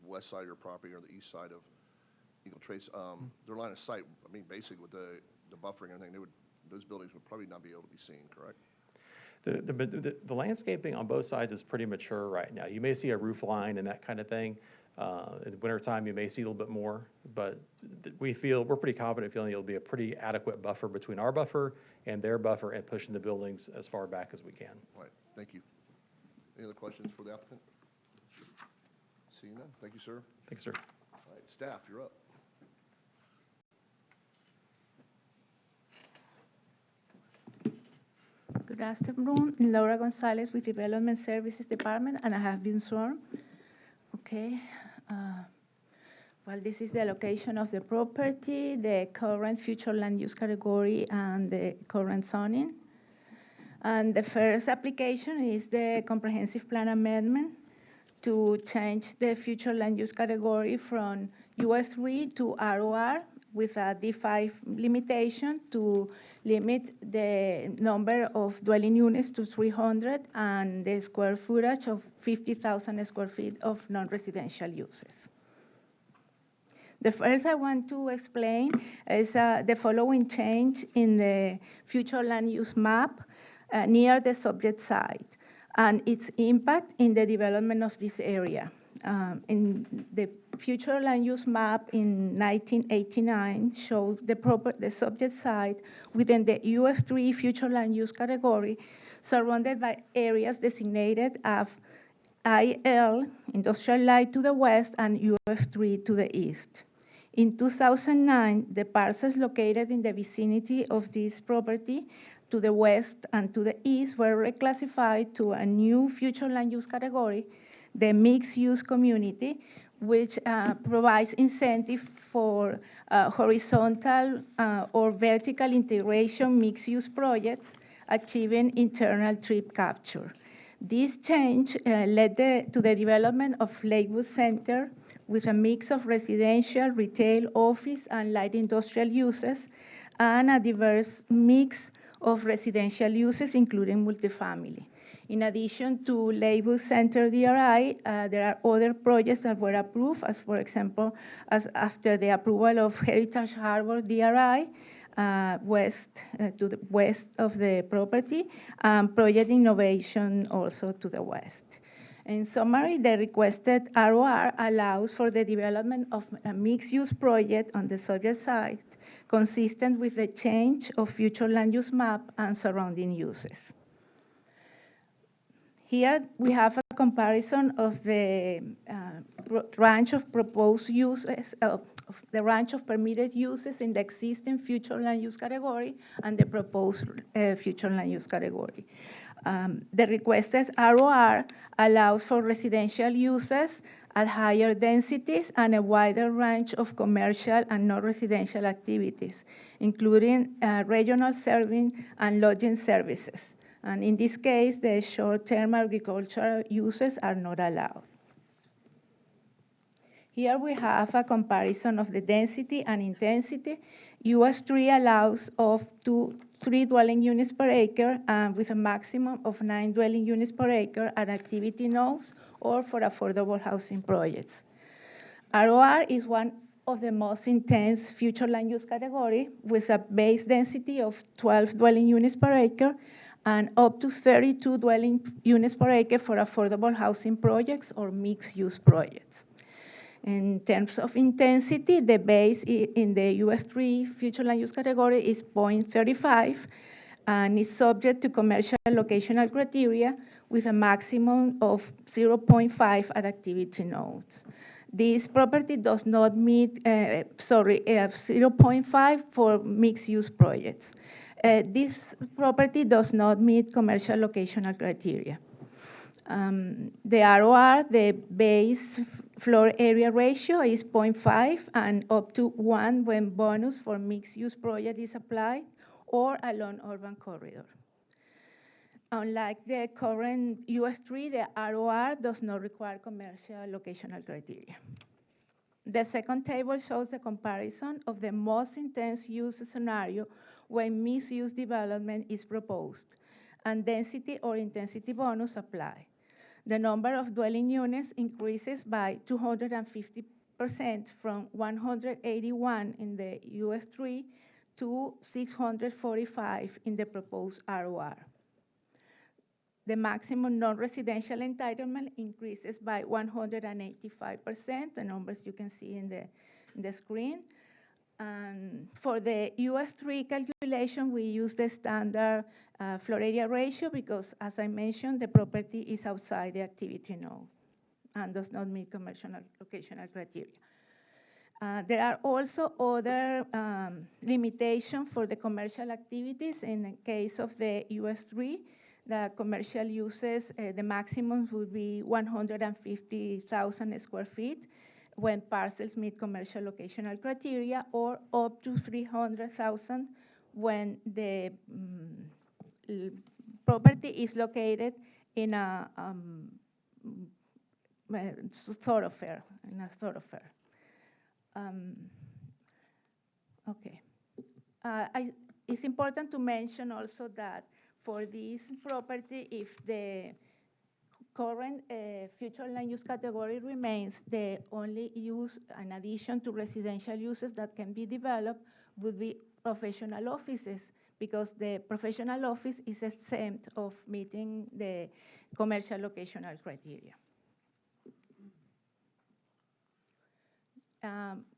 west side of your property or the east side of Eagle Trace, their line of sight, I mean, basically with the buffering and everything, those buildings would probably not be able to be seen, correct? The landscaping on both sides is pretty mature right now. You may see a roof line and that kind of thing. In the wintertime, you may see a little bit more, but we're pretty confident feeling it'll be a pretty adequate buffer between our buffer and their buffer and pushing the buildings as far back as we can. All right, thank you. Any other questions for the applicant? Seeing none, thank you, sir. Thanks, sir. All right, staff, you're up. Good afternoon, Laura Gonzalez with Development Services Department, and I have been sworn. Okay. Well, this is the location of the property, the current future land use category, and the current zoning. And the first application is the comprehensive plan amendment to change the future land use category from UF3 to ROR with a D5 limitation to limit the number of dwelling units to 300 and the square footage of 50,000 square feet of non-residential uses. The first I want to explain is the following change in the future land use map near the subject site and its impact in the development of this area. In the future land use map in 1989 showed the subject site within the UF3 future land use category surrounded by areas designated as IL, Industrial Light to the west, and UF3 to the east. In 2009, the parcels located in the vicinity of this property to the west and to the east were reclassified to a new future land use category, the mixed-use community, which provides incentive for horizontal or vertical integration mixed-use projects achieving internal trip capture. This change led to the development of Lakewood Center with a mix of residential, retail, office, and light industrial uses, and a diverse mix of residential uses, including multifamily. In addition to Lakewood Center DRI, there are other projects that were approved, as for example, as after the approval of Heritage Harbor DRI, to the west of the property, Project Innovation also to the west. In summary, the requested ROR allows for the development of a mixed-use project on the subject site, consistent with the change of future land use map and surrounding uses. Here we have a comparison of the range of proposed uses, of the range of permitted uses in the existing future land use category and the proposed future land use category. The requested ROR allows for residential uses at higher densities and a wider range of commercial and non-residential activities, including regional serving and lodging services. And in this case, the short-term agricultural uses are not allowed. Here we have a comparison of the density and intensity. US3 allows of 3 dwelling units per acre with a maximum of 9 dwelling units per acre at activity nodes or for affordable housing projects. ROR is one of the most intense future land use category with a base density of 12 dwelling units per acre and up to 32 dwelling units per acre for affordable housing projects or mixed-use projects. In terms of intensity, the base in the US3 future land use category is 0.35 and is subject to commercial locational criteria with a maximum of 0.5 at activity nodes. This property does not meet, 0.5 for mixed-use projects. This property does not meet commercial locational criteria. The ROR, the base floor area ratio is 0.5 and up to 1 when bonus for mixed-use project is applied or along urban corridor. Unlike the current US3, the ROR does not require commercial locational criteria. The second table shows the comparison of the most intense use scenario when mixed-use development is proposed and density or intensity bonus apply. The number of dwelling units increases by 250% from 181 in the US3 to 645 in the proposed ROR. The maximum non-residential entitlement increases by 185%, the numbers you can see in the screen. And for the US3 calculation, we use the standard floor area ratio because, as I mentioned, the property is outside the activity node and does not meet commercial locational criteria. There are also other limitations for the commercial activities. In the case of the US3, the commercial uses, the maximum would be 150,000 square feet when parcels meet commercial locational criteria, or up to 300,000 when the property is located in a thoroughfare, Okay. It's important to mention also that for this property, if the current future land use category remains, the only use, in addition to residential uses that can be developed, would be professional offices, because the professional office is exempt of meeting the commercial locational criteria.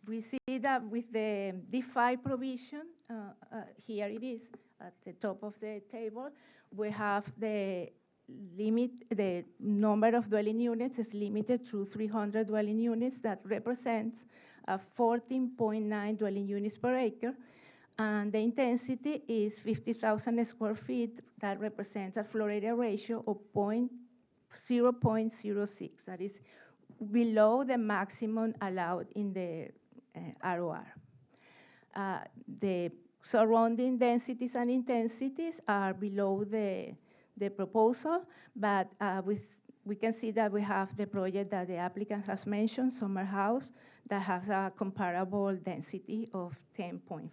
We see that with the D5 provision, here it is at the top of the table, we have the the number of dwelling units is limited to 300 dwelling units. That represents 14.9 dwelling units per acre. And the intensity is 50,000 square feet. That represents a floor area ratio of 0.06. That is below the maximum allowed in the ROR. The surrounding densities and intensities are below the proposal, but we can see that we have the project that the applicant has mentioned, Summer House, that has a comparable density of 10.5.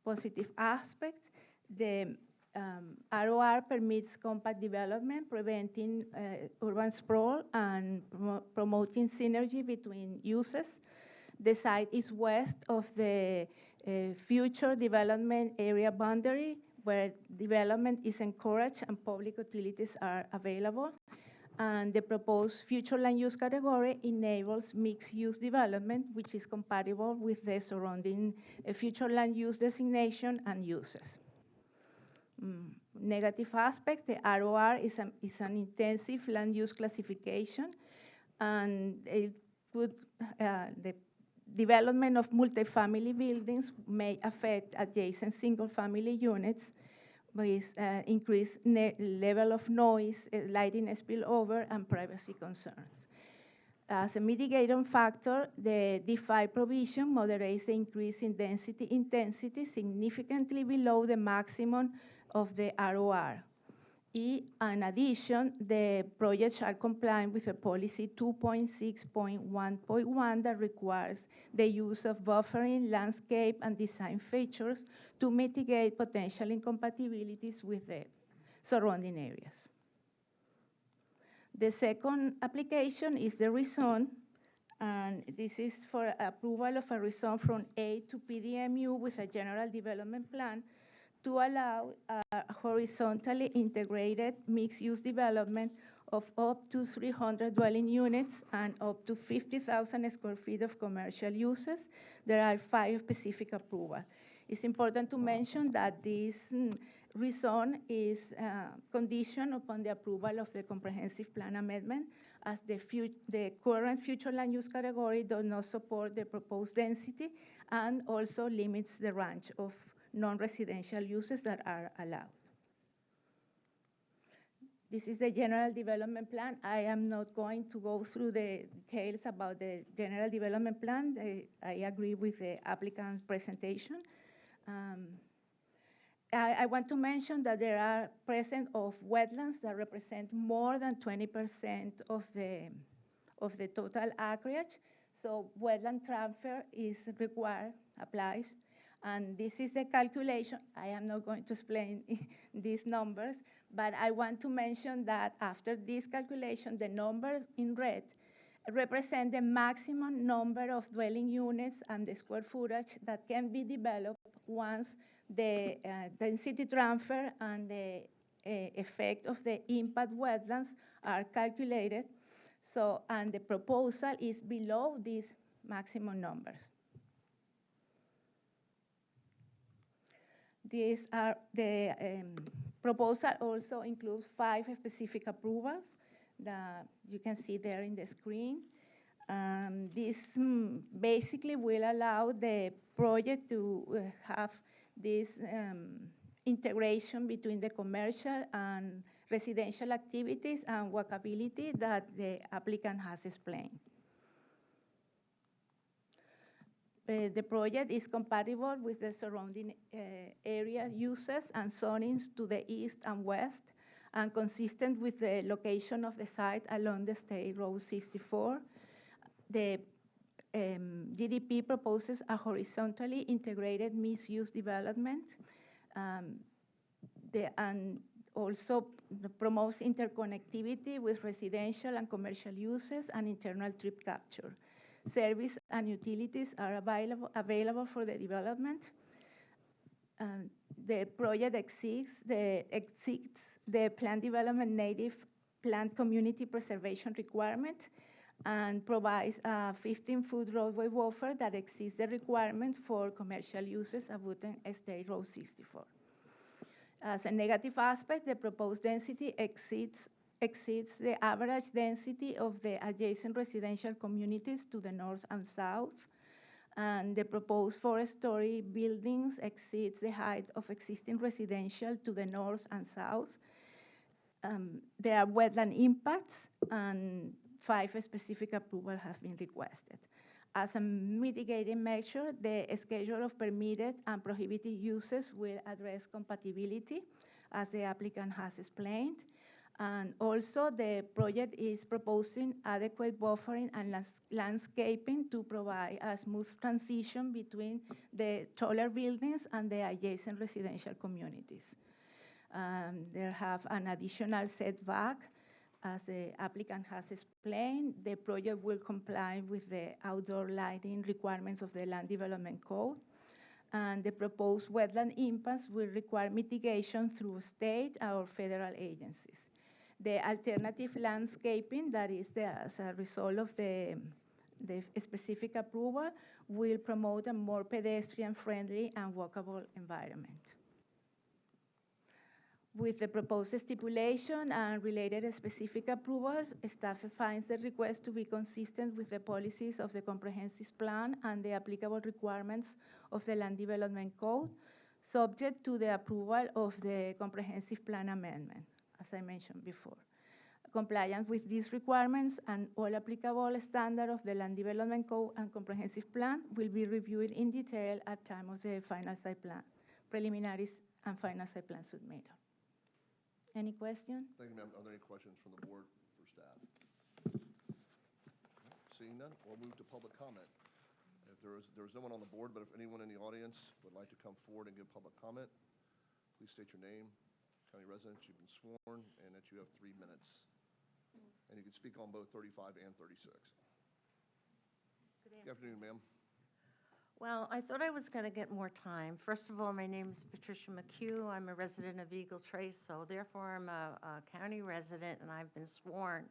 Positive aspect, the ROR permits compact development, preventing urban sprawl and promoting synergy between uses. The site is west of the future development area boundary, where development is encouraged and public utilities are available. And the proposed future land use category enables mixed-use development, which is compatible with the surrounding future land use designation and uses. Negative aspect, the ROR is an intensive land use classification, and it would, the development of multifamily buildings may affect adjacent single-family units with increased level of noise, lighting spillover, and privacy concerns. As a mitigating factor, the D5 provision moderates the increase in intensity significantly below the maximum of the ROR. In addition, the project shall comply with the policy 2.6.1.1 that requires the use of buffering, landscape, and design features to mitigate potential incompatibilities with the surrounding areas. The second application is the rezone, and this is for approval of a rezone from A to PDMU with a general development plan to allow a horizontally integrated mixed-use development of up to 300 dwelling units and up to 50,000 square feet of commercial uses. There are 5 specific approvals. It's important to mention that this rezone is conditioned upon the approval of the comprehensive plan amendment, as the current future land use category does not support the proposed density and also limits the range of non-residential uses that are allowed. This is the general development plan. I am not going to go through the details about the general development plan. I agree with the applicant's presentation. I want to mention that there are present of wetlands that represent more than 20% of the total acreage. So wetland transfer is required, applies. And this is the calculation. I am not going to explain these numbers, but I want to mention that after this calculation, the numbers in red represent the maximum number of dwelling units and the square footage that can be developed once the density transfer and the effect of the impact wetlands are calculated. So, and the proposal is below these maximum numbers. These are the proposal also includes 5 specific approvals that you can see there in the screen. This basically will allow the project to have this integration between the commercial and residential activities and walkability that the applicant has explained. The project is compatible with the surrounding area uses and zonings to the east and west, and consistent with the location of the site along the State Road 64. The GDP proposes a horizontally integrated mixed-use development, and also promotes interconnectivity with residential and commercial uses and internal trip capture. Service and utilities are available for the development. The project exceeds the plant development native plant community preservation requirement and provides a 15-foot roadway buffer that exceeds the requirement for commercial uses abutting State Road 64. As a negative aspect, the proposed density exceeds the average density of the adjacent residential communities to the north and south. And the proposed 4-story buildings exceeds the height of existing residential to the north and south. There are wetland impacts, and 5 specific approvals have been requested. As a mitigating measure, the schedule of permitted and prohibited uses will address compatibility, as the applicant has explained. And also, the project is proposing adequate buffering and landscaping to provide a smooth transition between the taller buildings and the adjacent residential communities. They have an additional setback. As the applicant has explained, the project will comply with the outdoor lighting requirements of the Land Development Code. And the proposed wetland impacts will require mitigation through state or federal agencies. The alternative landscaping, that is as a result of the specific approval, will promote a more pedestrian-friendly and walkable environment. With the proposed stipulation and related specific approval, staff finds the request to be consistent with the policies of the comprehensive plan and the applicable requirements of the Land Development Code, subject to the approval of the comprehensive plan amendment, as I mentioned before. Compliance with these requirements and all applicable standards of the Land Development Code and comprehensive plan will be reviewed in detail at time of the final site plan, preliminaries and final site plan submittal. Any question? Thank you, ma'am. Are there any questions from the board for staff? Seeing none, we'll move to public comment. If there's no one on the board, but if anyone in the audience would like to come forward and give public comment, please state your name, county residents, you've been sworn, and that you have 3 minutes. And you can speak on both 35 and 36. Good afternoon, ma'am. Well, I thought I was going to get more time. First of all, my name is Patricia McHugh. I'm a resident of Eagle Trace, so therefore I'm a county resident, and I've been sworn.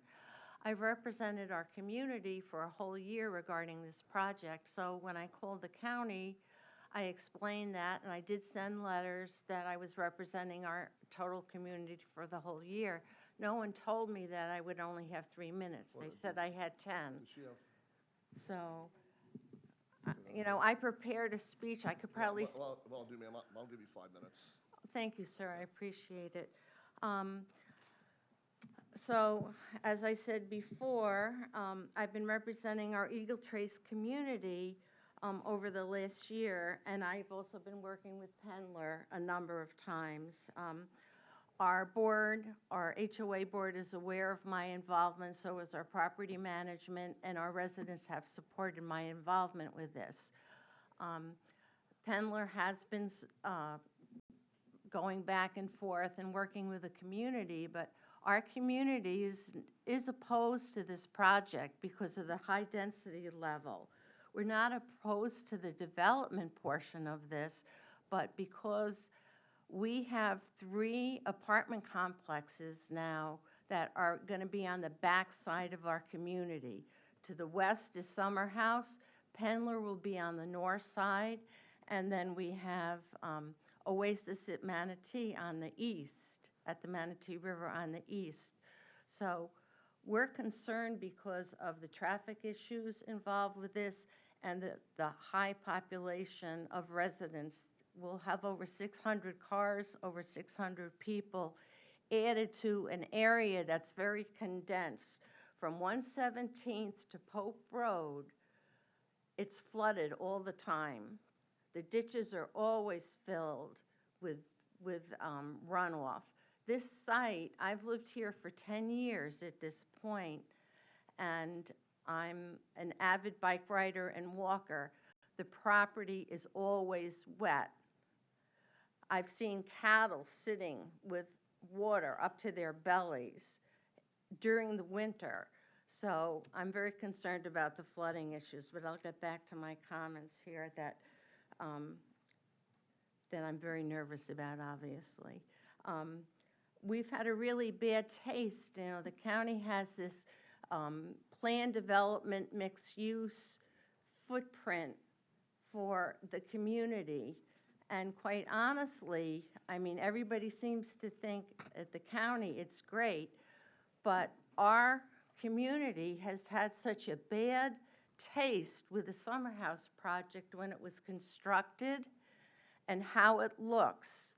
I've represented our community for a whole year regarding this project, so when I called the county, I explained that, and I did send letters that I was representing our total community for the whole year. No one told me that I would only have 3 minutes. They said I had 10. So, you know, I prepared a speech. I could probably... Well, I'll do, ma'am. I'll give you 5 minutes. Thank you, sir. I appreciate it. So, as I said before, I've been representing our Eagle Trace community over the last year, and I've also been working with Pendler a number of times. Our board, our HOA board, is aware of my involvement, so is our property management, and our residents have supported my involvement with this. Pendler has been going back and forth and working with the community, but our community is opposed to this project because of the high density level. We're not opposed to the development portion of this, but because we have 3 apartment complexes now that are going to be on the back side of our community. To the west is Summer House, Pendler will be on the north side, and then we have Oasis at Manatee on the east, at the Manatee River on the east. So we're concerned because of the traffic issues involved with this and the high population of residents. We'll have over 600 cars, over 600 people added to an area that's very condensed. From 117th to Pope Road, it's flooded all the time. The ditches are always filled with runoff. This site, I've lived here for 10 years at this point, and I'm an avid bike rider and walker. The property is always wet. I've seen cattle sitting with water up to their bellies during the winter. So I'm very concerned about the flooding issues, but I'll get back to my comments here that I'm very nervous about, obviously. We've had a really bad taste. You know, the county has this planned development mixed use footprint for the community, And quite honestly, I mean, everybody seems to think at the county it's great, but our community has had such a bad taste with the summer house project when it was constructed and how it looks.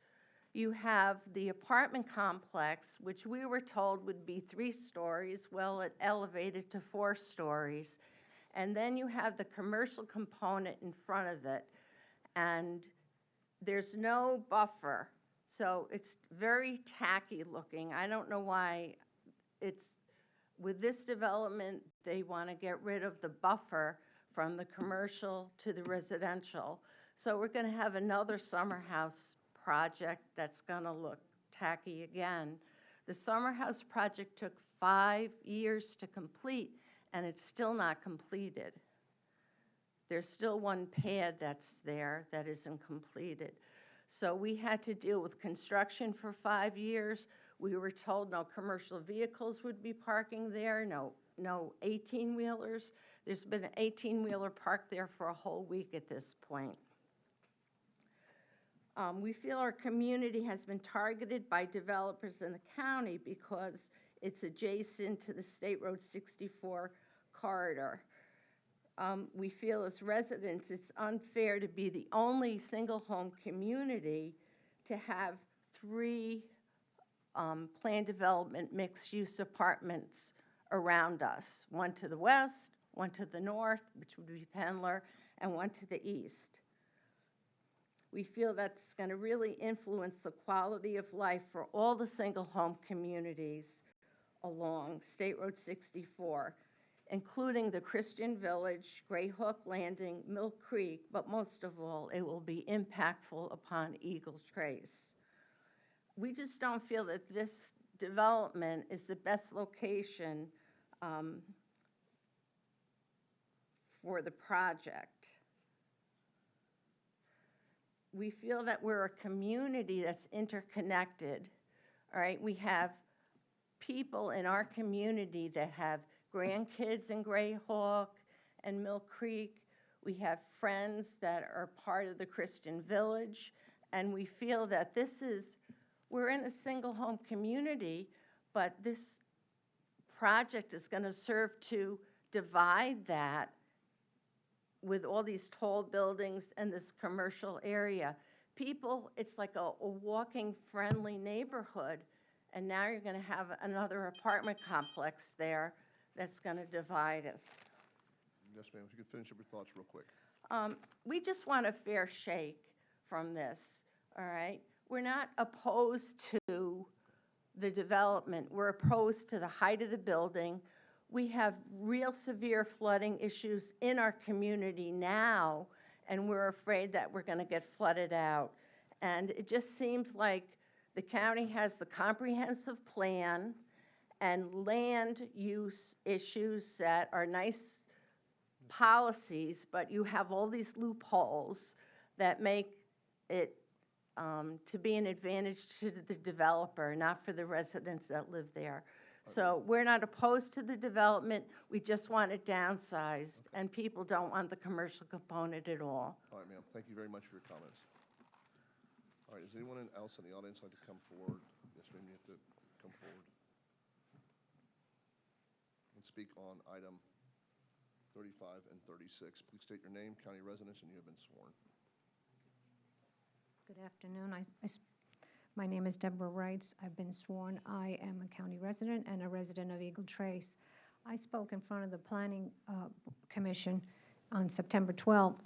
You have the apartment complex, which we were told would be 3 stories. Well, it elevated to 4 stories. And then you have the commercial component in front of it. And there's no buffer. So it's very tacky looking. I don't know why it's, with this development, they want to get rid of the buffer from the commercial to the residential. So we're going to have another summer house project that's going to look tacky again. The summer house project took 5 years to complete, and it's still not completed. There's still one pad that's there that isn't completed. So we had to deal with construction for 5 years. We were told no commercial vehicles would be parking there, no 18-wheelers. There's been an 18-wheeler parked there for a whole week at this point. We feel our community has been targeted by developers in the county because it's adjacent to the State Road 64 corridor. We feel as residents it's unfair to be the only single-home community to have 3 planned development mixed-use apartments around us, one to the west, one to the north, which would be Pendler, and one to the east. We feel that's going to really influence the quality of life for all the single-home communities along State Road 64, including the Christian Village, Gray Hook Landing, Mill Creek, but most of all, it will be impactful upon Eagle Trace. We just don't feel that this development is the best location for the project. We feel that we're a community that's interconnected, all right? We have people in our community that have grandkids in Greyhawk and Mill Creek. We have friends that are part of the Christian Village, and we feel that we're in a single-home community, but this project is going to serve to divide that with all these tall buildings and this commercial area. People, it's like a walking friendly neighborhood, and now you're going to have another apartment complex there that's going to divide us. Yes, ma'am, if you could finish up your thoughts real quick. We just want a fair shake from this, all right? We're not opposed to the development. We're opposed to the height of the building. We have real severe flooding issues in our community now, and we're afraid that we're going to get flooded out. And it just seems like the county has the comprehensive plan and land use issues that are nice policies, but you have all these loopholes that make it to be an advantage to the developer, not for the residents that live there. So we're not opposed to the development, we just want it downsized, and people don't want the commercial component at all. All right, ma'am, thank you very much for your comments. All right, does anyone else in the audience like to come forward? Yes, ma'am, you have to come forward and speak on item 35 and 36. Please state your name, county residence, and you have been sworn. Good afternoon. My name is Deborah Wrights. I've been sworn. I am a county resident and a resident of Eagle Trace. I spoke in front of the Planning Commission on September 12th,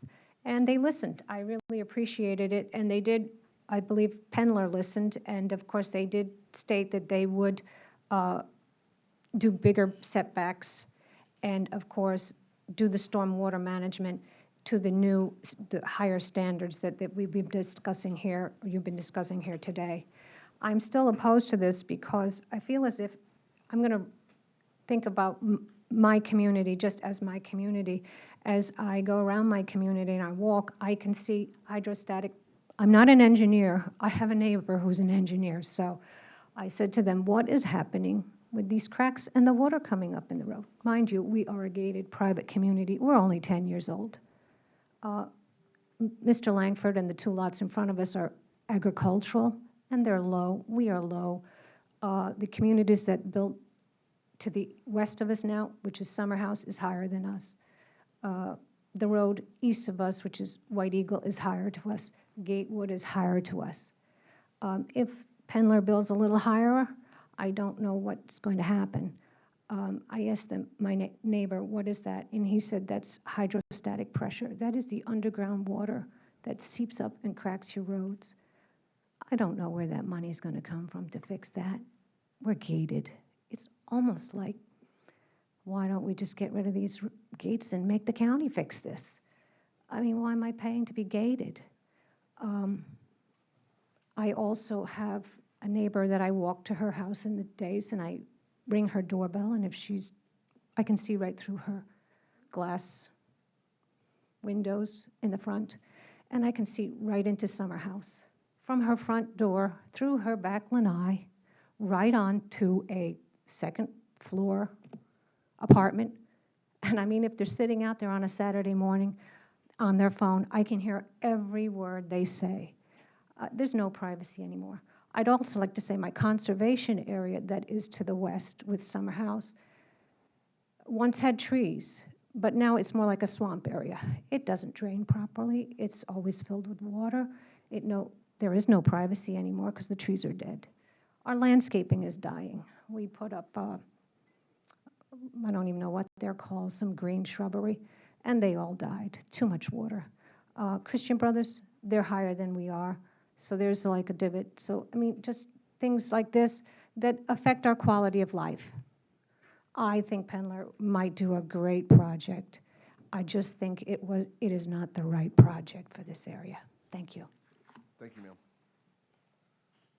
and they listened. I really appreciated it, and they did, I believe Pendler listened, and of course they did state that they would do bigger setbacks and, of course, do the stormwater management to the higher standards that we've been discussing here, or you've been discussing here today. I'm still opposed to this because I feel as if I'm going to think about my community just as my community. As I go around my community and I walk, I can see hydrostatic. I'm not an engineer. I have a neighbor who's an engineer. So I said to them, what is happening with these cracks and the water coming up in the road? Mind you, we are a gated private community. We're only 10 years old. Mr. Langford and the two lots in front of us are agricultural, and they're low. We are low. The communities that built to the west of us now, which is Summer House, is higher than us. The road east of us, which is White Eagle, is higher to us. Gatewood is higher to us. If Pendler builds a little higher, I don't know what's going to happen. I asked my neighbor, what is that? And he said, that's hydrostatic pressure. That is the underground water that seeps up and cracks your roads. I don't know where that money is going to come from to fix that. We're gated. It's almost like, why don't we just get rid of these gates and make the county fix this? I mean, why am I paying to be gated? I also have a neighbor that I walk to her house in the days, and I ring her doorbell, and if I can see right through her glass windows in the front, and I can see right into Summer House. From her front door, through her back lanai, right on to a second-floor apartment. And I mean, if they're sitting out there on a Saturday morning on their phone, I can hear every word they say. There's no privacy anymore. I'd also like to say my conservation area that is to the west with Summer House once had trees, but now it's more like a swamp area. It doesn't drain properly. It's always filled with water. There is no privacy anymore because the trees are dead. Our landscaping is dying. We put up, I don't even know what they're called, some green shrubbery, and they all died. Too much water. Christian Brothers, they're higher than we are. So there's like a divot. So, I mean, just things like this that affect our quality of life. I think Pendler might do a great project. I just think it is not the right project for this area. Thank you. Thank you, ma'am.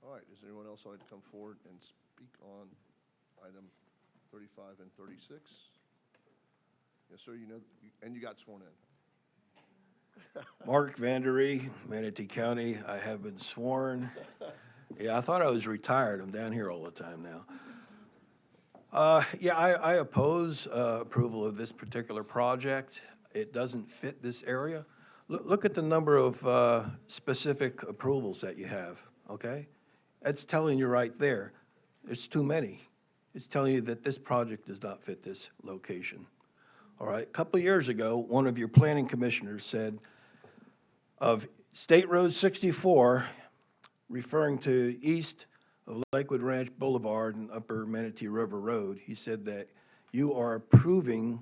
All right, is there anyone else who'd like to come forward and speak on item 35 and 36? Yes, sir, and you got sworn in. Mark Vandery, Manatee County. I have been sworn. Yeah, I thought I was retired. I'm down here all the time now. Yeah, I oppose approval of this particular project. It doesn't fit this area. Look at the number of specific approvals that you have, okay? That's telling you right there. There's too many. It's telling you that this project does not fit this location. All right, a couple of years ago, one of your planning commissioners said of State Road 64, referring to east of Lakewood Ranch Boulevard and Upper Manatee River Road, he said that you are approving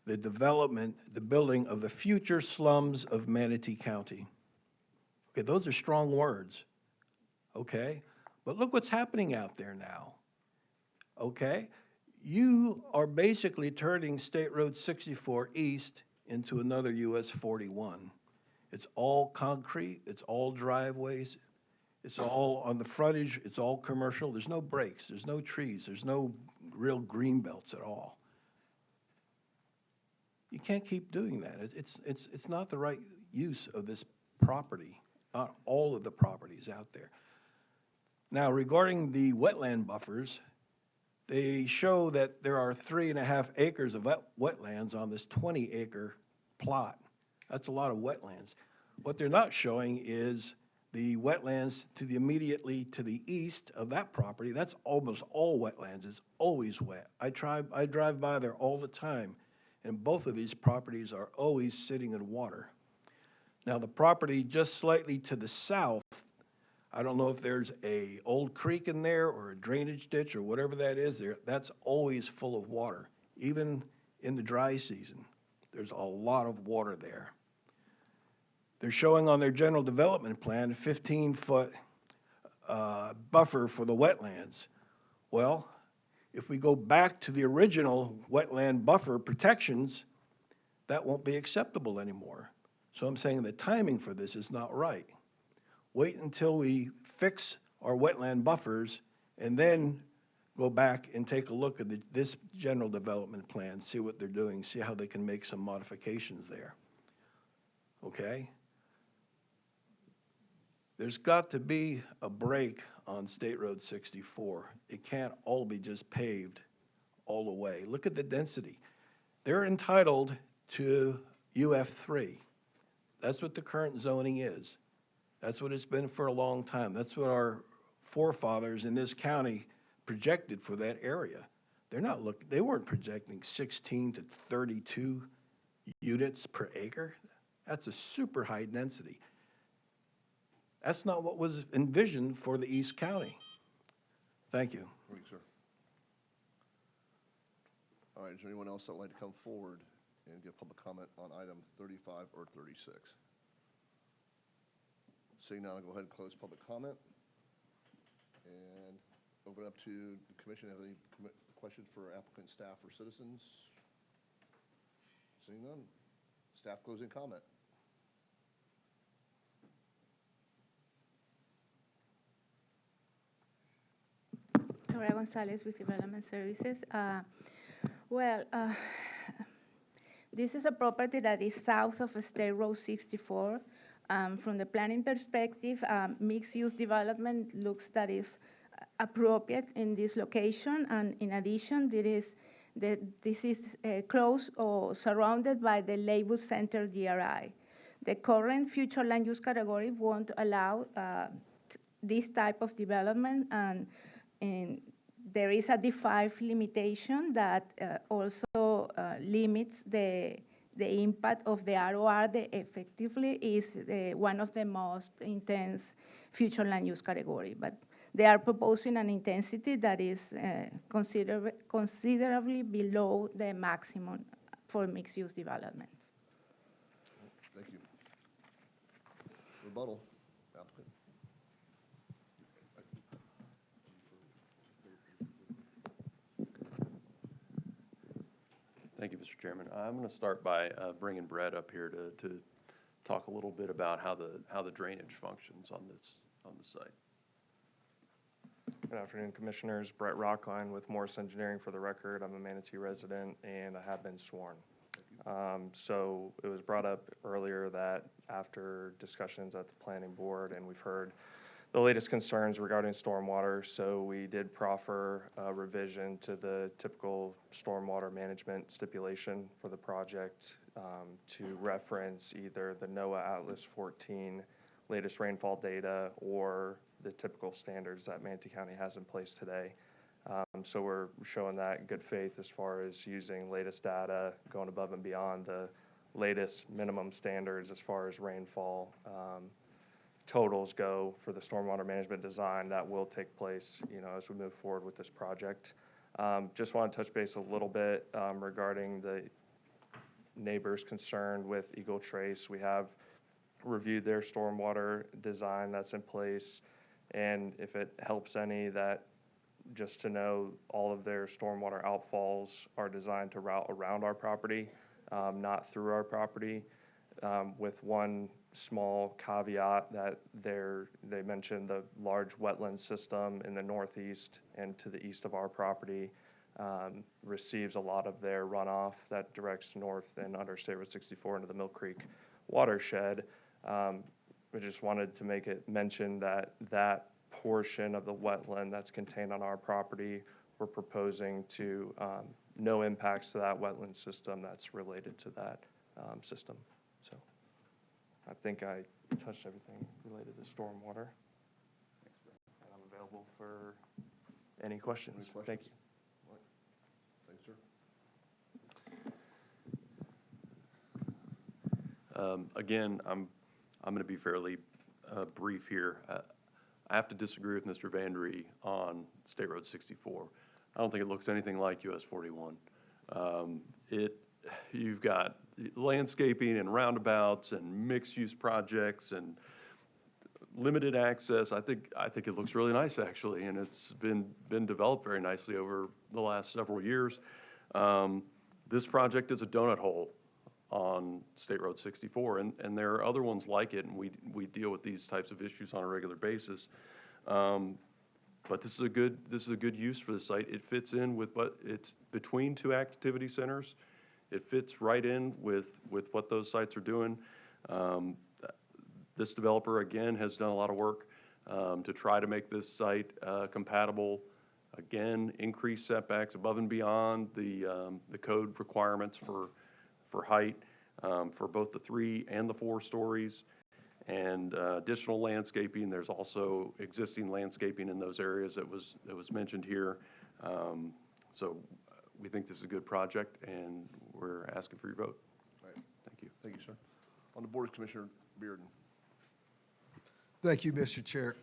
the development, the building of the future slums of Manatee County. Okay, those are strong words, okay? But look what's happening out there now, okay? You are basically turning State Road 64 east into another US 41. It's all concrete, it's all driveways, it's all on the frontage, it's all commercial. There's no breaks, there's no trees, there's no real green belts at all. You can't keep doing that. It's not the right use of this property, not all of the properties out there. Now, regarding the wetland buffers, they show that there are 3.5 acres of wetlands on this 20-acre plot. That's a lot of wetlands. What they're not showing is the wetlands immediately to the east of that property. That's almost all wetlands. It's always wet. I drive by there all the time, and both of these properties are always sitting in water. Now, the property just slightly to the south, I don't know if there's a old creek in there or a drainage ditch or whatever that is there. That's always full of water, even in the dry season. There's a lot of water there. They're showing on their general development plan a 15-foot buffer for the wetlands. Well, if we go back to the original wetland buffer protections, that won't be acceptable anymore. So I'm saying the timing for this is not right. Wait until we fix our wetland buffers and then go back and take a look at this general development plan, see what they're doing, see how they can make some modifications there. Okay? There's got to be a break on State Road 64. It can't all be just paved all the way. Look at the density. They're entitled to UF3. That's what the current zoning is. That's what it's been for a long time. That's what our forefathers in this county projected for that area. They weren't projecting 16 to 32 units per acre. That's a super high density. That's not what was envisioned for the East County. Thank you. Thank you, sir. All right, is there anyone else that would like to come forward and give public comment on item 35 or 36? Seeing none, I'll go ahead and close public comment and open up to the commission. Have any questions for applicant, staff, or citizens? Seeing none, staff closing comment. Laura Gonzalez with Development Services. This is a property that is south of State Road 64. From the planning perspective, mixed-use development looks that is appropriate in this location. And in addition, this is close or surrounded by the Labor Center DRI. The current future land use category won't allow this type of development, and there is a D5 limitation that also limits the impact of the ROR that effectively is one of the most intense future land use category. But they are proposing an intensity that is considerably below the maximum for mixed-use developments. Thank you. Rebuttal, applicant. Thank you, Mr. Chairman. I'm going to start by bringing Brett up here to talk a little bit about how the drainage functions on the site. Good afternoon, Commissioners. Brett Rockline with Morris Engineering for the record. I'm a Manatee resident and I have been sworn. So it was brought up earlier that after discussions at the Planning Board, and we've heard the latest concerns regarding stormwater, so we did proffer a revision to the typical stormwater management stipulation for the project to reference either the NOAA Atlas 14 latest rainfall data or the typical standards that Manatee County has in place today. So we're showing that good faith as far as using latest data, going above and beyond the latest minimum standards as far as rainfall totals go for the stormwater management design that will take place, as we move forward with this project. Just want to touch base a little bit regarding the neighbors concerned with Eagle Trace. We have reviewed their stormwater design that's in place, and if it helps any, that just to know all of their stormwater outfalls are designed to route around our property, not through our property, with one small caveat that they mentioned the large wetland system in the northeast and to the east of our property receives a lot of their runoff that directs north and under State Road 64 into the Mill Creek watershed. We just wanted to make it mention that that portion of the wetland that's contained on our property, we're proposing to no impacts to that wetland system that's related to that system. So I think I touched everything related to stormwater. And I'm available for any questions. Thank you. All right. Thanks, sir. Again, I'm going to be fairly brief here. I have to disagree with Mr. Vandry on State Road 64. I don't think it looks anything like US 41. You've got landscaping and roundabouts and mixed-use projects and limited access. I think it looks really nice, actually, and it's been developed very nicely over the last several years. This project is a donut hole on State Road 64, and there are other ones like it, and we deal with these types of issues on a regular basis. But this is a good use for the site. It fits in with it's between two activity centers. It fits right in with what those sites are doing. This developer, again, has done a lot of work to try to make this site compatible. Again, increase setbacks above and beyond the code requirements for height. for both the 3 and the 4 stories, and additional landscaping. There's also existing landscaping in those areas that was mentioned here. So we think this is a good project, and we're asking for your vote. All right. Thank you. Thank you, sir. On the board, Commissioner Bearden. Thank you, Mr. Chair.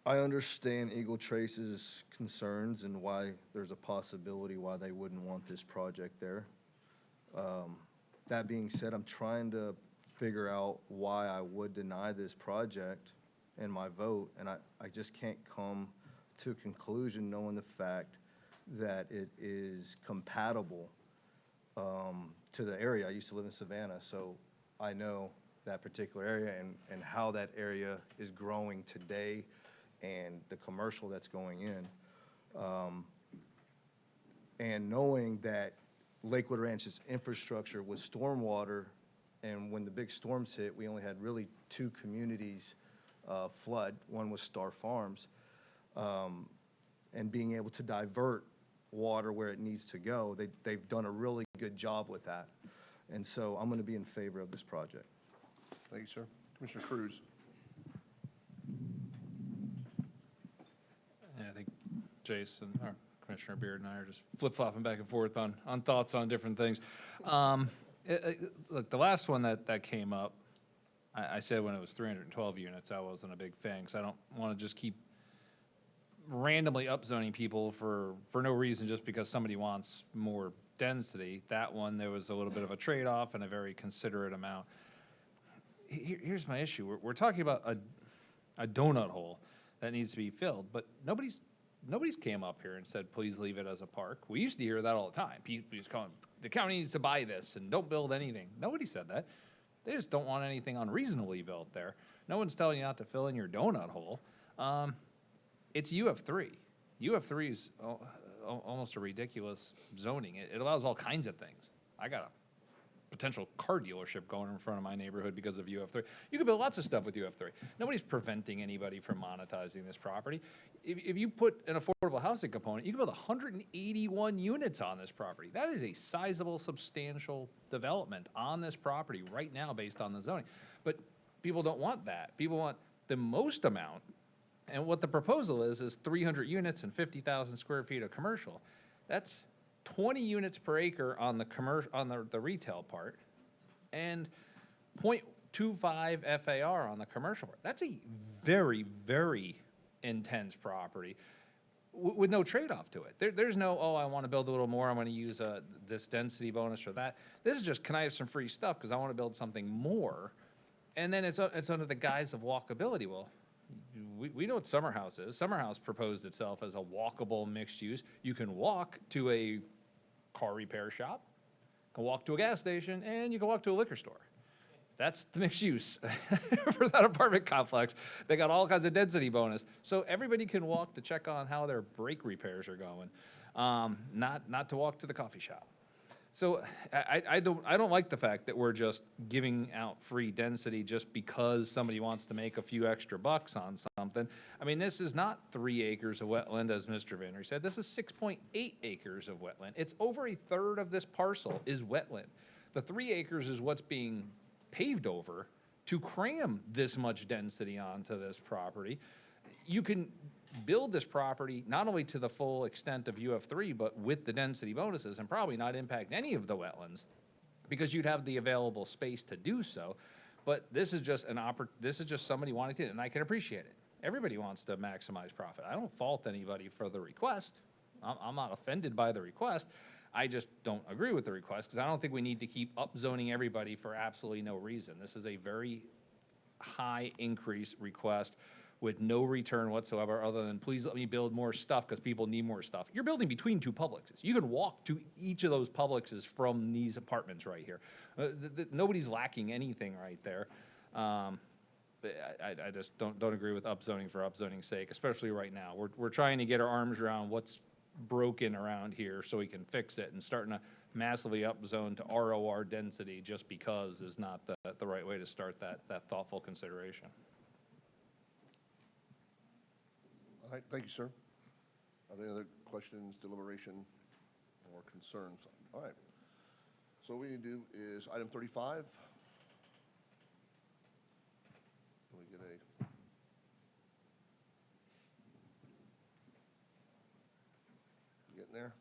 I understand Eagle Trace's concerns and why there's a possibility why they wouldn't want this project there. That being said, I'm trying to figure out why I would deny this project in my vote, and I just can't come to a conclusion knowing the fact that it is compatible to the area. I used to live in Savannah, so I know that particular area and how that area is growing today and the commercial that's going in. And knowing that Lakewood Ranch's infrastructure was stormwater, and when the big storms hit, we only had really 2 communities flood. One was Star Farms. And being able to divert water where it needs to go, they've done a really good job with that. And so I'm going to be in favor of this project. Thank you, sir. Commissioner Cruz. Yeah, I think Jason, or Commissioner Beard and I are just flip-flopping back and forth on thoughts on different things. Look, the last one that came up, I said when it was 312 units, I wasn't a big fan, because I don't want to just keep randomly upzoning people for no reason just because somebody wants more density. That one, there was a little bit of a trade-off and a very considerate amount. Here's my issue. We're talking about a donut hole that needs to be filled, but nobody's came up here and said, please leave it as a park. We used to hear that all the time. People just calling, the county needs to buy this and don't build anything. Nobody said that. They just don't want anything unreasonably built there. No one's telling you not to fill in your donut hole. It's UF3. UF3 is almost a ridiculous zoning. It allows all kinds of things. I got a potential car dealership going in front of my neighborhood because of UF3. You can build lots of stuff with UF3. Nobody's preventing anybody from monetizing this property. If you put an affordable housing component, you can build 181 units on this property. That is a sizable, substantial development on this property right now based on the zoning. But people don't want that. People want the most amount. And what the proposal is 300 units and 50,000 square feet of commercial. That's 20 units per acre on the commercial, on the retail part, and 0.25 FAR on the commercial part. That's a very, very intense property with no trade-off to it. There's no, oh, I want to build a little more, I'm going to use this density bonus or that. This is just, can I have some free stuff because I want to build something more? And then it's under the guise of walkability. Well, we know what Summer House is. Summer House proposed itself as a walkable mixed use. You can walk to a car repair shop, you can walk to a gas station, and you can walk to a liquor store. That's the mixed use for that apartment complex. They got all kinds of density bonus. So everybody can walk to check on how their brake repairs are going, not to walk to the coffee shop. So I don't like the fact that we're just giving out free density just because somebody wants to make a few extra bucks on something. I mean, this is not 3 acres of wetland, as Mr. Vannery said. This is 6.8 acres of wetland. It's over a third of this parcel is wetland. The 3 acres is what's being paved over to cram this much density onto this property. You can build this property not only to the full extent of UF3, but with the density bonuses, and probably not impact any of the wetlands because you'd have the available space to do so. But this is just this is just somebody wanting to, and I can appreciate it. Everybody wants to maximize profit. I don't fault anybody for the request. I'm not offended by the request. I just don't agree with the request because I don't think we need to keep upzoning everybody for absolutely no reason. This is a very high increase request with no return whatsoever other than please let me build more stuff because people need more stuff. You're building between 2 Publixes. You can walk to each of those Publixes from these apartments right here. Nobody's lacking anything right there. I just don't agree with upzoning for upzoning's sake, especially right now. We're trying to get our arms around what's broken around here so we can fix it, and starting to massively upzone to ROR density just because is not the right way to start that thoughtful consideration. All right, thank you, sir. Are there other questions, deliberation, or concerns? All right. So what we need to do is item 35. Can we get a... Getting there?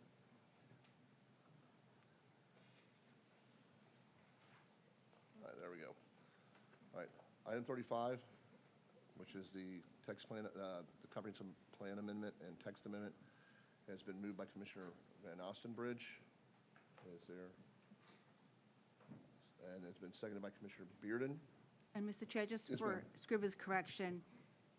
All right, there we go. All right, item 35, which is the text plan, the comprehensive plan amendment and text amendment, has been moved by Commissioner Van Ostenbridge. Is there? And it's been seconded by Commissioner Bearden. And Mr. Chair, just Yes, for ma'am. Scrivener's correction,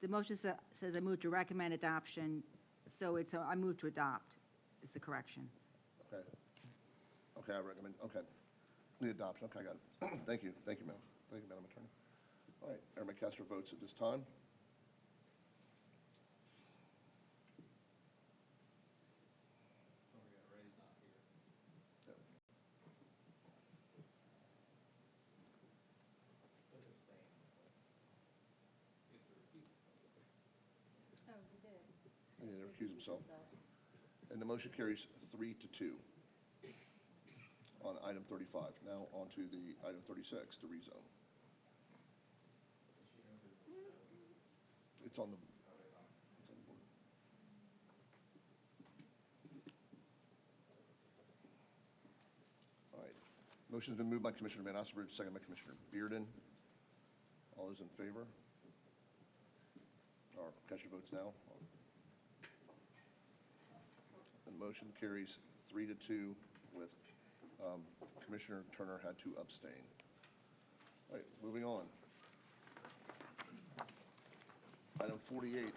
the motion says I move to recommend adoption, so it's I move to adopt is the correction. Okay. Okay, I recommend, okay. The adoption, okay, I got it. Thank you, ma'am. Thank you, Madam Attorney. All right, everybody cast their votes at this time. He didn't recuse himself. And the motion carries 3-2 on item 35. Now on to the item 36, the rezone. It's on the board. All right. Motion's been moved by Commissioner Van Ostenbridge, second by Commissioner Bearden. All those in favor? Or cast your votes now. The motion carries 3-2 with Commissioner Turner had to abstain. All right, moving on. Item 48.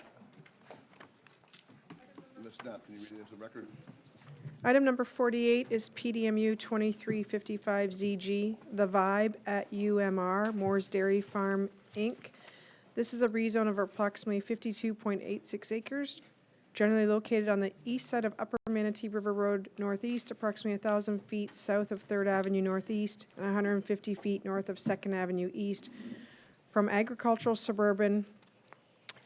Ms. Knapp, can you read it into the record? Item number 48 is PDMU 2355ZG, The Vibe at UMR, Moore's Dairy Farm, Inc. This is a rezone of approximately 52.86 acres, generally located on the east side of Upper Manatee River Road Northeast, approximately 1,000 feet south of 3rd Avenue Northeast, and 150 feet north of 2nd Avenue East, from agricultural suburban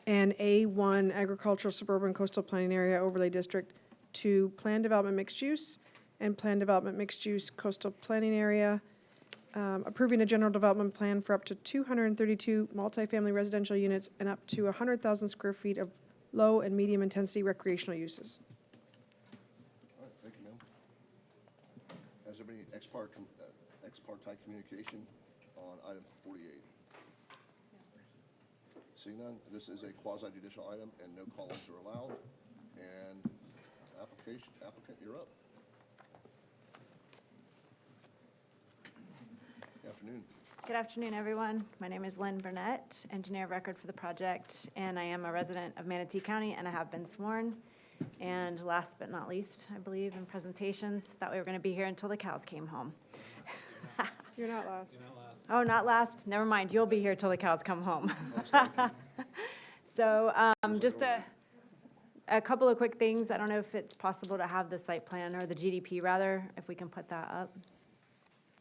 and A1 agricultural suburban coastal planning area overlay district to planned development mixed use and planned development mixed use coastal planning area, approving a general development plan for up to 232 multifamily residential units and up to 100,000 square feet of low and medium intensity recreational uses. All right, thank you, ma'am. Has there been any ex parte communication on item 48? Seeing none, this is a quasi-judicial item and no call-ins are allowed. And applicant, you're up. Good afternoon. Good afternoon, everyone. My name is Lynn Burnett, engineer of record for the project, and I am a resident of Manatee County, and I have been sworn. And last but not least, I believe in presentations, thought we were going to be here until the cows came home. You're not last. Oh, not last? Never mind, you'll be here till the cows come home. So just a couple of quick things. I don't know if it's possible to have the site plan, or the GDP rather, if we can put that up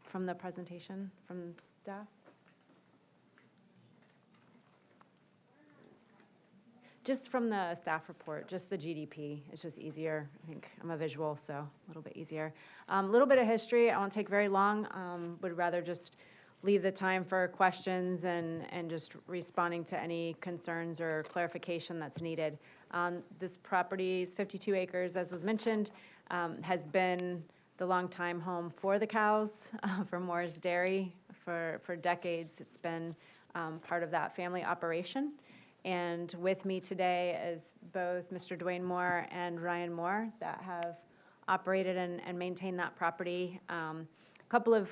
from the presentation from staff. Just from the staff report, just the GDP. It's just easier. I think I'm a visual, so a little bit easier. A little bit of history. I won't take very long. Would rather just leave the time for questions and just responding to any concerns or clarification that's needed. This property is 52 acres, as was mentioned, has been the longtime home for the cows, for Moore's Dairy. For decades, it's been part of that family operation. And with me today is both Mr. Dwayne Moore and Ryan Moore that have operated and maintained that property. A couple of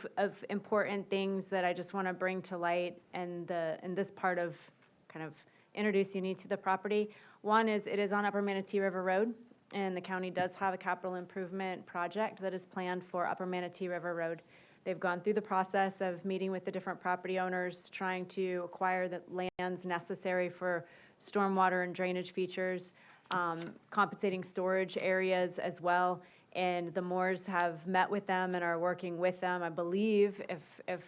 important things that I just want to bring to light in this part of kind of introducing you to the property. One is it is on Upper Manatee River Road, and the county does have a capital improvement project that is planned for Upper Manatee River Road. They've gone through the process of meeting with the different property owners, trying to acquire the lands necessary for stormwater and drainage features, compensating storage areas as well. And the Moores have met with them and are working with them. I believe, if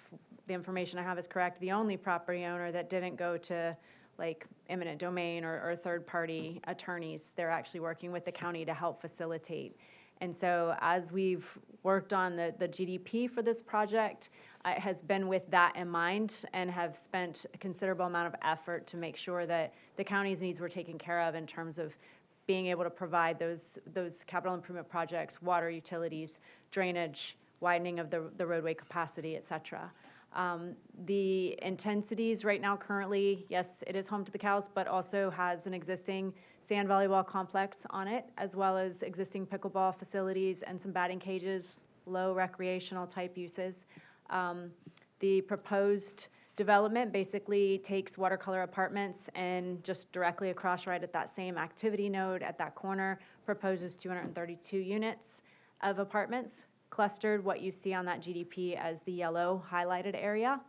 the information I have is correct, the only property owner that didn't go to like eminent domain or third-party attorneys. They're actually working with the county to help facilitate. And so as we've worked on the GDP for this project, it has been with that in mind and have spent a considerable amount of effort to make sure that the county's needs were taken care of in terms of being able to provide those capital improvement projects, water utilities, drainage, widening of the roadway capacity, et cetera. The intensities right now currently, yes, it is home to the cows, but also has an existing sand volleyball complex on it, as well as existing pickleball facilities and some batting cages, low recreational type uses. The proposed development basically takes watercolor apartments and just directly across right at that same activity node at that corner proposes 232 units of apartments, clustered what you see on that GDP as the yellow highlighted area.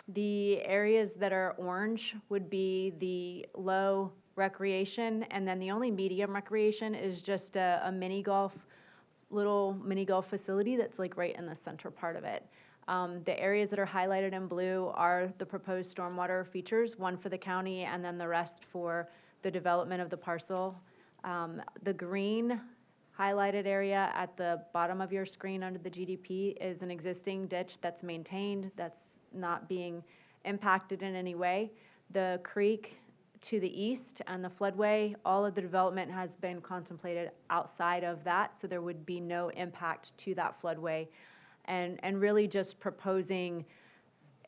The areas that are orange would be the low recreation, and then the only medium recreation is just a little mini golf facility that's like right in the center part of it. The areas that are highlighted in blue are the proposed stormwater features, one for the county and then the rest for the development of the parcel. The green highlighted area at the bottom of your screen under the GDP is an existing ditch that's maintained, that's not being impacted in any way. The creek to the east and the floodway, all of the development has been contemplated outside of that, so there would be no impact to that floodway. And really just proposing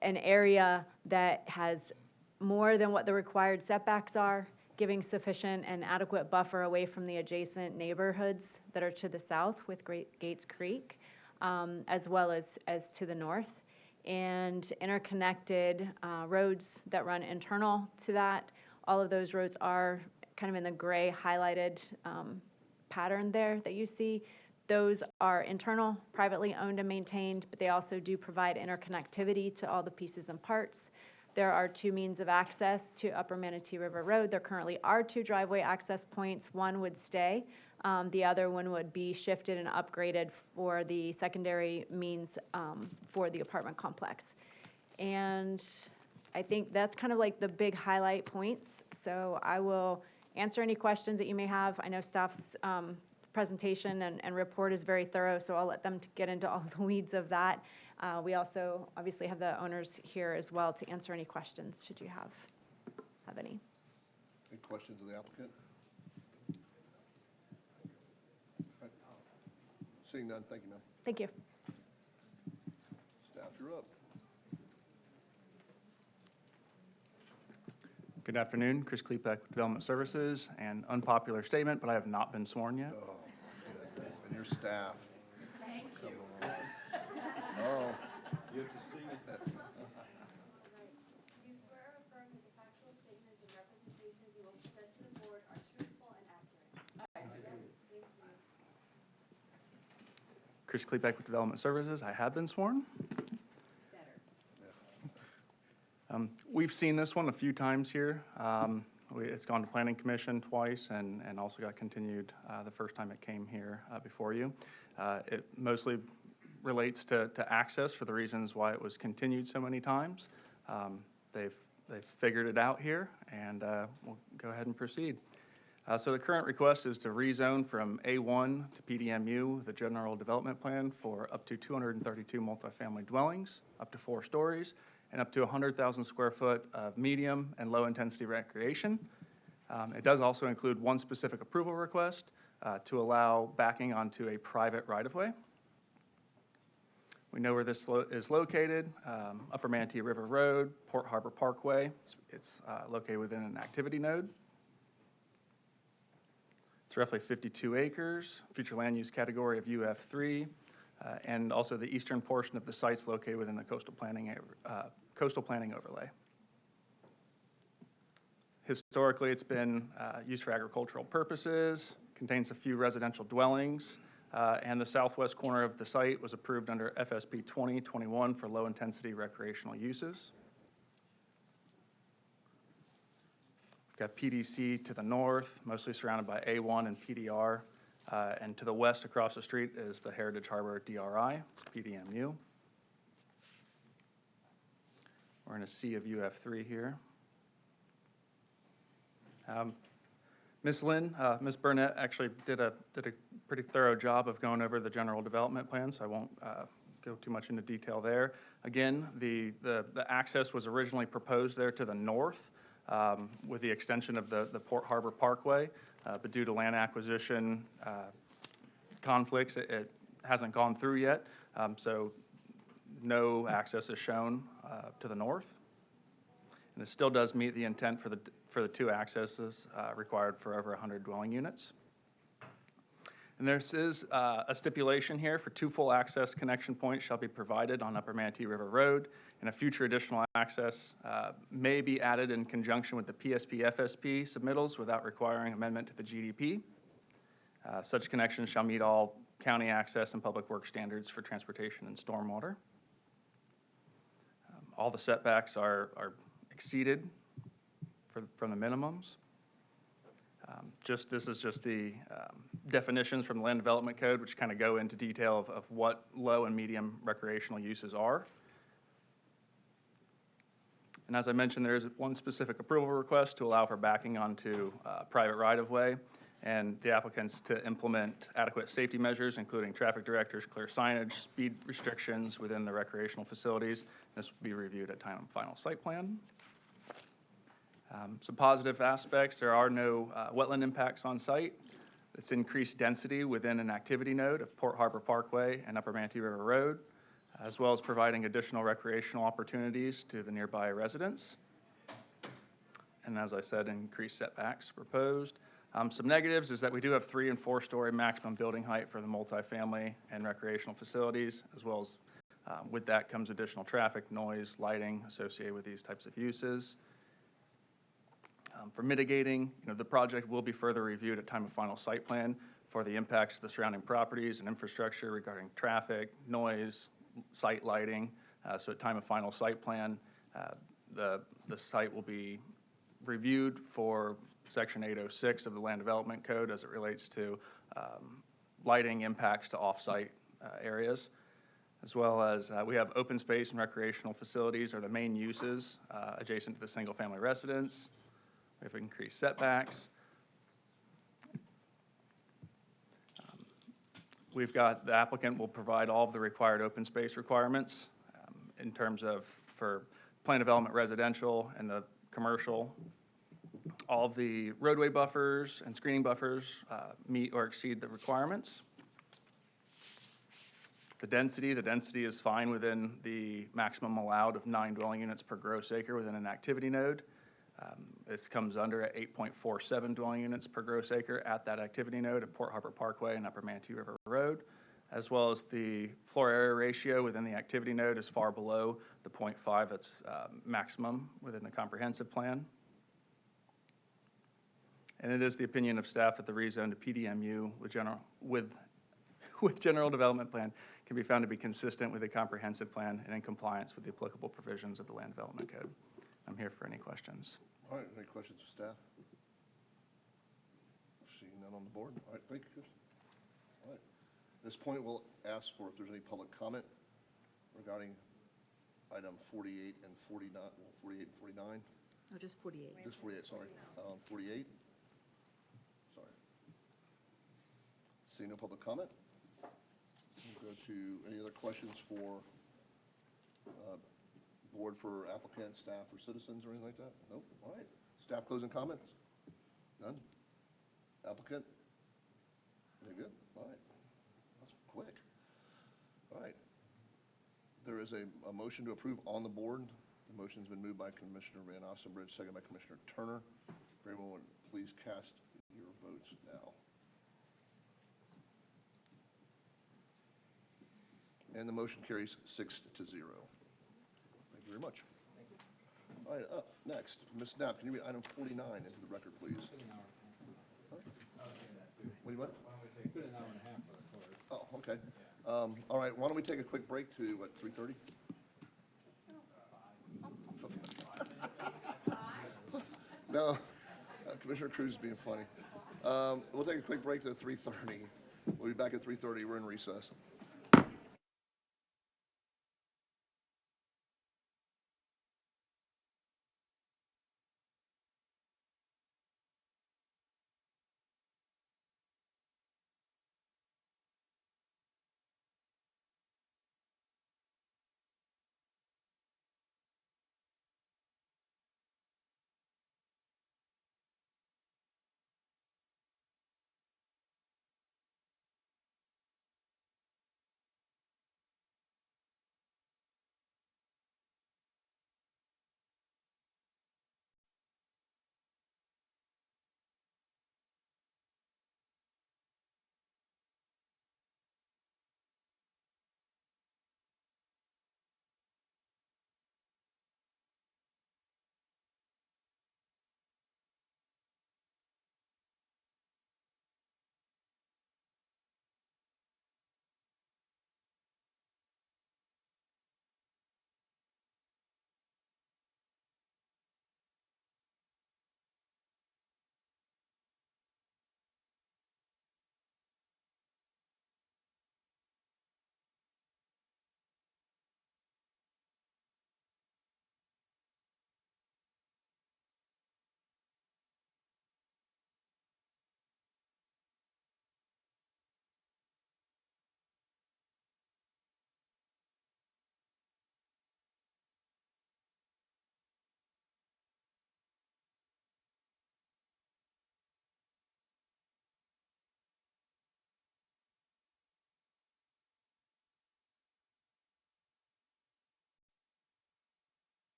an area that has more than what the required setbacks are, giving sufficient and adequate buffer away from the adjacent neighborhoods that are to the south with Great Gates Creek, as well as to the north, and interconnected roads that run internal to that. All of those roads are kind of in the gray highlighted pattern there that you see. Those are internal, privately owned and maintained, but they also do provide interconnectivity to all the pieces and parts. There are two means of access to Upper Manatee River Road. There currently are two driveway access points. One would stay. The other one would be shifted and upgraded for the secondary means for the apartment complex. And I think that's kind of like the big highlight points. So I will answer any questions that you may have. I know staff's presentation and report is very thorough, so I'll let them get into all the weeds of that. We also obviously have the owners here as well to answer any questions, should you have any. Any questions of the applicant? Right. Seeing none, thank you, ma'am. Thank you. Staff, you're up. Good afternoon, Chris Klepek with Development Services. An unpopular statement, but I have not been sworn yet. Oh, goodness. And your staff. Thank you. Oh. You have to sing it. Do you swear or affirm that the factual statements and representations you will present to the board are truthful and accurate? I do. Thank you. Chris Klepek with Development Services. I have been sworn. We've seen this one a few times here. It's gone to Planning Commission twice and also got continued the first time it came here before you. It mostly relates to access for the reasons why it was continued so many times. They've figured it out here, and we'll go ahead and proceed. So the current request is to rezone from A1 to PDMU, the general development plan, for up to 232 multifamily dwellings, up to 4 stories, and up to 100,000 square foot of medium and low intensity recreation. It does also include one specific approval request to allow backing onto a private right-of-way. We know where this is located, Upper Manatee River Road, Port Harbor Parkway. It's located within an activity node. It's roughly 52 acres, future land use category of UF3, and also the eastern portion of the site's located within the coastal planning overlay. Historically, it's been used for agricultural purposes, contains a few residential dwellings, and the southwest corner of the site was approved under FSP 2021 for low-intensity recreational uses. We've got PDC to the north, mostly surrounded by A1 and PDR, and to the west across the street is the Heritage Harbor DRI, it's PDMU. We're in a sea of UF3 here. Ms. Lynn, Ms. Burnett actually did a pretty thorough job of going over the general development plan, so I won't go too much into detail there. Again, the access was originally proposed there to the north with the extension of the Port Harbor Parkway, but due to land acquisition conflicts, it hasn't gone through yet, so no access is shown to the north. And it still does meet the intent for the two accesses required for over 100 dwelling units. And there is a stipulation here for 2 full access connection points shall be provided on Upper Manatee River Road, and a future additional access may be added in conjunction with the PSP-FSP submittals without requiring amendment to the GDP. Such connections shall meet all county access and public works standards for transportation and stormwater. All the setbacks are exceeded from the minimums. This is just the definitions from the Land Development Code, which kind of go into detail of what low and medium recreational uses are. And as I mentioned, there is one specific approval request to allow for backing onto private right-of-way, and the applicants to implement adequate safety measures, including traffic directors, clear signage, speed restrictions within the recreational facilities. This will be reviewed at time of final site plan. Some positive aspects: there are no wetland impacts on site. It's increased density within an activity node of Port Harbor Parkway and Upper Manatee River Road, as well as providing additional recreational opportunities to the nearby residents. And as I said, increased setbacks proposed. Some negatives is that we do have 3- and 4-story maximum building height for the multifamily and recreational facilities, as well as with that comes additional traffic, noise, lighting associated with these types of uses. For mitigating, the project will be further reviewed at time of final site plan for the impacts to the surrounding properties and infrastructure regarding traffic, noise, site lighting. So at time of final site plan, the site will be reviewed for Section 806 of the Land Development Code as it relates to lighting impacts to off-site areas, as well as we have open space and recreational facilities are the main uses adjacent to the single-family residence. We have increased setbacks. We've got the applicant will provide all of the required open space requirements in terms of for plan development residential and the commercial. All of the roadway buffers and screening buffers meet or exceed the requirements. The density is fine within the maximum allowed of 9 dwelling units per gross acre within an activity node. This comes under at 8.47 dwelling units per gross acre at that activity node at Port Harbor Parkway and Upper Manatee River Road, as well as the floor area ratio within the activity node is far below the 0.5 that's maximum within the comprehensive plan. And it is the opinion of staff that the rezone to PDMU with general development plan can be found to be consistent with the comprehensive plan and in compliance with the applicable provisions of the Land Development Code. I'm here for any questions. All right, any questions of staff? Seeing none on the board. All right, thank you, Chris. All right. At this point, we'll ask for if there's any public comment regarding item 48 and 49, well, 48 and 49. No, just 48. Just 48, sorry. 48. Sorry. Seeing no public comment. We'll go to any other questions for board for applicant, staff, or citizens, or anything like that? Nope. All right. Staff closing comments? None? Applicant? Very good. All right. That's quick. All right. There is a motion to approve on the board. The motion's been moved by Commissioner Van Ostenbridge, second by Commissioner Turner. If everyone would please cast your votes now. And the motion carries 6-0. Thank you very much. All right, up next, Ms. Knapp, can you read item 49 into the record, please? Huh? What do you want? It's been an hour and a half for the clerk. Oh, okay. All right, why don't we take a quick break to, what, 3:30? No, Commissioner Cruz is being funny. We'll take a quick break to 3:30. We'll be back at 3:30. We're in recess.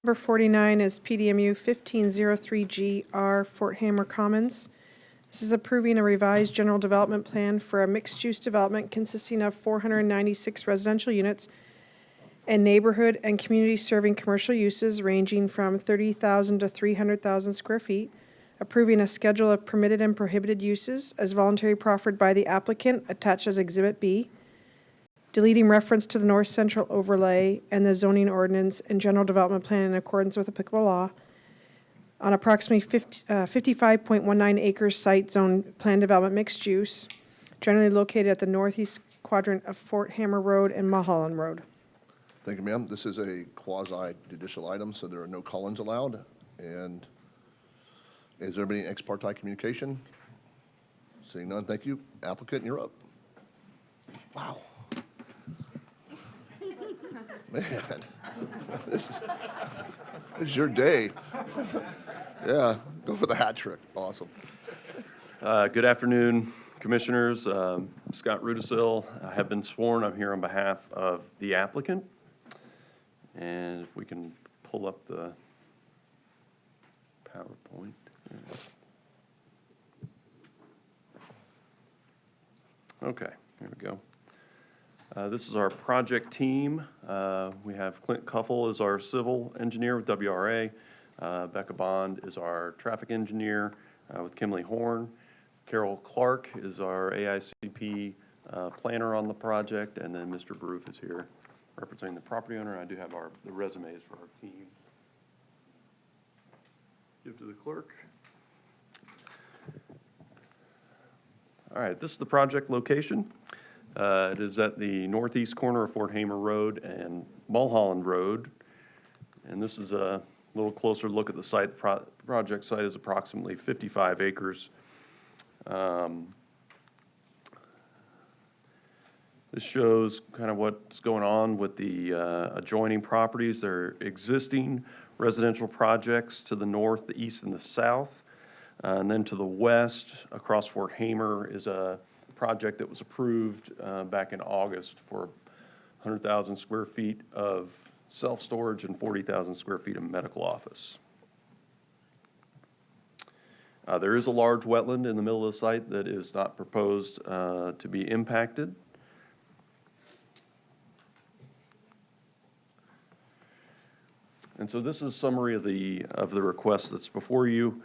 Number 49 is PDMU 1503GR Fort Hammer Commons. This is approving a revised general development plan for a mixed-use development consisting of 496 residential units and neighborhood and community-serving commercial uses ranging from 30,000 to 300,000 square feet, approving a schedule of permitted and prohibited uses as voluntary proffered by the applicant attached as Exhibit B, deleting reference to the North Central overlay and the zoning ordinance and general development plan in accordance with applicable law on approximately 55.19 acres site zone plan development mixed use, generally located at the northeast quadrant of Fort Hammer Road and Mulholland Road. Thank you, ma'am. This is a quasi-judicial item, so there are no call-ins allowed. And is there any ex parte communication? Seeing none, thank you. Applicant, you're up. Wow. Man, this is your day. Yeah, go for the hat trick. Awesome. Good afternoon, Commissioners. Scott Rudisil. I have been sworn. I'm here on behalf of the applicant. And if we can pull up the PowerPoint. Okay, here we go. This is our project team. We have Clint Cuffle as our civil engineer with WRA. Becca Bond is our traffic engineer with Kimley Horn. Carol Clark is our AICP planner on the project. And then Mr. Baroof is here representing the property owner. I do have the resumes for our team. Give to the clerk. All right, this is the project location. It is at the northeast corner of Fort Hammer Road and Mulholland Road. And this is a little closer look at the site. The project site is approximately 55 acres. This shows kind of what's going on with the adjoining properties. There are existing residential projects to the north, the east, and the south. And then to the west, across Fort Hammer, is a project that was approved back in August for 100,000 square feet of self-storage and 40,000 square feet of medical office. There is a large wetland in the middle of the site that is not proposed to be impacted. And so this is a summary of the request that's before you.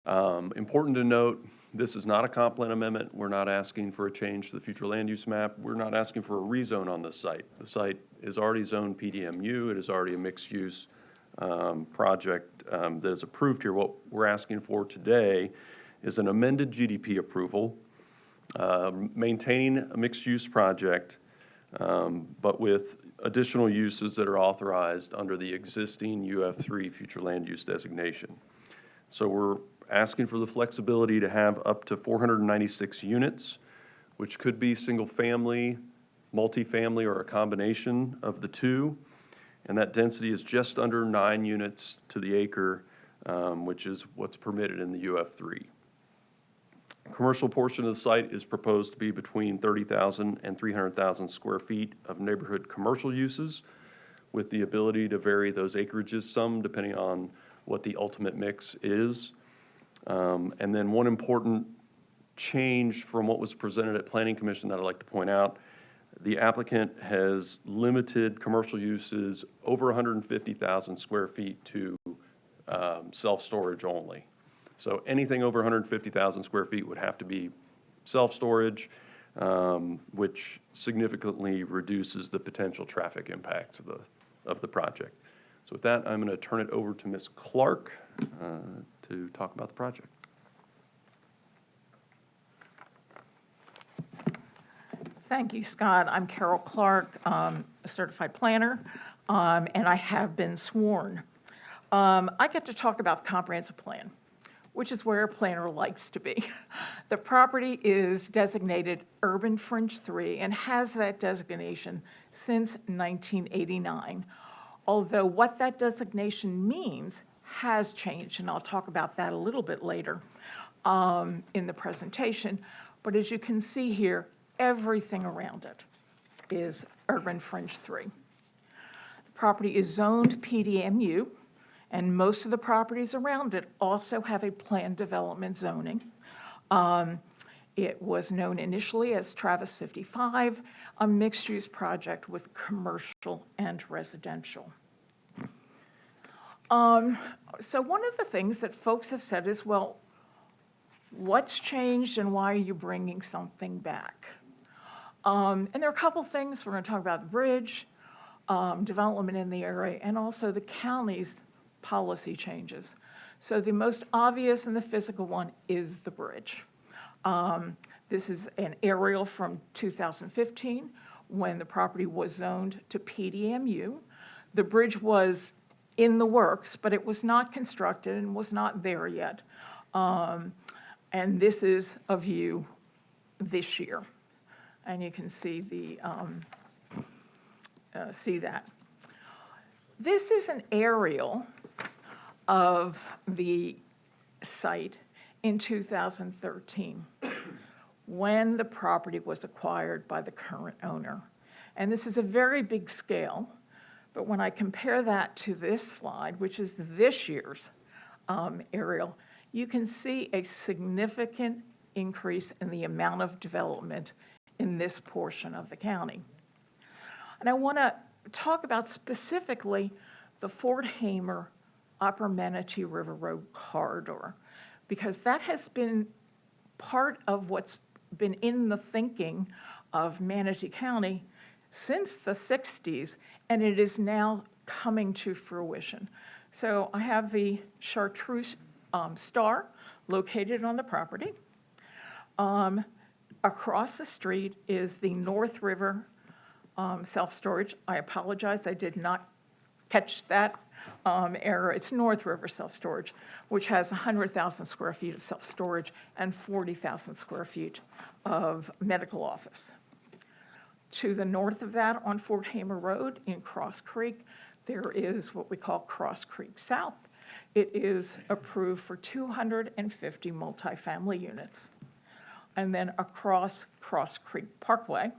Important to note, this is not a comp plan amendment. We're not asking for a change to the future land use map. We're not asking for a rezone on this site. The site is already zoned PDMU. It is already a mixed-use project that is approved here. What we're asking for today is an amended GDP approval, maintaining a mixed-use project, but with additional uses that are authorized under the existing UF3 future land use designation. So we're asking for the flexibility to have up to 496 units, which could be single-family, multifamily, or a combination of the two. And that density is just under 9 units to the acre, which is what's permitted in the UF3. Commercial portion of the site is proposed to be between 30,000 and 300,000 square feet of neighborhood commercial uses, with the ability to vary those acreages some depending on what the ultimate mix is. And then one important change from what was presented at Planning Commission that I'd like to point out, the applicant has limited commercial uses over 150,000 square feet to self-storage only. So anything over 150,000 square feet would have to be self-storage, which significantly reduces the potential traffic impacts of the project. So with that, I'm going to turn it over to Ms. Clark to talk about the project. Thank you, Scott. I'm Carol Clark, a certified planner, and I have been sworn. I get to talk about the comprehensive plan, which is where a planner likes to be. The property is designated Urban Fringe 3 and has that designation since 1989, although what that designation means has changed, and I'll talk about that a little bit later in the presentation. But as you can see here, everything around it is Urban Fringe 3. The property is zoned PDMU. And most of the properties around it also have a planned development zoning. It was known initially as Travis 55, a mixed-use project with commercial and residential. So one of the things that folks have said is, well, what's changed and why are you bringing something back? And there are a couple things. We're going to talk about the bridge, development in the area, and also the county's policy changes. So the most obvious and the physical one is the bridge. This is an aerial from 2015 when the property was zoned to PDMU. The bridge was in the works, but it was not constructed and was not there yet. And this is a view this year. And you can see that. This is an aerial of the site in 2013 when the property was acquired by the current owner. And this is a very big scale, but when I compare that to this slide, which is this year's aerial, you can see a significant increase in the amount of development in this portion of the county. And I want to talk about specifically the Fort Hamer Upper Manatee River Road corridor, because that has been part of what's been in the thinking of Manatee County since the 60s, and it is now coming to fruition. So I have the Chartreuse Star located on the property. Across the street is the North River self-storage. I apologize, I did not catch that error. It's North River self-storage, which has 100,000 square feet of self-storage and 40,000 square feet of medical office. To the north of that, on Fort Hamer Road in Cross Creek, there is what we call Cross Creek South. It is approved for 250 multifamily units. And then across Cross Creek Parkway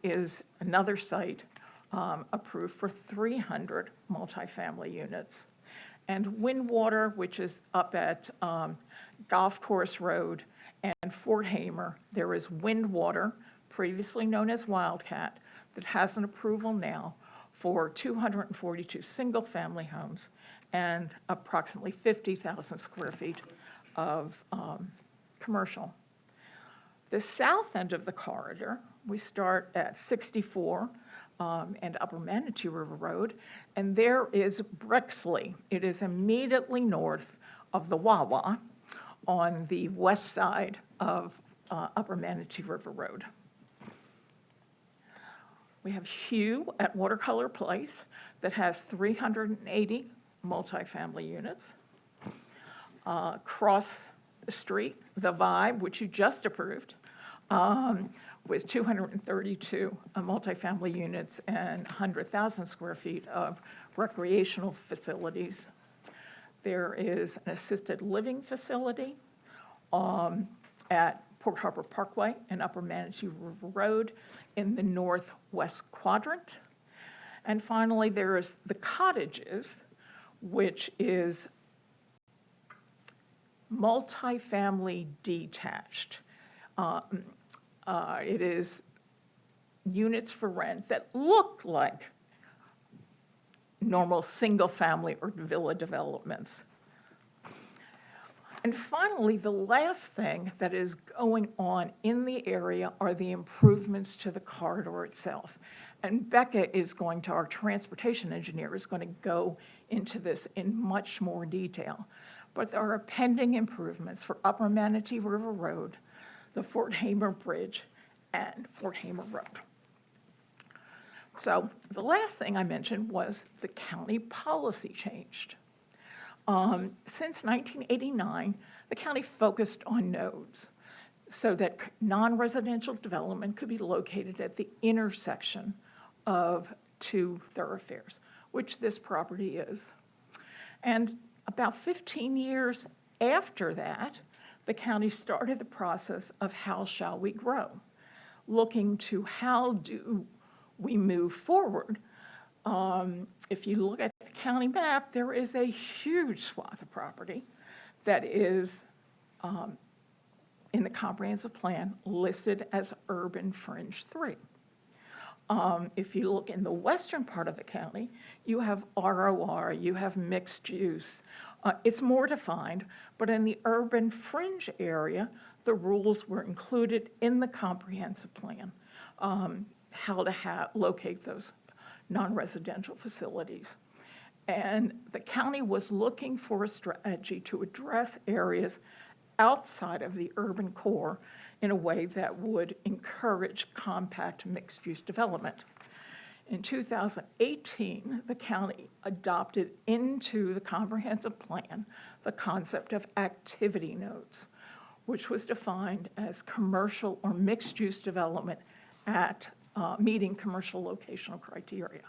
is another site approved for 300 multifamily units. And Windwater, which is up at Golf Course Road and Fort Hamer, there is Windwater, previously known as Wildcat, that has an approval now for 242 single-family homes and approximately 50,000 square feet of commercial. The south end of the corridor, we start at 64 and Upper Manatee River Road, and there is Brixley. It is immediately north of the Wawa on the west side of Upper Manatee River Road. We have Hugh at Watercolor Place that has 380 multifamily units. Across the street, the Vibe, which you just approved, with 232 multifamily units and 100,000 square feet of recreational facilities. There is an assisted living facility at Port Harbor Parkway and Upper Manatee River Road in the northwest quadrant. And finally, there is the Cottages, which is multifamily detached. It is units for rent that look like normal single-family or villa developments. And finally, the last thing that is going on in the area are the improvements to the corridor itself. And Becca is going to, our transportation engineer, is going to go into this in much more detail. But there are pending improvements for Upper Manatee River Road, the Fort Hamer Bridge, and Fort Hamer Road. So the last thing I mentioned was the county policy changed. Since 1989, the county focused on nodes so that non-residential development could be located at the intersection of two thoroughfares, which this property is. And about 15 years after that, the county started the process of how shall we grow, looking to how do we move forward. If you look at the county map, there is a huge swath of property that is in the comprehensive plan listed as urban fringe 3. If you look in the western part of the county, you have ROR, you have mixed use. It's more defined, but in the urban fringe area, the rules were included in the comprehensive plan, how to locate those non-residential facilities. And the county was looking for a strategy to address areas outside of the urban core in a way that would encourage compact mixed-use development. In 2018, the county adopted into the comprehensive plan the concept of activity nodes, which was defined as commercial or mixed-use development at meeting commercial locational criteria.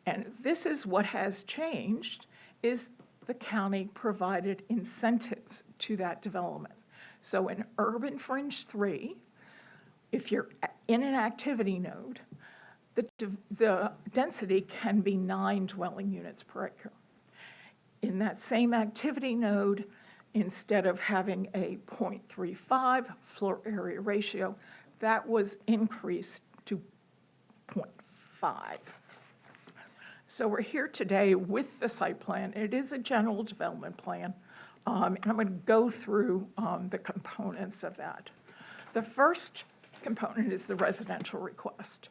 And this is what has changed, is the county provided incentives to that development. So in urban fringe 3, if you're in an activity node, the density can be 9 dwelling units per acre. In that same activity node, instead of having a 0.35 floor area ratio, that was increased to 0.5. So we're here today with the site plan. It is a general development plan, and I'm going to go through the components of that. The first component is the residential request.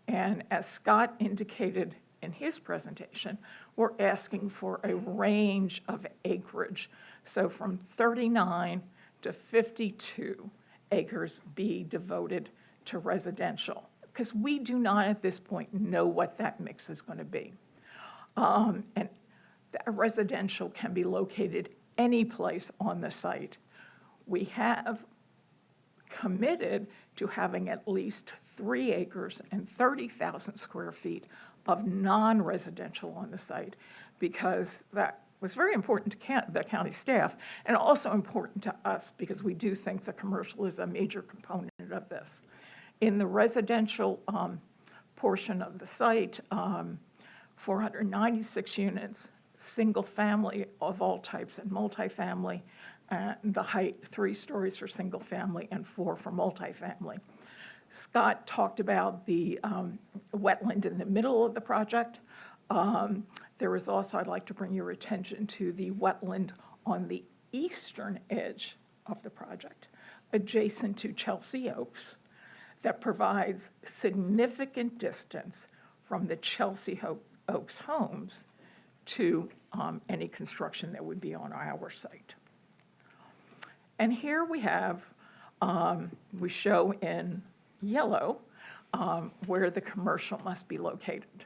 And as Scott indicated in his presentation, we're asking for a range of acreage. So from 39 to 52 acres be devoted to residential, because we do not at this point know what that mix is going to be. And that residential can be located any place on the site. We have committed to having at least 3 acres and 30,000 square feet of non-residential on the site, because that was very important to the county staff and also important to us because we do think the commercial is a major component of this. In the residential portion of the site, 496 units, single family of all types and multifamily, the height 3 stories for single family and 4 for multifamily. Scott talked about the wetland in the middle of the project. There is also, I'd like to bring your attention to the wetland on the eastern edge of the project, adjacent to Chelsea Oaks, that provides significant distance from the Chelsea Oaks homes to any construction that would be on our site. And here we have, we show in yellow where the commercial must be located.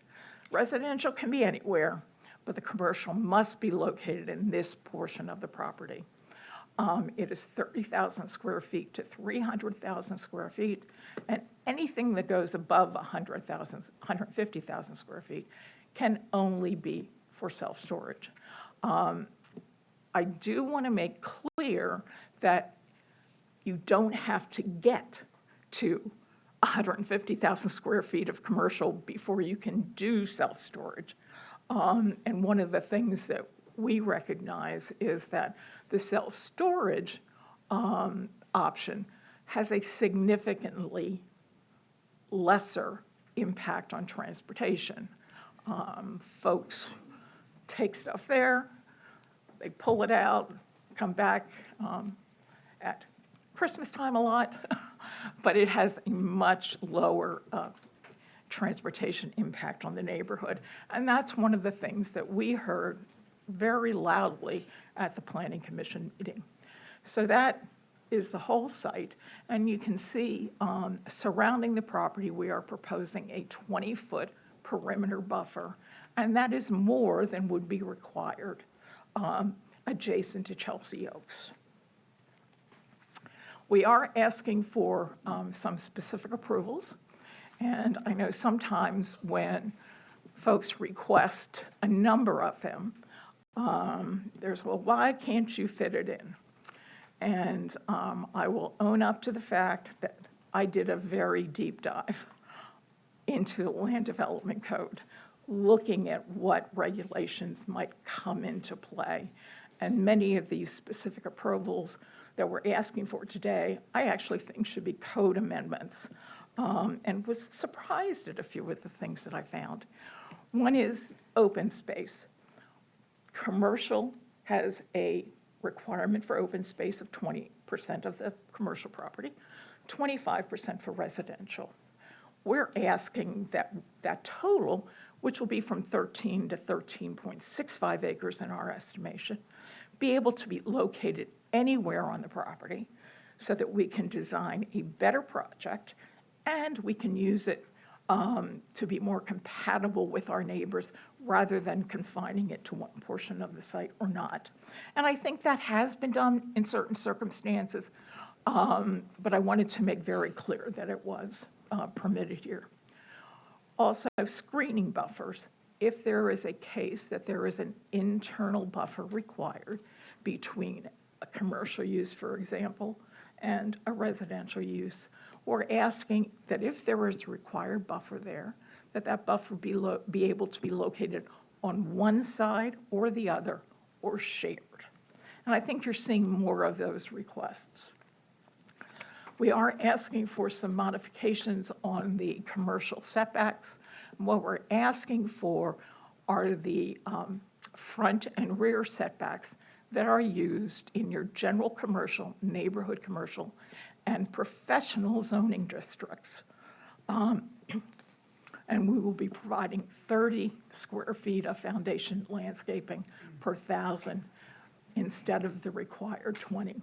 Residential can be anywhere, but the commercial must be located in this portion of the property. It is 30,000 square feet to 300,000 square feet, and anything that goes above 150,000 square feet can only be for self-storage. I do want to make clear that you don't have to get to 150,000 square feet of commercial before you can do self-storage. And one of the things that we recognize is that the self-storage option has a significantly lesser impact on transportation. Folks take stuff there, they pull it out, come back at Christmas time a lot, but it has a much lower transportation impact on the neighborhood. And that's one of the things that we heard very loudly at the Planning Commission meeting. So that is the whole site, and you can see surrounding the property, we are proposing a 20-foot perimeter buffer, and that is more than would be required adjacent to Chelsea Oaks. We are asking for some specific approvals, and I know sometimes when folks request a number of them, there's, well, why can't you fit it in? And I will own up to the fact that I did a very deep dive into the land development code, looking at what regulations might come into play. And many of these specific approvals that we're asking for today, I actually think should be code amendments, and was surprised at a few of the things that I found. One is open space. Commercial has a requirement for open space of 20% of the commercial property, 25% for residential. We're asking that total, which will be from 13 to 13.65 acres in our estimation, be able to be located anywhere on the property so that we can design a better project and we can use it to be more compatible with our neighbors rather than confining it to one portion of the site or not. And I think that has been done in certain circumstances, but I wanted to make very clear that it was permitted here. Also, screening buffers. If there is a case that there is an internal buffer required between a commercial use, for example, and a residential use, we're asking that if there is a required buffer there, that buffer be able to be located on one side or the other or shared. And I think you're seeing more of those requests. We are asking for some modifications on the commercial setbacks. What we're asking for are the front and rear setbacks that are used in your general commercial, neighborhood commercial, and professional zoning districts. And we will be providing 30 square feet of foundation landscaping per 1,000 instead of the required 20.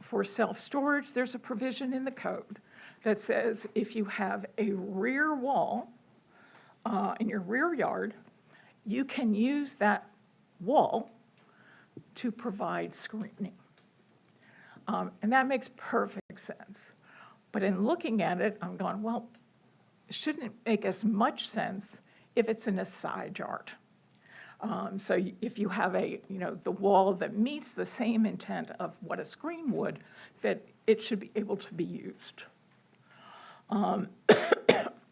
For self-storage, there's a provision in the code that says if you have a rear wall in your rear yard, you can use that wall to provide screening. And that makes perfect sense. But in looking at it, I'm going, well, shouldn't it make as much sense if it's in a side yard? So if you have the wall that meets the same intent of what a screen would, that it should be able to be used. And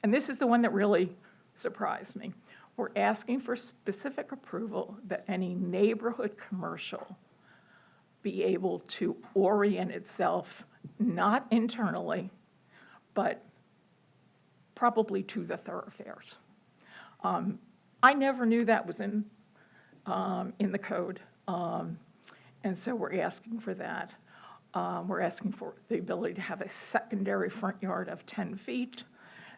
this is the one that really surprised me. We're asking for specific approval that any neighborhood commercial be able to orient itself, not internally, but probably to the thoroughfares. I never knew that was in the code, and so we're asking for that. We're asking for the ability to have a secondary front yard of 10 feet,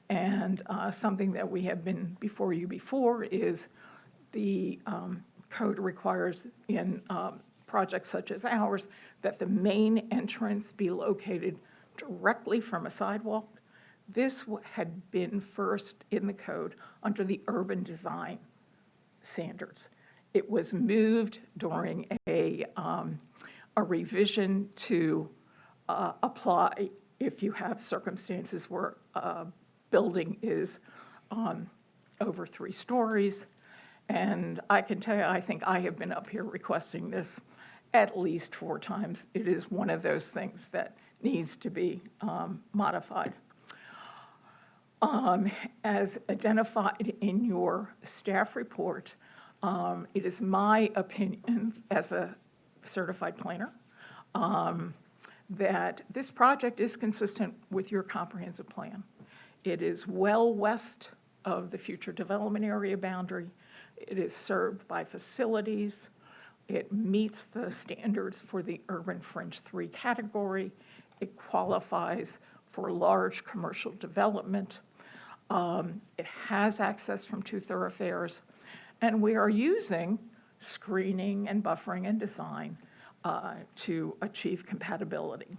and something that we have been before you before is the code requires in projects such as ours that the main entrance be located directly from a sidewalk. This had been first in the code under the urban design standards. It was moved during a revision to apply if you have circumstances where a building is over 3 stories. And I can tell you, I think I have been up here requesting this at least 4 times. It is one of those things that needs to be modified. As identified in your staff report, it is my opinion as a certified planner that this project is consistent with your comprehensive plan. It is well west of the future development area boundary. It is served by facilities. It meets the standards for the urban fringe 3 category. It qualifies for large commercial development. It has access from 2 thoroughfares, and we are using screening and buffering and design to achieve compatibility.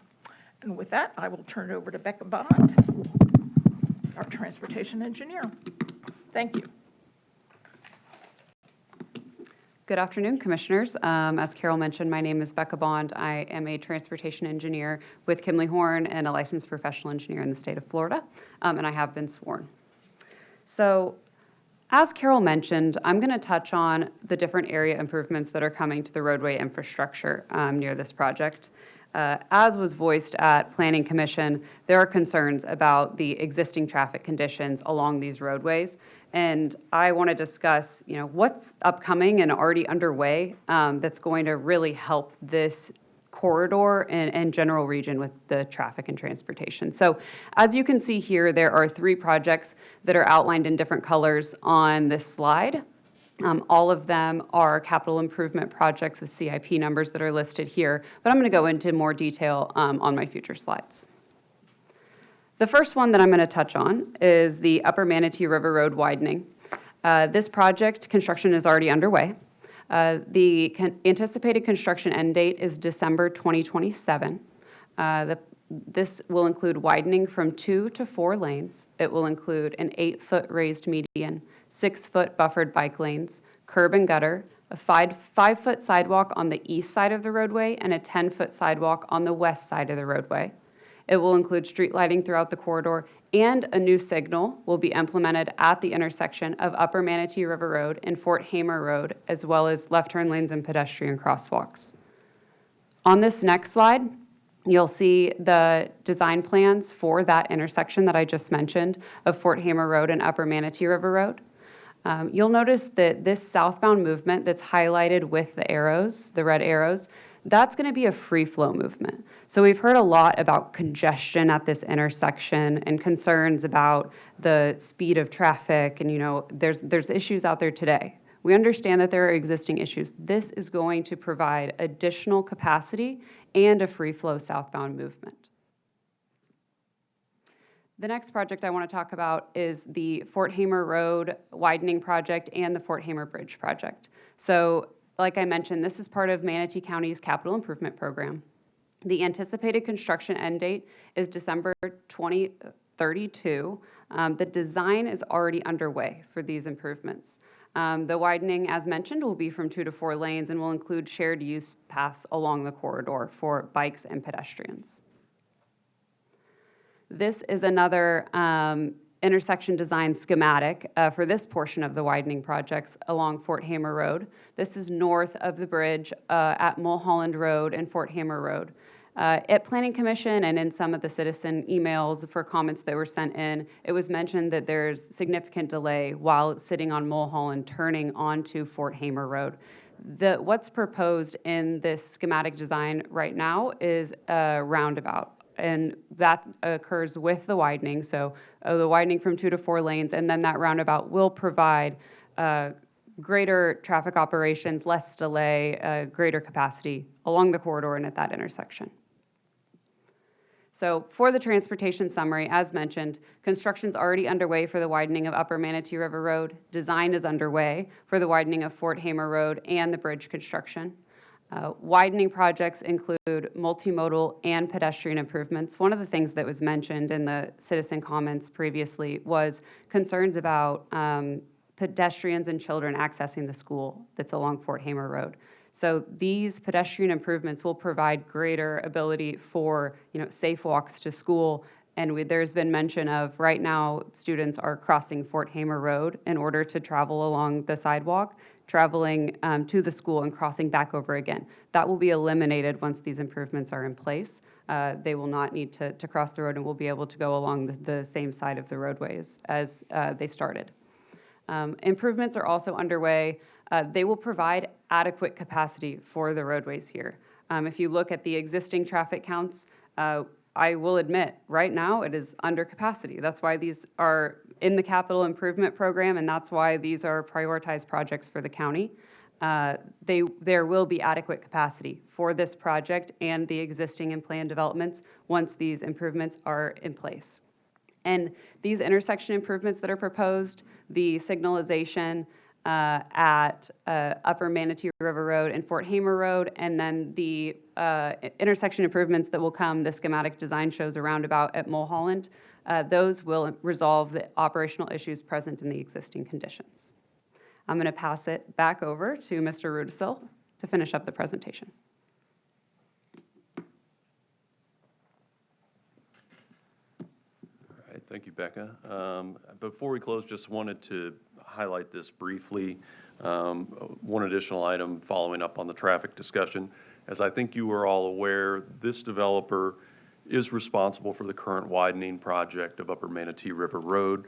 And with that, I will turn it over to Becca Bond, our transportation engineer. Thank you. Good afternoon, Commissioners. As Carol mentioned, my name is Becca Bond. I am a transportation engineer with Kimley Horn and a licensed professional engineer in the state of Florida, and I have been sworn. So, as Carol mentioned, I'm going to touch on the different area improvements that are coming to the roadway infrastructure near this project. As was voiced at Planning Commission, there are concerns about the existing traffic conditions along these roadways. And I want to discuss, what's upcoming and already underway that's going to really help this corridor and general region with the traffic and transportation. So as you can see here, there are 3 projects that are outlined in different colors on this slide. All of them are capital improvement projects with CIP numbers that are listed here, but I'm going to go into more detail on my future slides. The first one that I'm going to touch on is the Upper Manatee River Road widening. This project, construction is already underway. The anticipated construction end date is December 2027. This will include widening from 2 to 4 lanes. It will include an 8-foot raised median, 6-foot buffered bike lanes, curb and gutter, a 5-foot sidewalk on the east side of the roadway, and a 10-foot sidewalk on the west side of the roadway. It will include street lighting throughout the corridor, and a new signal will be implemented at the intersection of Upper Manatee River Road and Fort Hamer Road, as well as left turn lanes and pedestrian crosswalks. On this next slide, you'll see the design plans for that intersection that I just mentioned of Fort Hamer Road and Upper Manatee River Road. You'll notice that this southbound movement that's highlighted with the arrows, the red arrows, that's going to be a free flow movement. So we've heard a lot about congestion at this intersection and concerns about the speed of traffic, and there's issues out there today. We understand that there are existing issues. This is going to provide additional capacity and a free flow southbound movement. The next project I want to talk about is the Fort Hamer Road widening project and the Fort Hamer Bridge project. So, like I mentioned, this is part of Manatee County's capital improvement program. The anticipated construction end date is December 2032. The design is already underway for these improvements. The widening, as mentioned, will be from 2 to 4 lanes and will include shared use paths along the corridor for bikes and pedestrians. This is another intersection design schematic for this portion of the widening projects along Fort Hamer Road. This is north of the bridge at Mulholland Road and Fort Hamer Road. At Planning Commission and in some of the citizen emails for comments that were sent in, it was mentioned that there's significant delay while sitting on Mulholland turning onto Fort Hamer Road. What's proposed in this schematic design right now is a roundabout, and that occurs with the widening. So the widening from 2 to 4 lanes, and then that roundabout will provide greater traffic operations, less delay, greater capacity along the corridor and at that intersection. So for the transportation summary, as mentioned, construction's already underway for the widening of Upper Manatee River Road. Design is underway for the widening of Fort Hamer Road and the bridge construction. Widening projects include multimodal and pedestrian improvements. One of the things that was mentioned in the citizen comments previously was concerns about pedestrians and children accessing the school that's along Fort Hamer Road. So these pedestrian improvements will provide greater ability for safe walks to school. And there's been mention of right now students are crossing Fort Hamer Road in order to travel along the sidewalk, traveling to the school and crossing back over again. That will be eliminated once these improvements are in place. They will not need to cross the road and will be able to go along the same side of the roadways as they started. Improvements are also underway. They will provide adequate capacity for the roadways here. If you look at the existing traffic counts, I will admit, right now it is under capacity. That's why these are in the capital improvement program, and that's why these are prioritized projects for the county. There will be adequate capacity for this project and the existing and planned developments once these improvements are in place. And these intersection improvements that are proposed, the signalization at Upper Manatee River Road and Fort Hamer Road, and then the intersection improvements that will come, the schematic design shows a roundabout at Mulholland, those will resolve the operational issues present in the existing conditions. I'm going to pass it back over to Mr. Rudisil to finish up the presentation. All right, thank you, Becca. Before we close, just wanted to highlight this briefly. One additional item following up on the traffic discussion. As I think you are all aware, this developer is responsible for the current widening project of Upper Manatee River Road.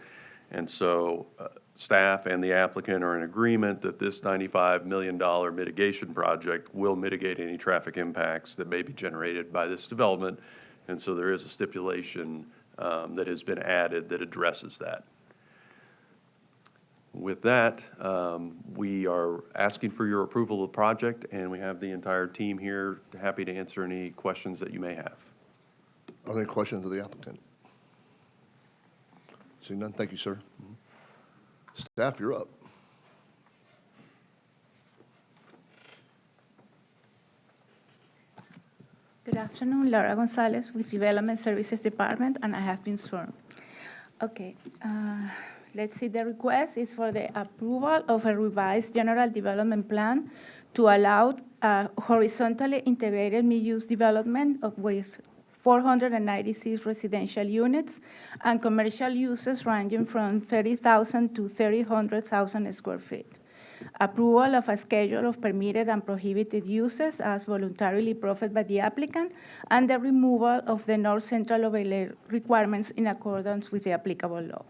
And so staff and the applicant are in agreement that this $95 million mitigation project will mitigate any traffic impacts that may be generated by this development. And so there is a stipulation that has been added that addresses that. With that, we are asking for your approval of the project, and we have the entire team here happy to answer any questions that you may have. Are there questions of the applicant? Seeing none, thank you, sir. Staff, you're up. Good afternoon, Laura Gonzalez with Development Services Department, and I have been sworn. Okay, let's see, the request is for the approval of a revised general development plan to allow a horizontally integrated mixed-use development with 496 residential units and commercial uses ranging from 30,000 to 300,000 square feet. Approval of a schedule of permitted and prohibited uses as voluntarily proffered by the applicant, and the removal of the north central overlay requirements in accordance with the applicable law.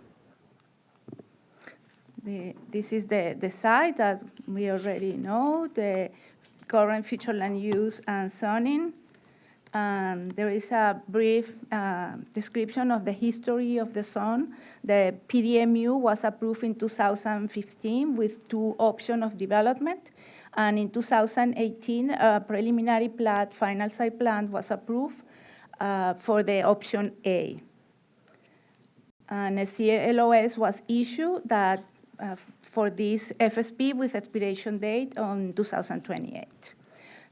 This is the site that we already know, the current future land use and zoning. There is a brief description of the history of the zone. The PDMU was approved in 2015 with 2 options of development. And in 2018, a preliminary plat, final site plan was approved for the option A. And a CLOS was issued that for this FSP with expiration date on 2028.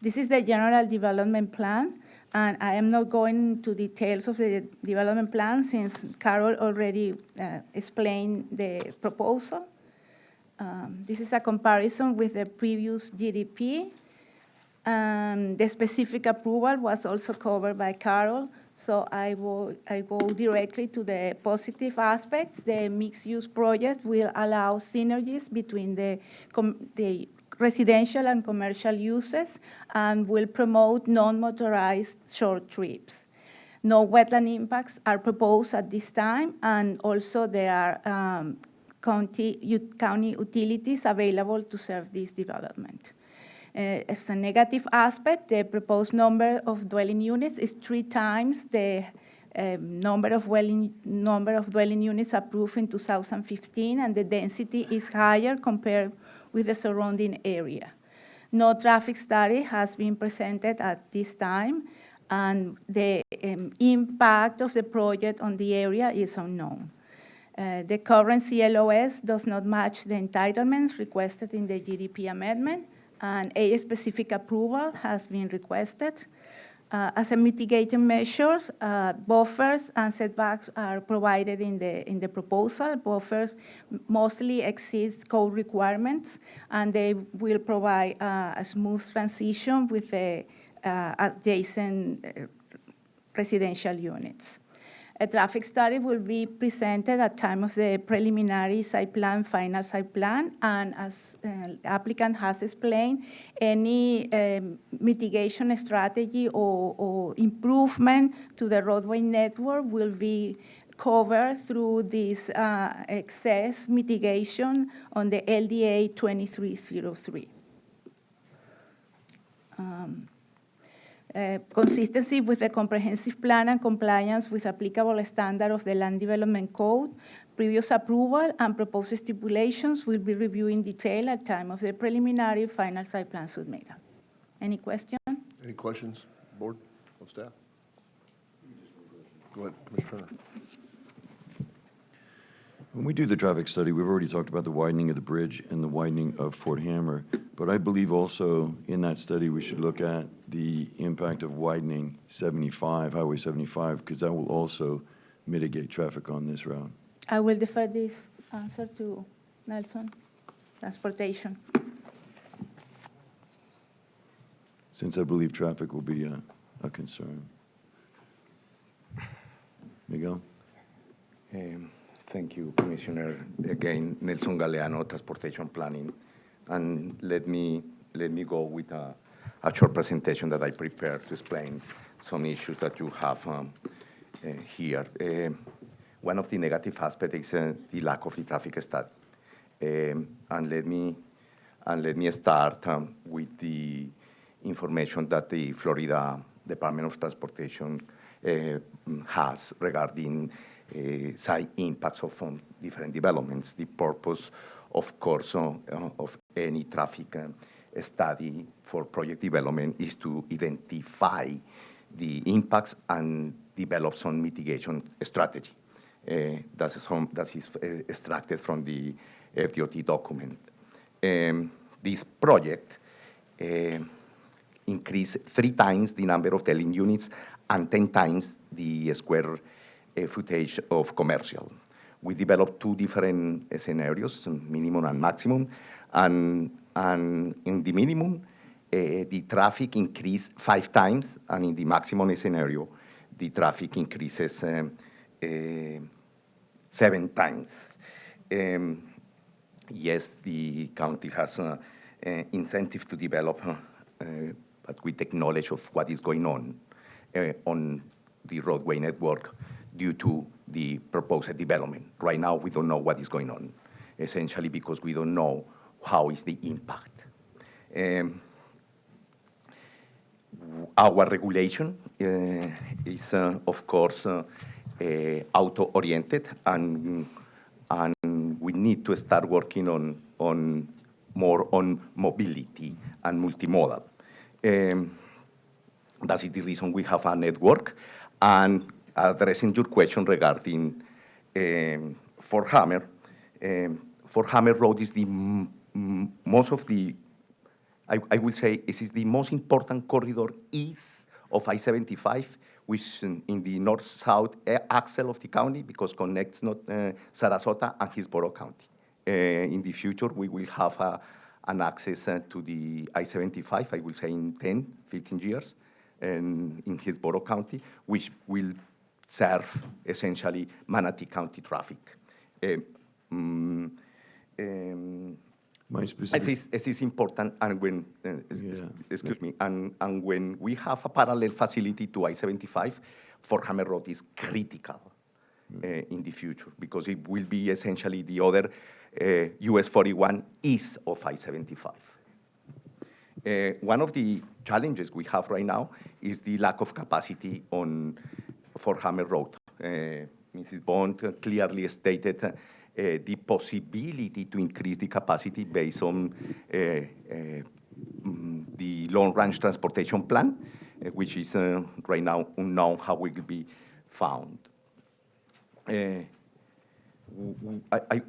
This is the general development plan. And I am not going into details of the development plan since Carol already explained the proposal. This is a comparison with the previous GDP. The specific approval was also covered by Carol. So I go directly to the positive aspects. The mixed-use project will allow synergies between the residential and commercial uses and will promote non-motorized short trips. No wetland impacts are proposed at this time, and also there are county utilities available to serve this development. As a negative aspect, the proposed number of dwelling units is 3 times the number of dwelling units approved in 2015, and the density is higher compared with the surrounding area. No traffic study has been presented at this time, and the impact of the project on the area is unknown. The current CLOS does not match the entitlements requested in the GDP amendment, and a specific approval has been requested. As a mitigating measures, buffers and setbacks are provided in the proposal. Buffers mostly exceed code requirements, and they will provide a smooth transition with the adjacent residential units. A traffic study will be presented at time of the preliminary site plan, final site plan, and as applicant has explained, any mitigation strategy or improvement to the roadway network will be covered through this excess mitigation on the LDA 2303. Consistency with the comprehensive plan and compliance with applicable standard of the Land Development Code, previous approval and proposed stipulations will be reviewed in detail at time of the preliminary final site plan submittal. Any question? Any questions, board or staff? Go ahead, Commissioner Turner. When we do the traffic study, we've already talked about the widening of the bridge and the widening of Fort Hammer, but I believe also in that study we should look at the impact of widening 75, Highway 75, because that will also mitigate traffic on this route. I will defer this answer to Nelson, Transportation. Since I believe traffic will be a concern. Miguel? Thank you, Commissioner. Again, Nelson Galeano, Transportation Planning and let me go with a short presentation that I prepared to explain some issues that you have here. One of the negative aspects is the lack of the traffic study. And let me start with the information that the Florida Department of Transportation has regarding side impacts of different developments. The purpose, of course, of any traffic study for project development is to identify the impacts and develop some mitigation strategy. That is extracted from the FDOT document. This project increased 3 times the number of dwelling units and 10 times the square footage of commercial. We developed 2 different scenarios, minimum and maximum, and in the minimum, the traffic increased 5 times, and in the maximum scenario, the traffic increases 7 times. Yes, the county has incentive to develop, but with the knowledge of what is going on the roadway network due to the proposed development. Right now, we don't know what is going on, essentially because we don't know how is the impact. Our regulation is, of course, auto-oriented, and we need to start working on more on mobility and multimodal. That is the reason we have a network. And addressing your question regarding Fort Hammer, Fort Hammer Road is the most of the, I will say, this is the most important corridor east of I-75, which is in the north-south axle of the county, because connects Sarasota and Hillsborough County. In the future, we will have an access to the I-75, I will say in 10, 15 years, in Hillsborough County, which will serve essentially Manatee County traffic. It is important, and when, excuse me, and when we have a parallel facility to I-75, Fort Hammer Road is critical in the future, because it will be essentially the other US 41 east of I-75. One of the challenges we have right now is the lack of capacity on Fort Hammer Road. Mrs. Bond clearly stated the possibility to increase the capacity based on the Long Range Transportation Plan, which is right now unknown how it will be found. I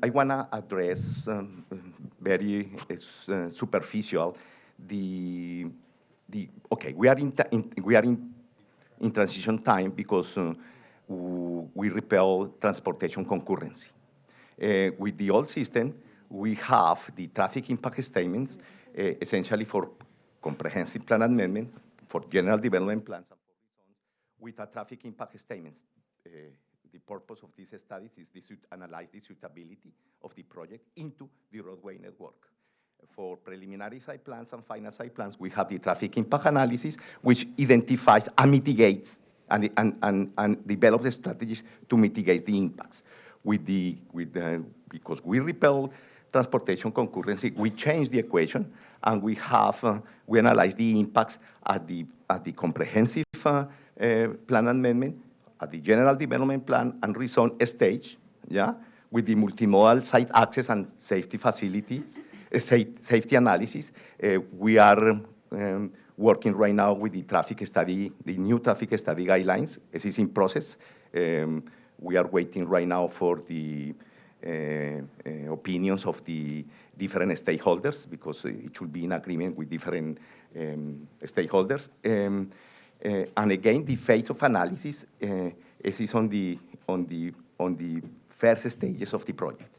want to address very superficial okay, we are in transition time because we repel transportation concurrency. With the old system, we have the traffic impact statements, essentially for comprehensive plan amendment, for general development plans, and for reasons, with a traffic impact statements. The purpose of these studies is to analyze the suitability of the project into the roadway network. For preliminary site plans and final site plans, we have the traffic impact analysis, which identifies and mitigates and develops the strategies to mitigate the impacts. Because we repel transportation concurrency, we change the equation, and we analyze the impacts at the comprehensive plan amendment, at the general development plan and rezone stage, with the multimodal site access and safety facilities, safety analysis. We are working right now with the traffic study, the new traffic study guidelines. It is in process. We are waiting right now for the opinions of the different stakeholders, because it should be in agreement with different stakeholders. And again, the phase of analysis is on the first stages of the project.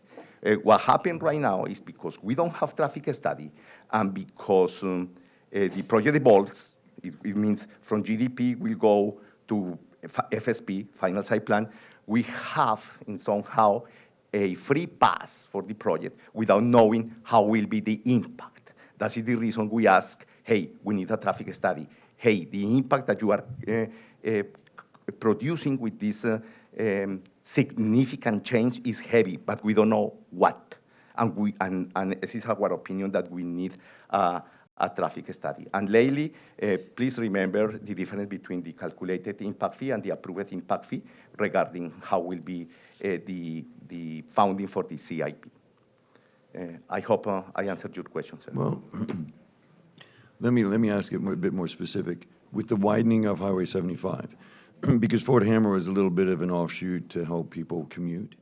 What happened right now is because we don't have traffic study, and because the project evolves, it means from GDP will go to FSP, final site plan, we have in somehow a free pass for the project without knowing how will be the impact. That is the reason we ask, hey, we need a traffic study. Hey, the impact that you are producing with this significant change is heavy, but we don't know what. And this is our opinion that we need a traffic study. And lately, please remember the difference between the calculated impact fee and the approved impact fee regarding how will be the funding for the CIP. I hope I answered your question, sir. Well, let me ask it a bit more specific. With the widening of Highway 75, because Fort Hammer is a little bit of an offshoot to help people commute,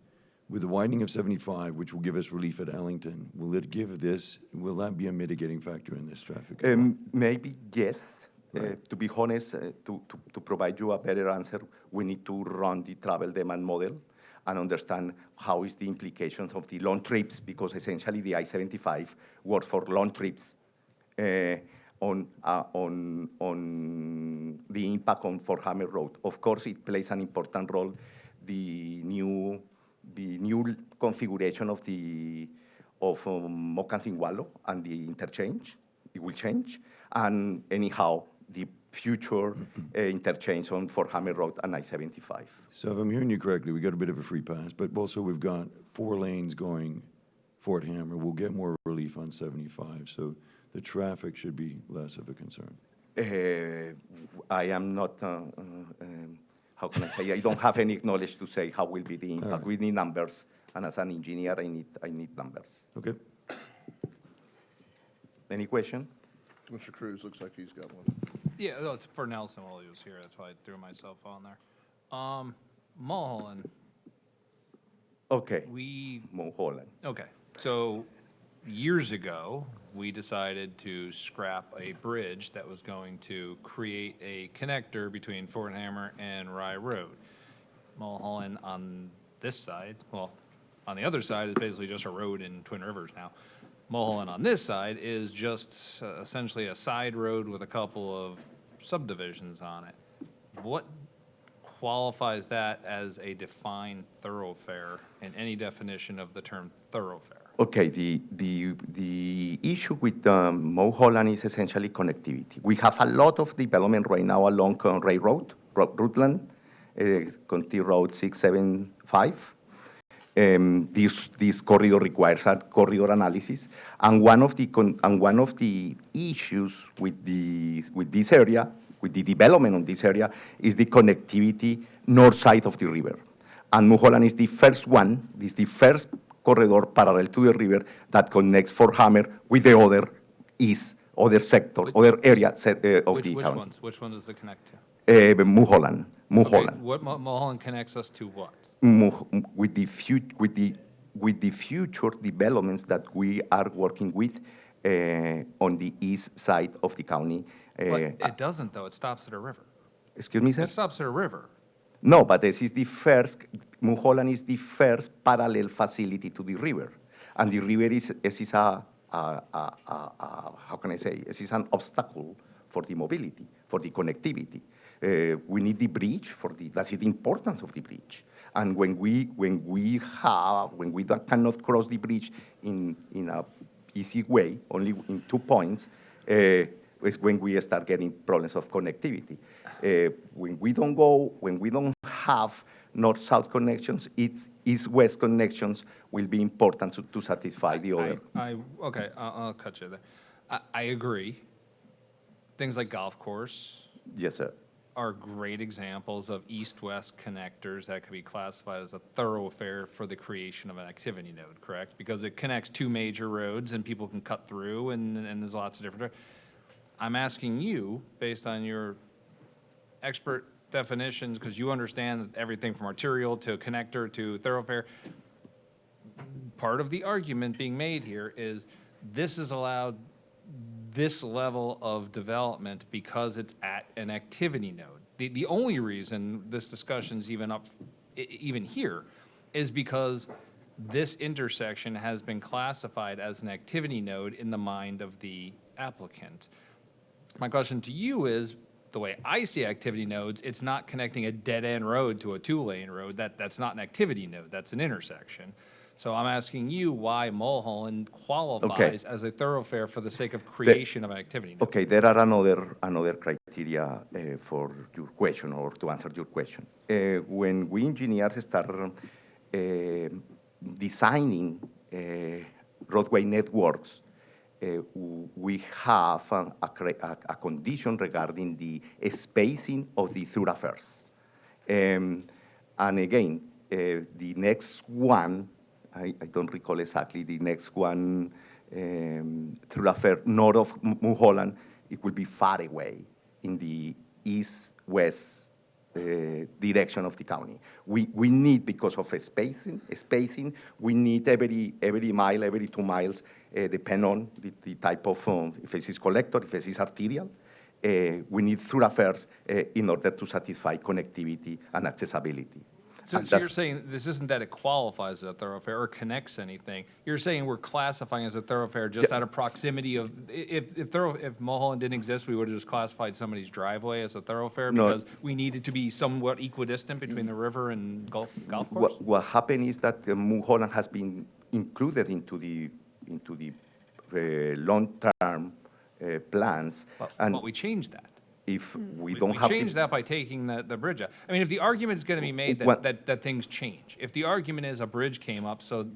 with the widening of 75, which will give us relief at Ellington, will that be a mitigating factor in this traffic? Maybe yes. To be honest, to provide you a better answer, we need to run the travel demand model and understand how is the implications of the long trips, because essentially the I-75 works for long trips on the impact on Fort Hammer Road. Of course, it plays an important role, the new configuration of Mocansin-Wallow and the interchange, it will change. And anyhow, the future interchange on Fort Hammer Road and I-75. So if I'm hearing you correctly, we got a bit of a free pass, but also we've got 4 lanes going Fort Hammer. We'll get more relief on 75, so the traffic should be less of a concern. I am not, how can I say, I don't have any knowledge to say how will be the impact. Right. We need numbers, and as an engineer, I need numbers. Okay. Any question? Mr. Cruz looks like he's got one. Yeah, no, it's for Nelson while he was here, that's why I threw myself on there. Mulholland, Okay, we, Mulholland. okay, so years ago, we decided to scrap a bridge that was going to create a connector between Fort Hammer and Rye Road. Mulholland on this side, well, on the other side is basically just a road in Twin Rivers now. Mulholland on this side is just essentially a side road with a couple of subdivisions on it. What qualifies that as a defined thoroughfare in any definition of the term thoroughfare? Okay, the issue with Mulholland is essentially connectivity. We have a lot of development right now along Railroad, Rutland, County Road 675. This corridor requires a corridor analysis, and one of the issues with this area, with the development of this area, is the connectivity north side of the river. And Mulholland is the first one, is the first corridor parallel to the river that connects Fort Hammer with the other area of the county. Which one does it connect to? Mulholland. Okay, what Mulholland connects us to what? With the future developments that we are working with on the east side of the county. But it doesn't, though. It stops at a river. Excuse me, sir? It stops at a river. No, but this is the first, Mulholland is the first parallel facility to the river. And the river is how can I say, this is an obstacle for the mobility, for the connectivity. We need the bridge that's the importance of the bridge. And when we cannot cross the bridge in a easy way, only in 2 points, is when we start getting problems of connectivity. When we don't have north-south connections, east-west connections will be important to satisfy the other. Okay, I'll cut you there. I agree. Things like golf course. Yes, sir. Are great examples of east-west connectors that could be classified as a thoroughfare for the creation of an activity node, correct? Because it connects 2 major roads and people can cut through and there's lots of different. I'm asking you, based on your expert definitions, because you understand everything from arterial to connector to thoroughfare, part of the argument being made here is this is allowed this level of development because it's at an activity node. The only reason this discussion's even here is because this intersection has been classified as an activity node in the mind of the applicant. My question to you is, the way I see activity nodes, it's not connecting a dead-end road to a 2-lane road. That's not an activity node, that's an intersection. So I'm asking you why Mulholland qualifies as a thoroughfare for the sake of creation of an activity node. Okay, there are another criteria for your question or to answer your question. When we engineers start designing roadway networks, we have a condition regarding the spacing of the thoroughfares. And again, the next one, I don't recall exactly, the next one thoroughfare north of Mulholland, it will be far away in the east-west direction of the county. We need, because of spacing, we need every mile, every 2 miles, depend on the type of, if it is collector, if it is arterial, we need thoroughfares in order to satisfy connectivity and accessibility. So you're saying this isn't that it qualifies as a thoroughfare or connects anything. You're saying we're classifying as a thoroughfare just out of proximity of, if Mulholland didn't exist, we would have just classified somebody's driveway as a thoroughfare because we needed to be somewhat equidistant between the river and golf course? What happened is that Mulholland has been included into the long-term plans. But we changed that. If we don't have... We changed that by taking the bridge out. I mean, if the argument is going to be made that things change, if the argument is a bridge came up, so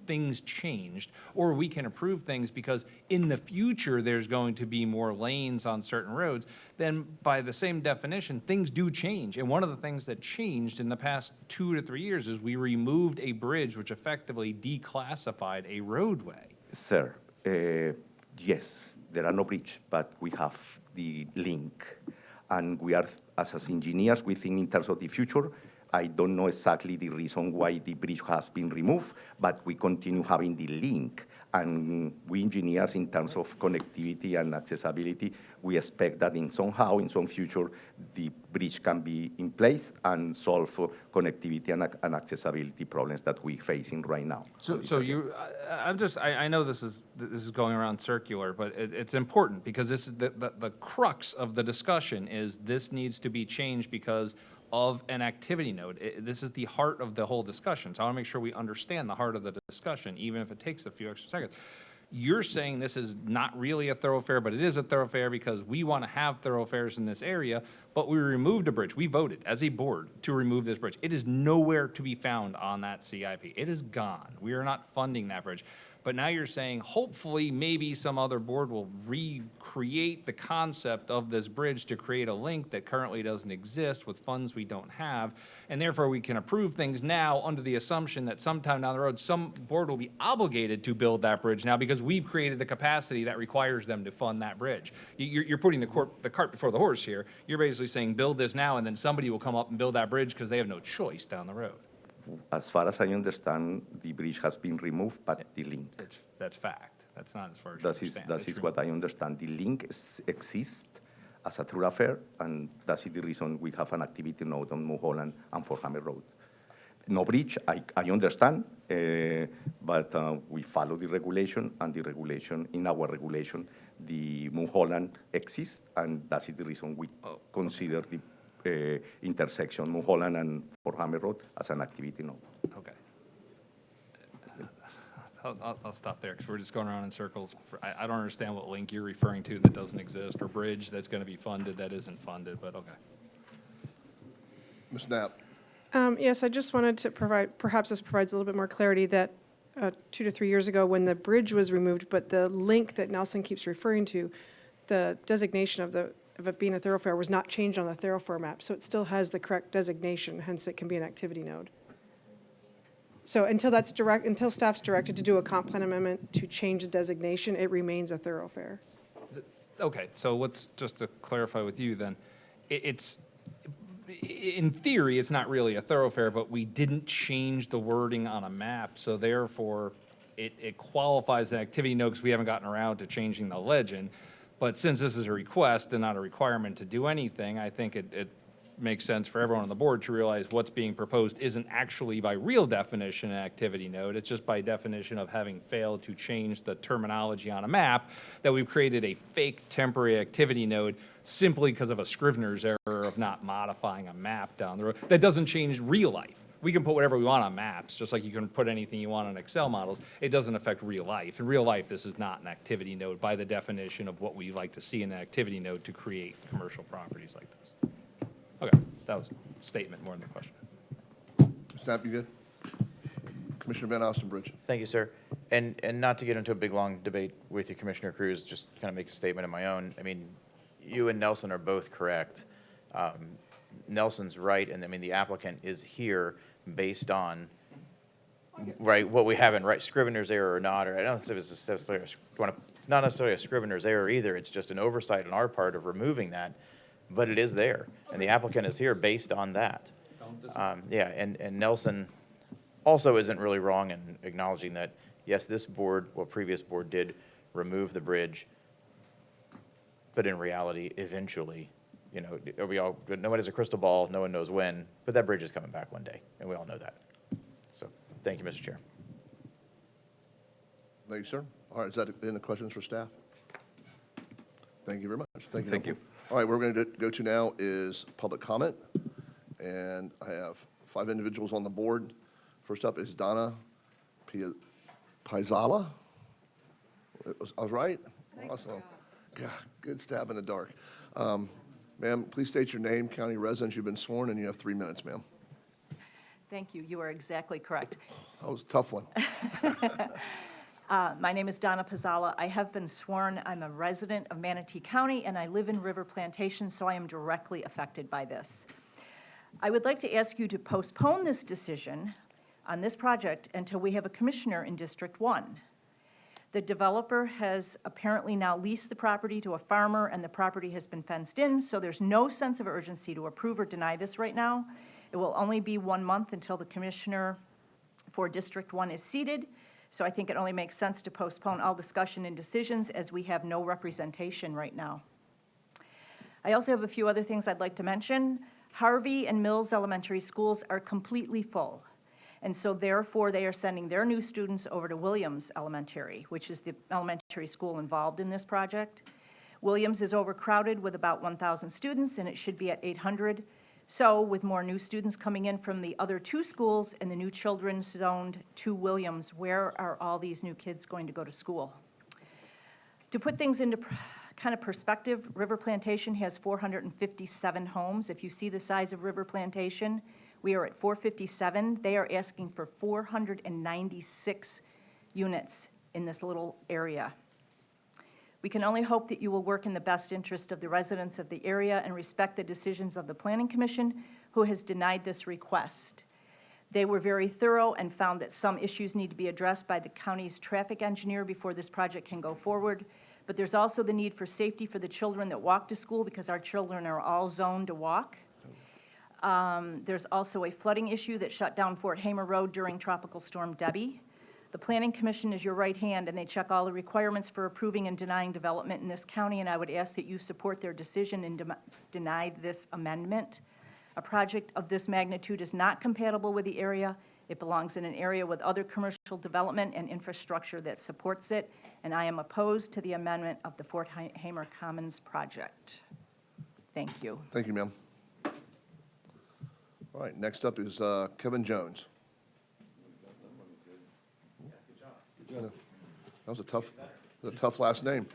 things changed, or we can approve things because in the future there's going to be more lanes on certain roads, then by the same definition, things do change. And one of the things that changed in the past 2 to 3 years is we removed a bridge which effectively declassified a roadway. Sir, yes, there are no bridge, but we have the link. And we are, as engineers, we think in terms of the future. I don't know exactly the reason why the bridge has been removed, but we continue having the link. And we engineers, in terms of connectivity and accessibility, we expect that in somehow, in some future, the bridge can be in place and solve connectivity and accessibility problems that we're facing right now. So you, I know this is going around circular, but it's important because this is the crux of the discussion is this needs to be changed because of an activity node. This is the heart of the whole discussion. So I want to make sure we understand the heart of the discussion, even if it takes a few extra seconds. You're saying this is not really a thoroughfare, but it is a thoroughfare because we want to have thoroughfares in this area, but we removed a bridge. We voted as a board to remove this bridge. It is nowhere to be found on that CIP. It is gone. We are not funding that bridge. But now you're saying, hopefully, maybe some other board will recreate the concept of this bridge to create a link that currently doesn't exist with funds we don't have, and therefore we can approve things now under the assumption that sometime down the road, some board will be obligated to build that bridge now because we've created the capacity that requires them to fund that bridge. You're putting the cart before the horse here. You're basically saying, build this now, and then somebody will come up and build that bridge because they have no choice down the road. As far as I understand, the bridge has been removed, but the link. That's fact. That's not as far as That is what I understand. The link exists as a thoroughfare, and that is the reason we have an activity node on Mulholland and Fort Hammer Road. No bridge, I understand, but we follow the regulation, and the regulation, in our regulation, the Mulholland exists, and that is the reason we consider the intersection Mulholland and Fort Hammer Road as an activity node. Okay. I'll stop there because we're just going around in circles. I don't understand what link you're referring to that doesn't exist or bridge that's going to be funded that isn't funded, but okay. Ms. Knapp. Yes, I just wanted to provide, perhaps this provides a little bit more clarity that 2 to 3 years ago when the bridge was removed, but the link that Nelson keeps referring to, the designation of it being a thoroughfare was not changed on the thoroughfare map, so it still has the correct designation, hence it can be an activity node. So until staff's directed to do a comp plan amendment to change the designation, it remains a thoroughfare. Okay, so let's just to clarify with you then, it's in theory, it's not really a thoroughfare, but we didn't change the wording on a map, so therefore it qualifies an activity node because we haven't gotten around to changing the legend. But since this is a request and not a requirement to do anything, I think it makes sense for everyone on the board to realize what's being proposed isn't actually by real definition an activity node. It's just by definition of having failed to change the terminology on a map that we've created a fake temporary activity node simply because of a Scrivener's error of not modifying a map down the road. That doesn't change real life. we can put whatever we want on maps, just like you can put anything you want on Excel models. It doesn't affect real life. In real life, this is not an activity node by the definition of what we like to see in an activity node to create commercial properties like this. Okay, that was a statement more than a question. Snap, you good? Commissioner Van Ostenbridge. Thank you, sir. And not to get into a big, long debate with you, Commissioner Cruz, just kind of make a statement of my own. I mean, you and Nelson are both correct. Nelson's right, and I mean, the applicant is here based on, right, what we have in right, Scrivener's error or not, or I don't know if it's necessarily, it's not necessarily a Scrivener's error either. It's just an oversight on our part of removing that, but it is there, and the applicant is here based on that. Yeah, and Nelson also isn't really wrong in acknowledging that, yes, this board, well, previous board did remove the bridge, but in reality, eventually, you know, no one has a crystal ball, no one knows when, but that bridge is coming back one day, and we all know that. So, thank you, Mr. Chair. Thank you, sir. All right, is that any questions for staff? Thank you very much. Thank you. Thank you. All right, what we're going to go to now is public comment, and I have 5 individuals on the board. First up is Donna Paisala. I was right? Awesome. God, good stab in the dark. Ma'am, please state your name, county residence. You've been sworn, and you have 3 minutes, ma'am. Thank you. You are exactly correct. That was a tough one. My name is Donna Paisala. I have been sworn. I'm a resident of Manatee County, and I live in River Plantation, so I am directly affected by this. I would like to ask you to postpone this decision on this project until we have a commissioner in District 1. The developer has apparently now leased the property to a farmer, and the property has been fenced in, so there's no sense of urgency to approve or deny this right now. It will only be 1 month until the commissioner for District 1 is seated, so I think it only makes sense to postpone all discussion and decisions as we have no representation right now. I also have a few other things I'd like to mention. Harvey and Mills Elementary Schools are completely full. And so therefore, they are sending their new students over to Williams Elementary, which is the elementary school involved in this project. Williams is overcrowded with about 1,000 students, and it should be at 800. So with more new students coming in from the other 2 schools and the new children zoned to Williams, where are all these new kids going to go to school? To put things into kind of perspective, River Plantation has 457 homes. If you see the size of River Plantation, we are at 457. They are asking for 496 units in this little area. We can only hope that you will work in the best interest of the residents of the area and respect the decisions of the Planning Commission, who has denied this request. They were very thorough and found that some issues need to be addressed by the county's traffic engineer before this project can go forward. But there's also the need for safety for the children that walk to school, because our children are all zoned to walk. There's also a flooding issue that shut down Fort Hamer Road during Tropical Storm Debbie. The Planning Commission is your right hand, and they check all the requirements for approving and denying development in this county, and I would ask that you support their decision and deny this amendment. A project of this magnitude is not compatible with the area. It belongs in an area with other commercial development and infrastructure that supports it, and I am opposed to the amendment of the Fort Hamer Commons project. Thank you. Thank you, ma'am. All right, next up is Kevin Jones. That was a tough last name.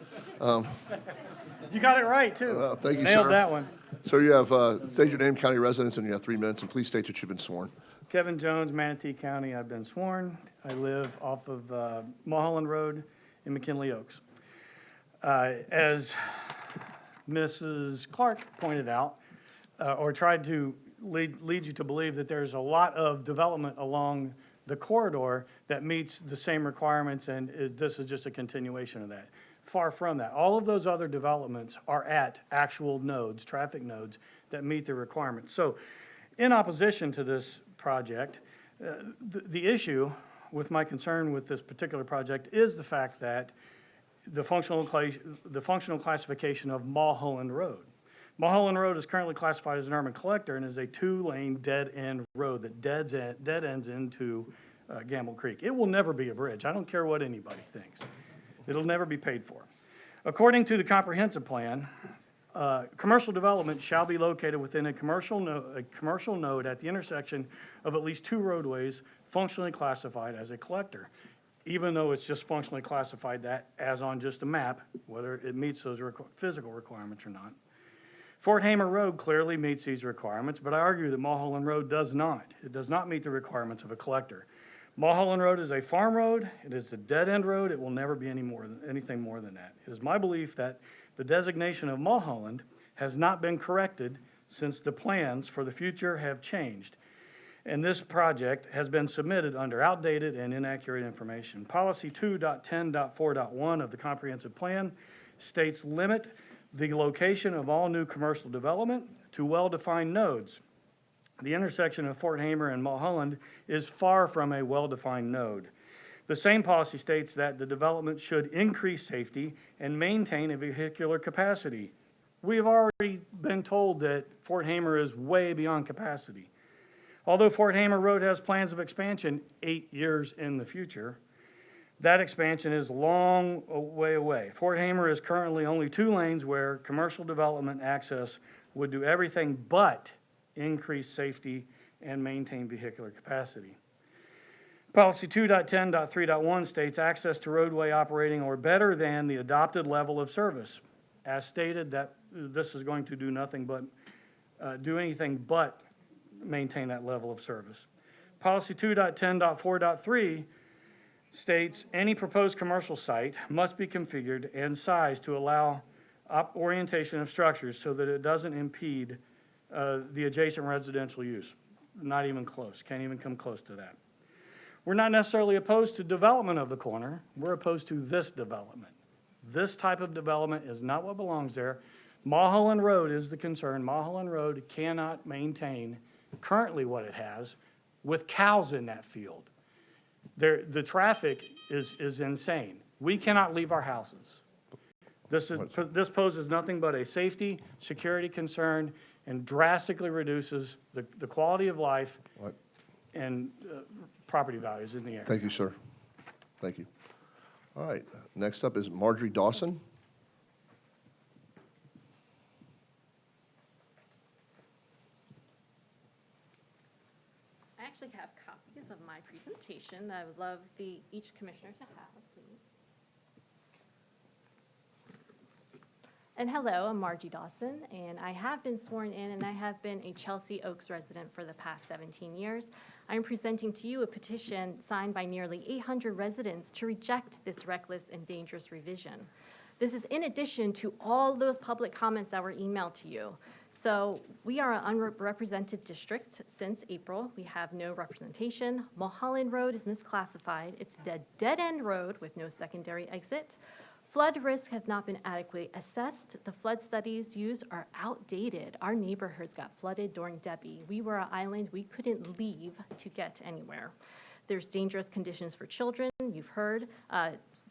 You got it right, too. Thank you, Nailed sir. that one. So you have, state your name, county residence, and you have 3 minutes, and please state that you've been sworn. Kevin Jones, Manatee County. I've been sworn. I live off of Mulholland Road in McKinley Oaks. As Mrs. Clark pointed out, or tried to lead you to believe that there's a lot of development along the corridor that meets the same requirements, and this is just a continuation of that. Far from that. All of those other developments are at actual nodes, traffic nodes, that meet the requirements. So in opposition to this project, the issue with my concern with this particular project is the fact that the functional classification of Mulholland Road. Mulholland Road is currently classified as an urban collector and is a 2-lane dead-end road that dead ends into Gamble Creek. It will never be a bridge. I don't care what anybody thinks. It'll never be paid for. According to the comprehensive plan, Commercial development shall be located within a commercial node at the intersection of at least 2 roadways functionally classified as a collector, even though it's just functionally classified that as on just a map, whether it meets those physical requirements or not. Fort Hamer Road clearly meets these requirements, but I argue that Mulholland Road does not. It does not meet the requirements of a collector. Mulholland Road is a farm road. It is a dead-end road. It will never be anything more than that. It is my belief that the designation of Mulholland has not been corrected since the plans for the future have changed. And this project has been submitted under outdated and inaccurate information. Policy 2.10.4.1 of the comprehensive plan states limit the location of all new commercial development to well-defined nodes. The intersection of Fort Hamer and Mulholland is far from a well-defined node. The same policy states that the development should increase safety and maintain a vehicular capacity. We have already been told that Fort Hamer is way beyond capacity. Although Fort Hamer Road has plans of expansion 8 years in the future, that expansion is long way away. Fort Hamer is currently only 2 lanes where commercial development access would do everything but increase safety and maintain vehicular capacity. Policy 2.10.3.1 states access to roadway operating or better than the adopted level of service. As stated, that this is going to do nothing but do anything but maintain that level of service. Policy 2.10.4.3 states any proposed commercial site must be configured and sized to allow orientation of structures so that it doesn't impede the adjacent residential use. Not even close, can't even come close to that. We're not necessarily opposed to development of the corner, we're opposed to this development. This type of development is not what belongs there. Mulholland Road is the concern. Mulholland Road cannot maintain currently what it has with cows in that field. The traffic is insane. We cannot leave our houses. This poses nothing but a safety, security concern, and drastically reduces the quality of life and property values in the area. Thank you, sir. Thank you. All right, next up is Marjorie Dawson. I actually have copies of my presentation that I would love each commissioner to have, please. And hello, I'm Margie Dawson, and I have been sworn in, and I have been a Chelsea Oaks resident for the past 17 years. I'm presenting to you a petition signed by nearly 800 residents to reject this reckless and dangerous revision. This is in addition to all those public comments that were emailed to you. So we are an unrepresented district since April. We have no representation. Mulholland Road is misclassified. It's a dead-end road with no secondary exit. Flood risks have not been adequately assessed. The flood studies used are outdated. Our neighborhoods got flooded during Debbie. We were an island. We couldn't leave to get anywhere. There's dangerous conditions for children. You've heard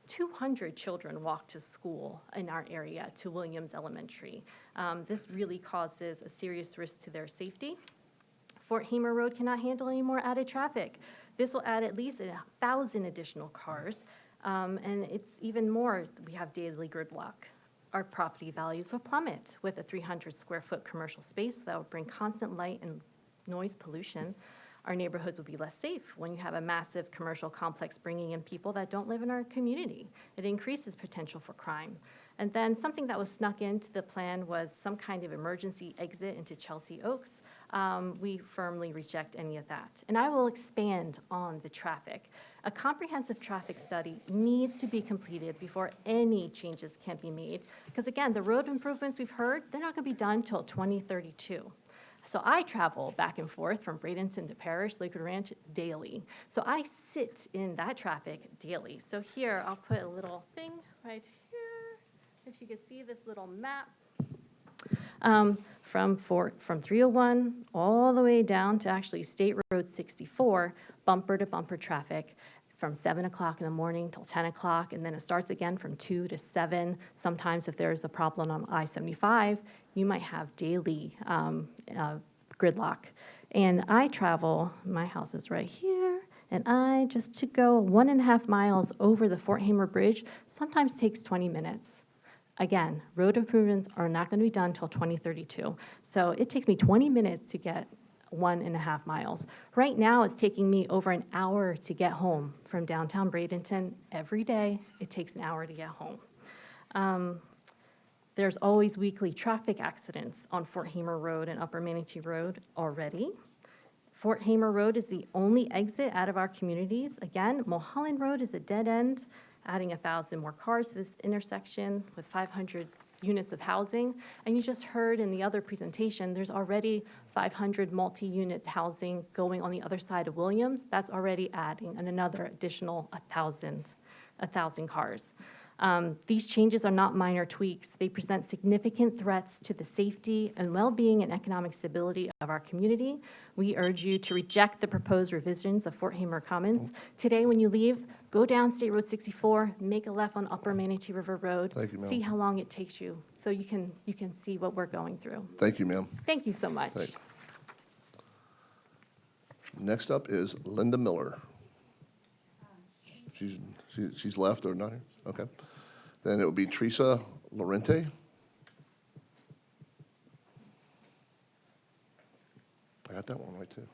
200 children walk to school in our area, to Williams Elementary. This really causes a serious risk to their safety. Fort Hamer Road cannot handle any more added traffic. This will add at least 1,000 additional cars. And it's even more, we have daily gridlock. Our property values will plummet with a 300 square foot commercial space that will bring constant light and noise pollution. Our neighborhoods will be less safe when you have a massive commercial complex bringing in people that don't live in our community. It increases potential for crime. And then something that was snuck into the plan was some kind of emergency exit into Chelsea Oaks. We firmly reject any of that. And I will expand on the traffic. A comprehensive traffic study needs to be completed before any changes can be made. Because again, the road improvements we've heard, they're not going to be done until 2032. So I travel back and forth from Bradenton to Parrish, Lakewood Ranch daily. So I sit in that traffic daily. So here, I'll put a little thing right here. If you could see this little map. From 301 all the way down to actually State Road 64, bumper to bumper traffic from 7 o'clock in the morning till 10 o'clock, and then it starts again from 2 to 7. Sometimes if there's a problem on I-75, you might have daily gridlock. And I travel, my house is right here, and just to go 1.5 miles over the Fort Hamer Bridge sometimes takes 20 minutes. Again, road improvements are not going to be done until 2032. So it takes me 20 minutes to get 1.5 miles. Right now, it's taking me over an hour to get home from downtown Bradenton. Every day, it takes an hour to get home. There's always weekly traffic accidents on Fort Hamer Road and Upper Manatee Road already. Fort Hamer Road is the only exit out of our communities. Again, Mulholland Road is a dead end, adding 1,000 more cars to this intersection with 500 units of housing. And you just heard in the other presentation, there's already 500 multi-unit housing going on the other side of Williams. That's already adding another additional 1,000 cars. These changes are not minor tweaks. They present significant threats to the safety and well-being and economic stability of our community. We urge you to reject the proposed revisions of Fort Hamer Commons. Today, when you leave, go down State Road 64, make a left on Upper Manatee River Road. Thank you, ma'am. See how long it takes you, so you can see what we're going through. Thank you, ma'am. Thank you so much. Thank you. Next up is Linda Miller. She's left or not here? Okay. Then it will be Teresa Lorente. I got that one right, too.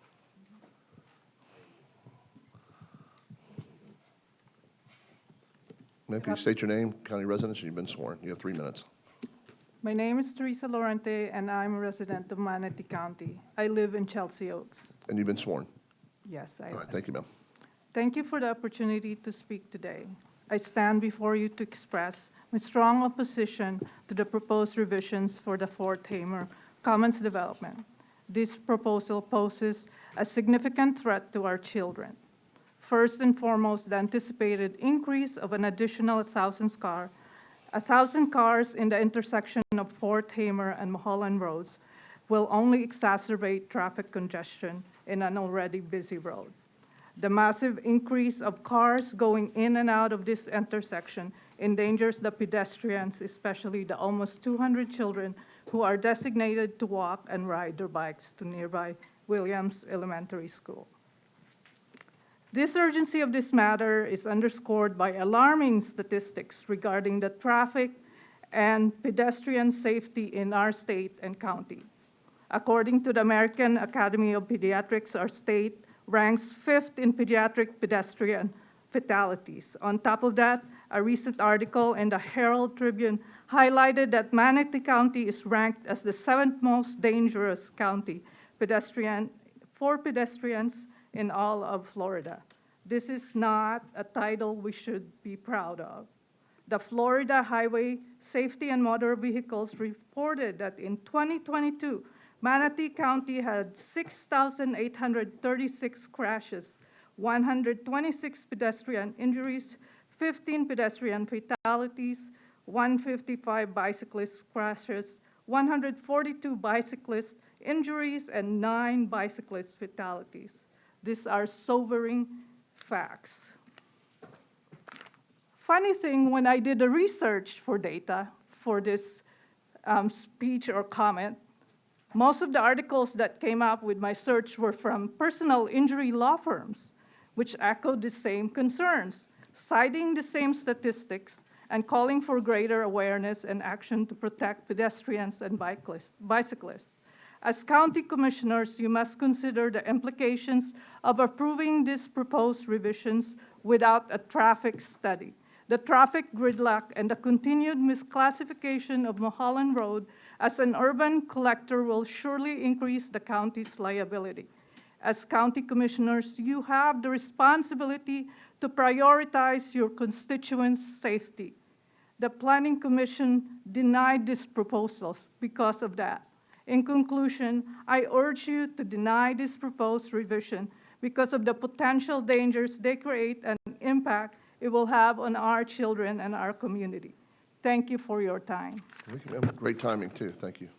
Ma'am, can you state your name, county residence, and you've been sworn. You have 3 minutes. My name is Teresa Lorente, and I'm a resident of Manatee County. I live in Chelsea Oaks. And you've been sworn. Yes, I All right, was. thank you, ma'am. Thank you for the opportunity to speak today. I stand before you to express my strong opposition to the proposed revisions for the Fort Hamer Commons development. This proposal poses a significant threat to our children. First and foremost, the anticipated increase of an additional 1,000 cars in the intersection of Fort Hamer and Mulholland Roads will only exacerbate traffic congestion in an already busy road. The massive increase of cars going in and out of this intersection endangers the pedestrians, especially the almost 200 children who are designated to walk and ride their bikes to nearby Williams Elementary School. This urgency of this matter is underscored by alarming statistics regarding the traffic and pedestrian safety in our state and county. According to the American Academy of Pediatrics, our state ranks 5th in pediatric pedestrian fatalities. On top of that, a recent article in the Herald Tribune highlighted that Manatee County is ranked as the 7th most dangerous county for pedestrians in all of Florida. This is not a title we should be proud of. The Florida Highway Safety and Motor Vehicles reported that in 2022, Manatee County had 6,836 crashes, 126 pedestrian injuries, 15 pedestrian fatalities, 155 bicyclist crashes, 142 bicyclist injuries, and 9 bicyclist fatalities. These are sobering facts. Funny thing, when I did the research for data for this speech or comment, most of the articles that came up with my search were from personal injury law firms, which echoed the same concerns, citing the same statistics and calling for greater awareness and action to protect pedestrians and bicyclists. As county commissioners, you must consider the implications of approving these proposed revisions without a traffic study. The traffic gridlock and the continued misclassification of Mulholland Road as an urban collector will surely increase the county's liability. As county commissioners, you have the responsibility to prioritize your constituents' safety. The Planning Commission denied these proposals because of that. In conclusion, I urge you to deny this proposed revision because of the potential dangers they create and impact it will have on our children and our community. Thank you for your time. Thank you, ma'am. Great timing, too. Thank you.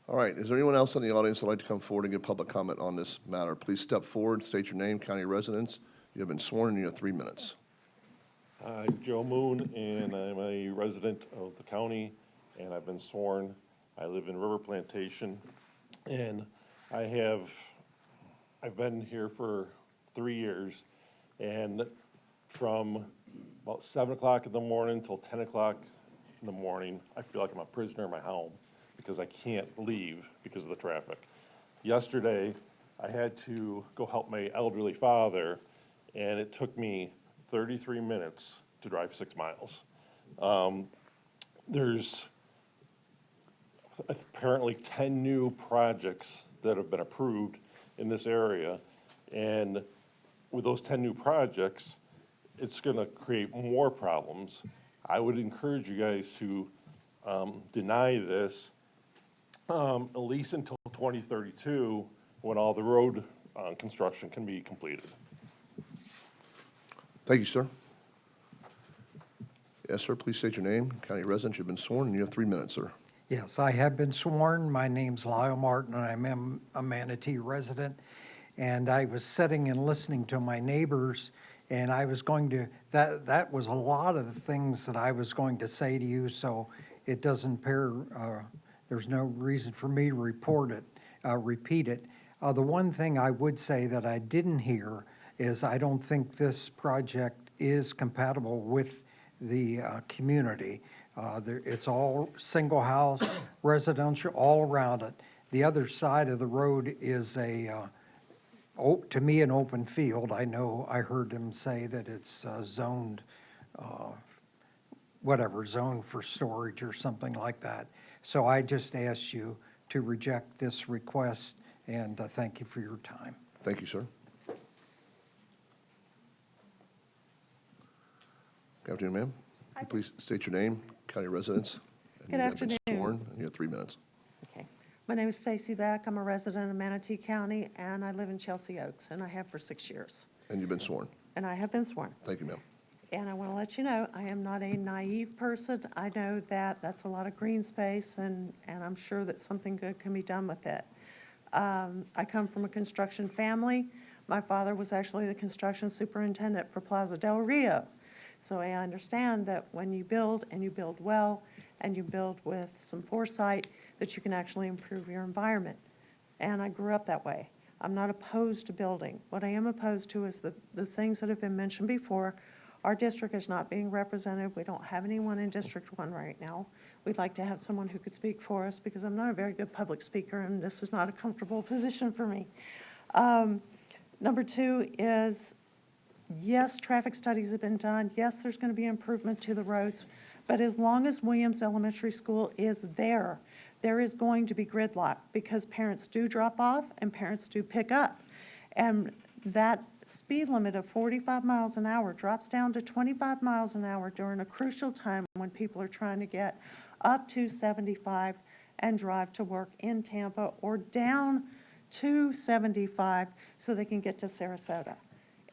All right, is there anyone else in the audience that'd like to come forward and give public comment on this matter? Please step forward, state your name, county residence. You have been sworn, and you have 3 minutes. I'm Joe Moon, and I'm a resident of the county, and I've been sworn. I live in River Plantation, and I've been here for 3 years, and from about 7 o'clock in the morning till 10 o'clock in the morning, I feel like I'm a prisoner in my home because I can't leave because of the traffic. Yesterday, I had to go help my elderly father, and it took me 33 minutes to drive 6 miles. There's apparently 10 new projects that have been approved in this area, and with those 10 new projects, it's gonna create more problems. I would encourage you guys to deny this at least until 2032, when all the road construction can be completed. Thank you, sir. Yes, sir, please state your name, county resident, you've been sworn, and you have 3 minutes, sir. Yes, I have been sworn. My name's Lyle Martin, and I'm a Manatee resident. And I was sitting and listening to my neighbors, and I was going to, that was a lot of the things that I was going to say to you, so it doesn't there's no reason for me to repeat it. The one thing I would say that I didn't hear is I don't think this project is compatible with the community. It's all single house, residential, all around it. The other side of the road is to me, an open field. I know I heard him say that it's zoned, zoned for storage or something like that. So I just asked you to reject this request, and thank you for your time. Thank you, sir. Good afternoon, ma'am. Can you please state your name, county residence? And Good you have been afternoon. sworn, and you have 3 minutes. Okay. My name is Stacy Beck. I'm a resident of Manatee County, and I live in Chelsea Oaks, and I have for 6 years. And you've been sworn. And I have been sworn. Thank you, ma'am. And I want to let you know, I am not a naive person. I know that that's a lot of green space, and I'm sure that something good can be done with it. I come from a construction family. My father was actually the construction superintendent for Plaza del Rio. So I understand that when you build, and you build well, and you build with some foresight, that you can actually improve your environment. And I grew up that way. I'm not opposed to building. What I am opposed to is the things that have been mentioned before. Our district is not being represented. We don't have anyone in District 1 right now. We'd like to have someone who could speak for us, because I'm not a very good public speaker, and this is not a comfortable position for me. Number 2 is, yes, traffic studies have been done. Yes, there's going to be improvement to the roads. But as long as Williams Elementary School is there is going to be gridlock, because parents do drop off and parents do pick up. And that speed limit of 45 miles an hour drops down to 25 miles an hour during a crucial time when people are trying to get up to 75 and drive to work in Tampa, or down to 75 so they can get to Sarasota.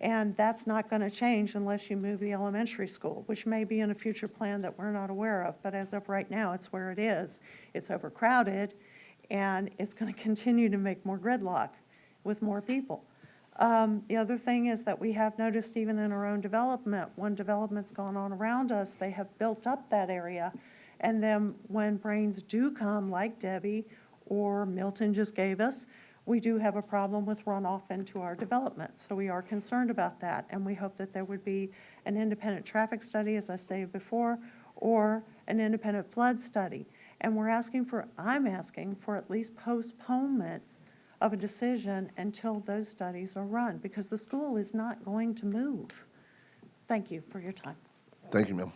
And that's not going to change unless you move the elementary school, which may be in a future plan that we're not aware of. But as of right now, it's where it is. It's overcrowded, and it's going to continue to make more gridlock with more people. The other thing is that we have noticed, even in our own development, when development's gone on around us, they have built up that area. And then when brains do come, like Debbie or Milton just gave us, we do have a problem with runoff into our development. So we are concerned about that, and we hope that there would be an independent traffic study, as I stated before, or an independent flood study. And I'm asking for at least postponement of a decision until those studies are run, because the school is not going to move. Thank you for your time. Thank you, ma'am.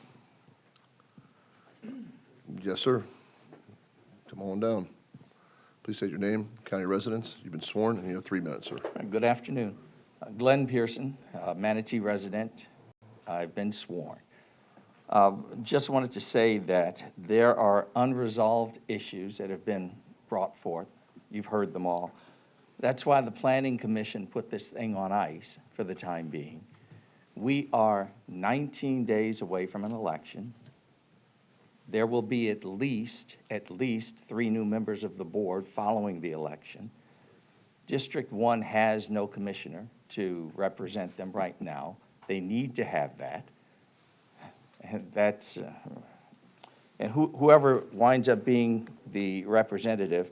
Yes, sir. Come on down. Please state your name, county residence. You've been sworn, and you have 3 minutes, sir. Good afternoon. Glenn Pearson, Manatee resident. I've been sworn. Just wanted to say that there are unresolved issues that have been brought forth. You've heard them all. That's why the Planning Commission put this thing on ice for the time being. We are 19 days away from an election. There will be at least 3 new members of the board following the election. District 1 has no commissioner to represent them right now. They need to have that. And that's, and whoever winds up being the representative,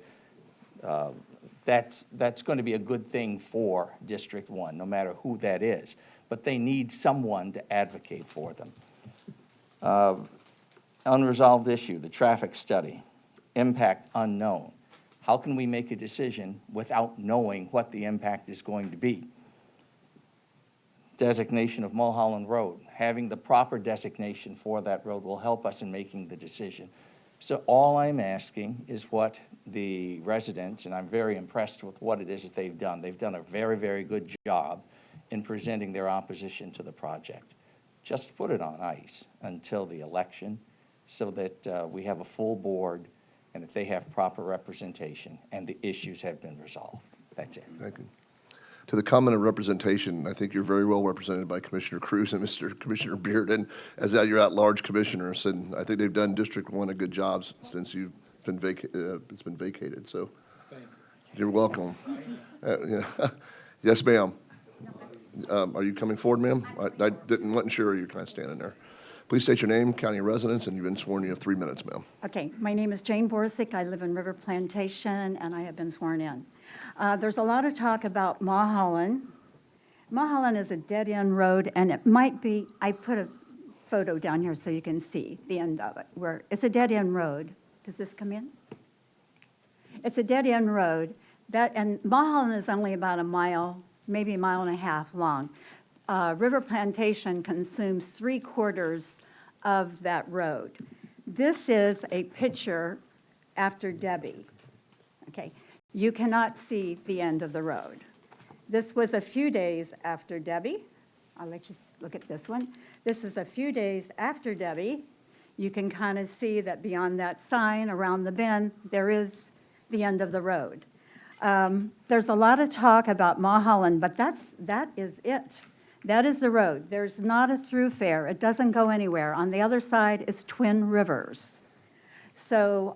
that's going to be a good thing for District 1, no matter who that is. but they need someone to advocate for them. Unresolved issue, the traffic study, impact unknown. How can we make a decision without knowing what the impact is going to be? Designation of Mulholland Road, having the proper designation for that road will help us in making the decision. So all I'm asking is what the residents, and I'm very impressed with what it is that they've done. They've done a very, very good job in presenting their opposition to the project. Just put it on ice until the election so that we have a full board and that they have proper representation and the issues have been resolved. That's it. Thank you. To the comment of representation, I think you're very well represented by Commissioner Cruz and Mr. Commissioner Beard, and as your at-large commissioners, and I think they've done District 1 a good job since you've been it's been vacated, so you're welcome. Yeah. Yes, ma'am. Are you coming forward, ma'am? I wasn't sure. You're kind of standing there. Please state your name, county residence, and you've been sworn. You have 3 minutes, ma'am. Okay, my name is Jane Borsick. I live in River Plantation, and I have been sworn in. There's a lot of talk about Mulholland. Mulholland is a dead-end road, and it might be, I put a photo down here so you can see the end of it, where it's a dead-end road. Does this come in? It's a dead-end road, and Mulholland is only about a mile, maybe a mile and a half long. River Plantation consumes 3/4 of that road. This is a picture after Debbie. Okay, you cannot see the end of the road. This was a few days after Debbie. I'll let you look at this one. This is a few days after Debbie. You can kind of see that beyond that sign around the bend, there is the end of the road. There's a lot of talk about Mulholland, but that is it. That is the road. There's not a thoroughfare. It doesn't go anywhere. On the other side is Twin Rivers. So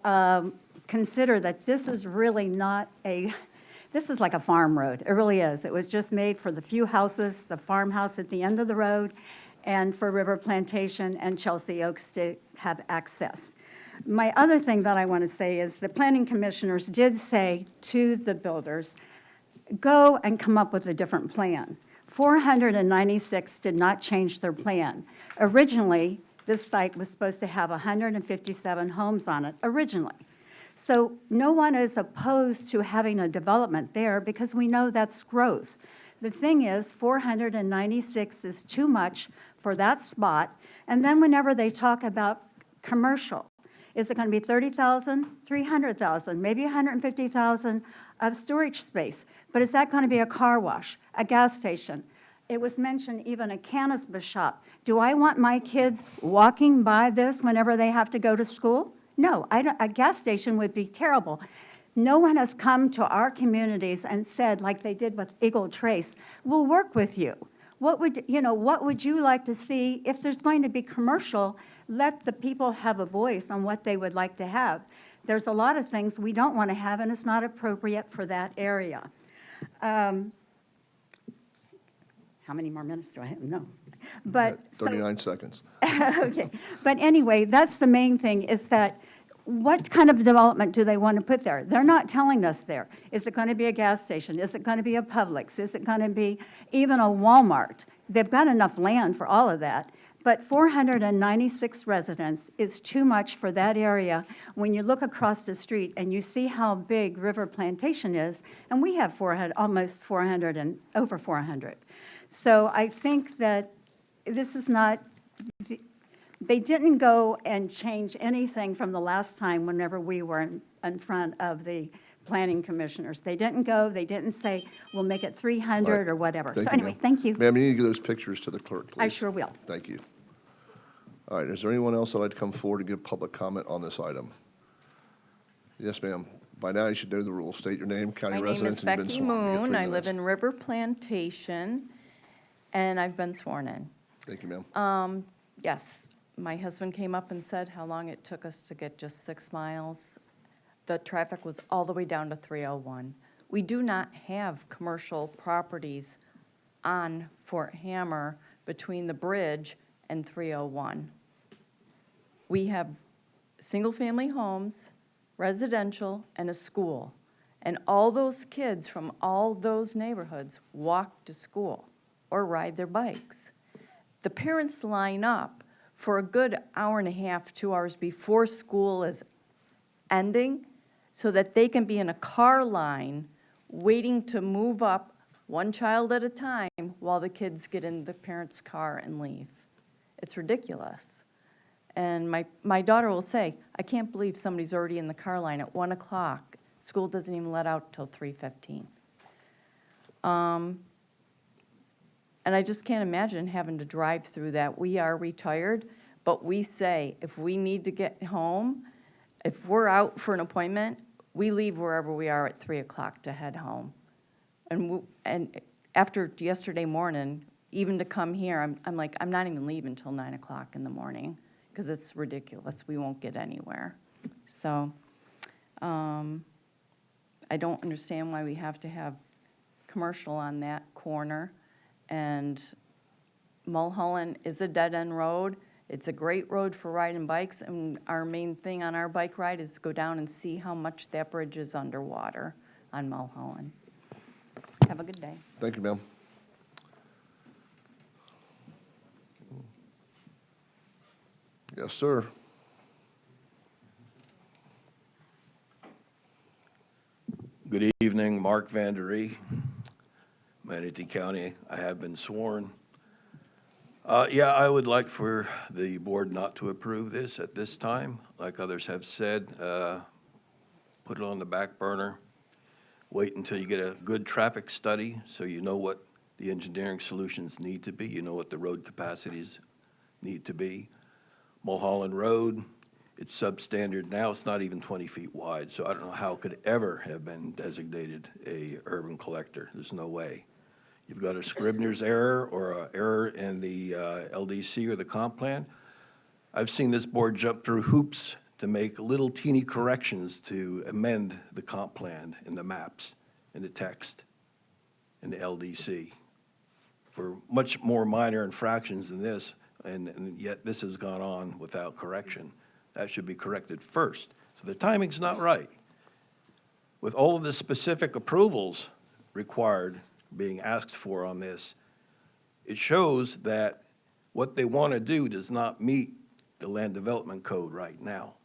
consider that this is really not this is like a farm road. It really is. It was just made for the few houses, the farmhouse at the end of the road, and for River Plantation and Chelsea Oaks to have access. My other thing that I want to say is the planning commissioners did say to the builders, go and come up with a different plan. 496 did not change their plan. Originally, this site was supposed to have 157 homes on it, originally. So no one is opposed to having a development there because we know that's growth. The thing is, 496 is too much for that spot. And then whenever they talk about commercial, is it going to be 30,000, 300,000, maybe 150,000 of storage space? But is that going to be a car wash, a gas station? It was mentioned even a cannabis shop. Do I want my kids walking by this whenever they have to go to school? No, a gas station would be terrible. No one has come to our communities and said, like they did with Eagle Trace, we'll work with you. What would you like to see? If there's going to be commercial, let the people have a voice on what they would like to have. There's a lot of things we don't want to have, and it's not appropriate for that area. How many more minutes do I have? No. But 39 seconds. Okay. But anyway, that's the main thing, is that what kind of development do they want to put there? They're not telling us there. Is it going to be a gas station? Is it going to be a Publix? Is it going to be even a Walmart? They've got enough land for all of that. But 496 residents is too much for that area when you look across the street and you see how big River Plantation is, and we have almost 400 and over 400. So I think that this is not, they didn't go and change anything from the last time whenever we were in front of the planning commissioners. They didn't go, they didn't say, we'll make it 300 or whatever. So anyway, thank you. Ma'am, you need to give those pictures to the clerk, please. I sure will. Thank you. All right, is there anyone else that'd like to come forward and give public comment on this item? Yes, ma'am. By now, you should know the rules. State your name, county residence, and you've been sworn. My name is You get Becky 3 Moon. I minutes. live in River Plantation, and I've been sworn in. Thank you, ma'am. Yes, my husband came up and said how long it took us to get just 6 miles. The traffic was all the way down to 301. We do not have commercial properties on Fort Hammer between the bridge and 301. We have single-family homes, residential, and a school. And all those kids from all those neighborhoods walk to school. or ride their bikes. The parents line up for a good hour and a half, 2 hours before school is ending so that they can be in a car line waiting to move up one child at a time while the kids get in the parents' car and leave. It's ridiculous. And my daughter will say, I can't believe somebody's already in the car line at 1 o'clock. School doesn't even let out till 3:15. And I just can't imagine having to drive through that. We are retired, but we say if we need to get home, if we're out for an appointment, we leave wherever we are at 3 o'clock to head home. And after yesterday morning, even to come here, I'm like, I'm not even leaving until 9 o'clock in the morning because it's ridiculous. We won't get anywhere. So I don't understand why we have to have commercial on that corner. And Mulholland is a dead-end road. It's a great road for riding bikes, and our main thing on our bike ride is go down and see how much that bridge is underwater on Mulholland. Have a good day. Thank you, ma'am. Yes, sir. Good evening, Mark Vanderie, Manatee County. I have been sworn. Yeah, I would like for the board not to approve this at this time. Like others have said, put it on the back burner. Wait until you get a good traffic study so you know what the engineering solutions need to be. You know what the road capacities need to be. Mulholland Road, it's substandard now. It's not even 20 feet wide, so I don't know how it could ever have been designated a urban collector. There's no way. You've got a Scribner's error or an error in the LDC or the comp plan. I've seen this board jump through hoops to make little teeny corrections to amend the comp plan in the maps, in the text, in the LDC for much more minor infractions than this, and yet this has gone on without correction. That should be corrected first. So the timing's not right. With all of the specific approvals required being asked for on this, it shows that what they want to do does not meet the land development code right now.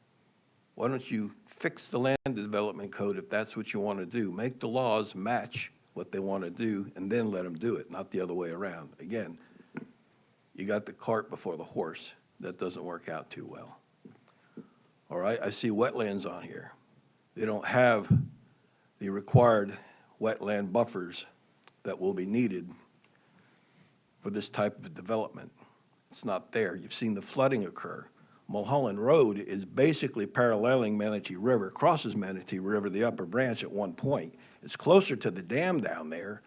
Why don't you fix the land development code if that's what you want to do? Make the laws match what they want to do and then let them do it, not the other way around. Again, you got the cart before the horse. That doesn't work out too well. All right, I see wetlands on here. They don't have the required wetland buffers that will be needed for this type of development. It's not there. You've seen the flooding occur. Mulholland Road is basically paralleling Manatee River, crosses Manatee River, the upper branch at one point. It's closer to the dam down there.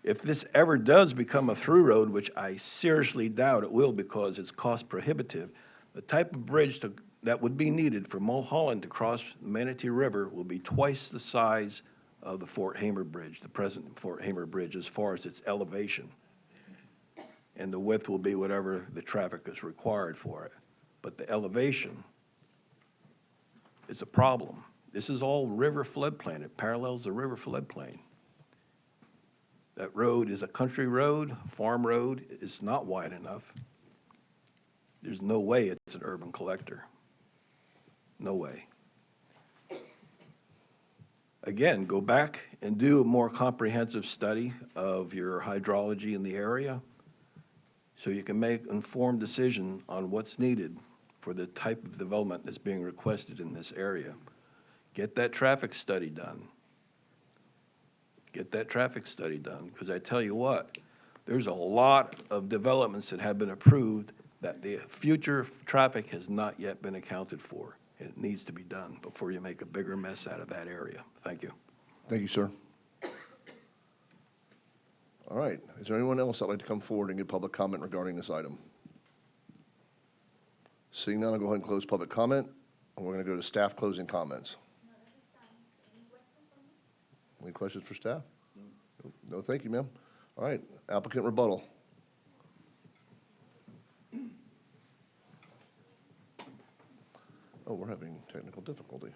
If this ever does become a through road, which I seriously doubt it will because it's cost prohibitive, the type of bridge that would be needed for Mulholland to cross the Manatee River will be twice the size of the Fort Hamer Bridge, the present Fort Hamer Bridge, as far as its elevation. And the width will be whatever the traffic is required for it. But the elevation is a problem. This is all river floodplain. It parallels the river floodplain. That road is a country road, farm road. It's not wide enough. There's no way it's an urban collector. No way. Again, go back and do a more comprehensive study of your hydrology in the area so you can make an informed decision on what's needed for the type of development that's being requested in this area. Get that traffic study done. Get that traffic study done, because I tell you what, there's a lot of developments that have been approved that the future traffic has not yet been accounted for. And it needs to be done before you make a bigger mess out of that area. Thank you. Thank you, sir. All right. Is there anyone else that'd like to come forward and give public comment regarding this item? Seeing none, I'll go ahead and close public comment, and we're going to go to staff closing comments. Any questions for staff? No, thank you, ma'am. All right, applicant rebuttal. Oh, we're having technical difficulty.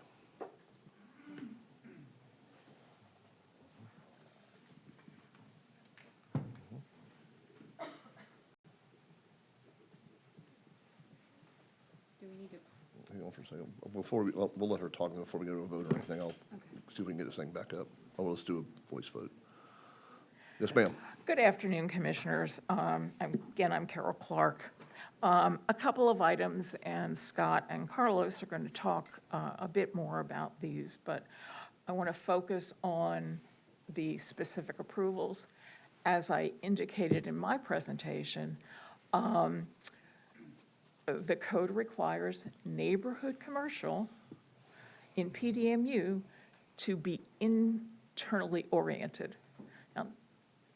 Hang on for a second. Before we'll let her talk before we go to a vote or anything. I'll see if we can get this thing back up. Or let's do a voice vote. Yes, ma'am. Good afternoon, Commissioners. Again, I'm Carol Clark. A couple of items, and Scott and Carlos are going to talk a bit more about these, but I want to focus on the specific approvals. As I indicated in my presentation, the code requires neighborhood commercial in PDMU to be internally oriented. Now,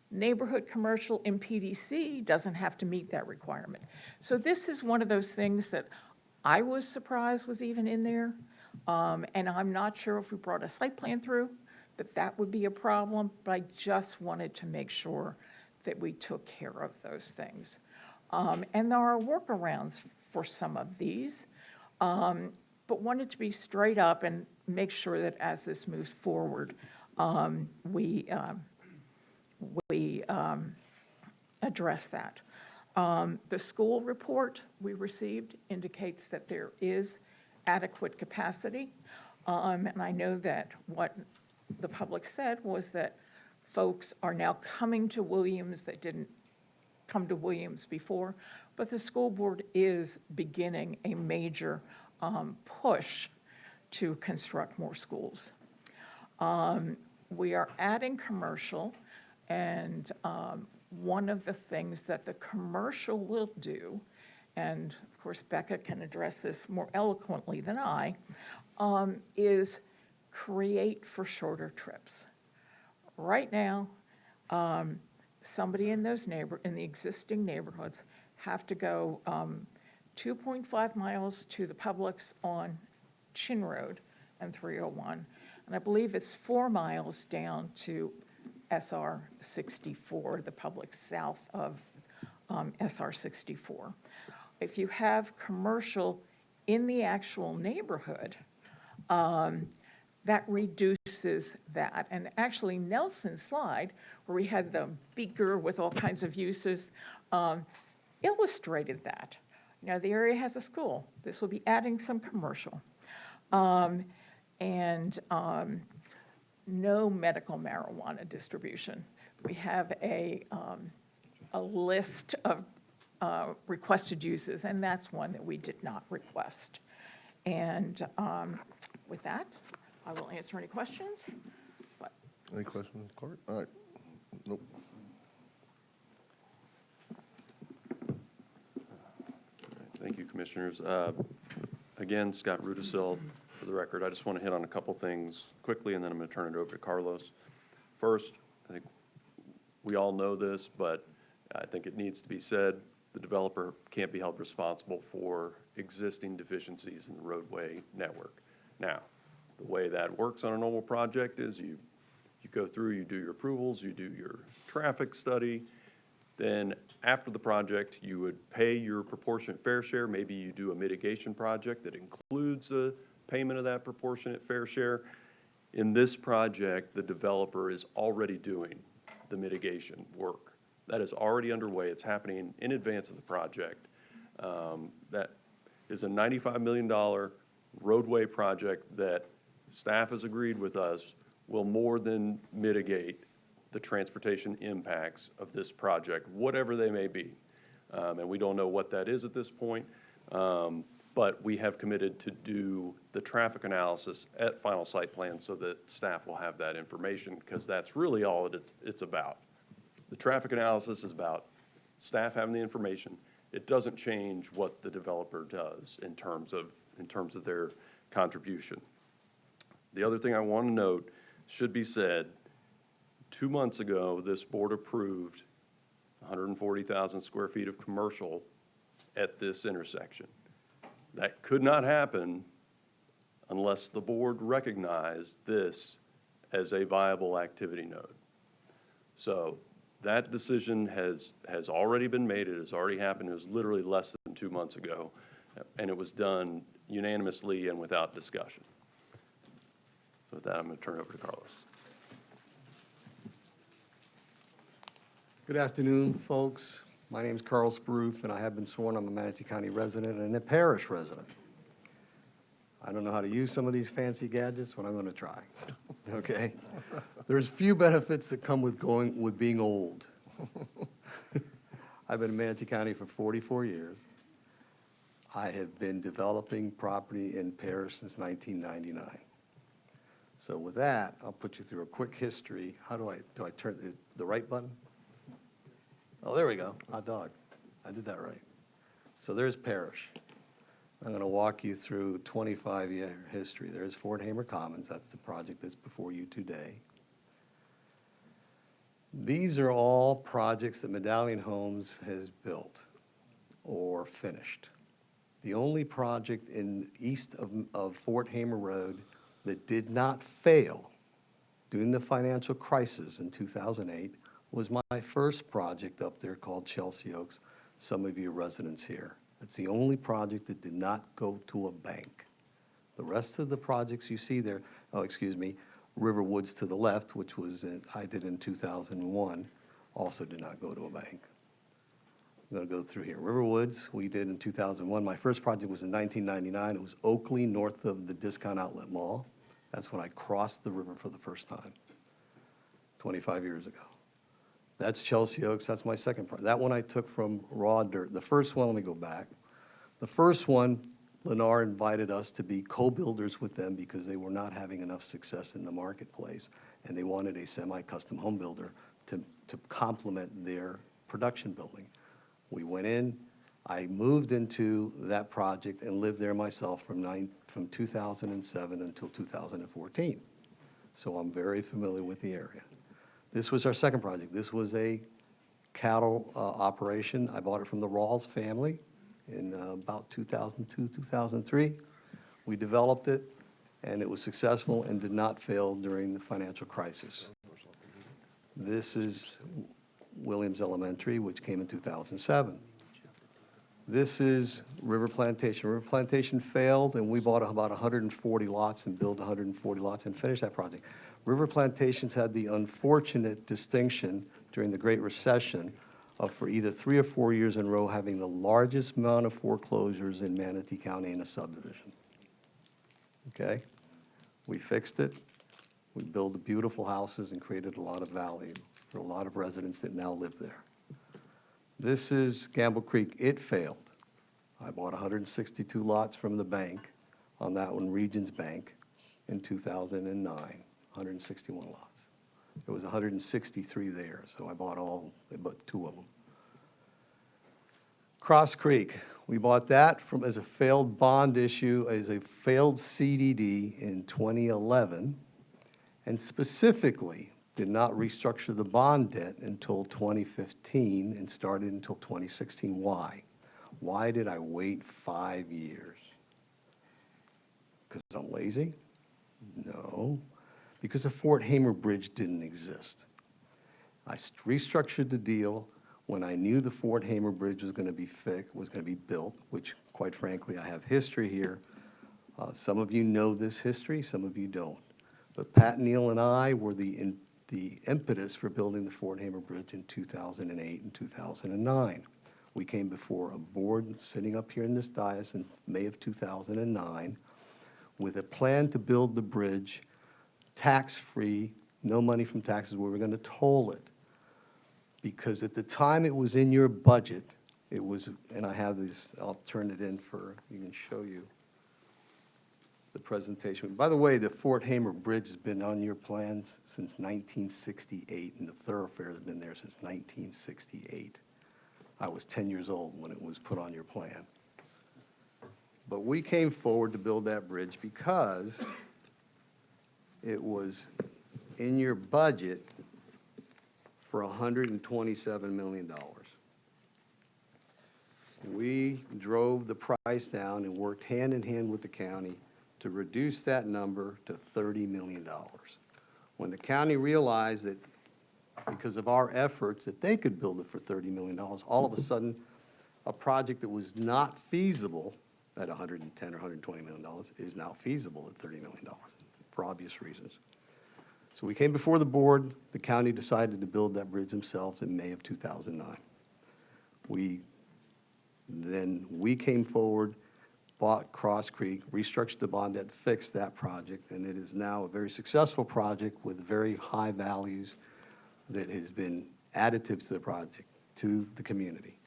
neighborhood commercial in PDC doesn't have to meet that requirement. So this is one of those things that I was surprised was even in there. And I'm not sure if we brought a site plan through, that would be a problem, but I just wanted to make sure that we took care of those things. And there are workarounds for some of these, but wanted to be straight up and make sure that as this moves forward, we address that. The school report we received indicates that there is adequate capacity, and I know that what the public said was that folks are now coming to Williams that didn't come to Williams before, but the school board is beginning a major push to construct more schools. We are adding commercial, and one of the things that the commercial will do, and of course Becca can address this more eloquently than I, is create for shorter trips. Right now, somebody in those in the existing neighborhoods have to go 2.5 miles to the Publix on Chin Road and 301, and I believe it's 4 miles down to SR 64, the Publix south of SR 64. If you have commercial in the actual neighborhood, that reduces that. And actually, Nelson's slide, where we had the beaker with all kinds of uses, illustrated that. You know, the area has a school. This will be adding some commercial. No medical marijuana distribution. We have a list of requested uses, and that's one that we did not request. And with that, I will answer any questions. But Any questions, Clark? All right. Nope. Thank you, Commissioners. Again, Scott Rudisil, for the record. I just want to hit on a couple things quickly, and then I'm going to turn it over to Carlos. First, I think we all know this, but I think it needs to be said. The developer can't be held responsible for existing deficiencies in the roadway network. Now, the way that works on a normal project is you go through, you do your approvals, you do your traffic study. Then after the project, you would pay your proportionate fair share. Maybe you do a mitigation project that includes the payment of that proportionate fair share. In this project, the developer is already doing the mitigation work. That is already underway. It's happening in advance of the project. That is a $95 million roadway project that staff has agreed with us will more than mitigate the transportation impacts of this project, whatever they may be. And we don't know what that is at this point, but we have committed to do the traffic analysis at final site plan so that staff will have that information, because that's really all it's about. The traffic analysis is about staff having the information. It doesn't change what the developer does in terms of their contribution. The other thing I want to note, should be said, 2 months ago, this board approved 140,000 square feet of commercial at this intersection. That could not happen unless the board recognized this as a viable activity node. So that decision has already been made. It has already happened. It was literally less than 2 months ago, and it was done unanimously and without discussion. So with that, I'm going to turn it over to Carlos. Good afternoon, folks. My name is Carl Spruth, and I have been sworn. I'm a Manatee County resident and a parish resident. I don't know how to use some of these fancy gadgets, but I'm going to try, okay? There's few benefits that come with being old. I've been in Manatee County for 44 years. I have been developing property in Paris since 1999. So with that, I'll put you through a quick history. How do I turn the right button? Oh, there we go, hot dog. I did that right. So there's Parish. I'm going to walk you through 25-year history. There's Fort Hamer Commons. That's the project that's before you today. These are all projects that Medallion Homes has built or finished. The only project east of Fort Hamer Road that did not fail during the financial crisis in 2008 was my first project up there called Chelsea Oaks. Some of you residents here. It's the only project that did not go to a bank. The rest of the projects you see there, River Woods to the left, which was I did in 2001, also did not go to a bank. I'm going to go through here. River Woods, we did in 2001. My first project was in 1999. It was Oakley, north of the Discount Outlet Mall. That's when I crossed the river for the first time, 25 years ago. That's Chelsea Oaks. That's my second project. That one I took from raw dirt. The first one, let me go back. The first one, Lennar invited us to be co-builders with them because they were not having enough success in the marketplace, and they wanted a semi-custom home builder to complement their production building. We went in. I moved into that project and lived there myself from 2007 until 2014. So I'm very familiar with the area. This was our second project. This was a cattle operation. I bought it from the Rawls family in about 2002, 2003. We developed it, and it was successful and did not fail during the financial crisis. This is Williams Elementary, which came in 2007. This is River Plantation. River Plantation failed, and we bought about 140 lots and built 140 lots and finished that project. River Plantations had the unfortunate distinction during the Great Recession of, for either 3 or 4 years in a row, having the largest amount of foreclosures in Manatee County in a subdivision. Okay? We fixed it. We built beautiful houses and created a lot of value for a lot of residents that now live there. This is Gamble Creek. It failed. I bought 162 lots from the bank on that one, Regions Bank, in 2009, 161 lots. There was 163 there, so I bought but 2 of them. Cross Creek, we bought that as a failed bond issue, as a failed CDD in 2011, and specifically did not restructure the bond debt until 2015 and started until 2016. Why? Why did I wait 5 years? Because I'm lazy? No. Because the Fort Hamer Bridge didn't exist. I restructured the deal when I knew the Fort Hamer Bridge was going to be fixed, was going to be built, which, quite frankly, I have history here. Some of you know this history, some of you don't. But Pat Neal and I were the impetus for building the Fort Hamer Bridge in 2008 and 2009. We came before a board sitting up here in this dais in May of 2009 with a plan to build the bridge tax-free, no money from taxes. We were going to toll it. Because at the time it was in your budget, it was, and I have this, I'll turn it in for, you can show you the presentation. By the way, the Fort Hamer Bridge has been on your plans since 1968, and the thoroughfare has been there since 1968. I was 10 years old when it was put on your plan. But we came forward to build that bridge because it was in your budget for $127 million. We drove the price down and worked hand in hand with the county to reduce that number to $30 million. When the county realized that because of our efforts that they could build it for $30 million, all of a sudden a project that was not feasible at $110 or $120 million is now feasible at $30 million for obvious reasons. So we came before the board. The county decided to build that bridge themselves in May of 2009. We came forward, bought Cross Creek, restructured the bond debt, fixed that project, and it is now a very successful project with very high values that has been additive to the project, to the community.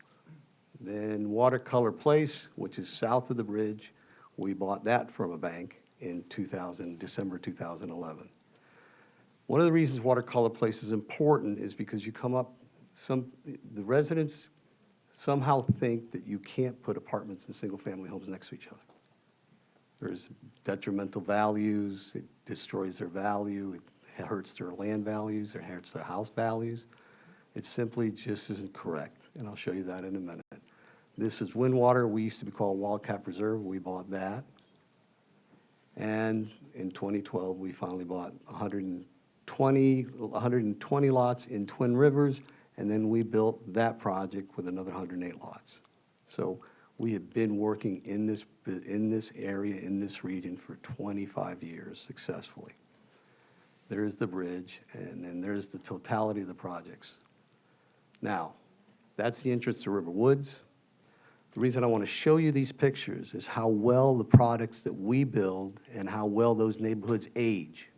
Then Watercolor Place, which is south of the bridge, we bought that from a bank in December 2011. One of the reasons Watercolor Place is important is because you come up, the residents somehow think that you can't put apartments and single-family homes next to each other. There's detrimental values, it destroys their value, it hurts their land values, it hurts their house values. It simply just isn't correct, and I'll show you that in a minute. This is Windwater. We used to be called Wildcat Preserve. We bought that. And in 2012, we finally bought 120 lots in Twin Rivers, and then we built that project with another 108 lots. So we have been working in this area, in this region for 25 years successfully. There's the bridge, and then there's the totality of the projects. Now, that's the entrance to River Woods. The reason I want to show you these pictures is how well the products that we build and how well those neighborhoods age.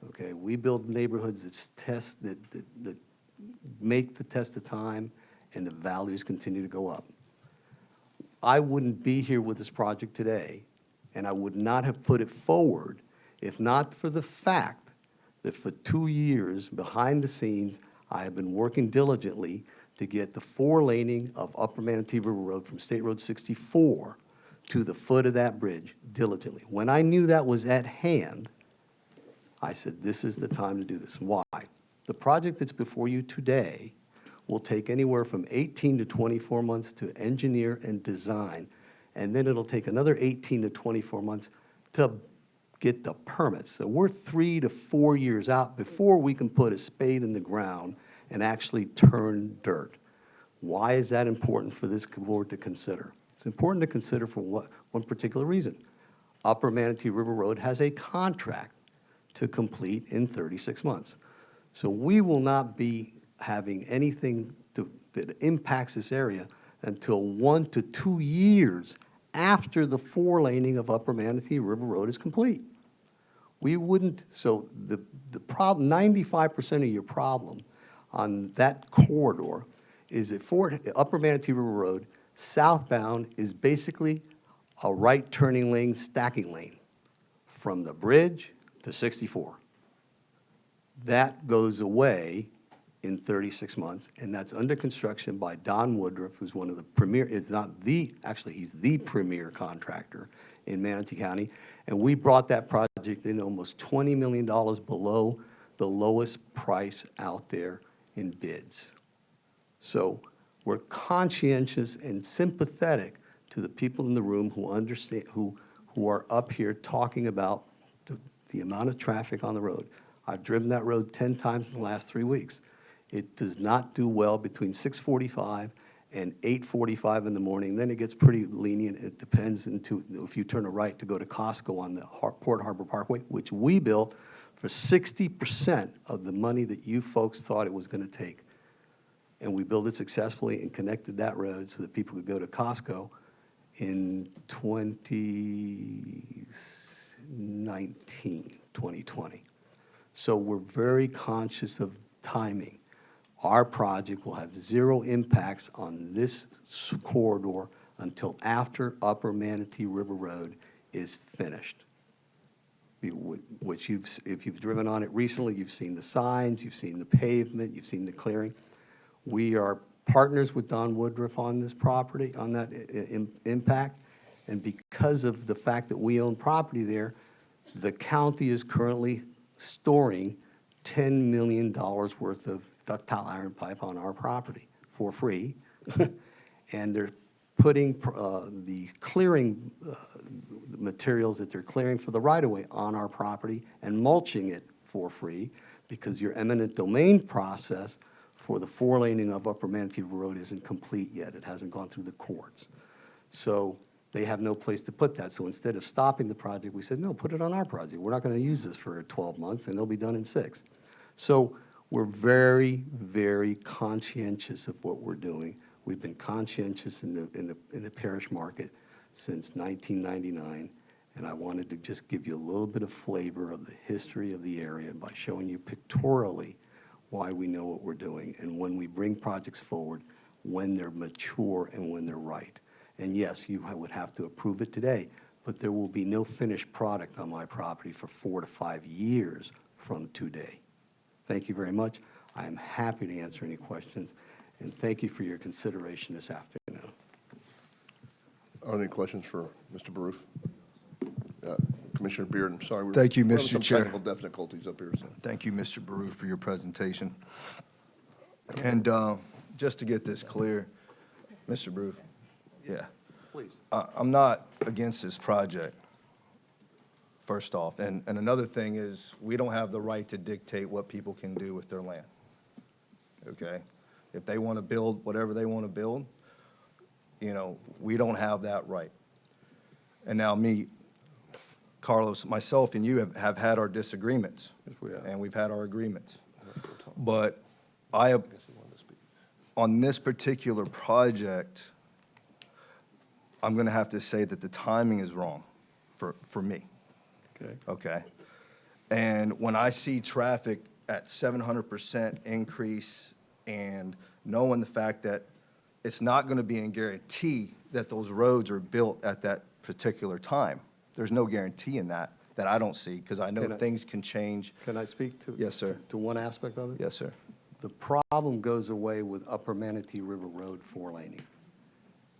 Okay, we build neighborhoods that make the test of time, and the values continue to go up. I wouldn't be here with this project today, and I would not have put it forward if not for the fact that for 2 years, behind the scenes, I have been working diligently to get the 4-laning of Upper Manatee River Road from State Road 64 to the foot of that bridge diligently. When I knew that was at hand, I said, this is the time to do this. Why? The project that's before you today will take anywhere from 18 to 24 months to engineer and design, and then it'll take another 18 to 24 months to get the permits. So we're 3 to 4 years out before we can put a spade in the ground and actually turn dirt. Why is that important for this board to consider? It's important to consider for one particular reason. Upper Manatee River Road has a contract to complete in 36 months. So we will not be having anything that impacts this area until 1 to 2 years after the 4-laning of Upper Manatee River Road is complete. We wouldn't, so the problem, 95% of your problem on that corridor is that Upper Manatee River Road, southbound, is basically a right turning lane, stacking lane from the bridge to 64. That goes away in 36 months, and that's under construction by Don Woodruff, who's one of the premier, it's not the, actually he's the premier contractor in Manatee County, and we brought that project in almost $20 million below the lowest price out there in bids. So we're conscientious and sympathetic to the people in the room who understand, who are up here talking about the amount of traffic on the road. I've driven that road 10 times in the last 3 weeks. It does not do well between 6:45 and 8:45 in the morning. Then it gets pretty lenient. It depends if you turn a right to go to Costco on the Port Harbor Parkway, which we built for 60% of the money that you folks thought it was going to take. And we built it successfully and connected that road so that people could go to Costco in 2020. So we're very conscious of timing. Our project will have 0 impacts on this corridor until after Upper Manatee River Road is finished. Which if you've driven on it recently, you've seen the signs, you've seen the pavement, you've seen the clearing. We are partners with Don Woodruff on this property, on that impact, and because of the fact that we own property there, the county is currently storing $10 million worth of ductile iron pipe on our property for free, and they're putting the clearing materials that they're clearing for the right-of-way on our property and mulching it for free because your eminent domain process for the 4-laning of Upper Manatee Road isn't complete yet. It hasn't gone through the courts. So they have no place to put that. So instead of stopping the project, we said, no, put it on our project. We're not going to use this for 12 months, and they'll be done in 6. So we're very, very conscientious of what we're doing. We've been conscientious in the parish market since 1999, and I wanted to just give you a little bit of flavor of the history of the area by showing you pictorially why we know what we're doing, and when we bring projects forward, when they're mature and when they're right. And yes, you would have to approve it today, but there will be no finished product on my property for 4 to 5 years from today. Thank you very much. I am happy to answer any questions, and thank you for your consideration this afternoon. Are there any questions for Mr. Baroof? Commissioner Beard, I'm sorry. Thank you, we're having Mr. some Chair. technical difficulties up here. So. Thank you, Mr. Baroof, for your presentation. And just to get this clear, Mr. Baroof, yeah. Please. I'm not against this project, first off. And another thing is, we don't have the right to dictate what people can do with their land, okay? If they want to build whatever they want to build, you know, we don't have that right. And now me, Carlos, myself, and you have had our disagreements. Yes, we have. And we've had our agreements. But on this particular project, I'm going to have to say that the timing is wrong for me. Okay. Okay? And when I see traffic at 700% increase and knowing the fact that it's not going to be a guarantee that those roads are built at that particular time. There's no guarantee in that I don't see, because I know things can change. Can I speak to? Yes, sir. To one aspect of it? Yes, sir. The problem goes away with Upper Manatee River Road 4-laning.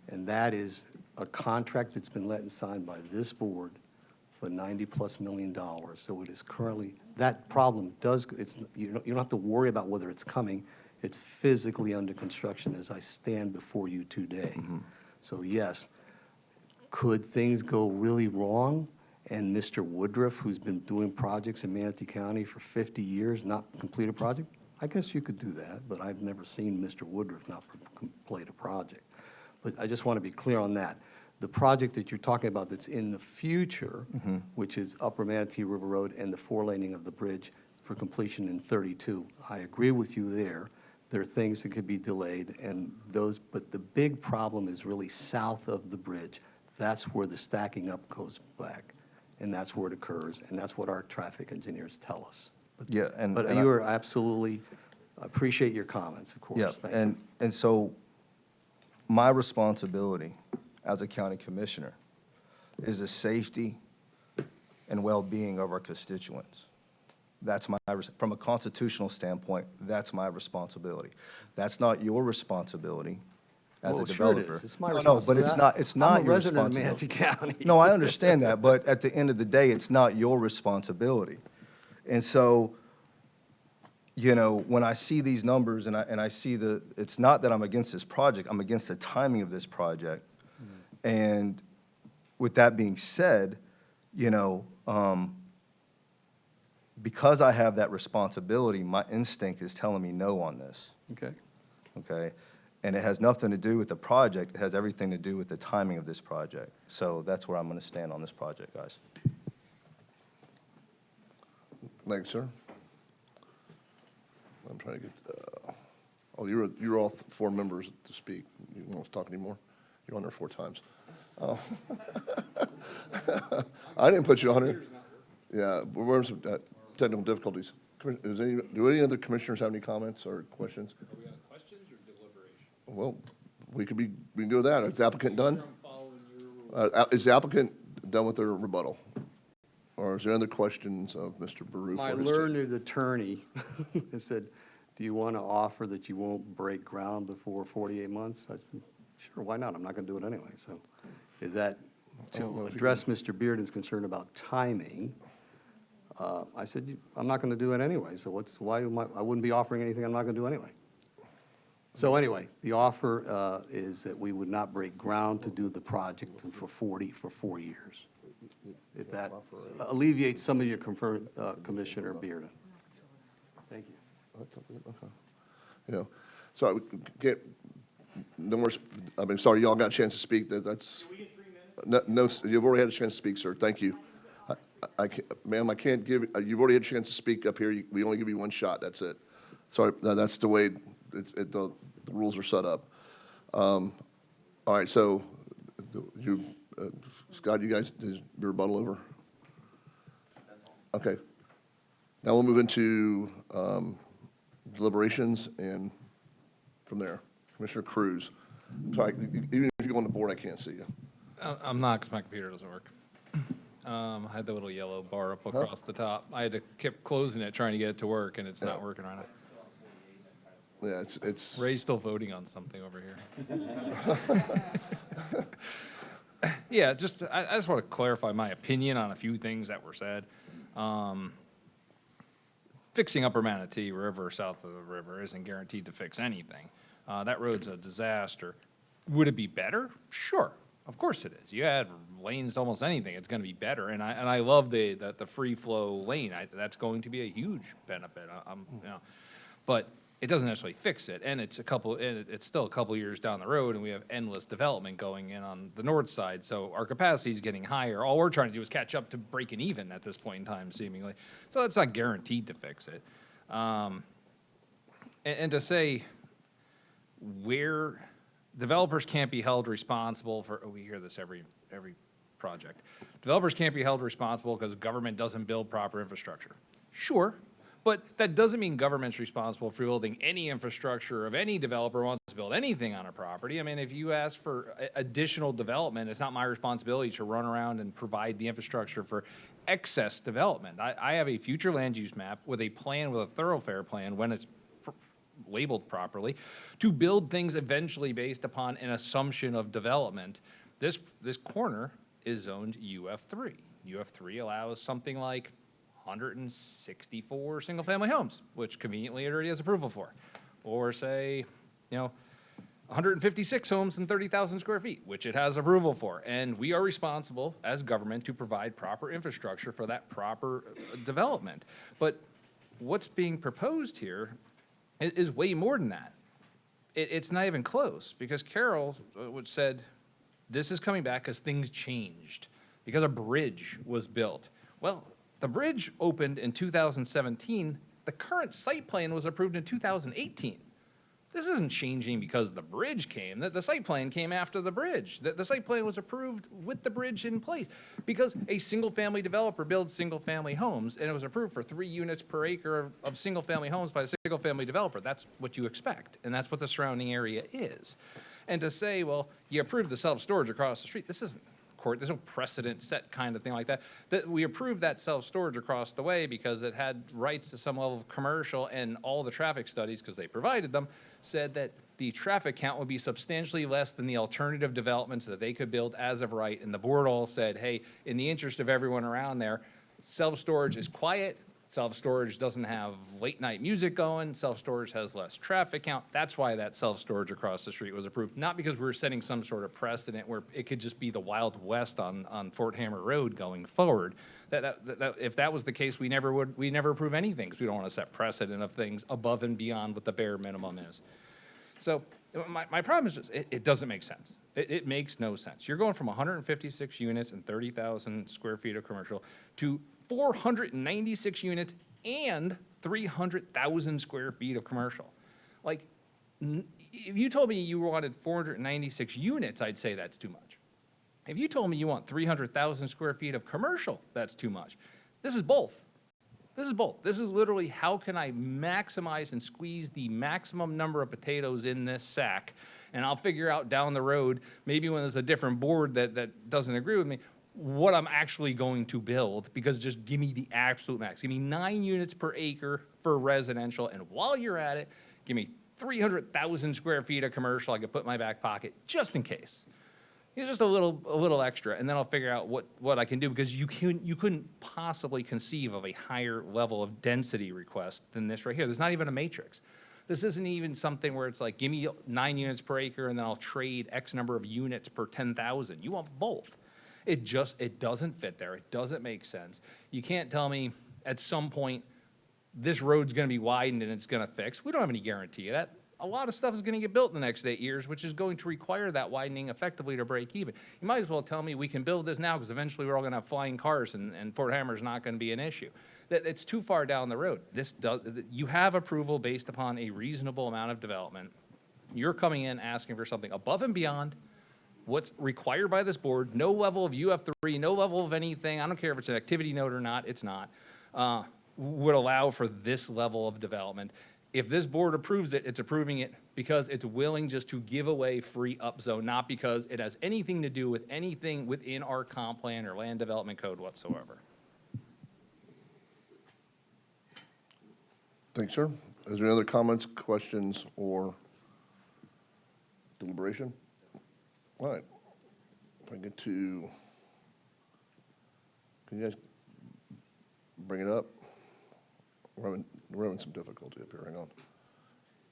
And that is a contract that's been let and signed by this board for $90+ million. So it is currently, that problem does, you don't have to worry about whether it's coming. It's physically under construction as I stand before you today. So yes, could things go really wrong and Mr. Woodruff, who's been doing projects in Manatee County for 50 years, not complete a project? I guess you could do that, but I've never seen Mr. Woodruff not complete a project. But I just want to be clear on that. The project that you're talking about that's in the future, which is Upper Manatee River Road and the 4-laning of the bridge for completion in 32, I agree with you there. There are things that could be delayed, and those, but the big problem is really south of the bridge. That's where the stacking up goes back, and that's where it occurs, and that's what our traffic engineers tell us. But, Yeah, but you are absolutely, appreciate your comments, of course. Yeah, Thank you. and so my responsibility as a county commissioner is the safety and well-being of our constituents. That's my, from a constitutional standpoint, that's my responsibility. That's not your responsibility as Well, a sure it developer. is. It's my No, but it's responsibility. not I'm a your resident of responsibility. Manatee County. No, I understand that, but at the end of the day, it's not your responsibility. And so, you know, when I see these numbers and I see it's not that I'm against this project, I'm against the timing of this project. And with that being said, you know, because I have that responsibility, my instinct is telling me no on this, Okay. okay? And it has nothing to do with the project, it has everything to do with the timing of this project. So that's where I'm going to stand on this project, guys. Thanks, sir. I'm trying to get, oh, you're all 4 members to speak. You want to talk anymore? You're on there 4 times. Oh. I didn't put you on here. Yeah, we're some technical difficulties. Do any other commissioners have any comments or questions? Are we on questions or deliberation? Well, we can do that. Is the applicant done? Is the applicant done with their rebuttal? Or is there other questions of Mr. Baroof? My or his team? learned attorney has said, do you want to offer that you won't break ground before 48 months? I said, sure, why not? I'm not going to do it anyway. So is that to address Mr. Bearden's concern about timing? I said, I'm not going to do it anyway. So why I wouldn't be offering anything I'm not going to do anyway. So anyway, the offer is that we would not break ground to do the project for 4 years. If that alleviates some of your concern, Commissioner Bearden. Thank you. Okay. You know, sorry, we can't, no more, I mean, sorry, y'all got a chance to speak. That's, no, you've already had a chance to speak, sir. Thank you. I can't, ma'am, I can't give, you've already had a chance to speak up here. We only give you 1 shot. That's it. Sorry, that's the way the rules are set up. All right, so Scott, you guys, is your rebuttal over? Okay. Now we'll move into deliberations, and from there, Commissioner Cruz. Sorry, even if you go on the board, I can't see you. I'm not, because my computer doesn't work. I had the little yellow bar up across the top. I had to keep closing it, trying to get it to work, and it's not working right now. Yeah, it's. Ray's still voting on something over here. Yeah, I just want to clarify my opinion on a few things that were said. Fixing Upper Manatee River south of the river isn't guaranteed to fix anything. That road's a disaster. Would it be better? Sure, of course it is. You add lanes to almost anything, it's going to be better. And I love the free flow lane. That's going to be a huge benefit. But it doesn't necessarily fix it, and it's still a couple years down the road, and we have endless development going in on the north side, so our capacity is getting higher. All we're trying to do is catch up to breaking even at this point in time, seemingly. So that's not guaranteed to fix it. And to say where developers can't be held responsible for, we hear this every project. Developers can't be held responsible because government doesn't build proper infrastructure. Sure. But that doesn't mean government's responsible for building any infrastructure of any developer who wants to build anything on a property. I mean, if you ask for additional development, it's not my responsibility to run around and provide the infrastructure for excess development. I have a future land use map with a plan, with a thoroughfare plan, when it's labeled properly, to build things eventually based upon an assumption of development. This corner is zoned UF3. UF3 allows something like 164 single-family homes, which conveniently it already has approval for. Or say, 156 homes and 30,000 square feet, which it has approval for. And we are responsible as government to provide proper infrastructure for that proper development. But what's being proposed here is way more than that. It's not even close, because Carol said this is coming back because things changed, because a bridge was built. Well, the bridge opened in 2017. The current site plan was approved in 2018. This isn't changing because the bridge came. The site plan came after the bridge. The site plan was approved with the bridge in place because a single-family developer builds single-family homes, and it was approved for 3 units per acre of single-family homes by a single-family developer. That's what you expect, and that's what the surrounding area is. And to say, well, you approved the self-storage across the street, this isn't court. There's no precedent set kind of thing like that. That we approved that self-storage across the way because it had rights to some level of commercial, and all the traffic studies, because they provided them, said that the traffic count would be substantially less than the alternative developments that they could build as of right. And the board all said, hey, in the interest of everyone around there, self-storage is quiet. Self-storage doesn't have late night music going. Self-storage has less traffic count. That's why that self-storage across the street was approved. Not because we were setting some sort of precedent where it could just be the Wild West on Fort Hammer Road going forward. If that was the case, we never approve anything, because we don't want to set precedent of things above and beyond what the bare minimum is. So my problem is just, it doesn't make sense. It makes no sense. You're going from 156 units and 30,000 square feet of commercial to 496 units and 300,000 square feet of commercial. Like, if you told me you wanted 496 units, I'd say that's too much. If you told me you want 300,000 square feet of commercial, that's too much. This is both. This is both. This is literally, how can I maximize and squeeze the maximum number of potatoes in this sack? And I'll figure out down the road, maybe when there's a different board that doesn't agree with me, what I'm actually going to build, because just give me the absolute max. Give me 9 units per acre for residential, and while you're at it, give me 300,000 square feet of commercial I could put in my back pocket, just in case. Just a little extra, and then I'll figure out what I can do, because you couldn't possibly conceive of a higher level of density request than this right here. There's not even a matrix. This isn't even something where it's like, give me 9 units per acre, and then I'll trade X number of units per 10,000. You want both. It doesn't fit there. It doesn't make sense. You can't tell me at some point this road's going to be widened and it's going to fix. We don't have any guarantee of that. A lot of stuff is going to get built in the next 8 years, which is going to require that widening effectively to break even. You might as well tell me we can build this now, because eventually we're all going to have flying cars, and Fort Hammer is not going to be an issue. It's too far down the road. You have approval based upon a reasonable amount of development. You're coming in asking for something above and beyond what's required by this board, no level of UF3, no level of anything, I don't care if it's an activity note or not, it's not, would allow for this level of development. If this board approves it, it's approving it because it's willing just to give away free upzone, not because it has anything to do with anything within our comp plan or land development code whatsoever. Thanks, sir. Is there any other comments, questions, or deliberation? All right. If I get to, can you guys bring it up? We're having some difficulty up here. Hang on.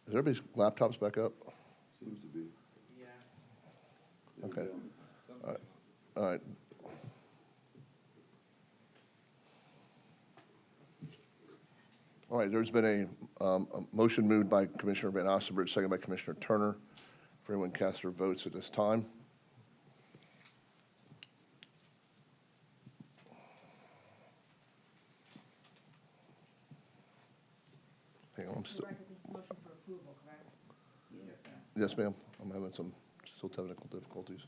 Is everybody's laptops back up? Seems to be. Yeah. Okay. All right. All right. All right, there's been a motion moved by Commissioner Van Ostenbridge, second by Commissioner Turner. If everyone cast their votes at this time. Hang on, I'm still. Yes, ma'am. I'm having some still technical difficulties.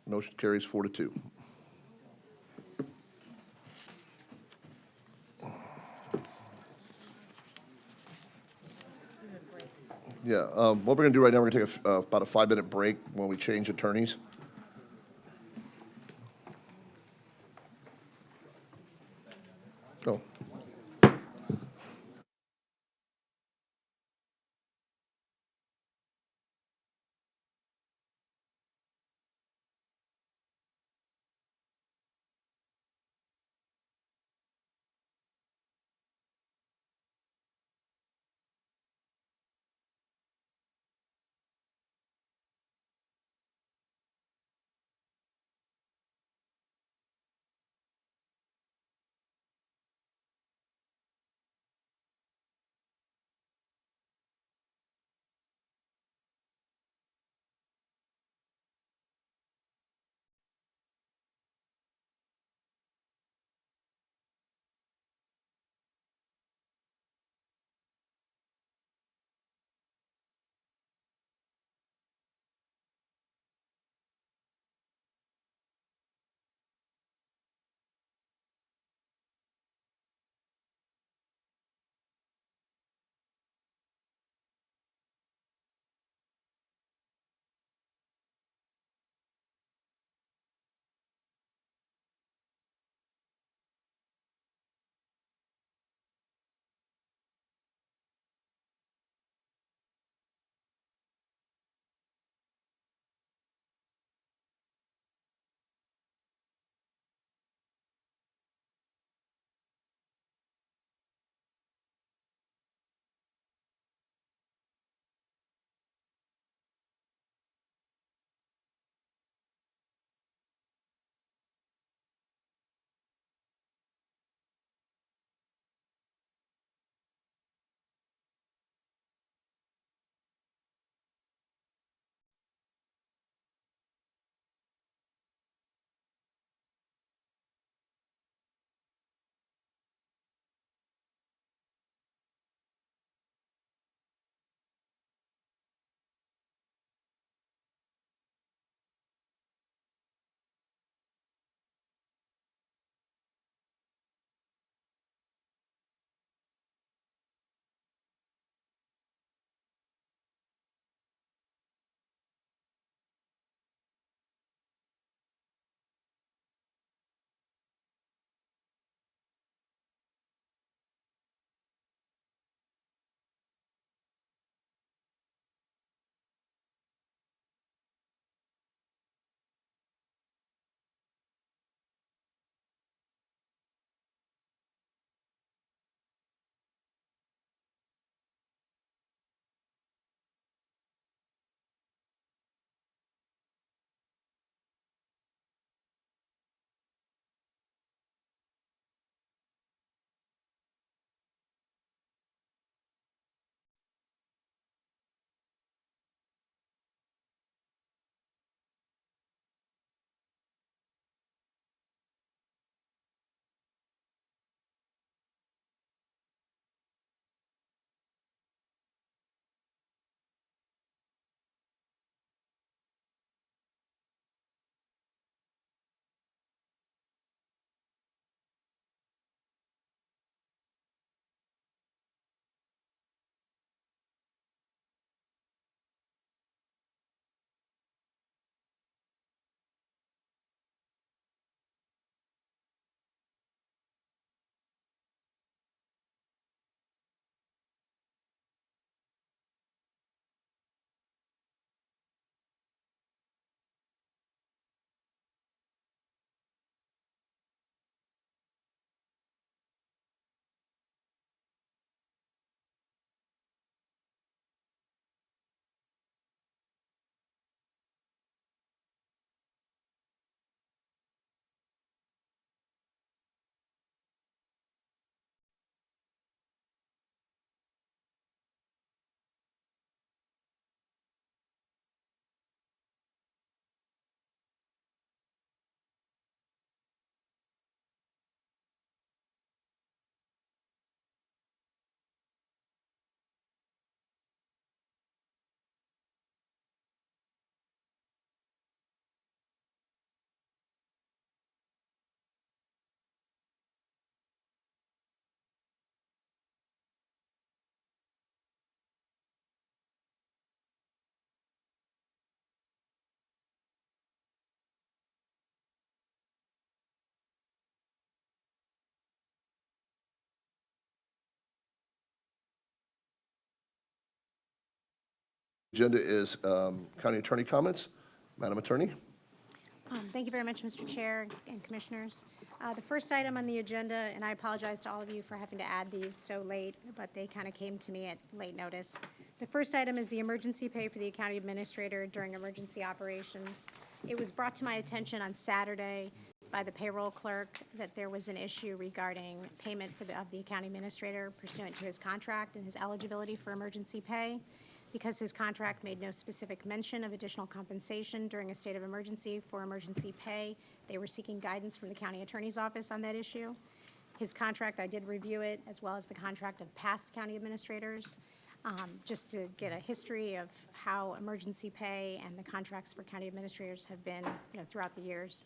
Motion carries 4-2. Yeah, what we're going to do right now, we're going to take about a 5-minute break when we change attorneys. Oh. agenda is county attorney comments. Madam Attorney? Thank you very much, Mr. Chair and Commissioners. The first item on the agenda, and I apologize to all of you for having to add these so late, but they kind of came to me at late notice. The first item is the emergency pay for the county administrator during emergency operations. It was brought to my attention on Saturday by the payroll clerk that there was an issue regarding payment of the county administrator pursuant to his contract and his eligibility for emergency pay. Because his contract made no specific mention of additional compensation during a state of emergency for emergency pay, they were seeking guidance from the county attorney's office on that issue. His contract, I did review it, as well as the contract of past county administrators, just to get a history of how emergency pay and the contracts for county administrators have been, throughout the years.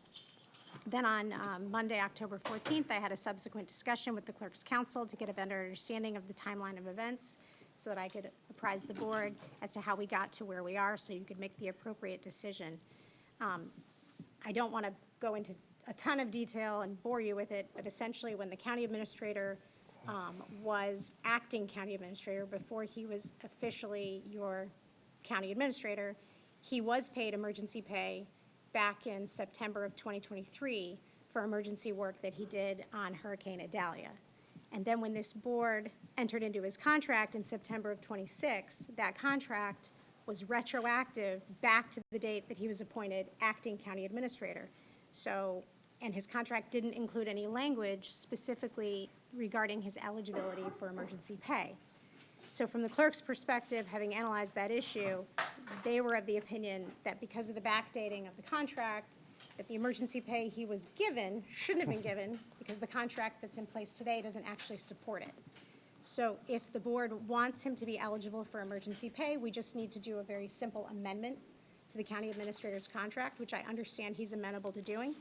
Then on Monday, October 14th, I had a subsequent discussion with the clerk's counsel to get a better understanding of the timeline of events, so that I could apprise the board as to how we got to where we are, so you could make the appropriate decision. I don't want to go into a ton of detail and bore you with it, but essentially when the county administrator was acting county administrator before he was officially your county administrator, he was paid emergency pay back in September of 2023 for emergency work that he did on Hurricane Idalia. And then when this board entered into his contract in September of 26, that contract was retroactive back to the date that he was appointed acting county administrator. So, and his contract didn't include any language specifically regarding his eligibility for emergency pay. So from the clerk's perspective, having analyzed that issue, they were of the opinion that because of the backdating of the contract, that the emergency pay he was given shouldn't have been given because the contract that's in place today doesn't actually support it. So if the board wants him to be eligible for emergency pay, we just need to do a very simple amendment to the county administrator's contract, which I understand he's amenable to doing.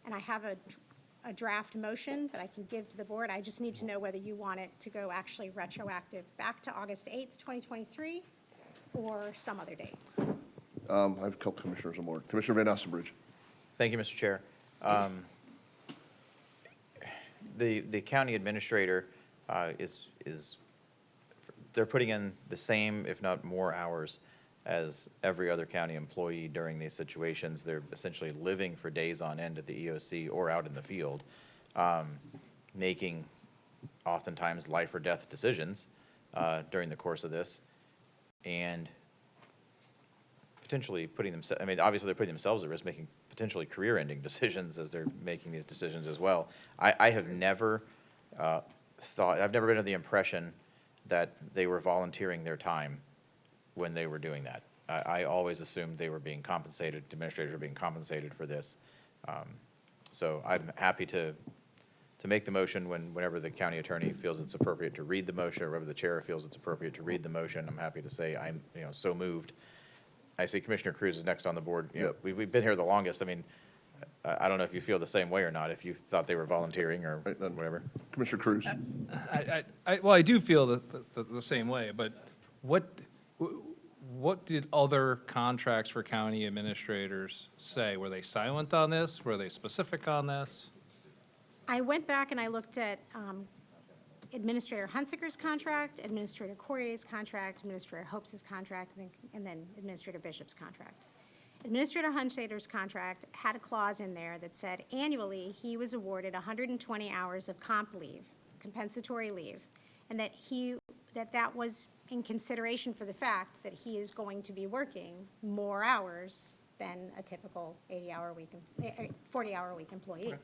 And I have a draft motion that I can give to the board. I just need to know whether you want it to go actually retroactive back to August 8th, 2023, or some other date. I have a couple commissioners on board. Commissioner Van Ossenbridge. Thank you, Mr. Chair. The county administrator they're putting in the same, if not more hours as every other county employee during these situations. They're essentially living for days on end at the EOC or out in the field, making oftentimes life or death decisions during the course of this, and potentially putting themselves, obviously they're putting themselves at risk, making potentially career-ending decisions as they're making these decisions as well. I have never I've never been of the impression that they were volunteering their time when they were doing that. I always assumed they were being compensated, administrators were being compensated for this. So I'm happy to make the motion whenever the county attorney feels it's appropriate to read the motion, or whenever the chair feels it's appropriate to read the motion. I'm happy to say I'm so moved. I see Commissioner Cruz is next on the board. We've been here the longest. I don't know if you feel the same way or not, if you thought they were volunteering or whatever. Commissioner Cruz. Well, I do feel the same way, but what did other contracts for county administrators say? Were they silent on this? Were they specific on this? I went back and I looked at Administrator Hunsaker's contract, Administrator Corrier's contract, Administrator Hopes' contract, and then Administrator Bishop's contract. Administrator Hunsaker's contract had a clause in there that said annually he was awarded 120 hours of comp leave, compensatory leave, and that was in consideration for the fact that he is going to be working more hours than a typical 40-hour-a-week employee. Okay.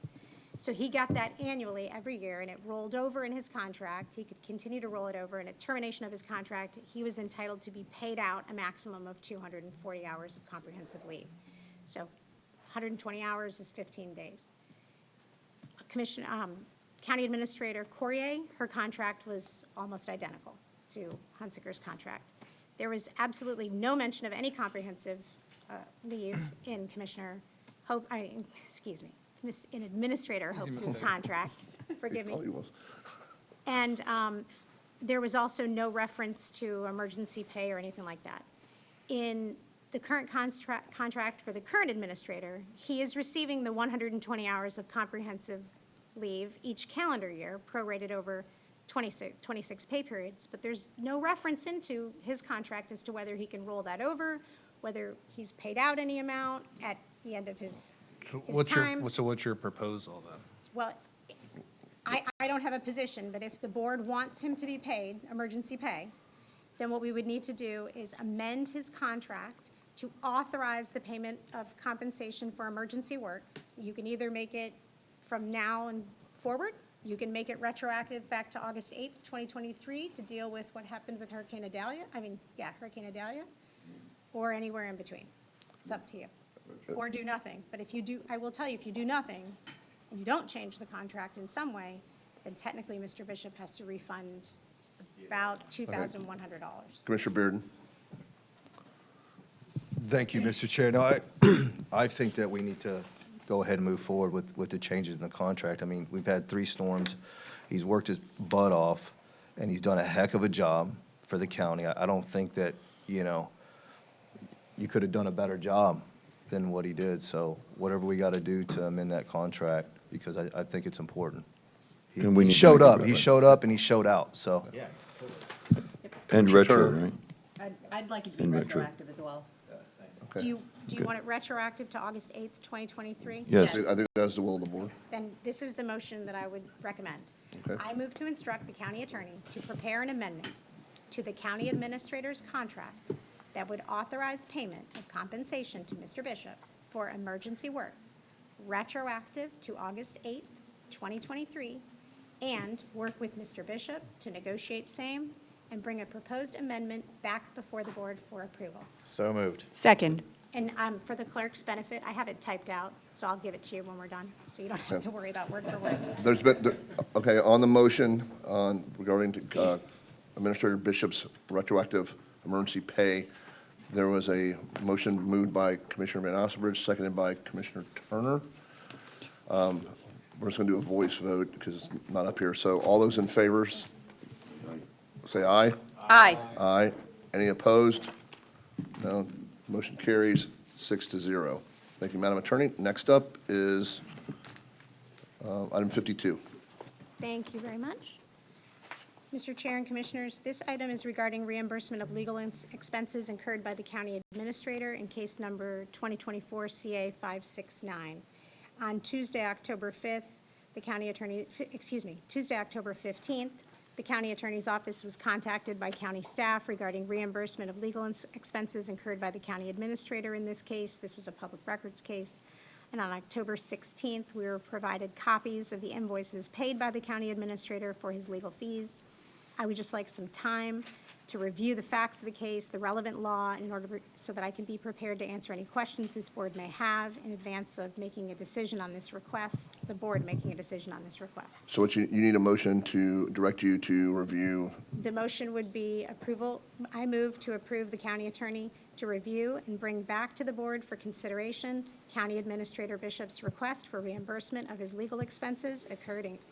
So he got that annually every year, and it rolled over in his contract. He could continue to roll it over, and at termination of his contract, he was entitled to be paid out a maximum of 240 hours of comprehensive leave. So 120 hours is 15 days. County Administrator Corrier, her contract was almost identical to Hunsaker's contract. There was absolutely no mention of any comprehensive leave in in Administrator Hopes' contract, forgive me. And there was also no reference to emergency pay or anything like that. In the current contract for the current administrator, he is receiving the 120 hours of comprehensive leave each calendar year, prorated over 26 pay periods, but there's no reference into his contract as to whether he can roll that over, whether he's paid out any amount at the end of his time. So what's your proposal then? Well, I don't have a position, but if the board wants him to be paid emergency pay, then what we would need to do is amend his contract to authorize the payment of compensation for emergency work. You can either make it from now and forward, you can make it retroactive back to August 8th, 2023 to deal with what happened with Hurricane Idalia, Hurricane Idalia, or anywhere in between. It's up to you. Or do nothing. But if you do, I will tell you, if you do nothing, and you don't change the contract in some way, then technically Mr. Bishop has to refund about $2,100. Commissioner Bearden? Thank you, Mr. Chair. No, I think that we need to go ahead and move forward with the changes in the contract. I mean, we've had 3 storms. He's worked his butt off, and he's done a heck of a job for the county. I don't think that, you could have done a better job than what he did. So whatever we got to do to amend that contract, because I think it's important. And we He need to showed make it up. He right. showed up and he showed out, so. And retro, right? I'd like it to In be retro. retroactive as well. Do you want it retroactive to August 8th, 2023? Yes. I think that's the will of the board. Then this is the motion that I would recommend. Okay. I move to instruct the county attorney to prepare an amendment to the county administrator's contract that would authorize payment of compensation to Mr. Bishop for emergency work, retroactive to August 8th, 2023, and work with Mr. Bishop to negotiate same and bring a proposed amendment back before the board for approval. So moved. Second. And for the clerk's benefit, I have it typed out, so I'll give it to you when we're done, so you don't have to worry about word for word. Okay, on the motion regarding Administrator Bishop's retroactive emergency pay, there was a motion moved by Commissioner Van Ossenbridge, seconded by Commissioner Turner. We're just going to do a voice vote because it's not up here. So all those in favor, say aye. Aye. Aye. Any opposed? No. Motion carries 6-0. Thank you, Madam Attorney. Next up is item 52. Thank you very much. Mr. Chair and Commissioners, this item is regarding reimbursement of legal expenses incurred by the county administrator in case number 2024 CA 569. On Tuesday, October 5th, Tuesday, October 15th, the county attorney's office was contacted by county staff regarding reimbursement of legal expenses incurred by the county administrator in this case. This was a public records case. And on October 16th, we were provided copies of the invoices paid by the county administrator for his legal fees. I would just like some time to review the facts of the case, the relevant law, in order so that I can be prepared to answer any questions this board may have in advance of making a decision on this request, the board making a decision on this request. So what you need a motion to direct you to review. The motion would be approval. I move to approve the county attorney to review and bring back to the board for consideration County Administrator Bishop's request for reimbursement of his legal expenses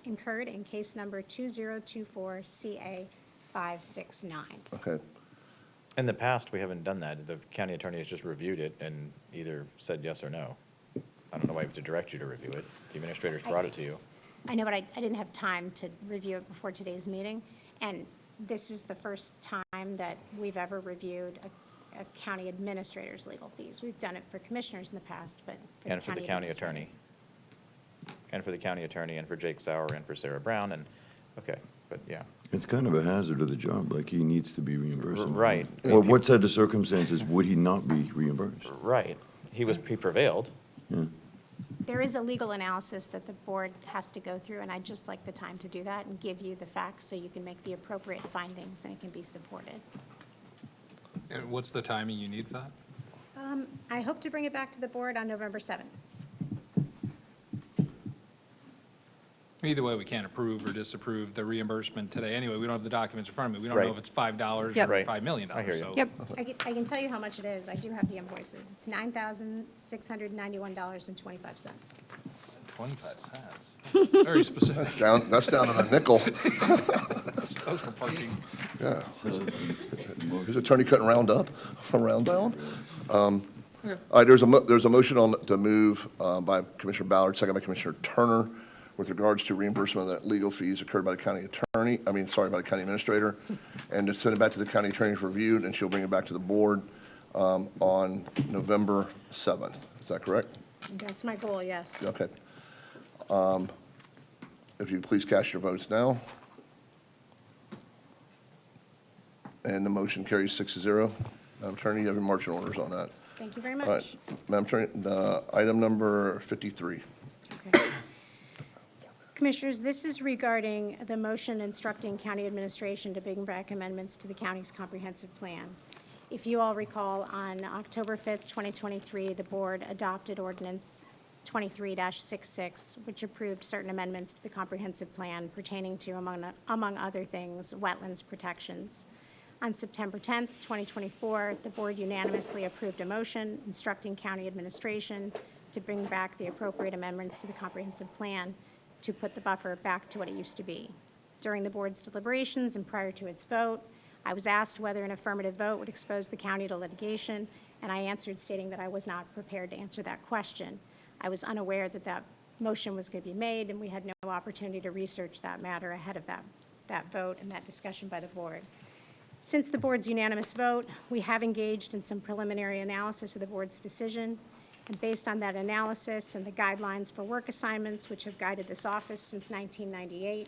incurred in case number 2024 CA 569. Okay. In the past, we haven't done that. The county attorney has just reviewed it and either said yes or no. I don't know why I have to direct you to review it. The administrator's brought it to you. I know, but I didn't have time to review it before today's meeting, and this is the first time that we've ever reviewed a county administrator's legal fees. We've done it for commissioners in the past, but And for the county attorney. And for the county attorney, and for Jake Sauer, and for Sarah Brown, and, okay, but yeah. It's kind of a hazard of the job, like he needs to be reimbursed. Right. Or what set of circumstances would he not be reimbursed? Right. He prevailed. Yeah. There is a legal analysis that the board has to go through, and I'd just like the time to do that and give you the facts so you can make the appropriate findings and it can be supported. And what's the timing you need for that? I hope to bring it back to the board on November 7th. Either way, we can't approve or disapprove the reimbursement today. Anyway, we don't have the documents in front of me. We don't know Right. if it's $5 Yep. or Right. $5 million. I hear you. So- Yep. I can tell you how much it is. I do have the invoices. It's $9,691.25. 25 cents. Very specific. That's down to the nickel. Those for parking. Yeah. His attorney couldn't round up, round down. All right, there's a motion to move by Commissioner Ballard, second by Commissioner Turner, with regards to reimbursement of the legal fees incurred by the county attorney, by the county administrator, and to send it back to the county attorney for review, and she'll bring it back to the board on November 7th. Is that correct? That's my goal, yes. Okay. If you please cast your votes now. And the motion carries 6-0. Madam Attorney, you have your marching orders on that. Thank you very All right, much. Madam Attorney, item number 53. Commissioners, this is regarding the motion instructing county administration to bring back amendments to the county's comprehensive plan. If you all recall, on October 5th, 2023, the board adopted ordinance 23-66, which approved certain amendments to the comprehensive plan pertaining to, among other things, wetlands protections. On September 10th, 2024, the board unanimously approved a motion instructing county administration to bring back the appropriate amendments to the comprehensive plan to put the buffer back to what it used to be. During the board's deliberations and prior to its vote, I was asked whether an affirmative vote would expose the county to litigation, and I answered stating that I was not prepared to answer that question. I was unaware that that motion was going to be made, and we had no opportunity to research that matter ahead of that vote and that discussion by the board. Since the board's unanimous vote, we have engaged in some preliminary analysis of the board's decision, and based on that analysis and the guidelines for work assignments which have guided this office since 1998,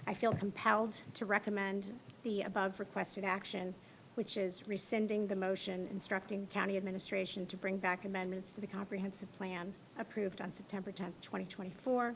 I feel compelled to recommend the above requested action, which is rescinding the motion instructing the county administration to bring back amendments to the comprehensive plan approved on September 10th, 2024,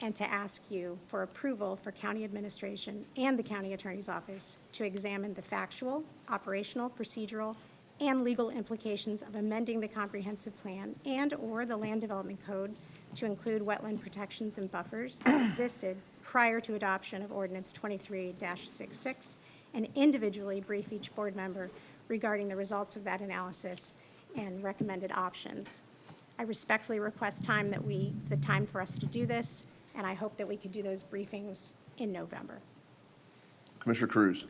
and to ask you for approval for county administration and the county attorney's office to examine the factual, operational, procedural, and legal implications of amending the comprehensive plan and/or the land development code to include wetland protections and buffers that existed prior to adoption of ordinance 23-66, and individually brief each board member regarding the results of that analysis and recommended options. I respectfully request the time for us to do this, and I hope that we could do those briefings in November. Commissioner Cruz.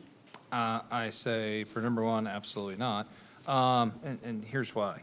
I say, for number one, absolutely not. And here's why.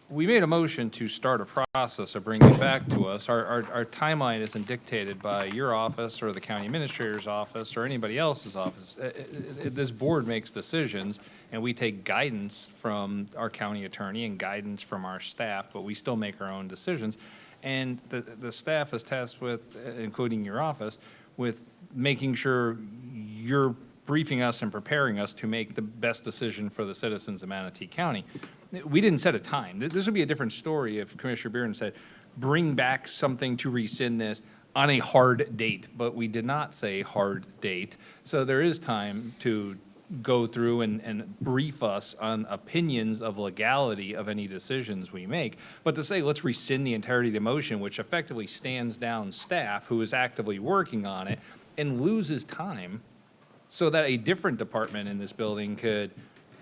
We made a motion to start a process of bringing it back to us. Our timeline isn't dictated by your office or the county administrator's office or anybody else's office. This board makes decisions, and we take guidance from our county attorney and guidance from our staff, but we still make our own decisions. And the staff is tasked with, including your office, with making sure you're briefing us and preparing us to make the best decision for the citizens of Manatee County. We didn't set a time. This would be a different story if Commissioner Bearden said, bring back something to rescind this on a hard date, but we did not say hard date. So there is time to go through and brief us on opinions of legality of any decisions we make. But to say, let's rescind the entirety of the motion, which effectively stands down staff who is actively working on it and loses time so that a different department in this building could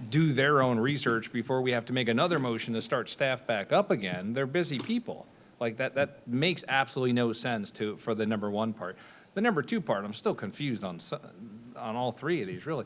do their own research before we have to make another motion to start staff back up again. They're busy people. Like that makes absolutely no sense for the number one part. The number two part, I'm still confused on all three of these, really.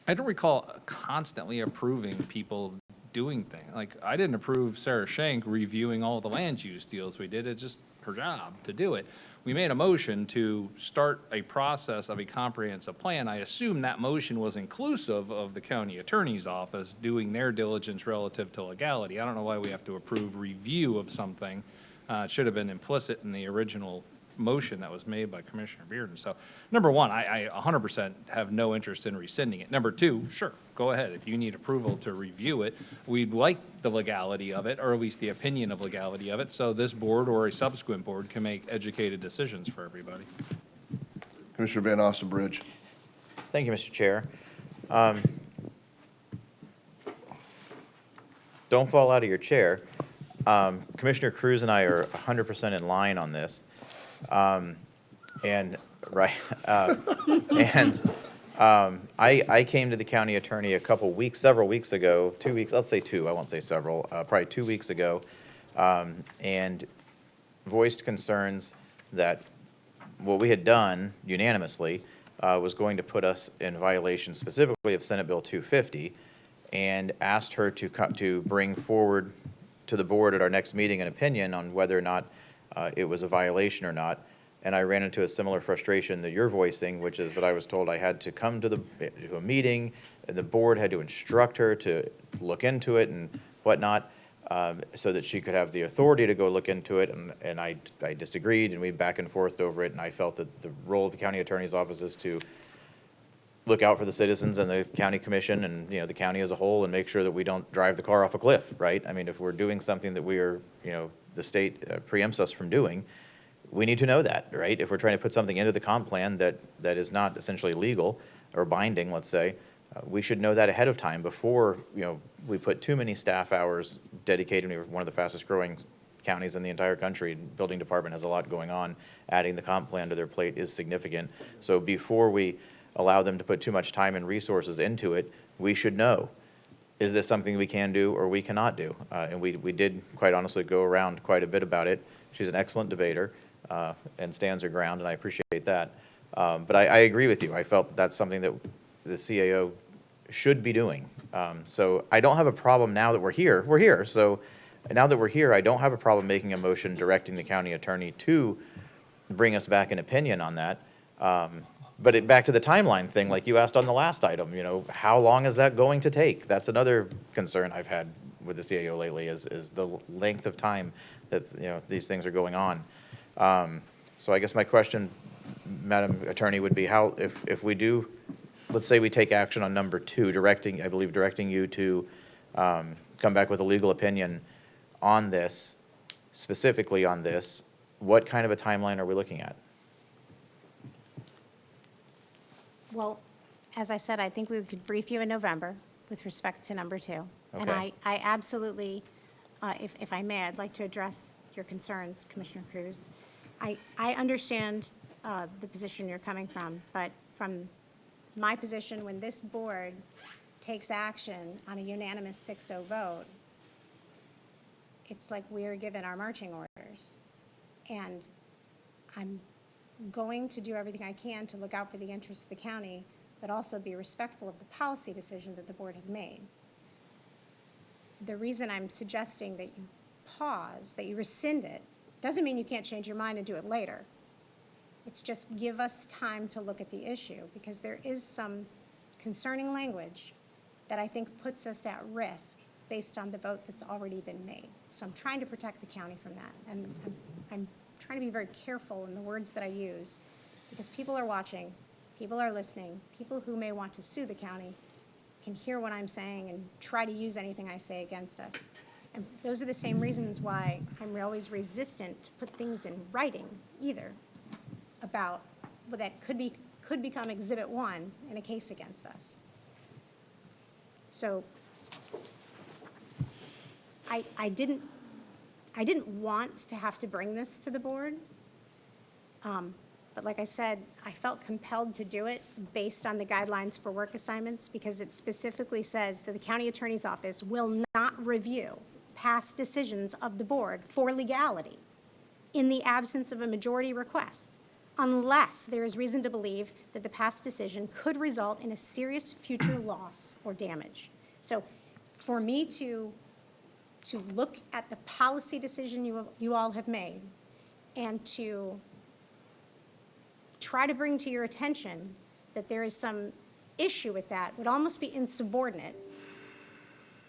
I don't recall constantly approving people doing things. Like, I didn't approve Sarah Schenk reviewing all the land use deals we did. It's just her job to do it. We made a motion to start a process of a comprehensive plan. I assume that motion was inclusive of the county attorney's office doing their diligence relative to legality. I don't know why we have to approve review of something. It should have been implicit in the original motion that was made by Commissioner Bearden. So, number one, I 100% have no interest in rescinding it. Number two, sure, go ahead. If you need approval to review it, we'd like the legality of it, or at least the opinion of legality of it, so this board or a subsequent board can make educated decisions for everybody. Commissioner Van Ostenbridge. Thank you, Mr. Chair. Don't fall out of your chair. Commissioner Cruz and I are 100% in line on this. I came to the county attorney several weeks ago, 2 weeks, let's say two, I won't say several, probably 2 weeks ago, and voiced concerns that what we had done unanimously was going to put us in violation specifically of Senate Bill 250, and asked her to bring forward to the board at our next meeting an opinion on whether or not it was a violation or not. and I ran into a similar frustration that you're voicing, which is that I was told I had to come to a meeting, and the board had to instruct her to look into it and whatnot, so that she could have the authority to go look into it, and I disagreed, and we back and forth over it, and I felt that the role of the county attorney's office is to look out for the citizens and the county commission and, the county as a whole, and make sure that we don't drive the car off a cliff, right? I mean, if we're doing something that we are, the state preempts us from doing, we need to know that, right? If we're trying to put something into the comp plan that is not essentially legal or binding, let's say, we should know that ahead of time before, we put too many staff hours dedicated. We're one of the fastest growing counties in the entire country. Building department has a lot going on. Adding the comp plan to their plate is significant. So before we allow them to put too much time and resources into it, we should know, is this something we can do or we cannot do? And we did, quite honestly, go around quite a bit about it. She's an excellent debater and stands her ground, and I appreciate that. But I agree with you. I felt that that's something that the CAO should be doing. So I don't have a problem now that we're here. We're here. So now that we're here, I don't have a problem making a motion directing the county attorney to bring us back an opinion on that. But back to the timeline thing, like you asked on the last item, how long is that going to take? That's another concern I've had with the CAO lately is the length of time that, these things are going on. So I guess my question, Madam Attorney, would be how, if we do, let's say we take action on number 2, directing you to come back with a legal opinion on this, specifically on this, what kind of a timeline are we looking at? Well, as I said, I think we could brief you in November with respect to number 2. And Okay. I absolutely, if I may, I'd like to address your concerns, Commissioner Cruz. I understand the position you're coming from, but from my position, when this board takes action on a unanimous 6-0 vote, it's like we are given our marching orders. And I'm going to do everything I can to look out for the interests of the county, but also be respectful of the policy decision that the board has made. The reason I'm suggesting that you pause, that you rescind it, doesn't mean you can't change your mind and do it later. It's just give us time to look at the issue, because there is some concerning language that I think puts us at risk based on the vote that's already been made. So I'm trying to protect the county from that. And I'm trying to be very careful in the words that I use, because people are watching, people are listening, people who may want to sue the county can hear what I'm saying and try to use anything I say against us. And those are the same reasons why I'm always resistant to put things in writing either about what that could become Exhibit 1 in a case against us. So I didn't want to have to bring this to the board. But like I said, I felt compelled to do it based on the guidelines for work assignments, because it specifically says that the county attorney's office will not review past decisions of the board for legality in the absence of a majority request, unless there is reason to believe that the past decision could result in a serious future loss or damage. So for me to look at the policy decision you all have made and to try to bring to your attention that there is some issue with that would almost be insubordinate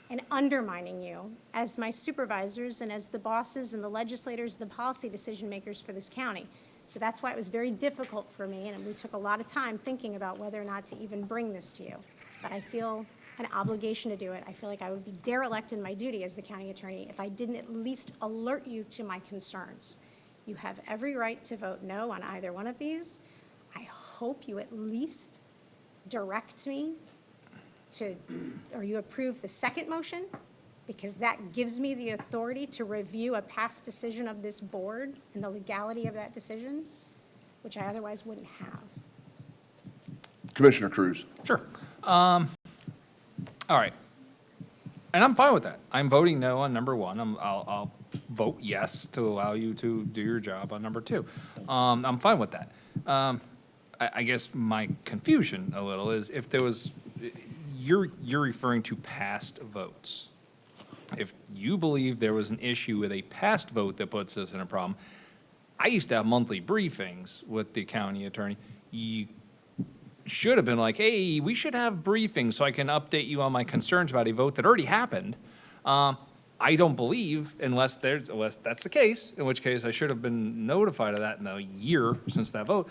and undermining you as my supervisors and as the bosses and the legislators and the policy decision makers for this county. So that's why it was very difficult for me, and we took a lot of time thinking about whether or not to even bring this to you. But I feel an obligation to do it. I feel like I would be derelict in my duty as the county attorney if I didn't at least alert you to my concerns. You have every right to vote no on either one of these. I hope you at least direct me to, or you approve the second motion, because that gives me the authority to review a past decision of this board and the legality of that decision, which I otherwise wouldn't have. Commissioner Cruz. Sure. All right. And I'm fine with that. I'm voting no on number 1. I'll vote yes to allow you to do your job on number 2. I'm fine with that. I guess my confusion a little is if there was, you're referring to past votes. If you believe there was an issue with a past vote that puts us in a problem, I used to have monthly briefings with the county attorney. You should have been like, hey, we should have briefings so I can update you on my concerns about a vote that already happened. I don't believe, unless that's the case, in which case I should have been notified of that in the year since that vote.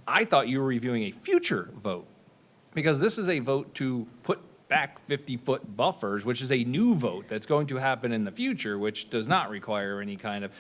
I thought you were reviewing a future vote, because this is a vote to put back 50-foot buffers, which is a new vote that's going to happen in the future, which does not require any kind of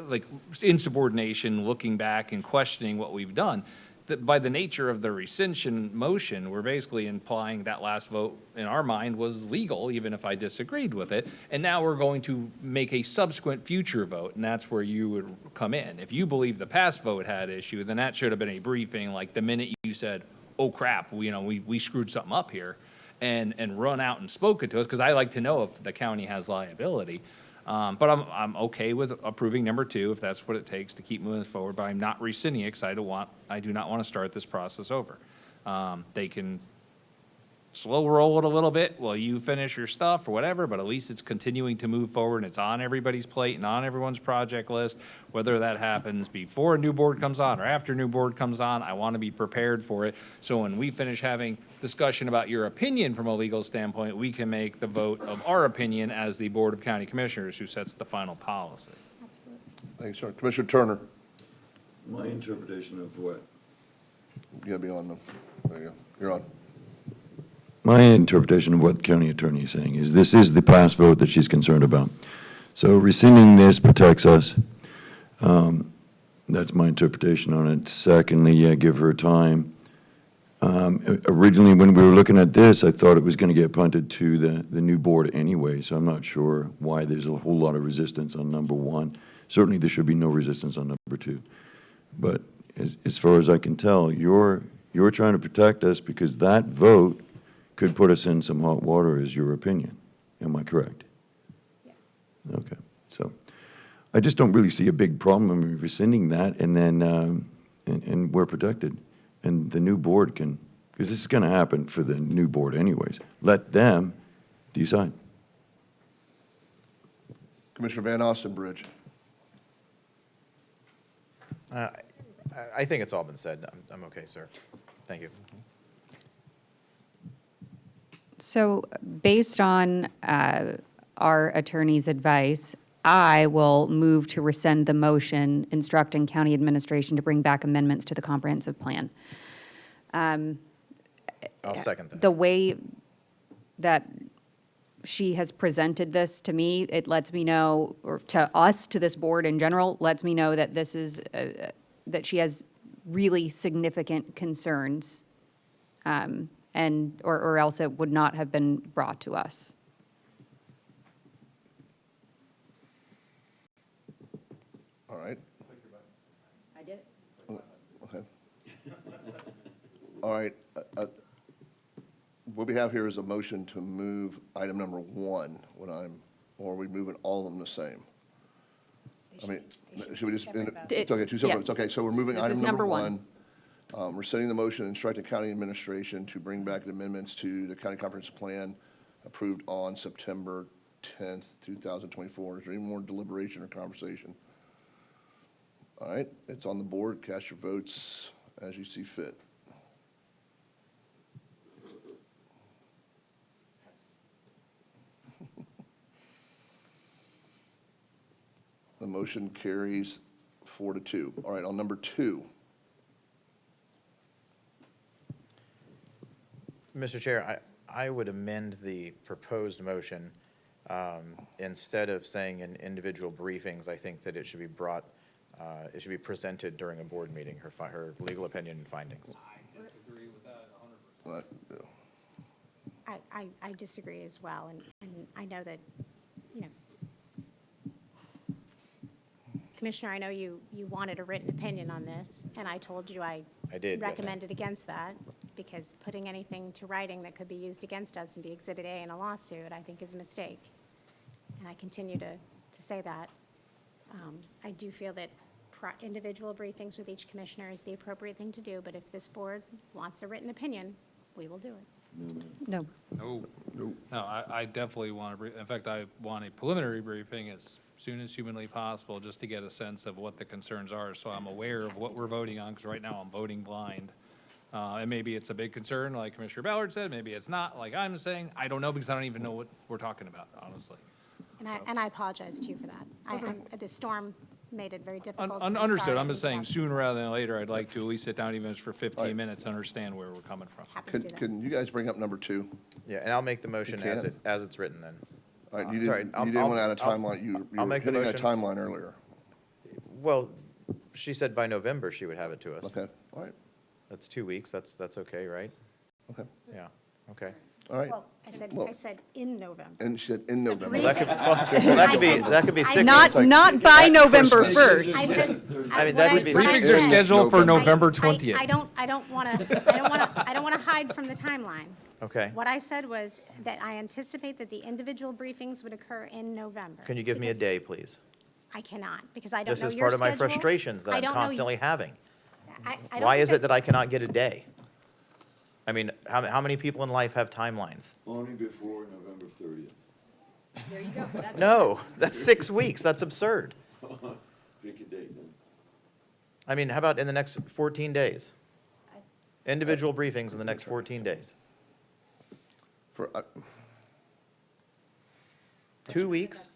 like insubordination, looking back and questioning what we've done. That by the nature of the rescission motion, we're basically implying that last vote in our mind was legal, even if I disagreed with it. And now we're going to make a subsequent future vote, and that's where you would come in. If you believe the past vote had issue, then that should have been a briefing, like the minute you said, oh crap, we screwed something up here, and run out and spoke it to us, because I like to know if the county has liability. But I'm okay with approving number 2 if that's what it takes to keep moving forward, but I'm not rescinding it because I do not want to start this process over. They can slow roll it a little bit while you finish your stuff or whatever, but at least it's continuing to move forward and it's on everybody's plate and on everyone's project list. Whether that happens before a new board comes on or after a new board comes on, I want to be prepared for it. So when we finish having discussion about your opinion from a legal standpoint, we can make the vote of our opinion as the Board of County Commissioners who sets the final policy. Thanks, sir. Commissioner Turner. My interpretation of what? You gotta be on them. There you go. You're on. My interpretation of what the county attorney is saying is this is the past vote that she's concerned about. So rescinding this protects us. That's my interpretation on it. Secondly, yeah, give her time. Originally, when we were looking at this, I thought it was going to get punted to the new board anyway, so I'm not sure why there's a whole lot of resistance on number 1. Certainly, there should be no resistance on number 2. But as far as I can tell, you're trying to protect us because that vote could put us in some hot water, is your opinion. Am I correct? Yes. Okay. So I just don't really see a big problem in rescinding that, and then and we're protected. And the new board can, because this is going to happen for the new board anyways. Let them decide. Commissioner Van Ostenbridge. I think it's all been said. I'm okay, sir. Thank you. So based on our attorney's advice, I will move to rescind the motion instructing county administration to bring back amendments to the comprehensive plan. I'll second that. The way that she has presented this to me, it lets me know, or to us, to this board in general, lets me know that this is, that she has really significant concerns, or else it would not have been brought to us. All right. I did. Okay. All right. What we have here is a motion to move item number 1, or are we moving all of them the same? I mean, should we just, it's okay, 2 separate, it's okay, so we're moving This is item number number 1. We're setting the motion, instructing county administration to bring back the amendments to the county comprehensive plan approved on September 10th, 2024. Is there any more deliberation or conversation? All right, it's on the board. Cast your votes as you see fit. The motion carries 4-2. All right, on number 2. Mr. Chair, I would amend the proposed motion. Instead of saying in individual briefings, I think that it should be it should be presented during a board meeting, her legal opinion and findings. I disagree with that 100%. I disagree as well, and I know that, Commissioner, I know you wanted a written opinion on this, and I told you I did, yes. recommended against that, because putting anything to writing that could be used against us and be Exhibit A in a lawsuit, I think is a mistake. And I continue to say that. I do feel that individual briefings with each commissioner is the appropriate thing to do, but if this board wants a written opinion, we will do it. No. No. No, I definitely want to, in fact, I want a preliminary briefing as soon as humanly possible, just to get a sense of what the concerns are, so I'm aware of what we're voting on, because right now I'm voting blind. And maybe it's a big concern, like Commissioner Ballard said, maybe it's not, like I'm saying, I don't know, because I don't even know what we're talking about, honestly. And I apologize to you for that. The storm made it very difficult. Understood, I'm just saying, sooner rather than later, I'd like to at least sit down even if it's for 15 minutes, and understand where we're coming from. Can you guys bring up number 2? Yeah, and I'll make the motion You can. as it's written then. All right, you Sorry, didn't want to add a timeline. You I'll were make the hitting a motion. timeline earlier. Well, she said by November she would have it to us. Okay, all right, That's 2 weeks, that's okay, right? okay, Yeah, okay. all right. Well, I said in November. And she said in November. brief- That could be 6 Not by November 1st. I said. I mean, that would be what I Briefings are said- scheduled for November I 20th. don't want to hide from the timeline. Okay. What I said was that I anticipate that the individual briefings would occur in November. Can you give me a because day, please? I cannot, because I don't know your This is schedule. part of my frustrations that I I'm don't know you- constantly having. I don't Why think is it that I cannot get a day? I mean, how many people in life have timelines? Only before November 30th. There you go. No, that's 6 weeks, that's absurd. Pick a date then. I mean, how about in the next 14 days? Individual briefings in the next 14 days. For, 2 weeks?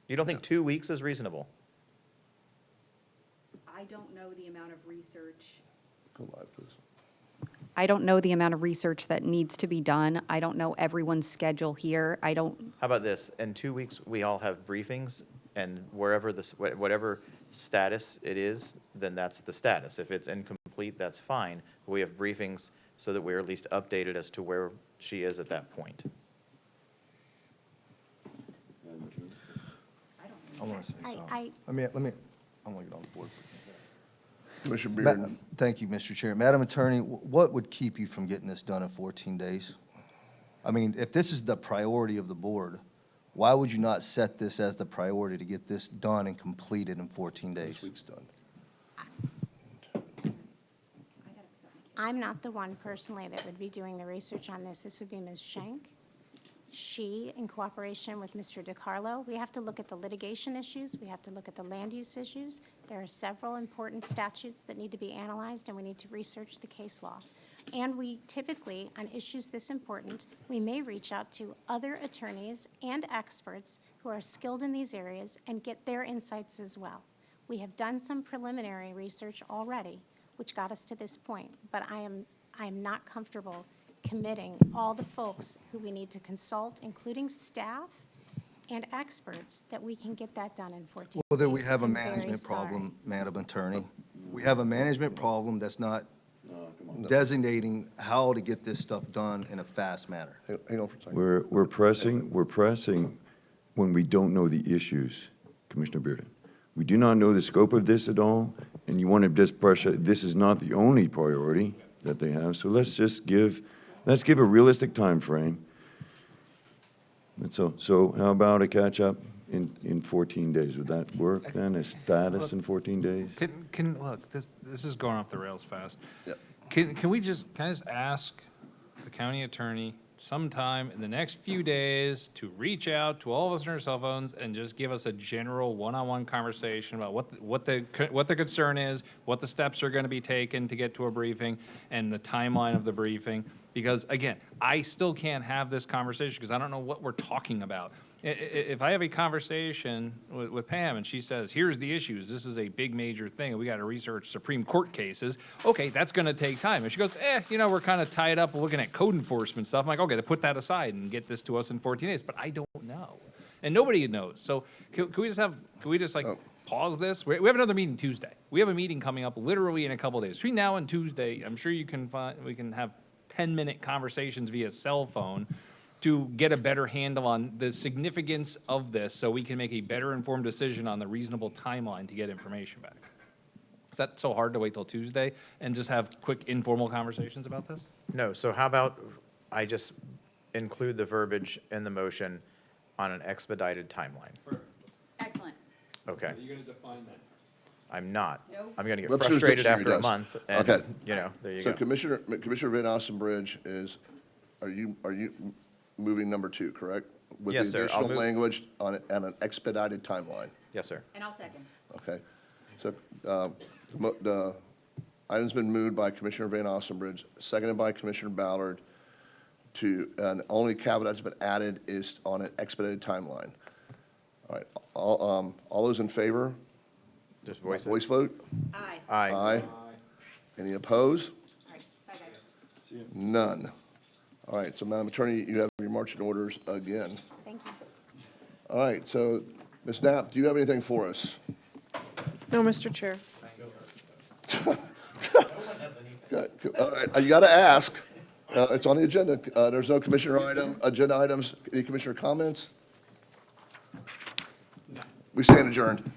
You don't think 2 weeks is reasonable? I don't know the amount of research. Go live, please. I don't know the amount of research that needs to be done. I don't know everyone's schedule here. I don't, How about this? In 2 weeks, we all have briefings, and wherever this, whatever status it is, then that's the status. If it's incomplete, that's fine. We have briefings so that we're at least updated as to where she is at that point. I want to say something. I I want to get on the board. Commissioner Bearden. Thank you, Mr. Chair. Madam Attorney, what would keep you from getting this done in 14 days? I mean, if this is the priority of the board, why would you not set this as the priority to get this done and completed in 14 days? This week's done. I'm not the one personally that would be doing the research on this. This would be Ms. Schenk. She, in cooperation with Mr. DiCarlo, we have to look at the litigation issues. We have to look at the land use issues. There are several important statutes that need to be analyzed, and we need to research the case law. And we typically, on issues this important, we may reach out to other attorneys and experts who are skilled in these areas and get their insights as well. We have done some preliminary research already, which got us to this point, but I am not comfortable committing all the folks who we need to consult, including staff and experts, that we can get that done in 14 days. Well, then we have a I'm very management sorry. problem, Madam Attorney. We have a management problem that's not designating how to get this stuff done in a fast manner. Hang on for a second. We're pressing when we don't know the issues, Commissioner Bearden. We do not know the scope of this at all, and you want to just pressure, this is not the only priority that they have, so let's give a realistic time frame. That's all. So how about a catch-up in 14 days? Would that work then, a status in 14 days? Look, this is going off the rails fast. Yep. Can I just ask the county attorney sometime in the next few days to reach out to all of us on our cell phones and just give us a general one-on-one conversation about what the concern is, what the steps are going to be taken to get to a briefing, and the timeline of the briefing? Because again, I still can't have this conversation because I don't know what we're talking about. If I have a conversation with Pam and she says, here's the issues, this is a big major thing, and we got to research Supreme Court cases, okay, that's going to take time. And she goes, we're kind of tied up looking at code enforcement stuff. I'm like, okay, to put that aside and get this to us in 14 days. But I don't know. And nobody knows. So can we just pause this? We have another meeting Tuesday. We have a meeting coming up literally in a couple of days. Between now and Tuesday, I'm sure we can have 10-minute conversations via cell phone to get a better handle on the significance of this so we can make a better informed decision on the reasonable timeline to get information back. Is that so hard to wait till Tuesday and just have quick informal conversations about this? No, so how about I just include the verbiage in the motion on an expedited timeline? Excellent. Okay, Are you going to define that? I'm not. Nope. I'm going to get Let's see what the frustrated dictionary after a does. month, and, Okay. there you So go. Commissioner Van Bridge is, are you moving number 2, correct? Yes, sir. With the I'll additional move- language on an expedited timeline. Yes, sir. And I'll second. Okay. So the item's been moved by Commissioner Van Ossenbridge, seconded by Commissioner Ballard and only caveat that's been added is on an expedited timeline. All right, all those in favor? Just voice it. Voice vote? Aye. Aye. Any opposed? All right, bye, guys. None. All right, so Madam Attorney, you have your marching orders again. Thank you. All right, so Ms. Knapp, do you have anything for us? No, Mr. Chair. All right, you got to ask. It's on the agenda. There's no agenda items. Any commissioner comments? We stand adjourned.